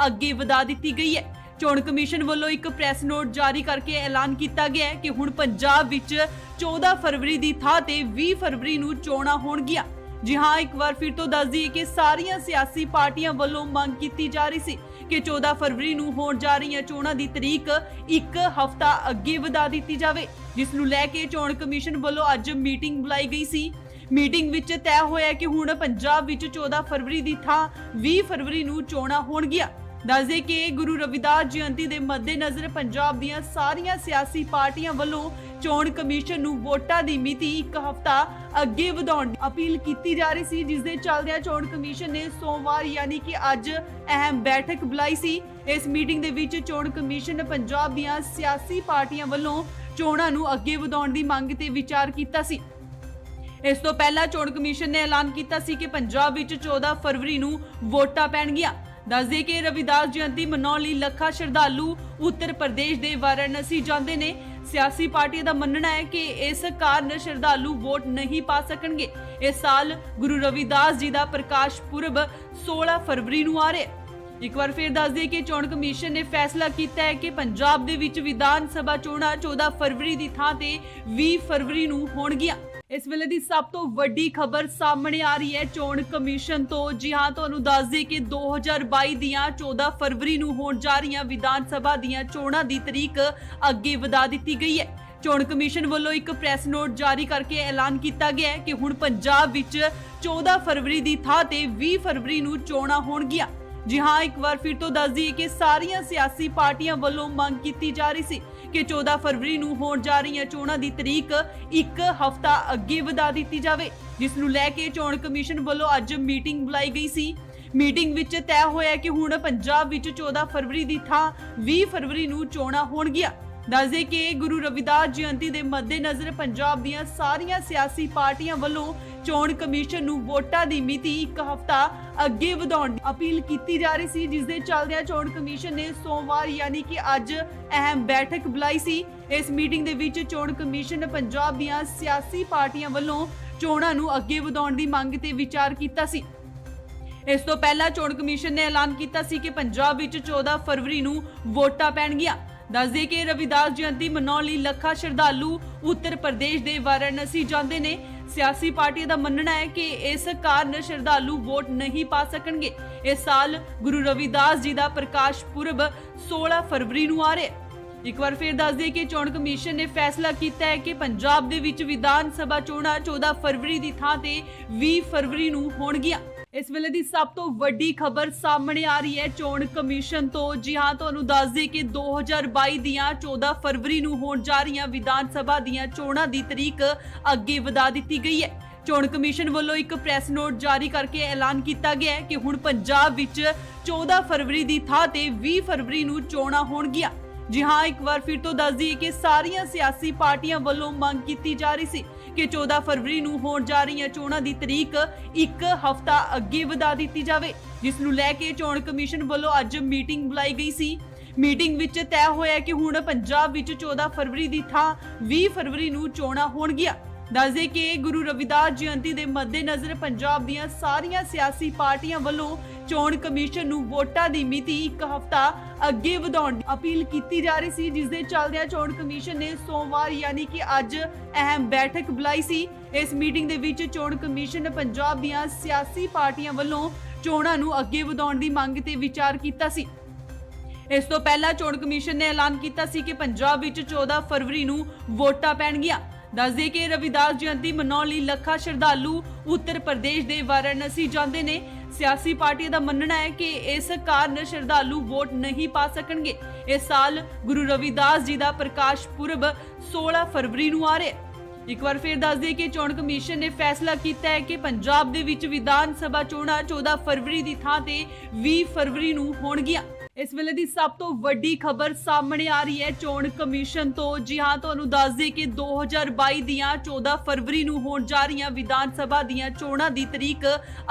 ਅੱਗੇ ਵਧਾ ਦਿੱਤੀ ਗਈ ਹੈ। ਚੋਣ ਕਮਿਸ਼ਨ ਵੱਲੋਂ ਇੱਕ ਪ੍ਰੈਸ ਨੋਟ ਜਾਰੀ ਕਰਕੇ ਐਲਾਨ ਕੀਤਾ ਗਿਆ ਹੈ ਕਿ ਹੁਣ ਪੰਜਾਬ ਵਿੱਚ 14 ਫਰਵਰੀ ਦੀ ਥਾਂ ਤੇ 20 ਫਰਵਰੀ ਨੂੰ ਚੋਣਾਂ ਹੋਣਗੀਆਂ। ਜੀ ਹਾਂ, ਇੱਕ ਵਾਰ ਫਿਰ ਤੋਂ ਦੱਸ ਦਈਏ ਕਿ ਸਾਰੀਆਂ ਸਿਆਸੀ ਪਾਰਟੀਆਂ ਵੱਲੋਂ ਮੰਗ ਕੀਤੀ ਜਾ ਰਹੀ ਸੀ ਕਿ 14 ਫਰਵਰੀ ਨੂੰ ਹੋਣ ਜਾ ਰਹੀਆਂ ਚੋਣਾਂ ਦੀ ਤਰੀਕ ਇੱਕ ਹਫ਼ਤਾ ਅੱਗੇ ਵਧਾ ਦਿੱਤੀ ਜਾਵੇ, ਜਿਸ ਨੂੰ ਲੈ ਕੇ ਚੋਣ ਕਮਿਸ਼ਨ ਵੱਲੋਂ ਅੱਜ ਮੀਟਿੰਗ ਬੁਲਾਈ ਗਈ ਸੀ। ਮੀਟਿੰਗ ਵਿੱਚ ਤੈਅ ਹੋਇਆ ਕਿ ਹੁਣ ਪੰਜਾਬ ਵਿੱਚ 14 ਫਰਵਰੀ ਦੀ ਥਾਂ 20 ਫਰਵਰੀ ਨੂੰ ਚੋਣਾਂ ਹੋਣਗੀਆਂ। ਦੱਸਦੇ ਕਿ ਗੁਰੂ ਰਵਿਦਾਸ ਜਯੰਤੀ ਦੇ ਮੱਦੇਨਜ਼ਰ ਪੰਜਾਬ ਦੀਆਂ ਸਾਰੀਆਂ ਸਿਆਸੀ ਪਾਰਟੀਆਂ ਵੱਲੋਂ ਚੋਣ ਕਮਿਸ਼ਨ ਨੂੰ ਵੋਟਾਂ ਦੀ ਮਿਤੀ ਇੱਕ ਹਫ਼ਤਾ ਅੱਗੇ ਵਧਾਉਣ ਦੀ ਅਪੀਲ ਕੀਤੀ ਜਾ ਰਹੀ ਸੀ, ਜਿਸ ਦੇ ਚੱਲਦਿਆਂ ਚੋਣ ਕਮਿਸ਼ਨ ਨੇ ਸੋਮਵਾਰ ਯਾਨੀ ਕਿ ਅੱਜ ਅਹਿਮ ਬੈਠਕ ਬੁਲਾਈ ਸੀ। ਇਸ ਮੀਟਿੰਗ ਦੇ ਵਿੱਚ ਚੋਣ ਕਮਿਸ਼ਨ ਪੰਜਾਬ ਦੀਆਂ ਸਿਆਸੀ ਪਾਰਟੀਆਂ ਵੱਲੋਂ ਚੋਣਾਂ ਨੂੰ ਅੱਗੇ ਵਧਾਉਣ ਦੀ ਮੰਗ ਤੇ ਵਿਚਾਰ ਕੀਤਾ ਸੀ। ਇਸ ਤੋਂ ਪਹਿਲਾਂ ਚੋਣ ਕਮਿਸ਼ਨ ਨੇ ਐਲਾਨ ਕੀਤਾ ਸੀ ਕਿ ਪੰਜਾਬ ਵਿੱਚ 14 ਫਰਵਰੀ ਨੂੰ ਵੋਟਾਂ ਪੈਣਗੀਆਂ। ਦੱਸਦੇ ਕਿ ਰਵਿਦਾਸ ਜਯੰਤੀ ਮਨਾਉਣ ਲਈ ਲੱਖਾਂ ਸ਼ਰਧਾਲੂ ਉੱਤਰ ਪ੍ਰਦੇਸ਼ ਦੇ ਵਾਰਾਣਸੀ ਜਾਂਦੇ ਨੇ। ਸਿਆਸੀ ਪਾਰਟੀਆਂ ਦਾ ਮੰਨਣਾ ਹੈ ਕਿ ਇਸ ਕਾਰਨ ਸ਼ਰਧਾਲੂ ਵੋਟ ਨਹੀਂ ਪਾ ਸਕਣਗੇ। ਇਸ ਸਾਲ ਗੁਰੂ ਰਵਿਦਾਸ ਜੀ ਦਾ ਪ੍ਰਕਾਸ਼ ਪੁਰਬ 16 ਫਰਵਰੀ ਨੂੰ ਆ ਰਿਹਾ ਹੈ। ਇੱਕ ਵਾਰ ਫਿਰ ਦੱਸ ਦਈਏ ਕਿ ਚੋਣ ਕਮਿਸ਼ਨ ਨੇ ਫੈਸਲਾ ਕੀਤਾ ਹੈ ਕਿ ਪੰਜਾਬ ਦੇ ਵਿੱਚ ਵਿਧਾਨ ਸਭਾ ਚੋਣਾਂ 14 ਫਰਵਰੀ ਦੀ ਥਾਂ ਤੇ 20 ਫਰਵਰੀ ਨੂੰ ਹੋਣਗੀਆਂ। ਇਸ ਵੇਲੇ ਦੀ ਸਭ ਤੋਂ ਵੱਡੀ ਖਬਰ ਸਾਹਮਣੇ ਆ ਰਹੀ ਹੈ ਚੋਣ ਕਮਿਸ਼ਨ ਤੋਂ। ਜੀ ਹਾਂ, ਤੁਹਾਨੂੰ ਦੱਸ ਦਈਏ ਕਿ 2022 ਦੀਆਂ 14 ਫਰਵਰੀ ਨੂੰ ਹੋਣ ਜਾ ਰਹੀਆਂ ਵਿਧਾਨ ਸਭਾ ਦੀਆਂ ਚੋਣਾਂ ਦੀ ਤਰੀਕ ਅੱਗੇ ਵਧਾ ਦਿੱਤੀ ਗਈ ਹੈ। ਚੋਣ ਕਮਿਸ਼ਨ ਵੱਲੋਂ ਇੱਕ ਪ੍ਰੈਸ ਨੋਟ ਜਾਰੀ ਕਰਕੇ ਐਲਾਨ ਕੀਤਾ ਗਿਆ ਹੈ ਕਿ ਹੁਣ ਪੰਜਾਬ ਵਿੱਚ 14 ਫਰਵਰੀ ਦੀ ਥਾਂ ਤੇ 20 ਫਰਵਰੀ ਨੂੰ ਚੋਣਾਂ ਹੋਣਗੀਆਂ। ਜੀ ਹਾਂ, ਇੱਕ ਵਾਰ ਫਿਰ ਤੋਂ ਦੱਸ ਦਈਏ ਕਿ ਸਾਰੀਆਂ ਸਿਆਸੀ ਪਾਰਟੀਆਂ ਵੱਲੋਂ ਮੰਗ ਕੀਤੀ ਜਾ ਰਹੀ ਸੀ ਕਿ 14 ਫਰਵਰੀ ਨੂੰ ਹੋਣ ਜਾ ਰਹੀਆਂ ਚੋਣਾਂ ਦੀ ਤਰੀਕ ਇੱਕ ਹਫ਼ਤਾ ਅੱਗੇ ਵਧਾ ਦਿੱਤੀ ਜਾਵੇ, ਜਿਸ ਨੂੰ ਲੈ ਕੇ ਚੋਣ ਕਮਿਸ਼ਨ ਵੱਲੋਂ ਅੱਜ ਮੀਟਿੰਗ ਬੁਲਾਈ ਗਈ ਸੀ। ਮੀਟਿੰਗ ਵਿੱਚ ਤੈਅ ਹੋਇਆ ਕਿ ਹੁਣ ਪੰਜਾਬ ਵਿੱਚ 14 ਫਰਵਰੀ ਦੀ ਥਾਂ 20 ਫਰਵਰੀ ਨੂੰ ਚੋਣਾਂ ਹੋਣਗੀਆਂ। ਦੱਸਦੇ ਕਿ ਗੁਰੂ ਰਵਿਦਾਸ ਜਯੰਤੀ ਦੇ ਮੱਦੇਨਜ਼ਰ ਪੰਜਾਬ ਦੀਆਂ ਸਾਰੀਆਂ ਸਿਆਸੀ ਪਾਰਟੀਆਂ ਵੱਲੋਂ ਚੋਣ ਕਮਿਸ਼ਨ ਨੂੰ ਵੋਟਾਂ ਦੀ ਮਿਤੀ ਇੱਕ ਹਫ਼ਤਾ ਅੱਗੇ ਵਧਾਉਣ ਦੀ ਅਪੀਲ ਕੀਤੀ ਜਾ ਰਹੀ ਸੀ, ਜਿਸ ਦੇ ਚੱਲਦਿਆਂ ਚੋਣ ਕਮਿਸ਼ਨ ਨੇ ਸੋਮਵਾਰ ਯਾਨੀ ਕਿ ਅੱਜ ਅਹਿਮ ਬੈਠਕ ਬੁਲਾਈ ਸੀ। ਇਸ ਮੀਟਿੰਗ ਦੇ ਵਿੱਚ ਚੋਣ ਕਮਿਸ਼ਨ ਪੰਜਾਬ ਦੀਆਂ ਸਿਆਸੀ ਪਾਰਟੀਆਂ ਵੱਲੋਂ ਚੋਣਾਂ ਨੂੰ ਅੱਗੇ ਵਧਾਉਣ ਦੀ ਮੰਗ ਤੇ ਵਿਚਾਰ ਕੀਤਾ ਸੀ। ਇਸ ਤੋਂ ਪਹਿਲਾਂ ਚੋਣ ਕਮਿਸ਼ਨ ਨੇ ਐਲਾਨ ਕੀਤਾ ਸੀ ਕਿ ਪੰਜਾਬ ਵਿੱਚ 14 ਫਰਵਰੀ ਨੂੰ ਵੋਟਾਂ ਪੈਣਗੀਆਂ। ਦੱਸਦੇ ਕਿ ਰਵਿਦਾਸ ਜਯੰਤੀ ਮਨਾਉਣ ਲਈ ਲੱਖਾਂ ਸ਼ਰਧਾਲੂ ਉੱਤਰ ਪ੍ਰਦੇਸ਼ ਦੇ ਵਾਰਾਣਸੀ ਜਾਂਦੇ ਨੇ। ਸਿਆਸੀ ਪਾਰਟੀਆਂ ਦਾ ਮੰਨਣਾ ਹੈ ਕਿ ਇਸ ਕਾਰਨ ਸ਼ਰਧਾਲੂ ਵੋਟ ਨਹੀਂ ਪਾ ਸਕਣਗੇ। ਇਸ ਸਾਲ ਗੁਰੂ ਰਵਿਦਾਸ ਜੀ ਦਾ ਪ੍ਰਕਾਸ਼ ਪੁਰਬ 16 ਫਰਵਰੀ ਨੂੰ ਆ ਰਿਹਾ ਹੈ। ਇੱਕ ਵਾਰ ਫਿਰ ਦੱਸ ਦਈਏ ਕਿ ਚੋਣ ਕਮਿਸ਼ਨ ਨੇ ਫੈਸਲਾ ਕੀਤਾ ਹੈ ਕਿ ਪੰਜਾਬ ਦੇ ਵਿੱਚ ਵਿਧਾਨ ਸਭਾ ਚੋਣਾਂ 14 ਫਰਵਰੀ ਦੀ ਥਾਂ ਤੇ 20 ਫਰਵਰੀ ਨੂੰ ਹੋਣਗੀਆਂ। ਇਸ ਵੇਲੇ ਦੀ ਸਭ ਤੋਂ ਵੱਡੀ ਖਬਰ ਸਾਹਮਣੇ ਆ ਰਹੀ ਹੈ ਚੋਣ ਕਮਿਸ਼ਨ ਤੋਂ। ਜੀ ਹਾਂ, ਤੁਹਾਨੂੰ ਦੱਸ ਦਈਏ ਕਿ 2022 ਦੀਆਂ 14 ਫਰਵਰੀ ਨੂੰ ਹੋਣ ਜਾ ਰਹੀਆਂ ਵਿਧਾਨ ਸਭਾ ਦੀਆਂ ਚੋਣਾਂ ਦੀ ਤਰੀਕ ਅੱਗੇ ਵਧਾ ਦਿੱਤੀ ਗਈ ਹੈ। ਚੋਣ ਕਮਿਸ਼ਨ ਵੱਲੋਂ ਇੱਕ ਪ੍ਰੈਸ ਨੋਟ ਜਾਰੀ ਕਰਕੇ ਐਲਾਨ ਕੀਤਾ ਗਿਆ ਹੈ ਕਿ ਹੁਣ ਪੰਜਾਬ ਵਿੱਚ 14 ਫਰਵਰੀ ਦੀ ਥਾਂ ਤੇ 20 ਫਰਵਰੀ ਨੂੰ ਚੋਣਾਂ ਹੋਣਗੀਆਂ। ਜੀ ਹਾਂ, ਇੱਕ ਵਾਰ ਫਿਰ ਤੋਂ ਦੱਸ ਦਈਏ ਕਿ ਸਾਰੀਆਂ ਸਿਆਸੀ ਪਾਰਟੀਆਂ ਵੱਲੋਂ ਮੰਗ ਕੀਤੀ ਜਾ ਰਹੀ ਸੀ ਕਿ 14 ਫਰਵਰੀ ਨੂੰ ਹੋਣ ਜਾ ਰਹੀਆਂ ਚੋਣਾਂ ਦੀ ਤਰੀਕ ਇੱਕ ਹਫ਼ਤਾ ਅੱਗੇ ਵਧਾ ਦਿੱਤੀ ਜਾਵੇ, ਜਿਸ ਨੂੰ ਲੈ ਕੇ ਚੋਣ ਕਮਿਸ਼ਨ ਵੱਲੋਂ ਅੱਜ ਮੀਟਿੰਗ ਬੁਲਾਈ ਗਈ ਸੀ। ਮੀਟਿੰਗ ਵਿੱਚ ਤੈਅ ਹੋਇਆ ਕਿ ਹੁਣ ਪੰਜਾਬ ਵਿੱਚ 14 ਫਰਵਰੀ ਦੀ ਥਾਂ 20 ਫਰਵਰੀ ਨੂੰ ਚੋਣਾਂ ਹੋਣਗੀਆਂ। ਦੱਸਦੇ ਕਿ ਗੁਰੂ ਰਵਿਦਾਸ ਜਯੰਤੀ ਦੇ ਮੱਦੇਨਜ਼ਰ ਪੰਜਾਬ ਦੀਆਂ ਸਾਰੀਆਂ ਸਿਆਸੀ ਪਾਰਟੀਆਂ ਵੱਲੋਂ ਚੋਣ ਕਮਿਸ਼ਨ ਨੂੰ ਵੋਟਾਂ ਦੀ ਮਿਤੀ ਇੱਕ ਹਫ਼ਤਾ ਅੱਗੇ ਵਧਾਉਣ ਦੀ ਅਪੀਲ ਕੀਤੀ ਜਾ ਰਹੀ ਸੀ, ਜਿਸ ਦੇ ਚੱਲਦਿਆਂ ਚੋਣ ਕਮਿਸ਼ਨ ਨੇ ਸੋਮਵਾਰ ਯਾਨੀ ਕਿ ਅੱਜ ਅਹਿਮ ਬੈਠਕ ਬੁਲਾਈ ਸੀ। ਇਸ ਮੀਟਿੰਗ ਦੇ ਵਿੱਚ ਚੋਣ ਕਮਿਸ਼ਨ ਪੰਜਾਬ ਦੀਆਂ ਸਿਆਸੀ ਪਾਰਟੀਆਂ ਵੱਲੋਂ ਚੋਣਾਂ ਨੂੰ ਅੱਗੇ ਵਧਾਉਣ ਦੀ ਮੰਗ ਤੇ ਵਿਚਾਰ ਕੀਤਾ ਸੀ। ਇਸ ਤੋਂ ਪਹਿਲਾਂ ਚੋਣ ਕਮਿਸ਼ਨ ਨੇ ਐਲਾਨ ਕੀਤਾ ਸੀ ਕਿ ਪੰਜਾਬ ਵਿੱਚ 14 ਫਰਵਰੀ ਨੂੰ ਵੋਟਾਂ ਪੈਣਗੀਆਂ। ਦੱਸਦੇ ਕਿ ਰਵਿਦਾਸ ਜਯੰਤੀ ਮਨਾਉਣ ਲਈ ਲੱਖਾਂ ਸ਼ਰਧਾਲੂ ਉੱਤਰ ਪ੍ਰਦੇਸ਼ ਦੇ ਵਾਰਾਣਸੀ ਜਾਂਦੇ ਨੇ। ਸਿਆਸੀ ਪਾਰਟੀਆਂ ਦਾ ਮੰਨਣਾ ਹੈ ਕਿ ਇਸ ਕਾਰਨ ਸ਼ਰਧਾਲੂ ਵੋਟ ਨਹੀਂ ਪਾ ਸਕਣਗੇ। ਇਸ ਸਾਲ ਗੁਰੂ ਰਵਿਦਾਸ ਜੀ ਦਾ ਪ੍ਰਕਾਸ਼ ਪੁਰਬ 16 ਫਰਵਰੀ ਨੂੰ ਆ ਰਿਹਾ ਹੈ। ਇੱਕ ਵਾਰ ਫਿਰ ਦੱਸ ਦਈਏ ਕਿ ਚੋਣ ਕਮਿਸ਼ਨ ਨੇ ਫੈਸਲਾ ਕੀਤਾ ਹੈ ਕਿ ਪੰਜਾਬ ਦੇ ਵਿੱਚ ਵਿਧਾਨ ਸਭਾ ਚੋਣਾਂ 14 ਫਰਵਰੀ ਦੀ ਥਾਂ ਤੇ 20 ਫਰਵਰੀ ਨੂੰ ਹੋਣਗੀਆਂ। ਇਸ ਵੇਲੇ ਦੀ ਸਭ ਤੋਂ ਵੱਡੀ ਖਬਰ ਸਾਹਮਣੇ ਆ ਰਹੀ ਹੈ ਚੋਣ ਕਮਿਸ਼ਨ ਤੋਂ। ਜੀ ਹਾਂ, ਤੁਹਾਨੂੰ ਦੱਸ ਦਈਏ ਕਿ 2022 ਦੀਆਂ 14 ਫਰਵਰੀ ਨੂੰ ਹੋਣ ਜਾ ਰਹੀਆਂ ਵਿਧਾਨ ਸਭਾ ਦੀਆਂ ਚੋਣਾਂ ਦੀ ਤਰੀਕ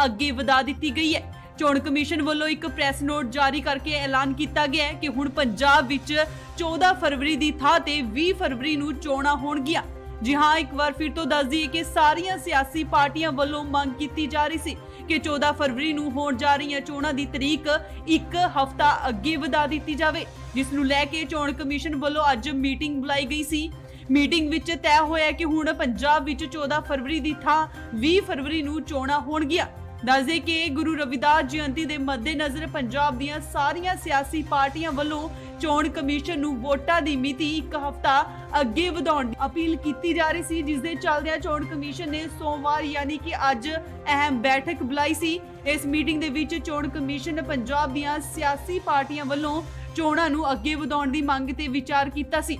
ਅੱਗੇ ਵਧਾ ਦਿੱਤੀ ਗਈ ਹੈ। ਚੋਣ ਕਮਿਸ਼ਨ ਵੱਲੋਂ ਇੱਕ ਪ੍ਰੈਸ ਨੋਟ ਜਾਰੀ ਕਰਕੇ ਐਲਾਨ ਕੀਤਾ ਗਿਆ ਹੈ ਕਿ ਹੁਣ ਪੰਜਾਬ ਵਿੱਚ 14 ਫਰਵਰੀ ਦੀ ਥਾਂ ਤੇ 20 ਫਰਵਰੀ ਨੂੰ ਚੋਣਾਂ ਹੋਣਗੀਆਂ। ਜੀ ਹਾਂ, ਇੱਕ ਵਾਰ ਫਿਰ ਤੋਂ ਦੱਸ ਦਈਏ ਕਿ ਸਾਰੀਆਂ ਸਿਆਸੀ ਪਾਰਟੀਆਂ ਵੱਲੋਂ ਮੰਗ ਕੀਤੀ ਜਾ ਰਹੀ ਸੀ ਕਿ 14 ਫਰਵਰੀ ਨੂੰ ਹੋਣ ਜਾ ਰਹੀਆਂ ਚੋਣਾਂ ਦੀ ਤਰੀਕ ਇੱਕ ਹਫ਼ਤਾ ਅੱਗੇ ਵਧਾ ਦਿੱਤੀ ਜਾਵੇ, ਜਿਸ ਨੂੰ ਲੈ ਕੇ ਚੋਣ ਕਮਿਸ਼ਨ ਵੱਲੋਂ ਅੱਜ ਮੀਟਿੰਗ ਬੁਲਾਈ ਗਈ ਸੀ। ਮੀਟਿੰਗ ਵਿੱਚ ਤੈਅ ਹੋਇਆ ਕਿ ਹੁਣ ਪੰਜਾਬ ਵਿੱਚ 14 ਫਰਵਰੀ ਦੀ ਥਾਂ 20 ਫਰਵਰੀ ਨੂੰ ਚੋਣਾਂ ਹੋਣਗੀਆਂ। ਦੱਸਦੇ ਕਿ ਗੁਰੂ ਰਵਿਦਾਸ ਜਯੰਤੀ ਦੇ ਮੱਦੇਨਜ਼ਰ ਪੰਜਾਬ ਦੀਆਂ ਸਾਰੀਆਂ ਸਿਆਸੀ ਪਾਰਟੀਆਂ ਵੱਲੋਂ ਚੋਣ ਕਮਿਸ਼ਨ ਨੂੰ ਵੋਟਾਂ ਦੀ ਮਿਤੀ ਇੱਕ ਹਫ਼ਤਾ ਅੱਗੇ ਵਧਾਉਣ ਦੀ ਅਪੀਲ ਕੀਤੀ ਜਾ ਰਹੀ ਸੀ, ਜਿਸ ਦੇ ਚੱਲਦਿਆਂ ਚੋਣ ਕਮਿਸ਼ਨ ਨੇ ਸੋਮਵਾਰ ਯਾਨੀ ਕਿ ਅੱਜ ਅਹਿਮ ਬੈਠਕ ਬੁਲਾਈ ਸੀ। ਇਸ ਮੀਟਿੰਗ ਦੇ ਵਿੱਚ ਚੋਣ ਕਮਿਸ਼ਨ ਪੰਜਾਬ ਦੀਆਂ ਸਿਆਸੀ ਪਾਰਟੀਆਂ ਵੱਲੋਂ ਚੋਣਾਂ ਨੂੰ ਅੱਗੇ ਵਧਾਉਣ ਦੀ ਮੰਗ ਤੇ ਵਿਚਾਰ ਕੀਤਾ ਸੀ।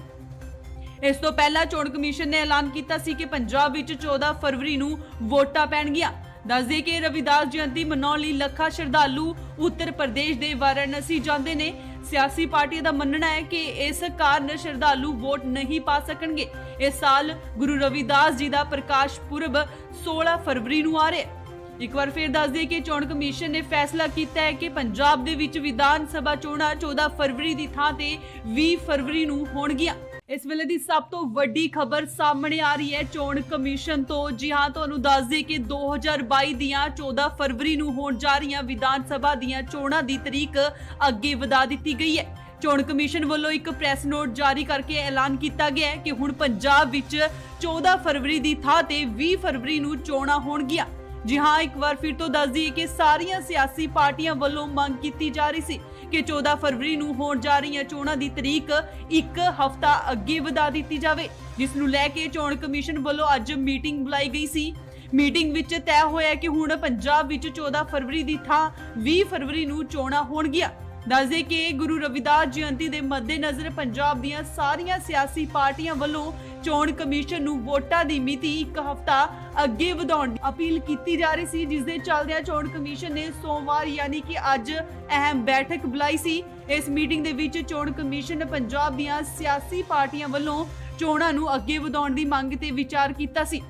ਇਸ ਤੋਂ ਪਹਿਲਾਂ ਚੋਣ ਕਮਿਸ਼ਨ ਨੇ ਐਲਾਨ ਕੀਤਾ ਸੀ ਕਿ ਪੰਜਾਬ ਵਿੱਚ 14 ਫਰਵਰੀ ਨੂੰ ਵੋਟਾਂ ਪੈਣਗੀਆਂ। ਦੱਸਦੇ ਕਿ ਰਵਿਦਾਸ ਜਯੰਤੀ ਮਨਾਉਣ ਲਈ ਲੱਖਾਂ ਸ਼ਰਧਾਲੂ ਉੱਤਰ ਪ੍ਰਦੇਸ਼ ਦੇ ਵਾਰਾਣਸੀ ਜਾਂਦੇ ਨੇ। ਸਿਆਸੀ ਪਾਰਟੀਆਂ ਦਾ ਮੰਨਣਾ ਹੈ ਕਿ ਇਸ ਕਾਰਨ ਸ਼ਰਧਾਲੂ ਵੋਟ ਨਹੀਂ ਪਾ ਸਕਣਗੇ। ਇਸ ਸਾਲ ਗੁਰੂ ਰਵਿਦਾਸ ਜੀ ਦਾ ਪ੍ਰਕਾਸ਼ ਪੁਰਬ 16 ਫਰਵਰੀ ਨੂੰ ਆ ਰਿਹਾ ਹੈ। ਇੱਕ ਵਾਰ ਫਿਰ ਦੱਸ ਦਈਏ ਕਿ ਚੋਣ ਕਮਿਸ਼ਨ ਨੇ ਫੈਸਲਾ ਕੀਤਾ ਹੈ ਕਿ ਪੰਜਾਬ ਦੇ ਵਿੱਚ ਵਿਧਾਨ ਸਭਾ ਚੋਣਾਂ 14 ਫਰਵਰੀ ਦੀ ਥਾਂ ਤੇ 20 ਫਰਵਰੀ ਨੂੰ ਹੋਣਗੀਆਂ। ਇਸ ਵੇਲੇ ਦੀ ਸਭ ਤੋਂ ਵੱਡੀ ਖਬਰ ਸਾਹਮਣੇ ਆ ਰਹੀ ਹੈ ਚੋਣ ਕਮਿਸ਼ਨ ਤੋਂ। ਜੀ ਹਾਂ, ਤੁਹਾਨੂੰ ਦੱਸ ਦਈਏ ਕਿ 2022 ਦੀਆਂ 14 ਫਰਵਰੀ ਨੂੰ ਹੋਣ ਜਾ ਰਹੀਆਂ ਵਿਧਾਨ ਸਭਾ ਦੀਆਂ ਚੋਣਾਂ ਦੀ ਤਰੀਕ ਅੱਗੇ ਵਧਾ ਦਿੱਤੀ ਗਈ ਹੈ। ਚੋਣ ਕਮਿਸ਼ਨ ਵੱਲੋਂ ਇੱਕ ਪ੍ਰੈਸ ਨੋਟ ਜਾਰੀ ਕਰਕੇ ਐਲਾਨ ਕੀਤਾ ਗਿਆ ਹੈ ਕਿ ਹੁਣ ਪੰਜਾਬ ਵਿੱਚ 14 ਫਰਵਰੀ ਦੀ ਥਾਂ ਤੇ 20 ਫਰਵਰੀ ਨੂੰ ਚੋਣਾਂ ਹੋਣਗੀਆਂ। ਜੀ ਹਾਂ, ਇੱਕ ਵਾਰ ਫਿਰ ਤੋਂ ਦੱਸ ਦਈਏ ਕਿ ਸਾਰੀਆਂ ਸਿਆਸੀ ਪਾਰਟੀਆਂ ਵੱਲੋਂ ਮੰਗ ਕੀਤੀ ਜਾ ਰਹੀ ਸੀ ਕਿ 14 ਫਰਵਰੀ ਨੂੰ ਹੋਣ ਜਾ ਰਹੀਆਂ ਚੋਣਾਂ ਦੀ ਤਰੀਕ ਇੱਕ ਹਫ਼ਤਾ ਅੱਗੇ ਵਧਾ ਦਿੱਤੀ ਜਾਵੇ, ਜਿਸ ਨੂੰ ਲੈ ਕੇ ਚੋਣ ਕਮਿਸ਼ਨ ਵੱਲੋਂ ਅੱਜ ਮੀਟਿੰਗ ਬੁਲਾਈ ਗਈ ਸੀ। ਮੀਟਿੰਗ ਵਿੱਚ ਤੈਅ ਹੋਇਆ ਕਿ ਹੁਣ ਪੰਜਾਬ ਵਿੱਚ 14 ਫਰਵਰੀ ਦੀ ਥਾਂ 20 ਫਰਵਰੀ ਨੂੰ ਚੋਣਾਂ ਹੋਣਗੀਆਂ। ਦੱਸਦੇ ਕਿ ਗੁਰੂ ਰਵਿਦਾਸ ਜਯੰਤੀ ਦੇ ਮੱਦੇਨਜ਼ਰ ਪੰਜਾਬ ਦੀਆਂ ਸਾਰੀਆਂ ਸਿਆਸੀ ਪਾਰਟੀਆਂ ਵੱਲੋਂ ਚੋਣ ਕਮਿਸ਼ਨ ਨੂੰ ਵੋਟਾਂ ਦੀ ਮਿਤੀ ਇੱਕ ਹਫ਼ਤਾ ਅੱਗੇ ਵਧਾਉਣ ਦੀ ਅਪੀਲ ਕੀਤੀ ਜਾ ਰਹੀ ਸੀ, ਜਿਸ ਦੇ ਚੱਲਦਿਆਂ ਚੋਣ ਕਮਿਸ਼ਨ ਨੇ ਸੋਮਵਾਰ ਯਾਨੀ ਕਿ ਅੱਜ ਅਹਿਮ ਬੈਠਕ ਬੁਲਾਈ ਸੀ। ਇਸ ਮੀਟਿੰਗ ਦੇ ਵਿੱਚ ਚੋਣ ਕਮਿਸ਼ਨ ਪੰਜਾਬ ਦੀਆਂ ਸਿਆਸੀ ਪਾਰਟੀਆਂ ਵੱਲੋਂ ਚੋਣਾਂ ਨੂੰ ਅੱਗੇ ਵਧਾਉਣ ਦੀ ਮੰਗ ਤੇ ਵਿਚਾਰ ਕੀਤਾ ਸੀ।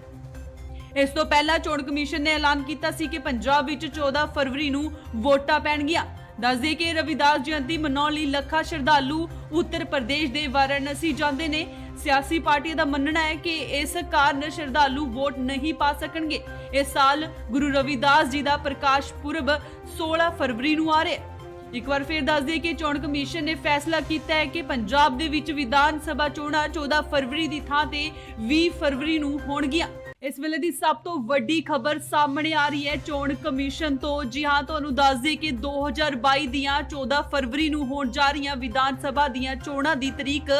ਇਸ ਤੋਂ ਪਹਿਲਾਂ ਚੋਣ ਕਮਿਸ਼ਨ ਨੇ ਐਲਾਨ ਕੀਤਾ ਸੀ ਕਿ ਪੰਜਾਬ ਵਿੱਚ 14 ਫਰਵਰੀ ਨੂੰ ਵੋਟਾਂ ਪੈਣਗੀਆਂ। ਦੱਸਦੇ ਕਿ ਰਵਿਦਾਸ ਜਯੰਤੀ ਮਨਾਉਣ ਲਈ ਲੱਖਾਂ ਸ਼ਰਧਾਲੂ ਉੱਤਰ ਪ੍ਰਦੇਸ਼ ਦੇ ਵਾਰਾਣਸੀ ਜਾਂਦੇ ਨੇ। ਸਿਆਸੀ ਪਾਰਟੀਆਂ ਦਾ ਮੰਨਣਾ ਹੈ ਕਿ ਇਸ ਕਾਰਨ ਸ਼ਰਧਾਲੂ ਵੋਟ ਨਹੀਂ ਪਾ ਸਕਣਗੇ। ਇਸ ਸਾਲ ਗੁਰੂ ਰਵਿਦਾਸ ਜੀ ਦਾ ਪ੍ਰਕਾਸ਼ ਪੁਰਬ 16 ਫਰਵਰੀ ਨੂੰ ਆ ਰਿਹਾ ਹੈ। ਇੱਕ ਵਾਰ ਫਿਰ ਦੱਸ ਦਈਏ ਕਿ ਚੋਣ ਕਮਿਸ਼ਨ ਨੇ ਫੈਸਲਾ ਕੀਤਾ ਹੈ ਕਿ ਪੰਜਾਬ ਦੇ ਵਿੱਚ ਵਿਧਾਨ ਸਭਾ ਚੋਣਾਂ 14 ਫਰਵਰੀ ਦੀ ਥਾਂ ਤੇ 20 ਫਰਵਰੀ ਨੂੰ ਹੋਣਗੀਆਂ। ਇਸ ਵੇਲੇ ਦੀ ਸਭ ਤੋਂ ਵੱਡੀ ਖਬਰ ਸਾਹਮਣੇ ਆ ਰਹੀ ਹੈ ਚੋਣ ਕਮਿਸ਼ਨ ਤੋਂ। ਜੀ ਹਾਂ, ਤੁਹਾਨੂੰ ਦੱਸ ਦਈਏ ਕਿ 2022 ਦੀਆਂ 14 ਫਰਵਰੀ ਨੂੰ ਹੋਣ ਜਾ ਰਹੀਆਂ ਵਿਧਾਨ ਸਭਾ ਦੀਆਂ ਚੋਣਾਂ ਦੀ ਤਰੀਕ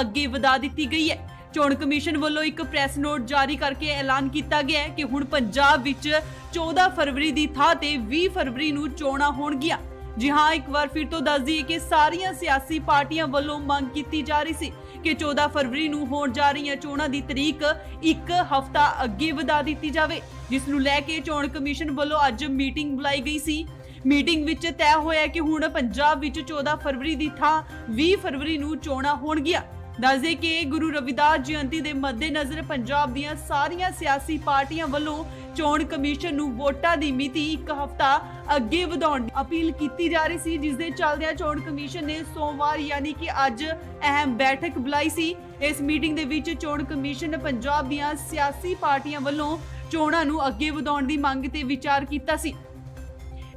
ਅੱਗੇ ਵਧਾ ਦਿੱਤੀ ਗਈ ਹੈ। ਚੋਣ ਕਮਿਸ਼ਨ ਵੱਲੋਂ ਇੱਕ ਪ੍ਰੈਸ ਨੋਟ ਜਾਰੀ ਕਰਕੇ ਐਲਾਨ ਕੀਤਾ ਗਿਆ ਹੈ ਕਿ ਹੁਣ ਪੰਜਾਬ ਵਿੱਚ 14 ਫਰਵਰੀ ਦੀ ਥਾਂ ਤੇ 20 ਫਰਵਰੀ ਨੂੰ ਚੋਣਾਂ ਹੋਣਗੀਆਂ। ਜੀ ਹਾਂ, ਇੱਕ ਵਾਰ ਫਿਰ ਤੋਂ ਦੱਸ ਦਈਏ ਕਿ ਸਾਰੀਆਂ ਸਿਆਸੀ ਪਾਰਟੀਆਂ ਵੱਲੋਂ ਮੰਗ ਕੀਤੀ ਜਾ ਰਹੀ ਸੀ ਕਿ 14 ਫਰਵਰੀ ਨੂੰ ਹੋਣ ਜਾ ਰਹੀਆਂ ਚੋਣਾਂ ਦੀ ਤਰੀਕ ਇੱਕ ਹਫ਼ਤਾ ਅੱਗੇ ਵਧਾ ਦਿੱਤੀ ਜਾਵੇ, ਜਿਸ ਨੂੰ ਲੈ ਕੇ ਚੋਣ ਕਮਿਸ਼ਨ ਵੱਲੋਂ ਅੱਜ ਮੀਟਿੰਗ ਬੁਲਾਈ ਗਈ ਸੀ। ਮੀਟਿੰਗ ਵਿੱਚ ਤੈਅ ਹੋਇਆ ਕਿ ਹੁਣ ਪੰਜਾਬ ਵਿੱਚ 14 ਫਰਵਰੀ ਦੀ ਥਾਂ 20 ਫਰਵਰੀ ਨੂੰ ਚੋਣਾਂ ਹੋਣਗੀਆਂ। ਦੱਸਦੇ ਕਿ ਗੁਰੂ ਰਵਿਦਾਸ ਜਯੰਤੀ ਦੇ ਮੱਦੇਨਜ਼ਰ ਪੰਜਾਬ ਦੀਆਂ ਸਾਰੀਆਂ ਸਿਆਸੀ ਪਾਰਟੀਆਂ ਵੱਲੋਂ ਚੋਣ ਕਮਿਸ਼ਨ ਨੂੰ ਵੋਟਾਂ ਦੀ ਮਿਤੀ ਇੱਕ ਹਫ਼ਤਾ ਅੱਗੇ ਵਧਾਉਣ ਦੀ ਅਪੀਲ ਕੀਤੀ ਜਾ ਰਹੀ ਸੀ, ਜਿਸ ਦੇ ਚੱਲਦਿਆਂ ਚੋਣ ਕਮਿਸ਼ਨ ਨੇ ਸੋਮਵਾਰ ਯਾਨੀ ਕਿ ਅੱਜ ਅਹਿਮ ਬੈਠਕ ਬੁਲਾਈ ਸੀ। ਇਸ ਮੀਟਿੰਗ ਦੇ ਵਿੱਚ ਚੋਣ ਕਮਿਸ਼ਨ ਪੰਜਾਬ ਦੀਆਂ ਸਿਆਸੀ ਪਾਰਟੀਆਂ ਵੱਲੋਂ ਚੋਣਾਂ ਨੂੰ ਅੱਗੇ ਵਧਾਉਣ ਦੀ ਮੰਗ ਤੇ ਵਿਚਾਰ ਕੀਤਾ ਸੀ।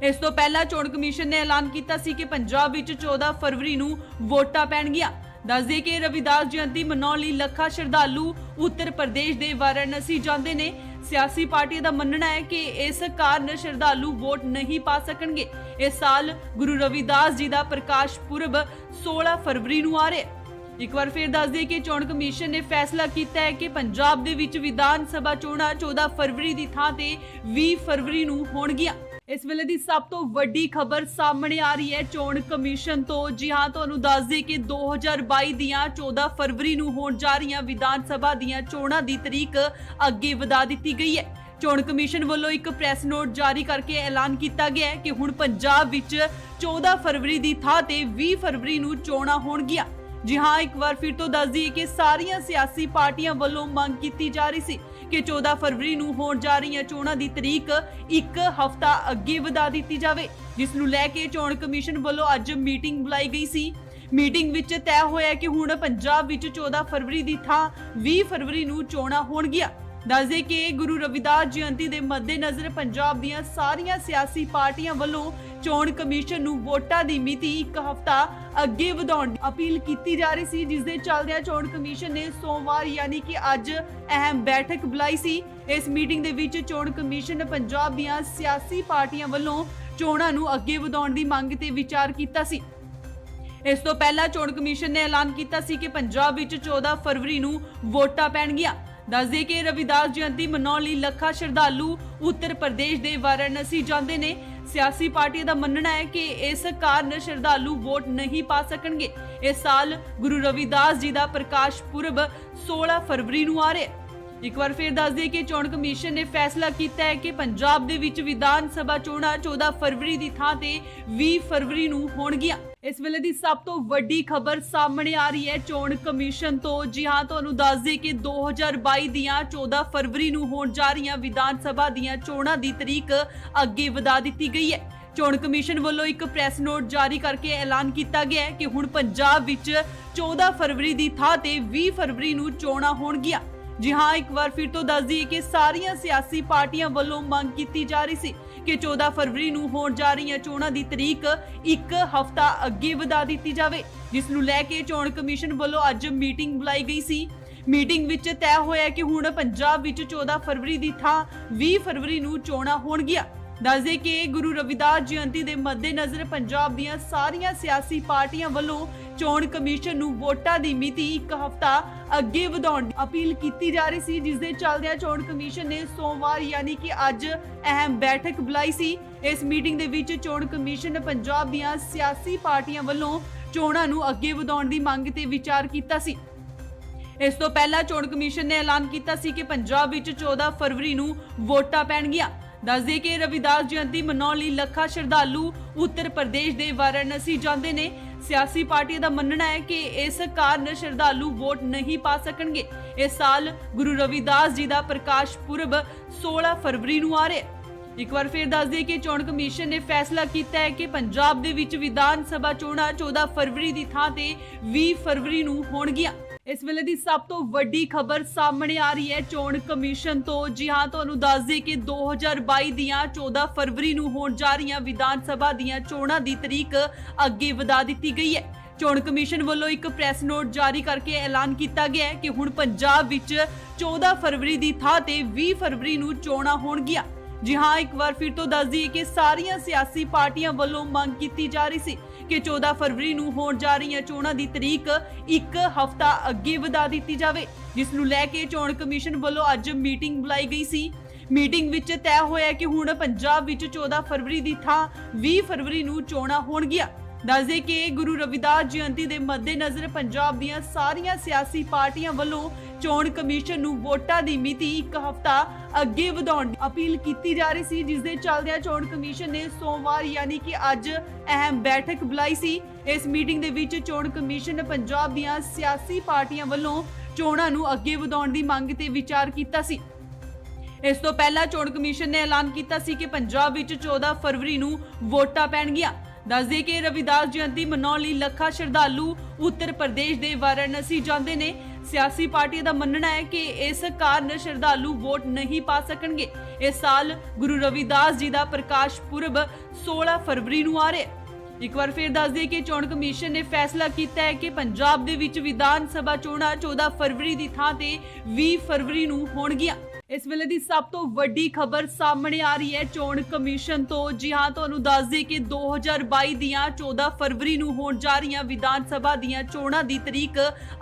ਇਸ ਤੋਂ ਪਹਿਲਾਂ ਚੋਣ ਕਮਿਸ਼ਨ ਨੇ ਐਲਾਨ ਕੀਤਾ ਸੀ ਕਿ ਪੰਜਾਬ ਵਿੱਚ 14 ਫਰਵਰੀ ਨੂੰ ਵੋਟਾਂ ਪੈਣਗੀਆਂ। ਦੱਸਦੇ ਕਿ ਰਵਿਦਾਸ ਜਯੰਤੀ ਮਨਾਉਣ ਲਈ ਲੱਖਾਂ ਸ਼ਰਧਾਲੂ ਉੱਤਰ ਪ੍ਰਦੇਸ਼ ਦੇ ਵਾਰਾਣਸੀ ਜਾਂਦੇ ਨੇ। ਸਿਆਸੀ ਪਾਰਟੀਆਂ ਦਾ ਮੰਨਣਾ ਹੈ ਕਿ ਇਸ ਕਾਰਨ ਸ਼ਰਧਾਲੂ ਵੋਟ ਨਹੀਂ ਪਾ ਸਕਣਗੇ। ਇਸ ਸਾਲ ਗੁਰੂ ਰਵਿਦਾਸ ਜੀ ਦਾ ਪ੍ਰਕਾਸ਼ ਪੁਰਬ 16 ਫਰਵਰੀ ਨੂੰ ਆ ਰਿਹਾ ਹੈ। ਇੱਕ ਵਾਰ ਫਿਰ ਦੱਸ ਦਈਏ ਕਿ ਚੋਣ ਕਮਿਸ਼ਨ ਨੇ ਫੈਸਲਾ ਕੀਤਾ ਹੈ ਕਿ ਪੰਜਾਬ ਦੇ ਵਿੱਚ ਵਿਧਾਨ ਸਭਾ ਚੋਣਾਂ 14 ਫਰਵਰੀ ਦੀ ਥਾਂ ਤੇ 20 ਫਰਵਰੀ ਨੂੰ ਹੋਣਗੀਆਂ। ਇਸ ਵੇਲੇ ਦੀ ਸਭ ਤੋਂ ਵੱਡੀ ਖਬਰ ਸਾਹਮਣੇ ਆ ਰਹੀ ਹੈ ਚੋਣ ਕਮਿਸ਼ਨ ਤੋਂ। ਜੀ ਹਾਂ, ਤੁਹਾਨੂੰ ਦੱਸ ਦਈਏ ਕਿ 2022 ਦੀਆਂ 14 ਫਰਵਰੀ ਨੂੰ ਹੋਣ ਜਾ ਰਹੀਆਂ ਵਿਧਾਨ ਸਭਾ ਦੀਆਂ ਚੋਣਾਂ ਦੀ ਤਰੀਕ ਅੱਗੇ ਵਧਾ ਦਿੱਤੀ ਗਈ ਹੈ। ਚੋਣ ਕਮਿਸ਼ਨ ਵੱਲੋਂ ਇੱਕ ਪ੍ਰੈਸ ਨੋਟ ਜਾਰੀ ਕਰਕੇ ਐਲਾਨ ਕੀਤਾ ਗਿਆ ਹੈ ਕਿ ਹੁਣ ਪੰਜਾਬ ਵਿੱਚ 14 ਫਰਵਰੀ ਦੀ ਥਾਂ ਤੇ 20 ਫਰਵਰੀ ਨੂੰ ਚੋਣਾਂ ਹੋਣਗੀਆਂ। ਜੀ ਹਾਂ, ਇੱਕ ਵਾਰ ਫਿਰ ਤੋਂ ਦੱਸ ਦਈਏ ਕਿ ਸਾਰੀਆਂ ਸਿਆਸੀ ਪਾਰਟੀਆਂ ਵੱਲੋਂ ਮੰਗ ਕੀਤੀ ਜਾ ਰਹੀ ਸੀ ਕਿ 14 ਫਰਵਰੀ ਨੂੰ ਹੋਣ ਜਾ ਰਹੀਆਂ ਚੋਣਾਂ ਦੀ ਤਰੀਕ ਇੱਕ ਹਫ਼ਤਾ ਅੱਗੇ ਵਧਾ ਦਿੱਤੀ ਜਾਵੇ, ਜਿਸ ਨੂੰ ਲੈ ਕੇ ਚੋਣ ਕਮਿਸ਼ਨ ਵੱਲੋਂ ਅੱਜ ਮੀਟਿੰਗ ਬੁਲਾਈ ਗਈ ਸੀ। ਮੀਟਿੰਗ ਵਿੱਚ ਤੈਅ ਹੋਇਆ ਕਿ ਹੁਣ ਪੰਜਾਬ ਵਿੱਚ 14 ਫਰਵਰੀ ਦੀ ਥਾਂ 20 ਫਰਵਰੀ ਨੂੰ ਚੋਣਾਂ ਹੋਣਗੀਆਂ। ਦੱਸਦੇ ਕਿ ਗੁਰੂ ਰਵਿਦਾਸ ਜਯੰਤੀ ਦੇ ਮੱਦੇਨਜ਼ਰ ਪੰਜਾਬ ਦੀਆਂ ਸਾਰੀਆਂ ਸਿਆਸੀ ਪਾਰਟੀਆਂ ਵੱਲੋਂ ਚੋਣ ਕਮਿਸ਼ਨ ਨੂੰ ਵੋਟਾਂ ਦੀ ਮਿਤੀ ਇੱਕ ਹਫ਼ਤਾ ਅੱਗੇ ਵਧਾਉਣ ਦੀ ਅਪੀਲ ਕੀਤੀ ਜਾ ਰਹੀ ਸੀ, ਜਿਸ ਦੇ ਚੱਲਦਿਆਂ ਚੋਣ ਕਮਿਸ਼ਨ ਨੇ ਸੋਮਵਾਰ ਯਾਨੀ ਕਿ ਅੱਜ ਅਹਿਮ ਬੈਠਕ ਬੁਲਾਈ ਸੀ। ਇਸ ਮੀਟਿੰਗ ਦੇ ਵਿੱਚ ਚੋਣ ਕਮਿਸ਼ਨ ਪੰਜਾਬ ਦੀਆਂ ਸਿਆਸੀ ਪਾਰਟੀਆਂ ਵੱਲੋਂ ਚੋਣਾਂ ਨੂੰ ਅੱਗੇ ਵਧਾਉਣ ਦੀ ਮੰਗ ਤੇ ਵਿਚਾਰ ਕੀਤਾ ਸੀ। ਇਸ ਤੋਂ ਪਹਿਲਾਂ ਚੋਣ ਕਮਿਸ਼ਨ ਨੇ ਐਲਾਨ ਕੀਤਾ ਸੀ ਕਿ ਪੰਜਾਬ ਵਿੱਚ 14 ਫਰਵਰੀ ਨੂੰ ਵੋਟਾਂ ਪੈਣਗੀਆਂ। ਦੱਸਦੇ ਕਿ ਰਵਿਦਾਸ ਜਯੰਤੀ ਮਨਾਉਣ ਲਈ ਲੱਖਾਂ ਸ਼ਰਧਾਲੂ ਉੱਤਰ ਪ੍ਰਦੇਸ਼ ਦੇ ਵਾਰਾਣਸੀ ਜਾਂਦੇ ਨੇ। ਸਿਆਸੀ ਪਾਰਟੀਆਂ ਦਾ ਮੰਨਣਾ ਹੈ ਕਿ ਇਸ ਕਾਰਨ ਸ਼ਰਧਾਲੂ ਵੋਟ ਨਹੀਂ ਪਾ ਸਕਣਗੇ। ਇਸ ਸਾਲ ਗੁਰੂ ਰਵਿਦਾਸ ਜੀ ਦਾ ਪ੍ਰਕਾਸ਼ ਪੁਰਬ 16 ਫਰਵਰੀ ਨੂੰ ਆ ਰਿਹਾ ਹੈ। ਇੱਕ ਵਾਰ ਫਿਰ ਦੱਸ ਦਈਏ ਕਿ ਚੋਣ ਕਮਿਸ਼ਨ ਨੇ ਫੈਸਲਾ ਕੀਤਾ ਹੈ ਕਿ ਪੰਜਾਬ ਦੇ ਵਿੱਚ ਵਿਧਾਨ ਸਭਾ ਚੋਣਾਂ 14 ਫਰਵਰੀ ਦੀ ਥਾਂ ਤੇ 20 ਫਰਵਰੀ ਨੂੰ ਹੋਣਗੀਆਂ। ਇਸ ਵੇਲੇ ਦੀ ਸਭ ਤੋਂ ਵੱਡੀ ਖਬਰ ਸਾਹਮਣੇ ਆ ਰਹੀ ਹੈ ਚੋਣ ਕਮਿਸ਼ਨ ਤੋਂ। ਜੀ ਹਾਂ, ਤੁਹਾਨੂੰ ਦੱਸ ਦਈਏ ਕਿ 2022 ਦੀਆਂ 14 ਫਰਵਰੀ ਨੂੰ ਹੋਣ ਜਾ ਰਹੀਆਂ ਵਿਧਾਨ ਸਭਾ ਦੀਆਂ ਚੋਣਾਂ ਦੀ ਤਰੀਕ ਅੱਗੇ ਵਧਾ ਦਿੱਤੀ ਗਈ ਹੈ। ਚੋਣ ਕਮਿਸ਼ਨ ਵੱਲੋਂ ਇੱਕ ਪ੍ਰੈਸ ਨੋਟ ਜਾਰੀ ਕਰਕੇ ਐਲਾਨ ਕੀਤਾ ਗਿਆ ਹੈ ਕਿ ਹੁਣ ਪੰਜਾਬ ਵਿੱਚ 14 ਫਰਵਰੀ ਦੀ ਥਾਂ ਤੇ 20 ਫਰਵਰੀ ਨੂੰ ਚੋਣਾਂ ਹੋਣਗੀਆਂ। ਜੀ ਹਾਂ, ਇੱਕ ਵਾਰ ਫਿਰ ਤੋਂ ਦੱਸ ਦਈਏ ਕਿ ਸਾਰੀਆਂ ਸਿਆਸੀ ਪਾਰਟੀਆਂ ਵੱਲੋਂ ਮੰਗ ਕੀਤੀ ਜਾ ਰਹੀ ਸੀ ਕਿ 14 ਫਰਵਰੀ ਨੂੰ ਹੋਣ ਜਾ ਰਹੀਆਂ ਚੋਣਾਂ ਦੀ ਤਰੀਕ ਇੱਕ ਹਫ਼ਤਾ ਅੱਗੇ ਵਧਾ ਦਿੱਤੀ ਜਾਵੇ, ਜਿਸ ਨੂੰ ਲੈ ਕੇ ਚੋਣ ਕਮਿਸ਼ਨ ਵੱਲੋਂ ਅੱਜ ਮੀਟਿੰਗ ਬੁਲਾਈ ਗਈ ਸੀ। ਮੀਟਿੰਗ ਵਿੱਚ ਤੈਅ ਹੋਇਆ ਕਿ ਹੁਣ ਪੰਜਾਬ ਵਿੱਚ 14 ਫਰਵਰੀ ਦੀ ਥਾਂ 20 ਫਰਵਰੀ ਨੂੰ ਚੋਣਾਂ ਹੋਣਗੀਆਂ। ਦੱਸਦੇ ਕਿ ਗੁਰੂ ਰਵਿਦਾਸ ਜਯੰਤੀ ਦੇ ਮੱਦੇਨਜ਼ਰ ਪੰਜਾਬ ਦੀਆਂ ਸਾਰੀਆਂ ਸਿਆਸੀ ਪਾਰਟੀਆਂ ਵੱਲੋਂ ਚੋਣ ਕਮਿਸ਼ਨ ਨੂੰ ਵੋਟਾਂ ਦੀ ਮਿਤੀ ਇੱਕ ਹਫ਼ਤਾ ਅੱਗੇ ਵਧਾਉਣ ਦੀ ਅਪੀਲ ਕੀਤੀ ਜਾ ਰਹੀ ਸੀ, ਜਿਸ ਦੇ ਚੱਲਦਿਆਂ ਚੋਣ ਕਮਿਸ਼ਨ ਨੇ ਸੋਮਵਾਰ ਯਾਨੀ ਕਿ ਅੱਜ ਅਹਿਮ ਬੈਠਕ ਬੁਲਾਈ ਸੀ। ਇਸ ਮੀਟਿੰਗ ਦੇ ਵਿੱਚ ਚੋਣ ਕਮਿਸ਼ਨ ਪੰਜਾਬ ਦੀਆਂ ਸਿਆਸੀ ਪਾਰਟੀਆਂ ਵੱਲੋਂ ਚੋਣਾਂ ਨੂੰ ਅੱਗੇ ਵਧਾਉਣ ਦੀ ਮੰਗ ਤੇ ਵਿਚਾਰ ਕੀਤਾ ਸੀ। ਇਸ ਤੋਂ ਪਹਿਲਾਂ ਚੋਣ ਕਮਿਸ਼ਨ ਨੇ ਐਲਾਨ ਕੀਤਾ ਸੀ ਕਿ ਪੰਜਾਬ ਵਿੱਚ 14 ਫਰਵਰੀ ਨੂੰ ਵੋਟਾਂ ਪੈਣਗੀਆਂ। ਦੱਸਦੇ ਕਿ ਰਵਿਦਾਸ ਜਯੰਤੀ ਮਨਾਉਣ ਲਈ ਲੱਖਾਂ ਸ਼ਰਧਾਲੂ ਉੱਤਰ ਪ੍ਰਦੇਸ਼ ਦੇ ਵਾਰਾਣਸੀ ਜਾਂਦੇ ਨੇ। ਸਿਆਸੀ ਪਾਰਟੀਆਂ ਦਾ ਮੰਨਣਾ ਹੈ ਕਿ ਇਸ ਕਾਰਨ ਸ਼ਰਧਾਲੂ ਵੋਟ ਨਹੀਂ ਪਾ ਸਕਣਗੇ। ਇਸ ਸਾਲ ਗੁਰੂ ਰਵਿਦਾਸ ਜੀ ਦਾ ਪ੍ਰਕਾਸ਼ ਪੁਰਬ 16 ਫਰਵਰੀ ਨੂੰ ਆ ਰਿਹਾ ਹੈ। ਇੱਕ ਵਾਰ ਫਿਰ ਦੱਸ ਦਈਏ ਕਿ ਚੋਣ ਕਮਿਸ਼ਨ ਨੇ ਫੈਸਲਾ ਕੀਤਾ ਹੈ ਕਿ ਪੰਜਾਬ ਦੇ ਵਿੱਚ ਵਿਧਾਨ ਸਭਾ ਚੋਣਾਂ 14 ਫਰਵਰੀ ਦੀ ਥਾਂ ਤੇ 20 ਫਰਵਰੀ ਨੂੰ ਹੋਣਗੀਆਂ। ਇਸ ਵੇਲੇ ਦੀ ਸਭ ਤੋਂ ਵੱਡੀ ਖਬਰ ਸਾਹਮਣੇ ਆ ਰਹੀ ਹੈ ਚੋਣ ਕਮਿਸ਼ਨ ਤੋਂ। ਜੀ ਹਾਂ, ਤੁਹਾਨੂੰ ਦੱਸ ਦਈਏ ਕਿ 2022 ਦੀਆਂ 14 ਫਰਵਰੀ ਨੂੰ ਹੋਣ ਜਾ ਰਹੀਆਂ ਵਿਧਾਨ ਸਭਾ ਦੀਆਂ ਚੋਣਾਂ ਦੀ ਤਰੀਕ ਅੱਗੇ ਵਧਾ ਦਿੱਤੀ ਗਈ ਹੈ। ਚੋਣ ਕਮਿਸ਼ਨ ਵੱਲੋਂ ਇੱਕ ਪ੍ਰੈਸ ਨੋਟ ਜਾਰੀ ਕਰਕੇ ਐਲਾਨ ਕੀਤਾ ਗਿਆ ਹੈ ਕਿ ਹੁਣ ਪੰਜਾਬ ਵਿੱਚ 14 ਫਰਵਰੀ ਦੀ ਥਾਂ ਤੇ 20 ਫਰਵਰੀ ਨੂੰ ਚੋਣਾਂ ਹੋਣਗੀਆਂ। ਜੀ ਹਾਂ, ਇੱਕ ਵਾਰ ਫਿਰ ਤੋਂ ਦੱਸ ਦਈਏ ਕਿ ਸਾਰੀਆਂ ਸਿਆਸੀ ਪਾਰਟੀਆਂ ਵੱਲੋਂ ਮੰਗ ਕੀਤੀ ਜਾ ਰਹੀ ਸੀ ਕਿ 14 ਫਰਵਰੀ ਨੂੰ ਹੋਣ ਜਾ ਰਹੀਆਂ ਚੋਣਾਂ ਦੀ ਤਰੀਕ ਇੱਕ ਹਫ਼ਤਾ ਅੱਗੇ ਵਧਾ ਦਿੱਤੀ ਜਾਵੇ, ਜਿਸ ਨੂੰ ਲੈ ਕੇ ਚੋਣ ਕਮਿਸ਼ਨ ਵੱਲੋਂ ਅੱਜ ਮੀਟਿੰਗ ਬੁਲਾਈ ਗਈ ਸੀ। ਮੀਟਿੰਗ ਵਿੱਚ ਤੈਅ ਹੋਇਆ ਕਿ ਹੁਣ ਪੰਜਾਬ ਵਿੱਚ 14 ਫਰਵਰੀ ਦੀ ਥਾਂ 20 ਫਰਵਰੀ ਨੂੰ ਚੋਣਾਂ ਹੋਣਗੀਆਂ। ਦੱਸਦੇ ਕਿ ਗੁਰੂ ਰਵਿਦਾਸ ਜਯੰਤੀ ਦੇ ਮੱਦੇਨਜ਼ਰ ਪੰਜਾਬ ਦੀਆਂ ਸਾਰੀਆਂ ਸਿਆਸੀ ਪਾਰਟੀਆਂ ਵੱਲੋਂ ਚੋਣ ਕਮਿਸ਼ਨ ਨੂੰ ਵੋਟਾਂ ਦੀ ਮਿਤੀ ਇੱਕ ਹਫ਼ਤਾ ਅੱਗੇ ਵਧਾਉਣ ਦੀ ਅਪੀਲ ਕੀਤੀ ਜਾ ਰਹੀ ਸੀ, ਜਿਸ ਦੇ ਚੱਲਦਿਆਂ ਚੋਣ ਕਮਿਸ਼ਨ ਨੇ ਸੋਮਵਾਰ ਯਾਨੀ ਕਿ ਅੱਜ ਅਹਿਮ ਬੈਠਕ ਬੁਲਾਈ ਸੀ। ਇਸ ਮੀਟਿੰਗ ਦੇ ਵਿੱਚ ਚੋਣ ਕਮਿਸ਼ਨ ਪੰਜਾਬ ਦੀਆਂ ਸਿਆਸੀ ਪਾਰਟੀਆਂ ਵੱਲੋਂ ਚੋਣਾਂ ਨੂੰ ਅੱਗੇ ਵਧਾਉਣ ਦੀ ਮੰਗ ਤੇ ਵਿਚਾਰ ਕੀਤਾ ਸੀ। ਇਸ ਤੋਂ ਪਹਿਲਾਂ ਚੋਣ ਕਮਿਸ਼ਨ ਨੇ ਐਲਾਨ ਕੀਤਾ ਸੀ ਕਿ ਪੰਜਾਬ ਵਿੱਚ 14 ਫਰਵਰੀ ਨੂੰ ਵੋਟਾਂ ਪੈਣਗੀਆਂ। ਦੱਸਦੇ ਕਿ ਰਵਿਦਾਸ ਜਯੰਤੀ ਮਨਾਉਣ ਲਈ ਲੱਖਾਂ ਸ਼ਰਧਾਲੂ ਉੱਤਰ ਪ੍ਰਦੇਸ਼ ਦੇ ਵਾਰਾਣਸੀ ਜਾਂਦੇ ਨੇ। ਸਿਆਸੀ ਪਾਰਟੀਆਂ ਦਾ ਮੰਨਣਾ ਹੈ ਕਿ ਇਸ ਕਾਰਨ ਸ਼ਰਧਾਲੂ ਵੋਟ ਨਹੀਂ ਪਾ ਸਕਣਗੇ। ਇਸ ਸਾਲ ਗੁਰੂ ਰਵਿਦਾਸ ਜੀ ਦਾ ਪ੍ਰਕਾਸ਼ ਪੁਰਬ 16 ਫਰਵਰੀ ਨੂੰ ਆ ਰਿਹਾ ਹੈ। ਇੱਕ ਵਾਰ ਫਿਰ ਦੱਸ ਦਈਏ ਕਿ ਚੋਣ ਕਮਿਸ਼ਨ ਨੇ ਫੈਸਲਾ ਕੀਤਾ ਹੈ ਕਿ ਪੰਜਾਬ ਦੇ ਵਿੱਚ ਵਿਧਾਨ ਸਭਾ ਚੋਣਾਂ 14 ਫਰਵਰੀ ਦੀ ਥਾਂ ਤੇ 20 ਫਰਵਰੀ ਨੂੰ ਹੋਣਗੀਆਂ। ਇਸ ਵੇਲੇ ਦੀ ਸਭ ਤੋਂ ਵੱਡੀ ਖਬਰ ਸਾਹਮਣੇ ਆ ਰਹੀ ਹੈ ਚੋਣ ਕਮਿਸ਼ਨ ਤੋਂ। ਜੀ ਹਾਂ, ਤੁਹਾਨੂੰ ਦੱਸ ਦਈਏ ਕਿ 2022 ਦੀਆਂ 14 ਫਰਵਰੀ ਨੂੰ ਹੋਣ ਜਾ ਰਹੀਆਂ ਵਿਧਾਨ ਸਭਾ ਦੀਆਂ ਚੋਣਾਂ ਦੀ ਤਰੀਕ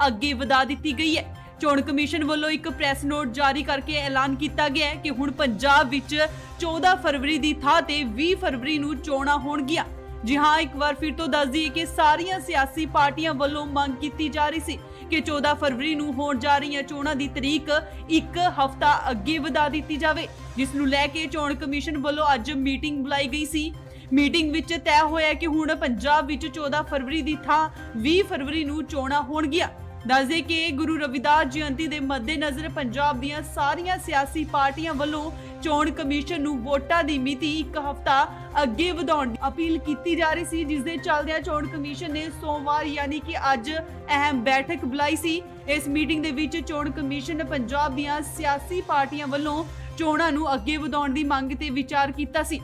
ਅੱਗੇ ਵਧਾ ਦਿੱਤੀ ਗਈ ਹੈ। ਚੋਣ ਕਮਿਸ਼ਨ ਵੱਲੋਂ ਇੱਕ ਪ੍ਰੈਸ ਨੋਟ ਜਾਰੀ ਕਰਕੇ ਐਲਾਨ ਕੀਤਾ ਗਿਆ ਹੈ ਕਿ ਹੁਣ ਪੰਜਾਬ ਵਿੱਚ 14 ਫਰਵਰੀ ਦੀ ਥਾਂ ਤੇ 20 ਫਰਵਰੀ ਨੂੰ ਚੋਣਾਂ ਹੋਣਗੀਆਂ। ਜੀ ਹਾਂ, ਇੱਕ ਵਾਰ ਫਿਰ ਤੋਂ ਦੱਸ ਦਈਏ ਕਿ ਸਾਰੀਆਂ ਸਿਆਸੀ ਪਾਰਟੀਆਂ ਵੱਲੋਂ ਮੰਗ ਕੀਤੀ ਜਾ ਰਹੀ ਸੀ ਕਿ 14 ਫਰਵਰੀ ਨੂੰ ਹੋਣ ਜਾ ਰਹੀਆਂ ਚੋਣਾਂ ਦੀ ਤਰੀਕ ਇੱਕ ਹਫ਼ਤਾ ਅੱਗੇ ਵਧਾ ਦਿੱਤੀ ਜਾਵੇ, ਜਿਸ ਨੂੰ ਲੈ ਕੇ ਚੋਣ ਕਮਿਸ਼ਨ ਵੱਲੋਂ ਅੱਜ ਮੀਟਿੰਗ ਬੁਲਾਈ ਗਈ ਸੀ। ਮੀਟਿੰਗ ਵਿੱਚ ਤੈਅ ਹੋਇਆ ਕਿ ਹੁਣ ਪੰਜਾਬ ਵਿੱਚ 14 ਫਰਵਰੀ ਦੀ ਥਾਂ 20 ਫਰਵਰੀ ਨੂੰ ਚੋਣਾਂ ਹੋਣਗੀਆਂ। ਦੱਸਦੇ ਕਿ ਗੁਰੂ ਰਵਿਦਾਸ ਜਯੰਤੀ ਦੇ ਮੱਦੇਨਜ਼ਰ ਪੰਜਾਬ ਦੀਆਂ ਸਾਰੀਆਂ ਸਿਆਸੀ ਪਾਰਟੀਆਂ ਵੱਲੋਂ ਚੋਣ ਕਮਿਸ਼ਨ ਨੂੰ ਵੋਟਾਂ ਦੀ ਮਿਤੀ ਇੱਕ ਹਫ਼ਤਾ ਅੱਗੇ ਵਧਾਉਣ ਦੀ ਅਪੀਲ ਕੀਤੀ ਜਾ ਰਹੀ ਸੀ, ਜਿਸ ਦੇ ਚੱਲਦਿਆਂ ਚੋਣ ਕਮਿਸ਼ਨ ਨੇ ਸੋਮਵਾਰ ਯਾਨੀ ਕਿ ਅੱਜ ਅਹਿਮ ਬੈਠਕ ਬੁਲਾਈ ਸੀ। ਇਸ ਮੀਟਿੰਗ ਦੇ ਵਿੱਚ ਚੋਣ ਕਮਿਸ਼ਨ ਪੰਜਾਬ ਦੀਆਂ ਸਿਆਸੀ ਪਾਰਟੀਆਂ ਵੱਲੋਂ ਚੋਣਾਂ ਨੂੰ ਅੱਗੇ ਵਧਾਉਣ ਦੀ ਮੰਗ ਤੇ ਵਿਚਾਰ ਕੀਤਾ ਸੀ।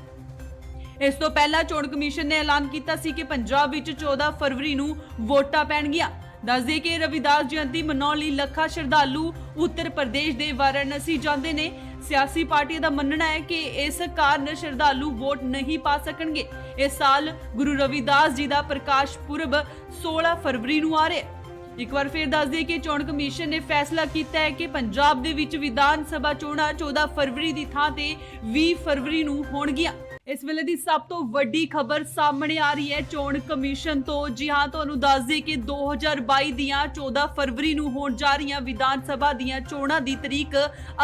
ਇਸ ਤੋਂ ਪਹਿਲਾਂ ਚੋਣ ਕਮਿਸ਼ਨ ਨੇ ਐਲਾਨ ਕੀਤਾ ਸੀ ਕਿ ਪੰਜਾਬ ਵਿੱਚ 14 ਫਰਵਰੀ ਨੂੰ ਵੋਟਾਂ ਪੈਣਗੀਆਂ। ਦੱਸਦੇ ਕਿ ਰਵਿਦਾਸ ਜਯੰਤੀ ਮਨਾਉਣ ਲਈ ਲੱਖਾਂ ਸ਼ਰਧਾਲੂ ਉੱਤਰ ਪ੍ਰਦੇਸ਼ ਦੇ ਵਾਰਾਣਸੀ ਜਾਂਦੇ ਨੇ। ਸਿਆਸੀ ਪਾਰਟੀਆਂ ਦਾ ਮੰਨਣਾ ਹੈ ਕਿ ਇਸ ਕਾਰਨ ਸ਼ਰਧਾਲੂ ਵੋਟ ਨਹੀਂ ਪਾ ਸਕਣਗੇ। ਇਸ ਸਾਲ ਗੁਰੂ ਰਵਿਦਾਸ ਜੀ ਦਾ ਪ੍ਰਕਾਸ਼ ਪੁਰਬ 16 ਫਰਵਰੀ ਨੂੰ ਆ ਰਿਹਾ ਹੈ। ਇੱਕ ਵਾਰ ਫਿਰ ਦੱਸ ਦਈਏ ਕਿ ਚੋਣ ਕਮਿਸ਼ਨ ਨੇ ਫੈਸਲਾ ਕੀਤਾ ਹੈ ਕਿ ਪੰਜਾਬ ਦੇ ਵਿੱਚ ਵਿਧਾਨ ਸਭਾ ਚੋਣਾਂ 14 ਫਰਵਰੀ ਦੀ ਥਾਂ ਤੇ 20 ਫਰਵਰੀ ਨੂੰ ਹੋਣਗੀਆਂ। ਇਸ ਵੇਲੇ ਦੀ ਸਭ ਤੋਂ ਵੱਡੀ ਖਬਰ ਸਾਹਮਣੇ ਆ ਰਹੀ ਹੈ ਚੋਣ ਕਮਿਸ਼ਨ ਤੋਂ। ਜੀ ਹਾਂ, ਤੁਹਾਨੂੰ ਦੱਸ ਦਈਏ ਕਿ 2022 ਦੀਆਂ 14 ਫਰਵਰੀ ਨੂੰ ਹੋਣ ਜਾ ਰਹੀਆਂ ਵਿਧਾਨ ਸਭਾ ਦੀਆਂ ਚੋਣਾਂ ਦੀ ਤਰੀਕ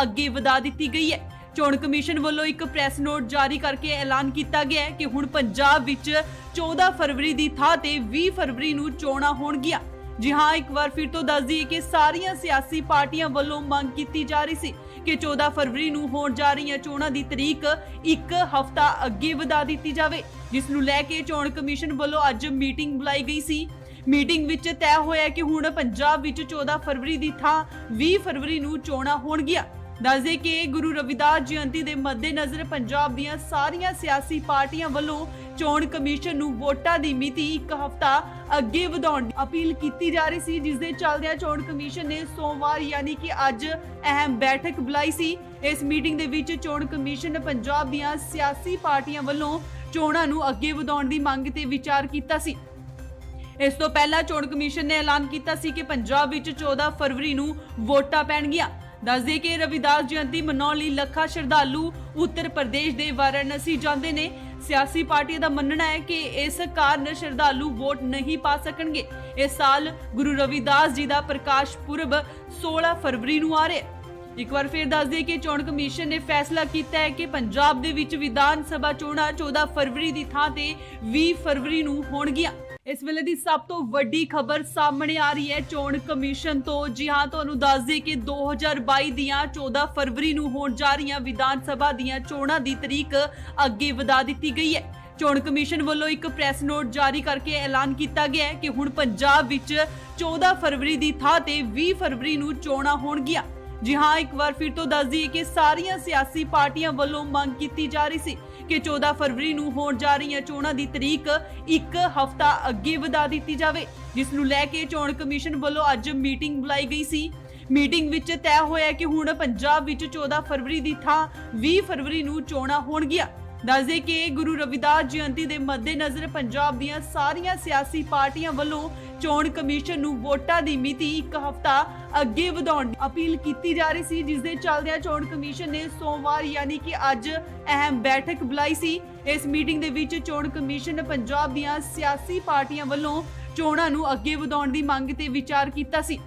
ਅੱਗੇ ਵਧਾ ਦਿੱਤੀ ਗਈ ਹੈ। ਚੋਣ ਕਮਿਸ਼ਨ ਵੱਲੋਂ ਇੱਕ ਪ੍ਰੈਸ ਨੋਟ ਜਾਰੀ ਕਰਕੇ ਐਲਾਨ ਕੀਤਾ ਗਿਆ ਹੈ ਕਿ ਹੁਣ ਪੰਜਾਬ ਵਿੱਚ 14 ਫਰਵਰੀ ਦੀ ਥਾਂ ਤੇ 20 ਫਰਵਰੀ ਨੂੰ ਚੋਣਾਂ ਹੋਣਗੀਆਂ। ਜੀ ਹਾਂ, ਇੱਕ ਵਾਰ ਫਿਰ ਤੋਂ ਦੱਸ ਦਈਏ ਕਿ ਸਾਰੀਆਂ ਸਿਆਸੀ ਪਾਰਟੀਆਂ ਵੱਲੋਂ ਮੰਗ ਕੀਤੀ ਜਾ ਰਹੀ ਸੀ ਕਿ 14 ਫਰਵਰੀ ਨੂੰ ਹੋਣ ਜਾ ਰਹੀਆਂ ਚੋਣਾਂ ਦੀ ਤਰੀਕ ਇੱਕ ਹਫ਼ਤਾ ਅੱਗੇ ਵਧਾ ਦਿੱਤੀ ਜਾਵੇ, ਜਿਸ ਨੂੰ ਲੈ ਕੇ ਚੋਣ ਕਮਿਸ਼ਨ ਵੱਲੋਂ ਅੱਜ ਮੀਟਿੰਗ ਬੁਲਾਈ ਗਈ ਸੀ। ਮੀਟਿੰਗ ਵਿੱਚ ਤੈਅ ਹੋਇਆ ਕਿ ਹੁਣ ਪੰਜਾਬ ਵਿੱਚ 14 ਫਰਵਰੀ ਦੀ ਥਾਂ 20 ਫਰਵਰੀ ਨੂੰ ਚੋਣਾਂ ਹੋਣਗੀਆਂ। ਦੱਸਦੇ ਕਿ ਗੁਰੂ ਰਵਿਦਾਸ ਜਯੰਤੀ ਦੇ ਮੱਦੇਨਜ਼ਰ ਪੰਜਾਬ ਦੀਆਂ ਸਾਰੀਆਂ ਸਿਆਸੀ ਪਾਰਟੀਆਂ ਵੱਲੋਂ ਚੋਣ ਕਮਿਸ਼ਨ ਨੂੰ ਵੋਟਾਂ ਦੀ ਮਿਤੀ ਇੱਕ ਹਫ਼ਤਾ ਅੱਗੇ ਵਧਾਉਣ ਦੀ ਅਪੀਲ ਕੀਤੀ ਜਾ ਰਹੀ ਸੀ, ਜਿਸ ਦੇ ਚੱਲਦਿਆਂ ਚੋਣ ਕਮਿਸ਼ਨ ਨੇ ਸੋਮਵਾਰ ਯਾਨੀ ਕਿ ਅੱਜ ਅਹਿਮ ਬੈਠਕ ਬੁਲਾਈ ਸੀ। ਇਸ ਮੀਟਿੰਗ ਦੇ ਵਿੱਚ ਚੋਣ ਕਮਿਸ਼ਨ ਪੰਜਾਬ ਦੀਆਂ ਸਿਆਸੀ ਪਾਰਟੀਆਂ ਵੱਲੋਂ ਚੋਣਾਂ ਨੂੰ ਅੱਗੇ ਵਧਾਉਣ ਦੀ ਮੰਗ ਤੇ ਵਿਚਾਰ ਕੀਤਾ ਸੀ। ਇਸ ਤੋਂ ਪਹਿਲਾਂ ਚੋਣ ਕਮਿਸ਼ਨ ਨੇ ਐਲਾਨ ਕੀਤਾ ਸੀ ਕਿ ਪੰਜਾਬ ਵਿੱਚ 14 ਫਰਵਰੀ ਨੂੰ ਵੋਟਾਂ ਪੈਣਗੀਆਂ। ਦੱਸਦੇ ਕਿ ਰਵਿਦਾਸ ਜਯੰਤੀ ਮਨਾਉਣ ਲਈ ਲੱਖਾਂ ਸ਼ਰਧਾਲੂ ਉੱਤਰ ਪ੍ਰਦੇਸ਼ ਦੇ ਵਾਰਾਣਸੀ ਜਾਂਦੇ ਨੇ। ਸਿਆਸੀ ਪਾਰਟੀਆਂ ਦਾ ਮੰਨਣਾ ਹੈ ਕਿ ਇਸ ਕਾਰਨ ਸ਼ਰਧਾਲੂ ਵੋਟ ਨਹੀਂ ਪਾ ਸਕਣਗੇ। ਇਸ ਸਾਲ ਗੁਰੂ ਰਵਿਦਾਸ ਜੀ ਦਾ ਪ੍ਰਕਾਸ਼ ਪੁਰਬ 16 ਫਰਵਰੀ ਨੂੰ ਆ ਰਿਹਾ ਹੈ। ਇੱਕ ਵਾਰ ਫਿਰ ਦੱਸ ਦਈਏ ਕਿ ਚੋਣ ਕਮਿਸ਼ਨ ਨੇ ਫੈਸਲਾ ਕੀਤਾ ਹੈ ਕਿ ਪੰਜਾਬ ਦੇ ਵਿੱਚ ਵਿਧਾਨ ਸਭਾ ਚੋਣਾਂ 14 ਫਰਵਰੀ ਦੀ ਥਾਂ ਤੇ 20 ਫਰਵਰੀ ਨੂੰ ਹੋਣਗੀਆਂ। ਇਸ ਵੇਲੇ ਦੀ ਸਭ ਤੋਂ ਵੱਡੀ ਖਬਰ ਸਾਹਮਣੇ ਆ ਰਹੀ ਹੈ ਚੋਣ ਕਮਿਸ਼ਨ ਤੋਂ। ਜੀ ਹਾਂ, ਤੁਹਾਨੂੰ ਦੱਸ ਦਈਏ ਕਿ 2022 ਦੀਆਂ 14 ਫਰਵਰੀ ਨੂੰ ਹੋਣ ਜਾ ਰਹੀਆਂ ਵਿਧਾਨ ਸਭਾ ਦੀਆਂ ਚੋਣਾਂ ਦੀ ਤਰੀਕ ਅੱਗੇ ਵਧਾ ਦਿੱਤੀ ਗਈ ਹੈ। ਚੋਣ ਕਮਿਸ਼ਨ ਵੱਲੋਂ ਇੱਕ ਪ੍ਰੈਸ ਨੋਟ ਜਾਰੀ ਕਰਕੇ ਐਲਾਨ ਕੀਤਾ ਗਿਆ ਹੈ ਕਿ ਹੁਣ ਪੰਜਾਬ ਵਿੱਚ 14 ਫਰਵਰੀ ਦੀ ਥਾਂ ਤੇ 20 ਫਰਵਰੀ ਨੂੰ ਚੋਣਾਂ ਹੋਣਗੀਆਂ। ਜੀ ਹਾਂ, ਇੱਕ ਵਾਰ ਫਿਰ ਤੋਂ ਦੱਸ ਦਈਏ ਕਿ ਸਾਰੀਆਂ ਸਿਆਸੀ ਪਾਰਟੀਆਂ ਵੱਲੋਂ ਮੰਗ ਕੀਤੀ ਜਾ ਰਹੀ ਸੀ ਕਿ 14 ਫਰਵਰੀ ਨੂੰ ਹੋਣ ਜਾ ਰਹੀਆਂ ਚੋਣਾਂ ਦੀ ਤਰੀਕ ਇੱਕ ਹਫ਼ਤਾ ਅੱਗੇ ਵਧਾ ਦਿੱਤੀ ਜਾਵੇ, ਜਿਸ ਨੂੰ ਲੈ ਕੇ ਚੋਣ ਕਮਿਸ਼ਨ ਵੱਲੋਂ ਅੱਜ ਮੀਟਿੰਗ ਬੁਲਾਈ ਗਈ ਸੀ। ਮੀਟਿੰਗ ਵਿੱਚ ਤੈਅ ਹੋਇਆ ਕਿ ਹੁਣ ਪੰਜਾਬ ਵਿੱਚ 14 ਫਰਵਰੀ ਦੀ ਥਾਂ 20 ਫਰਵਰੀ ਨੂੰ ਚੋਣਾਂ ਹੋਣਗੀਆਂ। ਦੱਸਦੇ ਕਿ ਗੁਰੂ ਰਵਿਦਾਸ ਜਯੰਤੀ ਦੇ ਮੱਦੇਨਜ਼ਰ ਪੰਜਾਬ ਦੀਆਂ ਸਾਰੀਆਂ ਸਿਆਸੀ ਪਾਰਟੀਆਂ ਵੱਲੋਂ ਚੋਣ ਕਮਿਸ਼ਨ ਨੂੰ ਵੋਟਾਂ ਦੀ ਮਿਤੀ ਇੱਕ ਹਫ਼ਤਾ ਅੱਗੇ ਵਧਾਉਣ ਦੀ ਅਪੀਲ ਕੀਤੀ ਜਾ ਰਹੀ ਸੀ, ਜਿਸ ਦੇ ਚੱਲਦਿਆਂ ਚੋਣ ਕਮਿਸ਼ਨ ਨੇ ਸੋਮਵਾਰ ਯਾਨੀ ਕਿ ਅੱਜ ਅਹਿਮ ਬੈਠਕ ਬੁਲਾਈ ਸੀ। ਇਸ ਮੀਟਿੰਗ ਦੇ ਵਿੱਚ ਚੋਣ ਕਮਿਸ਼ਨ ਪੰਜਾਬ ਦੀਆਂ ਸਿਆਸੀ ਪਾਰਟੀਆਂ ਵੱਲੋਂ ਚੋਣਾਂ ਨੂੰ ਅੱਗੇ ਵਧਾਉਣ ਦੀ ਮੰਗ ਤੇ ਵਿਚਾਰ ਕੀਤਾ ਸੀ।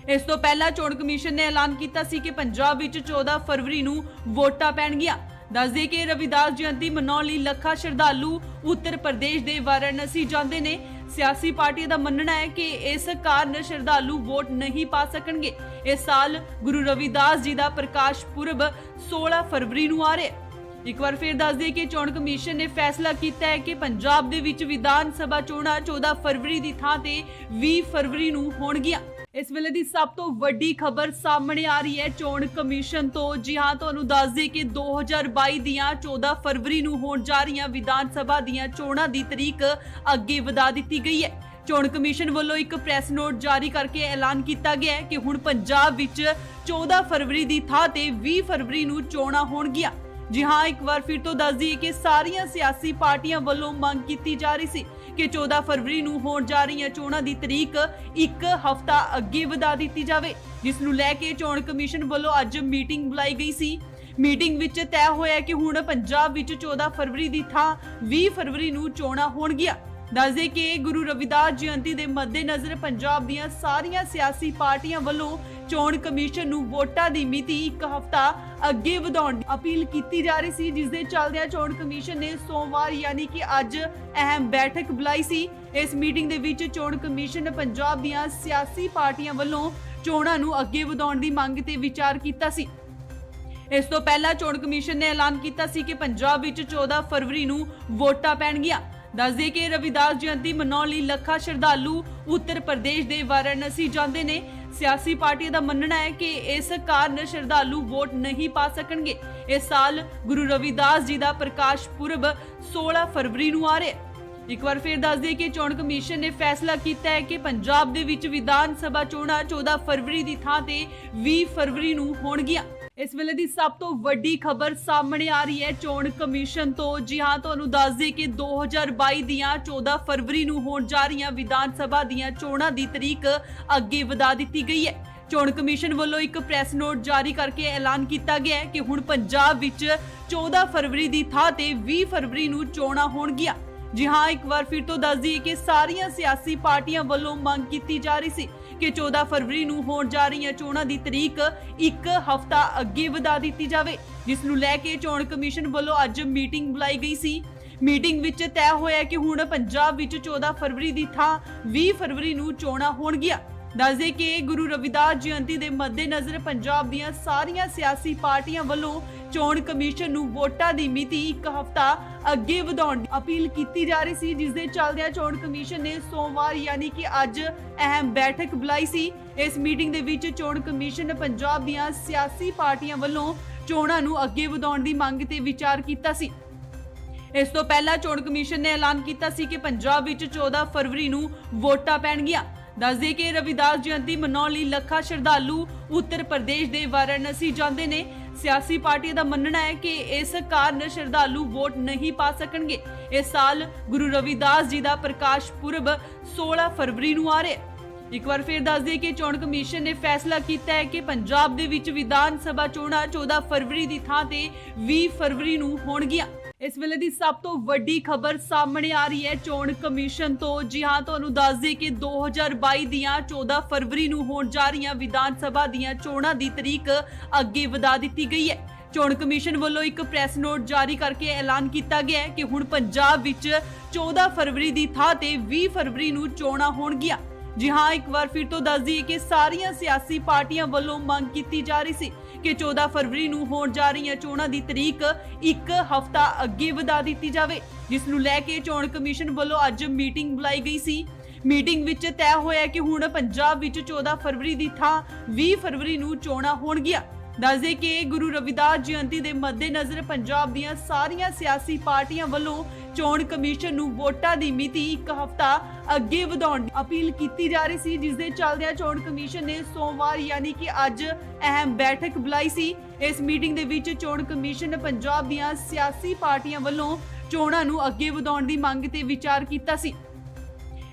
ਇਸ ਤੋਂ ਪਹਿਲਾਂ ਚੋਣ ਕਮਿਸ਼ਨ ਨੇ ਐਲਾਨ ਕੀਤਾ ਸੀ ਕਿ ਪੰਜਾਬ ਵਿੱਚ 14 ਫਰਵਰੀ ਨੂੰ ਵੋਟਾਂ ਪੈਣਗੀਆਂ। ਦੱਸਦੇ ਕਿ ਰਵਿਦਾਸ ਜਯੰਤੀ ਮਨਾਉਣ ਲਈ ਲੱਖਾਂ ਸ਼ਰਧਾਲੂ ਉੱਤਰ ਪ੍ਰਦੇਸ਼ ਦੇ ਵਾਰਾਣਸੀ ਜਾਂਦੇ ਨੇ। ਸਿਆਸੀ ਪਾਰਟੀਆਂ ਦਾ ਮੰਨਣਾ ਹੈ ਕਿ ਇਸ ਕਾਰਨ ਸ਼ਰਧਾਲੂ ਵੋਟ ਨਹੀਂ ਪਾ ਸਕਣਗੇ। ਇਸ ਸਾਲ ਗੁਰੂ ਰਵਿਦਾਸ ਜੀ ਦਾ ਪ੍ਰਕਾਸ਼ ਪੁਰਬ 16 ਫਰਵਰੀ ਨੂੰ ਆ ਰਿਹਾ ਹੈ। ਇੱਕ ਵਾਰ ਫਿਰ ਦੱਸ ਦਈਏ ਕਿ ਚੋਣ ਕਮਿਸ਼ਨ ਨੇ ਫੈਸਲਾ ਕੀਤਾ ਹੈ ਕਿ ਪੰਜਾਬ ਦੇ ਵਿੱਚ ਵਿਧਾਨ ਸਭਾ ਚੋਣਾਂ 14 ਫਰਵਰੀ ਦੀ ਥਾਂ ਤੇ 20 ਫਰਵਰੀ ਨੂੰ ਹੋਣਗੀਆਂ। ਇਸ ਵੇਲੇ ਦੀ ਸਭ ਤੋਂ ਵੱਡੀ ਖਬਰ ਸਾਹਮਣੇ ਆ ਰਹੀ ਹੈ ਚੋਣ ਕਮਿਸ਼ਨ ਤੋਂ। ਜੀ ਹਾਂ, ਤੁਹਾਨੂੰ ਦੱਸ ਦਈਏ ਕਿ 2022 ਦੀਆਂ 14 ਫਰਵਰੀ ਨੂੰ ਹੋਣ ਜਾ ਰਹੀਆਂ ਵਿਧਾਨ ਸਭਾ ਦੀਆਂ ਚੋਣਾਂ ਦੀ ਤਰੀਕ ਅੱਗੇ ਵਧਾ ਦਿੱਤੀ ਗਈ ਹੈ। ਚੋਣ ਕਮਿਸ਼ਨ ਵੱਲੋਂ ਇੱਕ ਪ੍ਰੈਸ ਨੋਟ ਜਾਰੀ ਕਰਕੇ ਐਲਾਨ ਕੀਤਾ ਗਿਆ ਹੈ ਕਿ ਹੁਣ ਪੰਜਾਬ ਵਿੱਚ 14 ਫਰਵਰੀ ਦੀ ਥਾਂ ਤੇ 20 ਫਰਵਰੀ ਨੂੰ ਚੋਣਾਂ ਹੋਣਗੀਆਂ। ਜੀ ਹਾਂ, ਇੱਕ ਵਾਰ ਫਿਰ ਤੋਂ ਦੱਸ ਦਈਏ ਕਿ ਸਾਰੀਆਂ ਸਿਆਸੀ ਪਾਰਟੀਆਂ ਵੱਲੋਂ ਮੰਗ ਕੀਤੀ ਜਾ ਰਹੀ ਸੀ ਕਿ 14 ਫਰਵਰੀ ਨੂੰ ਹੋਣ ਜਾ ਰਹੀਆਂ ਚੋਣਾਂ ਦੀ ਤਰੀਕ ਇੱਕ ਹਫ਼ਤਾ ਅੱਗੇ ਵਧਾ ਦਿੱਤੀ ਜਾਵੇ, ਜਿਸ ਨੂੰ ਲੈ ਕੇ ਚੋਣ ਕਮਿਸ਼ਨ ਵੱਲੋਂ ਅੱਜ ਮੀਟਿੰਗ ਬੁਲਾਈ ਗਈ ਸੀ। ਮੀਟਿੰਗ ਵਿੱਚ ਤੈਅ ਹੋਇਆ ਕਿ ਹੁਣ ਪੰਜਾਬ ਵਿੱਚ 14 ਫਰਵਰੀ ਦੀ ਥਾਂ 20 ਫਰਵਰੀ ਨੂੰ ਚੋਣਾਂ ਹੋਣਗੀਆਂ। ਦੱਸਦੇ ਕਿ ਗੁਰੂ ਰਵਿਦਾਸ ਜਯੰਤੀ ਦੇ ਮੱਦੇਨਜ਼ਰ ਪੰਜਾਬ ਦੀਆਂ ਸਾਰੀਆਂ ਸਿਆਸੀ ਪਾਰਟੀਆਂ ਵੱਲੋਂ ਚੋਣ ਕਮਿਸ਼ਨ ਨੂੰ ਵੋਟਾਂ ਦੀ ਮਿਤੀ ਇੱਕ ਹਫ਼ਤਾ ਅੱਗੇ ਵਧਾਉਣ ਦੀ ਅਪੀਲ ਕੀਤੀ ਜਾ ਰਹੀ ਸੀ, ਜਿਸ ਦੇ ਚੱਲਦਿਆਂ ਚੋਣ ਕਮਿਸ਼ਨ ਨੇ ਸੋਮਵਾਰ ਯਾਨੀ ਕਿ ਅੱਜ ਅਹਿਮ ਬੈਠਕ ਬੁਲਾਈ ਸੀ। ਇਸ ਮੀਟਿੰਗ ਦੇ ਵਿੱਚ ਚੋਣ ਕਮਿਸ਼ਨ ਪੰਜਾਬ ਦੀਆਂ ਸਿਆਸੀ ਪਾਰਟੀਆਂ ਵੱਲੋਂ ਚੋਣਾਂ ਨੂੰ ਅੱਗੇ ਵਧਾਉਣ ਦੀ ਮੰਗ ਤੇ ਵਿਚਾਰ ਕੀਤਾ ਸੀ। ਇਸ ਤੋਂ ਪਹਿਲਾਂ ਚੋਣ ਕਮਿਸ਼ਨ ਨੇ ਐਲਾਨ ਕੀਤਾ ਸੀ ਕਿ ਪੰਜਾਬ ਵਿੱਚ 14 ਫਰਵਰੀ ਨੂੰ ਵੋਟਾਂ ਪੈਣਗੀਆਂ। ਦੱਸਦੇ ਕਿ ਰਵਿਦਾਸ ਜਯੰਤੀ ਮਨਾਉਣ ਲਈ ਲੱਖਾਂ ਸ਼ਰਧਾਲੂ ਉੱਤਰ ਪ੍ਰਦੇਸ਼ ਦੇ ਵਾਰਾਣਸੀ ਜਾਂਦੇ ਨੇ। ਸਿਆਸੀ ਪਾਰਟੀਆਂ ਦਾ ਮੰਨਣਾ ਹੈ ਕਿ ਇਸ ਕਾਰਨ ਸ਼ਰਧਾਲੂ ਵੋਟ ਨਹੀਂ ਪਾ ਸਕਣਗੇ। ਇਸ ਸਾਲ ਗੁਰੂ ਰਵਿਦਾਸ ਜੀ ਦਾ ਪ੍ਰਕਾਸ਼ ਪੁਰਬ 16 ਫਰਵਰੀ ਨੂੰ ਆ ਰਿਹਾ ਹੈ। ਇੱਕ ਵਾਰ ਫਿਰ ਦੱਸ ਦਈਏ ਕਿ ਚੋਣ ਕਮਿਸ਼ਨ ਨੇ ਫੈਸਲਾ ਕੀਤਾ ਹੈ ਕਿ ਪੰਜਾਬ ਦੇ ਵਿੱਚ ਵਿਧਾਨ ਸਭਾ ਚੋਣਾਂ 14 ਫਰਵਰੀ ਦੀ ਥਾਂ ਤੇ 20 ਫਰਵਰੀ ਨੂੰ ਹੋਣਗੀਆਂ। ਇਸ ਵੇਲੇ ਦੀ ਸਭ ਤੋਂ ਵੱਡੀ ਖਬਰ ਸਾਹਮਣੇ ਆ ਰਹੀ ਹੈ ਚੋਣ ਕਮਿਸ਼ਨ ਤੋਂ। ਜੀ ਹਾਂ, ਤੁਹਾਨੂੰ ਦੱਸ ਦਈਏ ਕਿ 2022 ਦੀਆਂ 14 ਫਰਵਰੀ ਨੂੰ ਹੋਣ ਜਾ ਰਹੀਆਂ ਵਿਧਾਨ ਸਭਾ ਦੀਆਂ ਚੋਣਾਂ ਦੀ ਤਰੀਕ ਅੱਗੇ ਵਧਾ ਦਿੱਤੀ ਗਈ ਹੈ। ਚੋਣ ਕਮਿਸ਼ਨ ਵੱਲੋਂ ਇੱਕ ਪ੍ਰੈਸ ਨੋਟ ਜਾਰੀ ਕਰਕੇ ਐਲਾਨ ਕੀਤਾ ਗਿਆ ਹੈ ਕਿ ਹੁਣ ਪੰਜਾਬ ਵਿੱਚ 14 ਫਰਵਰੀ ਦੀ ਥਾਂ ਤੇ 20 ਫਰਵਰੀ ਨੂੰ ਚੋਣਾਂ ਹੋਣਗੀਆਂ। ਜੀ ਹਾਂ, ਇੱਕ ਵਾਰ ਫਿਰ ਤੋਂ ਦੱਸ ਦਈਏ ਕਿ ਸਾਰੀਆਂ ਸਿਆਸੀ ਪਾਰਟੀਆਂ ਵੱਲੋਂ ਮੰਗ ਕੀਤੀ ਜਾ ਰਹੀ ਸੀ ਕਿ 14 ਫਰਵਰੀ ਨੂੰ ਹੋਣ ਜਾ ਰਹੀਆਂ ਚੋਣਾਂ ਦੀ ਤਰੀਕ ਇੱਕ ਹਫ਼ਤਾ ਅੱਗੇ ਵਧਾ ਦਿੱਤੀ ਜਾਵੇ, ਜਿਸ ਨੂੰ ਲੈ ਕੇ ਚੋਣ ਕਮਿਸ਼ਨ ਵੱਲੋਂ ਅੱਜ ਮੀਟਿੰਗ ਬੁਲਾਈ ਗਈ ਸੀ। ਮੀਟਿੰਗ ਵਿੱਚ ਤੈਅ ਹੋਇਆ ਕਿ ਹੁਣ ਪੰਜਾਬ ਵਿੱਚ 14 ਫਰਵਰੀ ਦੀ ਥਾਂ 20 ਫਰਵਰੀ ਨੂੰ ਚੋਣਾਂ ਹੋਣਗੀਆਂ। ਦੱਸਦੇ ਕਿ ਗੁਰੂ ਰਵਿਦਾਸ ਜਯੰਤੀ ਦੇ ਮੱਦੇਨਜ਼ਰ ਪੰਜਾਬ ਦੀਆਂ ਸਾਰੀਆਂ ਸਿਆਸੀ ਪਾਰਟੀਆਂ ਵੱਲੋਂ ਚੋਣ ਕਮਿਸ਼ਨ ਨੂੰ ਵੋਟਾਂ ਦੀ ਮਿਤੀ ਇੱਕ ਹਫ਼ਤਾ ਅੱਗੇ ਵਧਾਉਣ ਦੀ ਅਪੀਲ ਕੀਤੀ ਜਾ ਰਹੀ ਸੀ, ਜਿਸ ਦੇ ਚੱਲਦਿਆਂ ਚੋਣ ਕਮਿਸ਼ਨ ਨੇ ਸੋਮਵਾਰ ਯਾਨੀ ਕਿ ਅੱਜ ਅਹਿਮ ਬੈਠਕ ਬੁਲਾਈ ਸੀ। ਇਸ ਮੀਟਿੰਗ ਦੇ ਵਿੱਚ ਚੋਣ ਕਮਿਸ਼ਨ ਪੰਜਾਬ ਦੀਆਂ ਸਿਆਸੀ ਪਾਰਟੀਆਂ ਵੱਲੋਂ ਚੋਣਾਂ ਨੂੰ ਅੱਗੇ ਵਧਾਉਣ ਦੀ ਮੰਗ ਤੇ ਵਿਚਾਰ ਕੀਤਾ ਸੀ। ਇਸ ਤੋਂ ਪਹਿਲਾਂ ਚੋਣ ਕਮਿਸ਼ਨ ਨੇ ਐਲਾਨ ਕੀਤਾ ਸੀ ਕਿ ਪੰਜਾਬ ਵਿੱਚ 14 ਫਰਵਰੀ ਨੂੰ ਵੋਟਾਂ ਪੈਣਗੀਆਂ। ਦੱਸਦੇ ਕਿ ਰਵਿਦਾਸ ਜਯੰਤੀ ਮਨਾਉਣ ਲਈ ਲੱਖਾਂ ਸ਼ਰਧਾਲੂ ਉੱਤਰ ਪ੍ਰਦੇਸ਼ ਦੇ ਵਾਰਾਣਸੀ ਜਾਂਦੇ ਨੇ। ਸਿਆਸੀ ਪਾਰਟੀਆਂ ਦਾ ਮੰਨਣਾ ਹੈ ਕਿ ਇਸ ਕਾਰਨ ਸ਼ਰਧਾਲੂ ਵੋਟ ਨਹੀਂ ਪਾ ਸਕਣਗੇ। ਇਸ ਸਾਲ ਗੁਰੂ ਰਵਿਦਾਸ ਜੀ ਦਾ ਪ੍ਰਕਾਸ਼ ਪੁਰਬ 16 ਫਰਵਰੀ ਨੂੰ ਆ ਰਿਹਾ ਹੈ। ਇੱਕ ਵਾਰ ਫਿਰ ਦੱਸ ਦਈਏ ਕਿ ਚੋਣ ਕਮਿਸ਼ਨ ਨੇ ਫੈਸਲਾ ਕੀਤਾ ਹੈ ਕਿ ਪੰਜਾਬ ਦੇ ਵਿੱਚ ਵਿਧਾਨ ਸਭਾ ਚੋਣਾਂ 14 ਫਰਵਰੀ ਦੀ ਥਾਂ ਤੇ 20 ਫਰਵਰੀ ਨੂੰ ਹੋਣਗੀਆਂ। ਇਸ ਵੇਲੇ ਦੀ ਸਭ ਤੋਂ ਵੱਡੀ ਖਬਰ ਸਾਹਮਣੇ ਆ ਰਹੀ ਹੈ ਚੋਣ ਕਮਿਸ਼ਨ ਤੋਂ। ਜੀ ਹਾਂ, ਤੁਹਾਨੂੰ ਦੱਸ ਦਈਏ ਕਿ 2022 ਦੀਆਂ 14 ਫਰਵਰੀ ਨੂੰ ਹੋਣ ਜਾ ਰਹੀਆਂ ਵਿਧਾਨ ਸਭਾ ਦੀਆਂ ਚੋਣਾਂ ਦੀ ਤਰੀਕ ਅੱਗੇ ਵਧਾ ਦਿੱਤੀ ਗਈ ਹੈ। ਚੋਣ ਕਮਿਸ਼ਨ ਵੱਲੋਂ ਇੱਕ ਪ੍ਰੈਸ ਨੋਟ ਜਾਰੀ ਕਰਕੇ ਐਲਾਨ ਕੀਤਾ ਗਿਆ ਹੈ ਕਿ ਹੁਣ ਪੰਜਾਬ ਵਿੱਚ 14 ਫਰਵਰੀ ਦੀ ਥਾਂ ਤੇ 20 ਫਰਵਰੀ ਨੂੰ ਚੋਣਾਂ ਹੋਣਗੀਆਂ। ਜੀ ਹਾਂ, ਇੱਕ ਵਾਰ ਫਿਰ ਤੋਂ ਦੱਸ ਦਈਏ ਕਿ ਸਾਰੀਆਂ ਸਿਆਸੀ ਪਾਰਟੀਆਂ ਵੱਲੋਂ ਮੰਗ ਕੀਤੀ ਜਾ ਰਹੀ ਸੀ ਕਿ 14 ਫਰਵਰੀ ਨੂੰ ਹੋਣ ਜਾ ਰਹੀਆਂ ਚੋਣਾਂ ਦੀ ਤਰੀਕ ਇੱਕ ਹਫ਼ਤਾ ਅੱਗੇ ਵਧਾ ਦਿੱਤੀ ਜਾਵੇ, ਜਿਸ ਨੂੰ ਲੈ ਕੇ ਚੋਣ ਕਮਿਸ਼ਨ ਵੱਲੋਂ ਅੱਜ ਮੀਟਿੰਗ ਬੁਲਾਈ ਗਈ ਸੀ। ਮੀਟਿੰਗ ਵਿੱਚ ਤੈਅ ਹੋਇਆ ਕਿ ਹੁਣ ਪੰਜਾਬ ਵਿੱਚ 14 ਫਰਵਰੀ ਦੀ ਥਾਂ 20 ਫਰਵਰੀ ਨੂੰ ਚੋਣਾਂ ਹੋਣਗੀਆਂ। ਦੱਸਦੇ ਕਿ ਗੁਰੂ ਰਵਿਦਾਸ ਜਯੰਤੀ ਦੇ ਮੱਦੇਨਜ਼ਰ ਪੰਜਾਬ ਦੀਆਂ ਸਾਰੀਆਂ ਸਿਆਸੀ ਪਾਰਟੀਆਂ ਵੱਲੋਂ ਚੋਣ ਕਮਿਸ਼ਨ ਨੂੰ ਵੋਟਾਂ ਦੀ ਮਿਤੀ ਇੱਕ ਹਫ਼ਤਾ ਅੱਗੇ ਵਧਾਉਣ ਦੀ ਅਪੀਲ ਕੀਤੀ ਜਾ ਰਹੀ ਸੀ, ਜਿਸ ਦੇ ਚੱਲਦਿਆਂ ਚੋਣ ਕਮਿਸ਼ਨ ਨੇ ਸੋਮਵਾਰ ਯਾਨੀ ਕਿ ਅੱਜ ਅਹਿਮ ਬੈਠਕ ਬੁਲਾਈ ਸੀ। ਇਸ ਮੀਟਿੰਗ ਦੇ ਵਿੱਚ ਚੋਣ ਕਮਿਸ਼ਨ ਪੰਜਾਬ ਦੀਆਂ ਸਿਆਸੀ ਪਾਰਟੀਆਂ ਵੱਲੋਂ ਚੋਣਾਂ ਨੂੰ ਅੱਗੇ ਵਧਾਉਣ ਦੀ ਮੰਗ ਤੇ ਵਿਚਾਰ ਕੀਤਾ ਸੀ।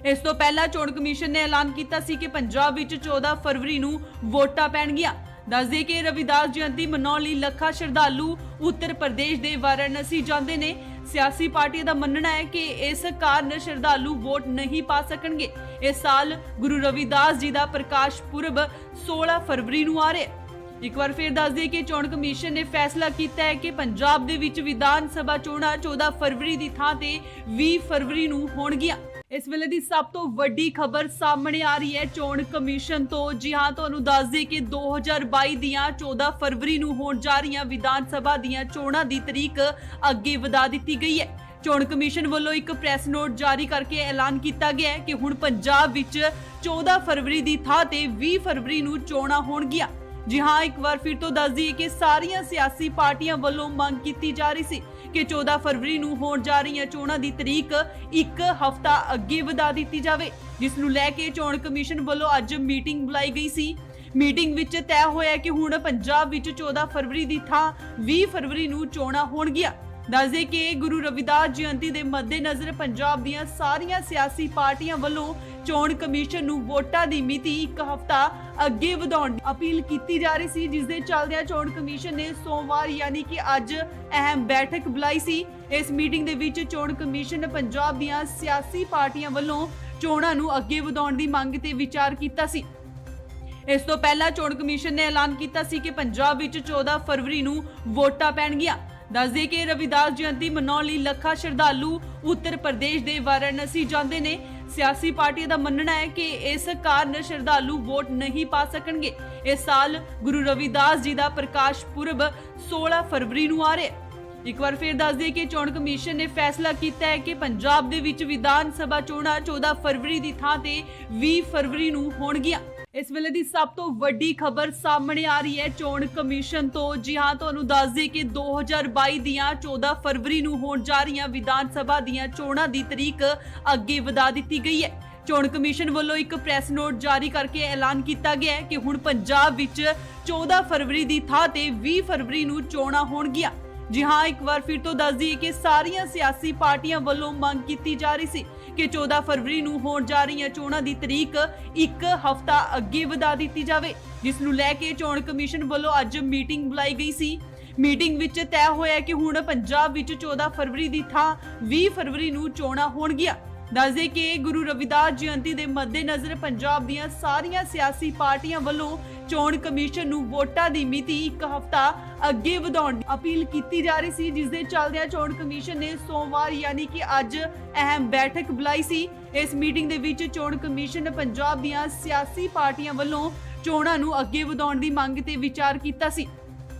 ਇਸ ਤੋਂ ਪਹਿਲਾਂ ਚੋਣ ਕਮਿਸ਼ਨ ਨੇ ਐਲਾਨ ਕੀਤਾ ਸੀ ਕਿ ਪੰਜਾਬ ਵਿੱਚ 14 ਫਰਵਰੀ ਨੂੰ ਵੋਟਾਂ ਪੈਣਗੀਆਂ। ਦੱਸਦੇ ਕਿ ਰਵਿਦਾਸ ਜਯੰਤੀ ਮਨਾਉਣ ਲਈ ਲੱਖਾਂ ਸ਼ਰਧਾਲੂ ਉੱਤਰ ਪ੍ਰਦੇਸ਼ ਦੇ ਵਾਰਾਣਸੀ ਜਾਂਦੇ ਨੇ। ਸਿਆਸੀ ਪਾਰਟੀਆਂ ਦਾ ਮੰਨਣਾ ਹੈ ਕਿ ਇਸ ਕਾਰਨ ਸ਼ਰਧਾਲੂ ਵੋਟ ਨਹੀਂ ਪਾ ਸਕਣਗੇ। ਇਸ ਸਾਲ ਗੁਰੂ ਰਵਿਦਾਸ ਜੀ ਦਾ ਪ੍ਰਕਾਸ਼ ਪੁਰਬ 16 ਫਰਵਰੀ ਨੂੰ ਆ ਰਿਹਾ ਹੈ। ਇੱਕ ਵਾਰ ਫਿਰ ਦੱਸ ਦਈਏ ਕਿ ਚੋਣ ਕਮਿਸ਼ਨ ਨੇ ਫੈਸਲਾ ਕੀਤਾ ਹੈ ਕਿ ਪੰਜਾਬ ਦੇ ਵਿੱਚ ਵਿਧਾਨ ਸਭਾ ਚੋਣਾਂ 14 ਫਰਵਰੀ ਦੀ ਥਾਂ ਤੇ 20 ਫਰਵਰੀ ਨੂੰ ਹੋਣਗੀਆਂ। ਇਸ ਵੇਲੇ ਦੀ ਸਭ ਤੋਂ ਵੱਡੀ ਖਬਰ ਸਾਹਮਣੇ ਆ ਰਹੀ ਹੈ ਚੋਣ ਕਮਿਸ਼ਨ ਤੋਂ। ਜੀ ਹਾਂ, ਤੁਹਾਨੂੰ ਦੱਸ ਦਈਏ ਕਿ 2022 ਦੀਆਂ 14 ਫਰਵਰੀ ਨੂੰ ਹੋਣ ਜਾ ਰਹੀਆਂ ਵਿਧਾਨ ਸਭਾ ਦੀਆਂ ਚੋਣਾਂ ਦੀ ਤਰੀਕ ਅੱਗੇ ਵਧਾ ਦਿੱਤੀ ਗਈ ਹੈ। ਚੋਣ ਕਮਿਸ਼ਨ ਵੱਲੋਂ ਇੱਕ ਪ੍ਰੈਸ ਨੋਟ ਜਾਰੀ ਕਰਕੇ ਐਲਾਨ ਕੀਤਾ ਗਿਆ ਹੈ ਕਿ ਹੁਣ ਪੰਜਾਬ ਵਿੱਚ 14 ਫਰਵਰੀ ਦੀ ਥਾਂ ਤੇ 20 ਫਰਵਰੀ ਨੂੰ ਚੋਣਾਂ ਹੋਣਗੀਆਂ। ਜੀ ਹਾਂ, ਇੱਕ ਵਾਰ ਫਿਰ ਤੋਂ ਦੱਸ ਦਈਏ ਕਿ ਸਾਰੀਆਂ ਸਿਆਸੀ ਪਾਰਟੀਆਂ ਵੱਲੋਂ ਮੰਗ ਕੀਤੀ ਜਾ ਰਹੀ ਸੀ ਕਿ 14 ਫਰਵਰੀ ਨੂੰ ਹੋਣ ਜਾ ਰਹੀਆਂ ਚੋਣਾਂ ਦੀ ਤਰੀਕ ਇੱਕ ਹਫ਼ਤਾ ਅੱਗੇ ਵਧਾ ਦਿੱਤੀ ਜਾਵੇ, ਜਿਸ ਨੂੰ ਲੈ ਕੇ ਚੋਣ ਕਮਿਸ਼ਨ ਵੱਲੋਂ ਅੱਜ ਮੀਟਿੰਗ ਬੁਲਾਈ ਗਈ ਸੀ। ਮੀਟਿੰਗ ਵਿੱਚ ਤੈਅ ਹੋਇਆ ਕਿ ਹੁਣ ਪੰਜਾਬ ਵਿੱਚ 14 ਫਰਵਰੀ ਦੀ ਥਾਂ 20 ਫਰਵਰੀ ਨੂੰ ਚੋਣਾਂ ਹੋਣਗੀਆਂ। ਦੱਸਦੇ ਕਿ ਗੁਰੂ ਰਵਿਦਾਸ ਜਯੰਤੀ ਦੇ ਮੱਦੇਨਜ਼ਰ ਪੰਜਾਬ ਦੀਆਂ ਸਾਰੀਆਂ ਸਿਆਸੀ ਪਾਰਟੀਆਂ ਵੱਲੋਂ ਚੋਣ ਕਮਿਸ਼ਨ ਨੂੰ ਵੋਟਾਂ ਦੀ ਮਿਤੀ ਇੱਕ ਹਫ਼ਤਾ ਅੱਗੇ ਵਧਾਉਣ ਦੀ ਅਪੀਲ ਕੀਤੀ ਜਾ ਰਹੀ ਸੀ, ਜਿਸ ਦੇ ਚੱਲਦਿਆਂ ਚੋਣ ਕਮਿਸ਼ਨ ਨੇ ਸੋਮਵਾਰ ਯਾਨੀ ਕਿ ਅੱਜ ਅਹਿਮ ਬੈਠਕ ਬੁਲਾਈ ਸੀ। ਇਸ ਮੀਟਿੰਗ ਦੇ ਵਿੱਚ ਚੋਣ ਕਮਿਸ਼ਨ ਪੰਜਾਬ ਦੀਆਂ ਸਿਆਸੀ ਪਾਰਟੀਆਂ ਵੱਲੋਂ ਚੋਣਾਂ ਨੂੰ ਅੱਗੇ ਵਧਾਉਣ ਦੀ ਮੰਗ ਤੇ ਵਿਚਾਰ ਕੀਤਾ ਸੀ। ਇਸ ਤੋਂ ਪਹਿਲਾਂ ਚੋਣ ਕਮਿਸ਼ਨ ਨੇ ਐਲਾਨ ਕੀਤਾ ਸੀ ਕਿ ਪੰਜਾਬ ਵਿੱਚ 14 ਫਰਵਰੀ ਨੂੰ ਵੋਟਾਂ ਪੈਣਗੀਆਂ। ਦੱਸਦੇ ਕਿ ਰਵਿਦਾਸ ਜਯੰਤੀ ਮਨਾਉਣ ਲਈ ਲੱਖਾਂ ਸ਼ਰਧਾਲੂ ਉੱਤਰ ਪ੍ਰਦੇਸ਼ ਦੇ ਵਾਰਾਣਸੀ ਜਾਂਦੇ ਨੇ। ਸਿਆਸੀ ਪਾਰਟੀਆਂ ਦਾ ਮੰਨਣਾ ਹੈ ਕਿ ਇਸ ਕਾਰਨ ਸ਼ਰਧਾਲੂ ਵੋਟ ਨਹੀਂ ਪਾ ਸਕਣਗੇ। ਇਸ ਸਾਲ ਗੁਰੂ ਰਵਿਦਾਸ ਜੀ ਦਾ ਪ੍ਰਕਾਸ਼ ਪੁਰਬ 16 ਫਰਵਰੀ ਨੂੰ ਆ ਰਿਹਾ ਹੈ। ਇੱਕ ਵਾਰ ਫਿਰ ਦੱਸ ਦਈਏ ਕਿ ਚੋਣ ਕਮਿਸ਼ਨ ਨੇ ਫੈਸਲਾ ਕੀਤਾ ਹੈ ਕਿ ਪੰਜਾਬ ਦੇ ਵਿੱਚ ਵਿਧਾਨ ਸਭਾ ਚੋਣਾਂ 14 ਫਰਵਰੀ ਦੀ ਥਾਂ ਤੇ 20 ਫਰਵਰੀ ਨੂੰ ਹੋਣਗੀਆਂ। ਇਸ ਵੇਲੇ ਦੀ ਸਭ ਤੋਂ ਵੱਡੀ ਖਬਰ ਸਾਹਮਣੇ ਆ ਰਹੀ ਹੈ ਚੋਣ ਕਮਿਸ਼ਨ ਤੋਂ। ਜੀ ਹਾਂ, ਤੁਹਾਨੂੰ ਦੱਸ ਦਈਏ ਕਿ 2022 ਦੀਆਂ 14 ਫਰਵਰੀ ਨੂੰ ਹੋਣ ਜਾ ਰਹੀਆਂ ਵਿਧਾਨ ਸਭਾ ਦੀਆਂ ਚੋਣਾਂ ਦੀ ਤਰੀਕ ਅੱਗੇ ਵਧਾ ਦਿੱਤੀ ਗਈ ਹੈ। ਚੋਣ ਕਮਿਸ਼ਨ ਵੱਲੋਂ ਇੱਕ ਪ੍ਰੈਸ ਨੋਟ ਜਾਰੀ ਕਰਕੇ ਐਲਾਨ ਕੀਤਾ ਗਿਆ ਹੈ ਕਿ ਹੁਣ ਪੰਜਾਬ ਵਿੱਚ 14 ਫਰਵਰੀ ਦੀ ਥਾਂ ਤੇ 20 ਫਰਵਰੀ ਨੂੰ ਚੋਣਾਂ ਹੋਣਗੀਆਂ। ਜੀ ਹਾਂ, ਇੱਕ ਵਾਰ ਫਿਰ ਤੋਂ ਦੱਸ ਦਈਏ ਕਿ ਸਾਰੀਆਂ ਸਿਆਸੀ ਪਾਰਟੀਆਂ ਵੱਲੋਂ ਮੰਗ ਕੀਤੀ ਜਾ ਰਹੀ ਸੀ ਕਿ 14 ਫਰਵਰੀ ਨੂੰ ਹੋਣ ਜਾ ਰਹੀਆਂ ਚੋਣਾਂ ਦੀ ਤਰੀਕ ਇੱਕ ਹਫ਼ਤਾ ਅੱਗੇ ਵਧਾ ਦਿੱਤੀ ਜਾਵੇ, ਜਿਸ ਨੂੰ ਲੈ ਕੇ ਚੋਣ ਕਮਿਸ਼ਨ ਵੱਲੋਂ ਅੱਜ ਮੀਟਿੰਗ ਬੁਲਾਈ ਗਈ ਸੀ। ਮੀਟਿੰਗ ਵਿੱਚ ਤੈਅ ਹੋਇਆ ਕਿ ਹੁਣ ਪੰਜਾਬ ਵਿੱਚ 14 ਫਰਵਰੀ ਦੀ ਥਾਂ 20 ਫਰਵਰੀ ਨੂੰ ਚੋਣਾਂ ਹੋਣਗੀਆਂ। ਦੱਸਦੇ ਕਿ ਗੁਰੂ ਰਵਿਦਾਸ ਜਯੰਤੀ ਦੇ ਮੱਦੇਨਜ਼ਰ ਪੰਜਾਬ ਦੀਆਂ ਸਾਰੀਆਂ ਸਿਆਸੀ ਪਾਰਟੀਆਂ ਵੱਲੋਂ ਚੋਣ ਕਮਿਸ਼ਨ ਨੂੰ ਵੋਟਾਂ ਦੀ ਮਿਤੀ ਇੱਕ ਹਫ਼ਤਾ ਅੱਗੇ ਵਧਾਉਣ ਦੀ ਅਪੀਲ ਕੀਤੀ ਜਾ ਰਹੀ ਸੀ, ਜਿਸ ਦੇ ਚੱਲਦਿਆਂ ਚੋਣ ਕਮਿਸ਼ਨ ਨੇ ਸੋਮਵਾਰ ਯਾਨੀ ਕਿ ਅੱਜ ਅਹਿਮ ਬੈਠਕ ਬੁਲਾਈ ਸੀ। ਇਸ ਮੀਟਿੰਗ ਦੇ ਵਿੱਚ ਚੋਣ ਕਮਿਸ਼ਨ ਪੰਜਾਬ ਦੀਆਂ ਸਿਆਸੀ ਪਾਰਟੀਆਂ ਵੱਲੋਂ ਚੋਣਾਂ ਨੂੰ ਅੱਗੇ ਵਧਾਉਣ ਦੀ ਮੰਗ ਤੇ ਵਿਚਾਰ ਕੀਤਾ ਸੀ।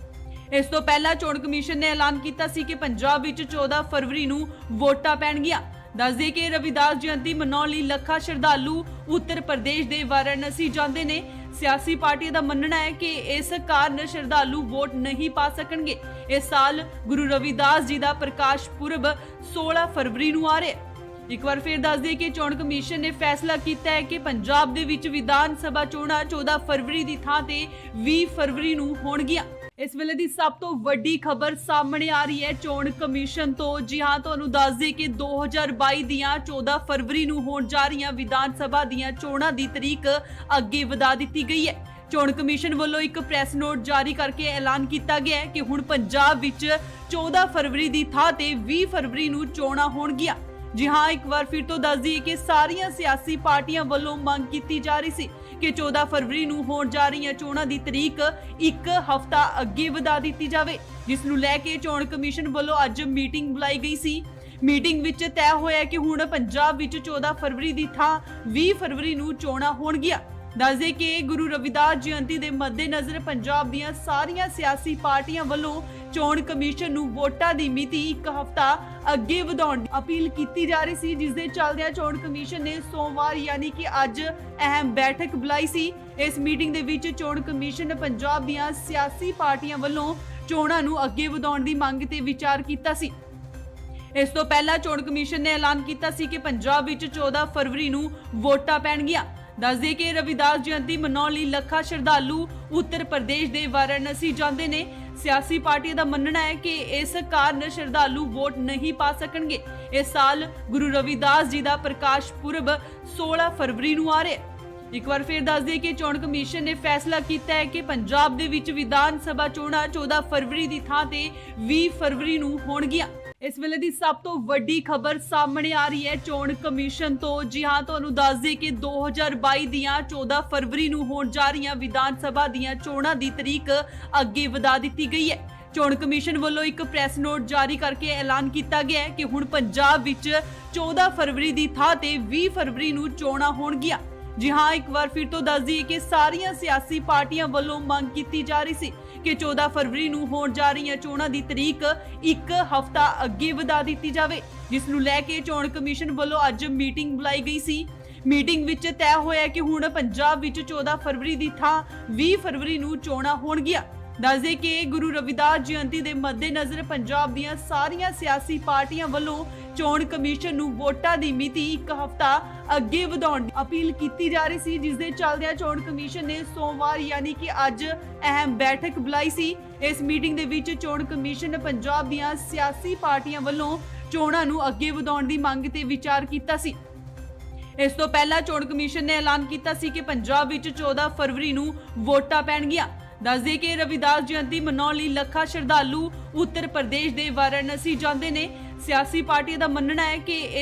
ਇਸ ਤੋਂ ਪਹਿਲਾਂ ਚੋਣ ਕਮਿਸ਼ਨ ਨੇ ਐਲਾਨ ਕੀਤਾ ਸੀ ਕਿ ਪੰਜਾਬ ਵਿੱਚ 14 ਫਰਵਰੀ ਨੂੰ ਵੋਟਾਂ ਪੈਣਗੀਆਂ। ਦੱਸਦੇ ਕਿ ਰਵਿਦਾਸ ਜਯੰਤੀ ਮਨਾਉਣ ਲਈ ਲੱਖਾਂ ਸ਼ਰਧਾਲੂ ਉੱਤਰ ਪ੍ਰਦੇਸ਼ ਦੇ ਵਾਰਾਣਸੀ ਜਾਂਦੇ ਨੇ। ਸਿਆਸੀ ਪਾਰਟੀਆਂ ਦਾ ਮੰਨਣਾ ਹੈ ਕਿ ਇਸ ਕਾਰਨ ਸ਼ਰਧਾਲੂ ਵੋਟ ਨਹੀਂ ਪਾ ਸਕਣਗੇ। ਇਸ ਸਾਲ ਗੁਰੂ ਰਵਿਦਾਸ ਜੀ ਦਾ ਪ੍ਰਕਾਸ਼ ਪੁਰਬ 16 ਫਰਵਰੀ ਨੂੰ ਆ ਰਿਹਾ ਹੈ। ਇੱਕ ਵਾਰ ਫਿਰ ਦੱਸ ਦਈਏ ਕਿ ਚੋਣ ਕਮਿਸ਼ਨ ਨੇ ਫੈਸਲਾ ਕੀਤਾ ਹੈ ਕਿ ਪੰਜਾਬ ਦੇ ਵਿੱਚ ਵਿਧਾਨ ਸਭਾ ਚੋਣਾਂ 14 ਫਰਵਰੀ ਦੀ ਥਾਂ ਤੇ 20 ਫਰਵਰੀ ਨੂੰ ਹੋਣਗੀਆਂ। ਇਸ ਵੇਲੇ ਦੀ ਸਭ ਤੋਂ ਵੱਡੀ ਖਬਰ ਸਾਹਮਣੇ ਆ ਰਹੀ ਹੈ ਚੋਣ ਕਮਿਸ਼ਨ ਤੋਂ। ਜੀ ਹਾਂ, ਤੁਹਾਨੂੰ ਦੱਸ ਦਈਏ ਕਿ 2022 ਦੀਆਂ 14 ਫਰਵਰੀ ਨੂੰ ਹੋਣ ਜਾ ਰਹੀਆਂ ਵਿਧਾਨ ਸਭਾ ਦੀਆਂ ਚੋਣਾਂ ਦੀ ਤਰੀਕ ਅੱਗੇ ਵਧਾ ਦਿੱਤੀ ਗਈ ਹੈ। ਚੋਣ ਕਮਿਸ਼ਨ ਵੱਲੋਂ ਇੱਕ ਪ੍ਰੈਸ ਨੋਟ ਜਾਰੀ ਕਰਕੇ ਐਲਾਨ ਕੀਤਾ ਗਿਆ ਹੈ ਕਿ ਹੁਣ ਪੰਜਾਬ ਵਿੱਚ 14 ਫਰਵਰੀ ਦੀ ਥਾਂ ਤੇ 20 ਫਰਵਰੀ ਨੂੰ ਚੋਣਾਂ ਹੋਣਗੀਆਂ। ਜੀ ਹਾਂ, ਇੱਕ ਵਾਰ ਫਿਰ ਤੋਂ ਦੱਸ ਦਈਏ ਕਿ ਸਾਰੀਆਂ ਸਿਆਸੀ ਪਾਰਟੀਆਂ ਵੱਲੋਂ ਮੰਗ ਕੀਤੀ ਜਾ ਰਹੀ ਸੀ ਕਿ 14 ਫਰਵਰੀ ਨੂੰ ਹੋਣ ਜਾ ਰਹੀਆਂ ਚੋਣਾਂ ਦੀ ਤਰੀਕ ਇੱਕ ਹਫ਼ਤਾ ਅੱਗੇ ਵਧਾ ਦਿੱਤੀ ਜਾਵੇ, ਜਿਸ ਨੂੰ ਲੈ ਕੇ ਚੋਣ ਕਮਿਸ਼ਨ ਵੱਲੋਂ ਅੱਜ ਮੀਟਿੰਗ ਬੁਲਾਈ ਗਈ ਸੀ। ਮੀਟਿੰਗ ਵਿੱਚ ਤੈਅ ਹੋਇਆ ਕਿ ਹੁਣ ਪੰਜਾਬ ਵਿੱਚ 14 ਫਰਵਰੀ ਦੀ ਥਾਂ 20 ਫਰਵਰੀ ਨੂੰ ਚੋਣਾਂ ਹੋਣਗੀਆਂ। ਦੱਸਦੇ ਕਿ ਗੁਰੂ ਰਵਿਦਾਸ ਜਯੰਤੀ ਦੇ ਮੱਦੇਨਜ਼ਰ ਪੰਜਾਬ ਦੀਆਂ ਸਾਰੀਆਂ ਸਿਆਸੀ ਪਾਰਟੀਆਂ ਵੱਲੋਂ ਚੋਣ ਕਮਿਸ਼ਨ ਨੂੰ ਵੋਟਾਂ ਦੀ ਮਿਤੀ ਇੱਕ ਹਫ਼ਤਾ ਅੱਗੇ ਵਧਾਉਣ ਦੀ ਅਪੀਲ ਕੀਤੀ ਜਾ ਰਹੀ ਸੀ, ਜਿਸ ਦੇ ਚੱਲਦਿਆਂ ਚੋਣ ਕਮਿਸ਼ਨ ਨੇ ਸੋਮਵਾਰ ਯਾਨੀ ਕਿ ਅੱਜ ਅਹਿਮ ਬੈਠਕ ਬੁਲਾਈ ਸੀ। ਇਸ ਮੀਟਿੰਗ ਦੇ ਵਿੱਚ ਚੋਣ ਕਮਿਸ਼ਨ ਪੰਜਾਬ ਦੀਆਂ ਸਿਆਸੀ ਪਾਰਟੀਆਂ ਵੱਲੋਂ ਚੋਣਾਂ ਨੂੰ ਅੱਗੇ ਵਧਾਉਣ ਦੀ ਮੰਗ ਤੇ ਵਿਚਾਰ ਕੀਤਾ ਸੀ। ਇਸ ਤੋਂ ਪਹਿਲਾਂ ਚੋਣ ਕਮਿਸ਼ਨ ਨੇ ਐਲਾਨ ਕੀਤਾ ਸੀ ਕਿ ਪੰਜਾਬ ਵਿੱਚ 14 ਫਰਵਰੀ ਨੂੰ ਵੋਟਾਂ ਪੈਣਗੀਆਂ। ਦੱਸਦੇ ਕਿ ਰਵਿਦਾਸ ਜਯੰਤੀ ਮਨਾਉਣ ਲਈ ਲੱਖਾਂ ਸ਼ਰਧਾਲੂ ਉੱਤਰ ਪ੍ਰਦੇਸ਼ ਦੇ ਵਾਰਾਣਸੀ ਜਾਂਦੇ ਨੇ। ਸਿਆਸੀ ਪਾਰਟੀਆਂ ਦਾ ਮੰਨਣਾ ਹੈ ਕਿ ਇਸ ਕਾਰਨ ਸ਼ਰਧਾਲੂ ਵੋਟ ਨਹੀਂ ਪਾ ਸਕਣਗੇ। ਇਸ ਸਾਲ ਗੁਰੂ ਰਵਿਦਾਸ ਜੀ ਦਾ ਪ੍ਰਕਾਸ਼ ਪੁਰਬ 16 ਫਰਵਰੀ ਨੂੰ ਆ ਰਿਹਾ ਹੈ। ਇੱਕ ਵਾਰ ਫਿਰ ਦੱਸ ਦਈਏ ਕਿ ਚੋਣ ਕਮਿਸ਼ਨ ਨੇ ਫੈਸਲਾ ਕੀਤਾ ਹੈ ਕਿ ਪੰਜਾਬ ਦੇ ਵਿੱਚ ਵਿਧਾਨ ਸਭਾ ਚੋਣਾਂ 14 ਫਰਵਰੀ ਦੀ ਥਾਂ ਤੇ 20 ਫਰਵਰੀ ਨੂੰ ਹੋਣਗੀਆਂ। ਇਸ ਵੇਲੇ ਦੀ ਸਭ ਤੋਂ ਵੱਡੀ ਖਬਰ ਸਾਹਮਣੇ ਆ ਰਹੀ ਹੈ ਚੋਣ ਕਮਿਸ਼ਨ ਤੋਂ। ਜੀ ਹਾਂ, ਤੁਹਾਨੂੰ ਦੱਸ ਦਈਏ ਕਿ 2022 ਦੀਆਂ 14 ਫਰਵਰੀ ਨੂੰ ਹੋਣ ਜਾ ਰਹੀਆਂ ਵਿਧਾਨ ਸਭਾ ਦੀਆਂ ਚੋਣਾਂ ਦੀ ਤਰੀਕ ਅੱਗੇ ਵਧਾ ਦਿੱਤੀ ਗਈ ਹੈ। ਚੋਣ ਕਮਿਸ਼ਨ ਵੱਲੋਂ ਇੱਕ ਪ੍ਰੈਸ ਨੋਟ ਜਾਰੀ ਕਰਕੇ ਐਲਾਨ ਕੀਤਾ ਗਿਆ ਹੈ ਕਿ ਹੁਣ ਪੰਜਾਬ ਵਿੱਚ 14 ਫਰਵਰੀ ਦੀ ਥਾਂ ਤੇ 20 ਫਰਵਰੀ ਨੂੰ ਚੋਣਾਂ ਹੋਣਗੀਆਂ। ਜੀ ਹਾਂ, ਇੱਕ ਵਾਰ ਫਿਰ ਤੋਂ ਦੱਸ ਦਈਏ ਕਿ ਸਾਰੀਆਂ ਸਿਆਸੀ ਪਾਰਟੀਆਂ ਵੱਲੋਂ ਮੰਗ ਕੀਤੀ ਜਾ ਰਹੀ ਸੀ ਕਿ 14 ਫਰਵਰੀ ਨੂੰ ਹੋਣ ਜਾ ਰਹੀਆਂ ਚੋਣਾਂ ਦੀ ਤਰੀਕ ਇੱਕ ਹਫ਼ਤਾ ਅੱਗੇ ਵਧਾ ਦਿੱਤੀ ਜਾਵੇ, ਜਿਸ ਨੂੰ ਲੈ ਕੇ ਚੋਣ ਕਮਿਸ਼ਨ ਵੱਲੋਂ ਅੱਜ ਮੀਟਿੰਗ ਬੁਲਾਈ ਗਈ ਸੀ। ਮੀਟਿੰਗ ਵਿੱਚ ਤੈਅ ਹੋਇਆ ਕਿ ਹੁਣ ਪੰਜਾਬ ਵਿੱਚ 14 ਫਰਵਰੀ ਦੀ ਥਾਂ 20 ਫਰਵਰੀ ਨੂੰ ਚੋਣਾਂ ਹੋਣਗੀਆਂ। ਦੱਸਦੇ ਕਿ ਗੁਰੂ ਰਵਿਦਾਸ ਜਯੰਤੀ ਦੇ ਮੱਦੇਨਜ਼ਰ ਪੰਜਾਬ ਦੀਆਂ ਸਾਰੀਆਂ ਸਿਆਸੀ ਪਾਰਟੀਆਂ ਵੱਲੋਂ ਚੋਣ ਕਮਿਸ਼ਨ ਨੂੰ ਵੋਟਾਂ ਦੀ ਮਿਤੀ ਇੱਕ ਹਫ਼ਤਾ ਅੱਗੇ ਵਧਾਉਣ ਦੀ ਅਪੀਲ ਕੀਤੀ ਜਾ ਰਹੀ ਸੀ, ਜਿਸ ਦੇ ਚੱਲਦਿਆਂ ਚੋਣ ਕਮਿਸ਼ਨ ਨੇ ਸੋਮਵਾਰ ਯਾਨੀ ਕਿ ਅੱਜ ਅਹਿਮ ਬੈਠਕ ਬੁਲਾਈ ਸੀ। ਇਸ ਮੀਟਿੰਗ ਦੇ ਵਿੱਚ ਚੋਣ ਕਮਿਸ਼ਨ ਨੇ ਪੰਜਾਬ ਦੀਆਂ ਸਿਆਸੀ ਪਾਰਟੀਆਂ ਵੱਲੋਂ ਚੋਣਾਂ ਨੂੰ ਅੱਗੇ ਵਧਾਉਣ ਦੀ ਮੰਗ ਤੇ ਵਿਚਾਰ ਕੀਤਾ ਸੀ। ਇਸ ਤੋਂ ਪਹਿਲਾਂ ਚੋਣ ਕਮਿਸ਼ਨ ਨੇ ਐਲਾਨ ਕੀਤਾ ਸੀ ਕਿ ਪੰਜਾਬ ਵਿੱਚ 14 ਫਰਵਰੀ ਨੂੰ ਵੋਟਾਂ ਪੈਣਗੀਆਂ। ਦੱਸਦੇ ਕਿ ਰਵਿਦਾਸ ਜਯੰਤੀ ਮਨਾਉਣ ਲਈ ਲੱਖਾਂ ਸ਼ਰਧਾਲੂ ਉੱਤਰ ਪ੍ਰਦੇਸ਼ ਦੇ ਵਾਰਾਣਸੀ ਜਾਂਦੇ ਨੇ। ਸਿਆਸੀ ਪਾਰਟੀਆਂ ਦਾ ਮੰਨਣਾ ਹੈ ਕਿ ਇਸ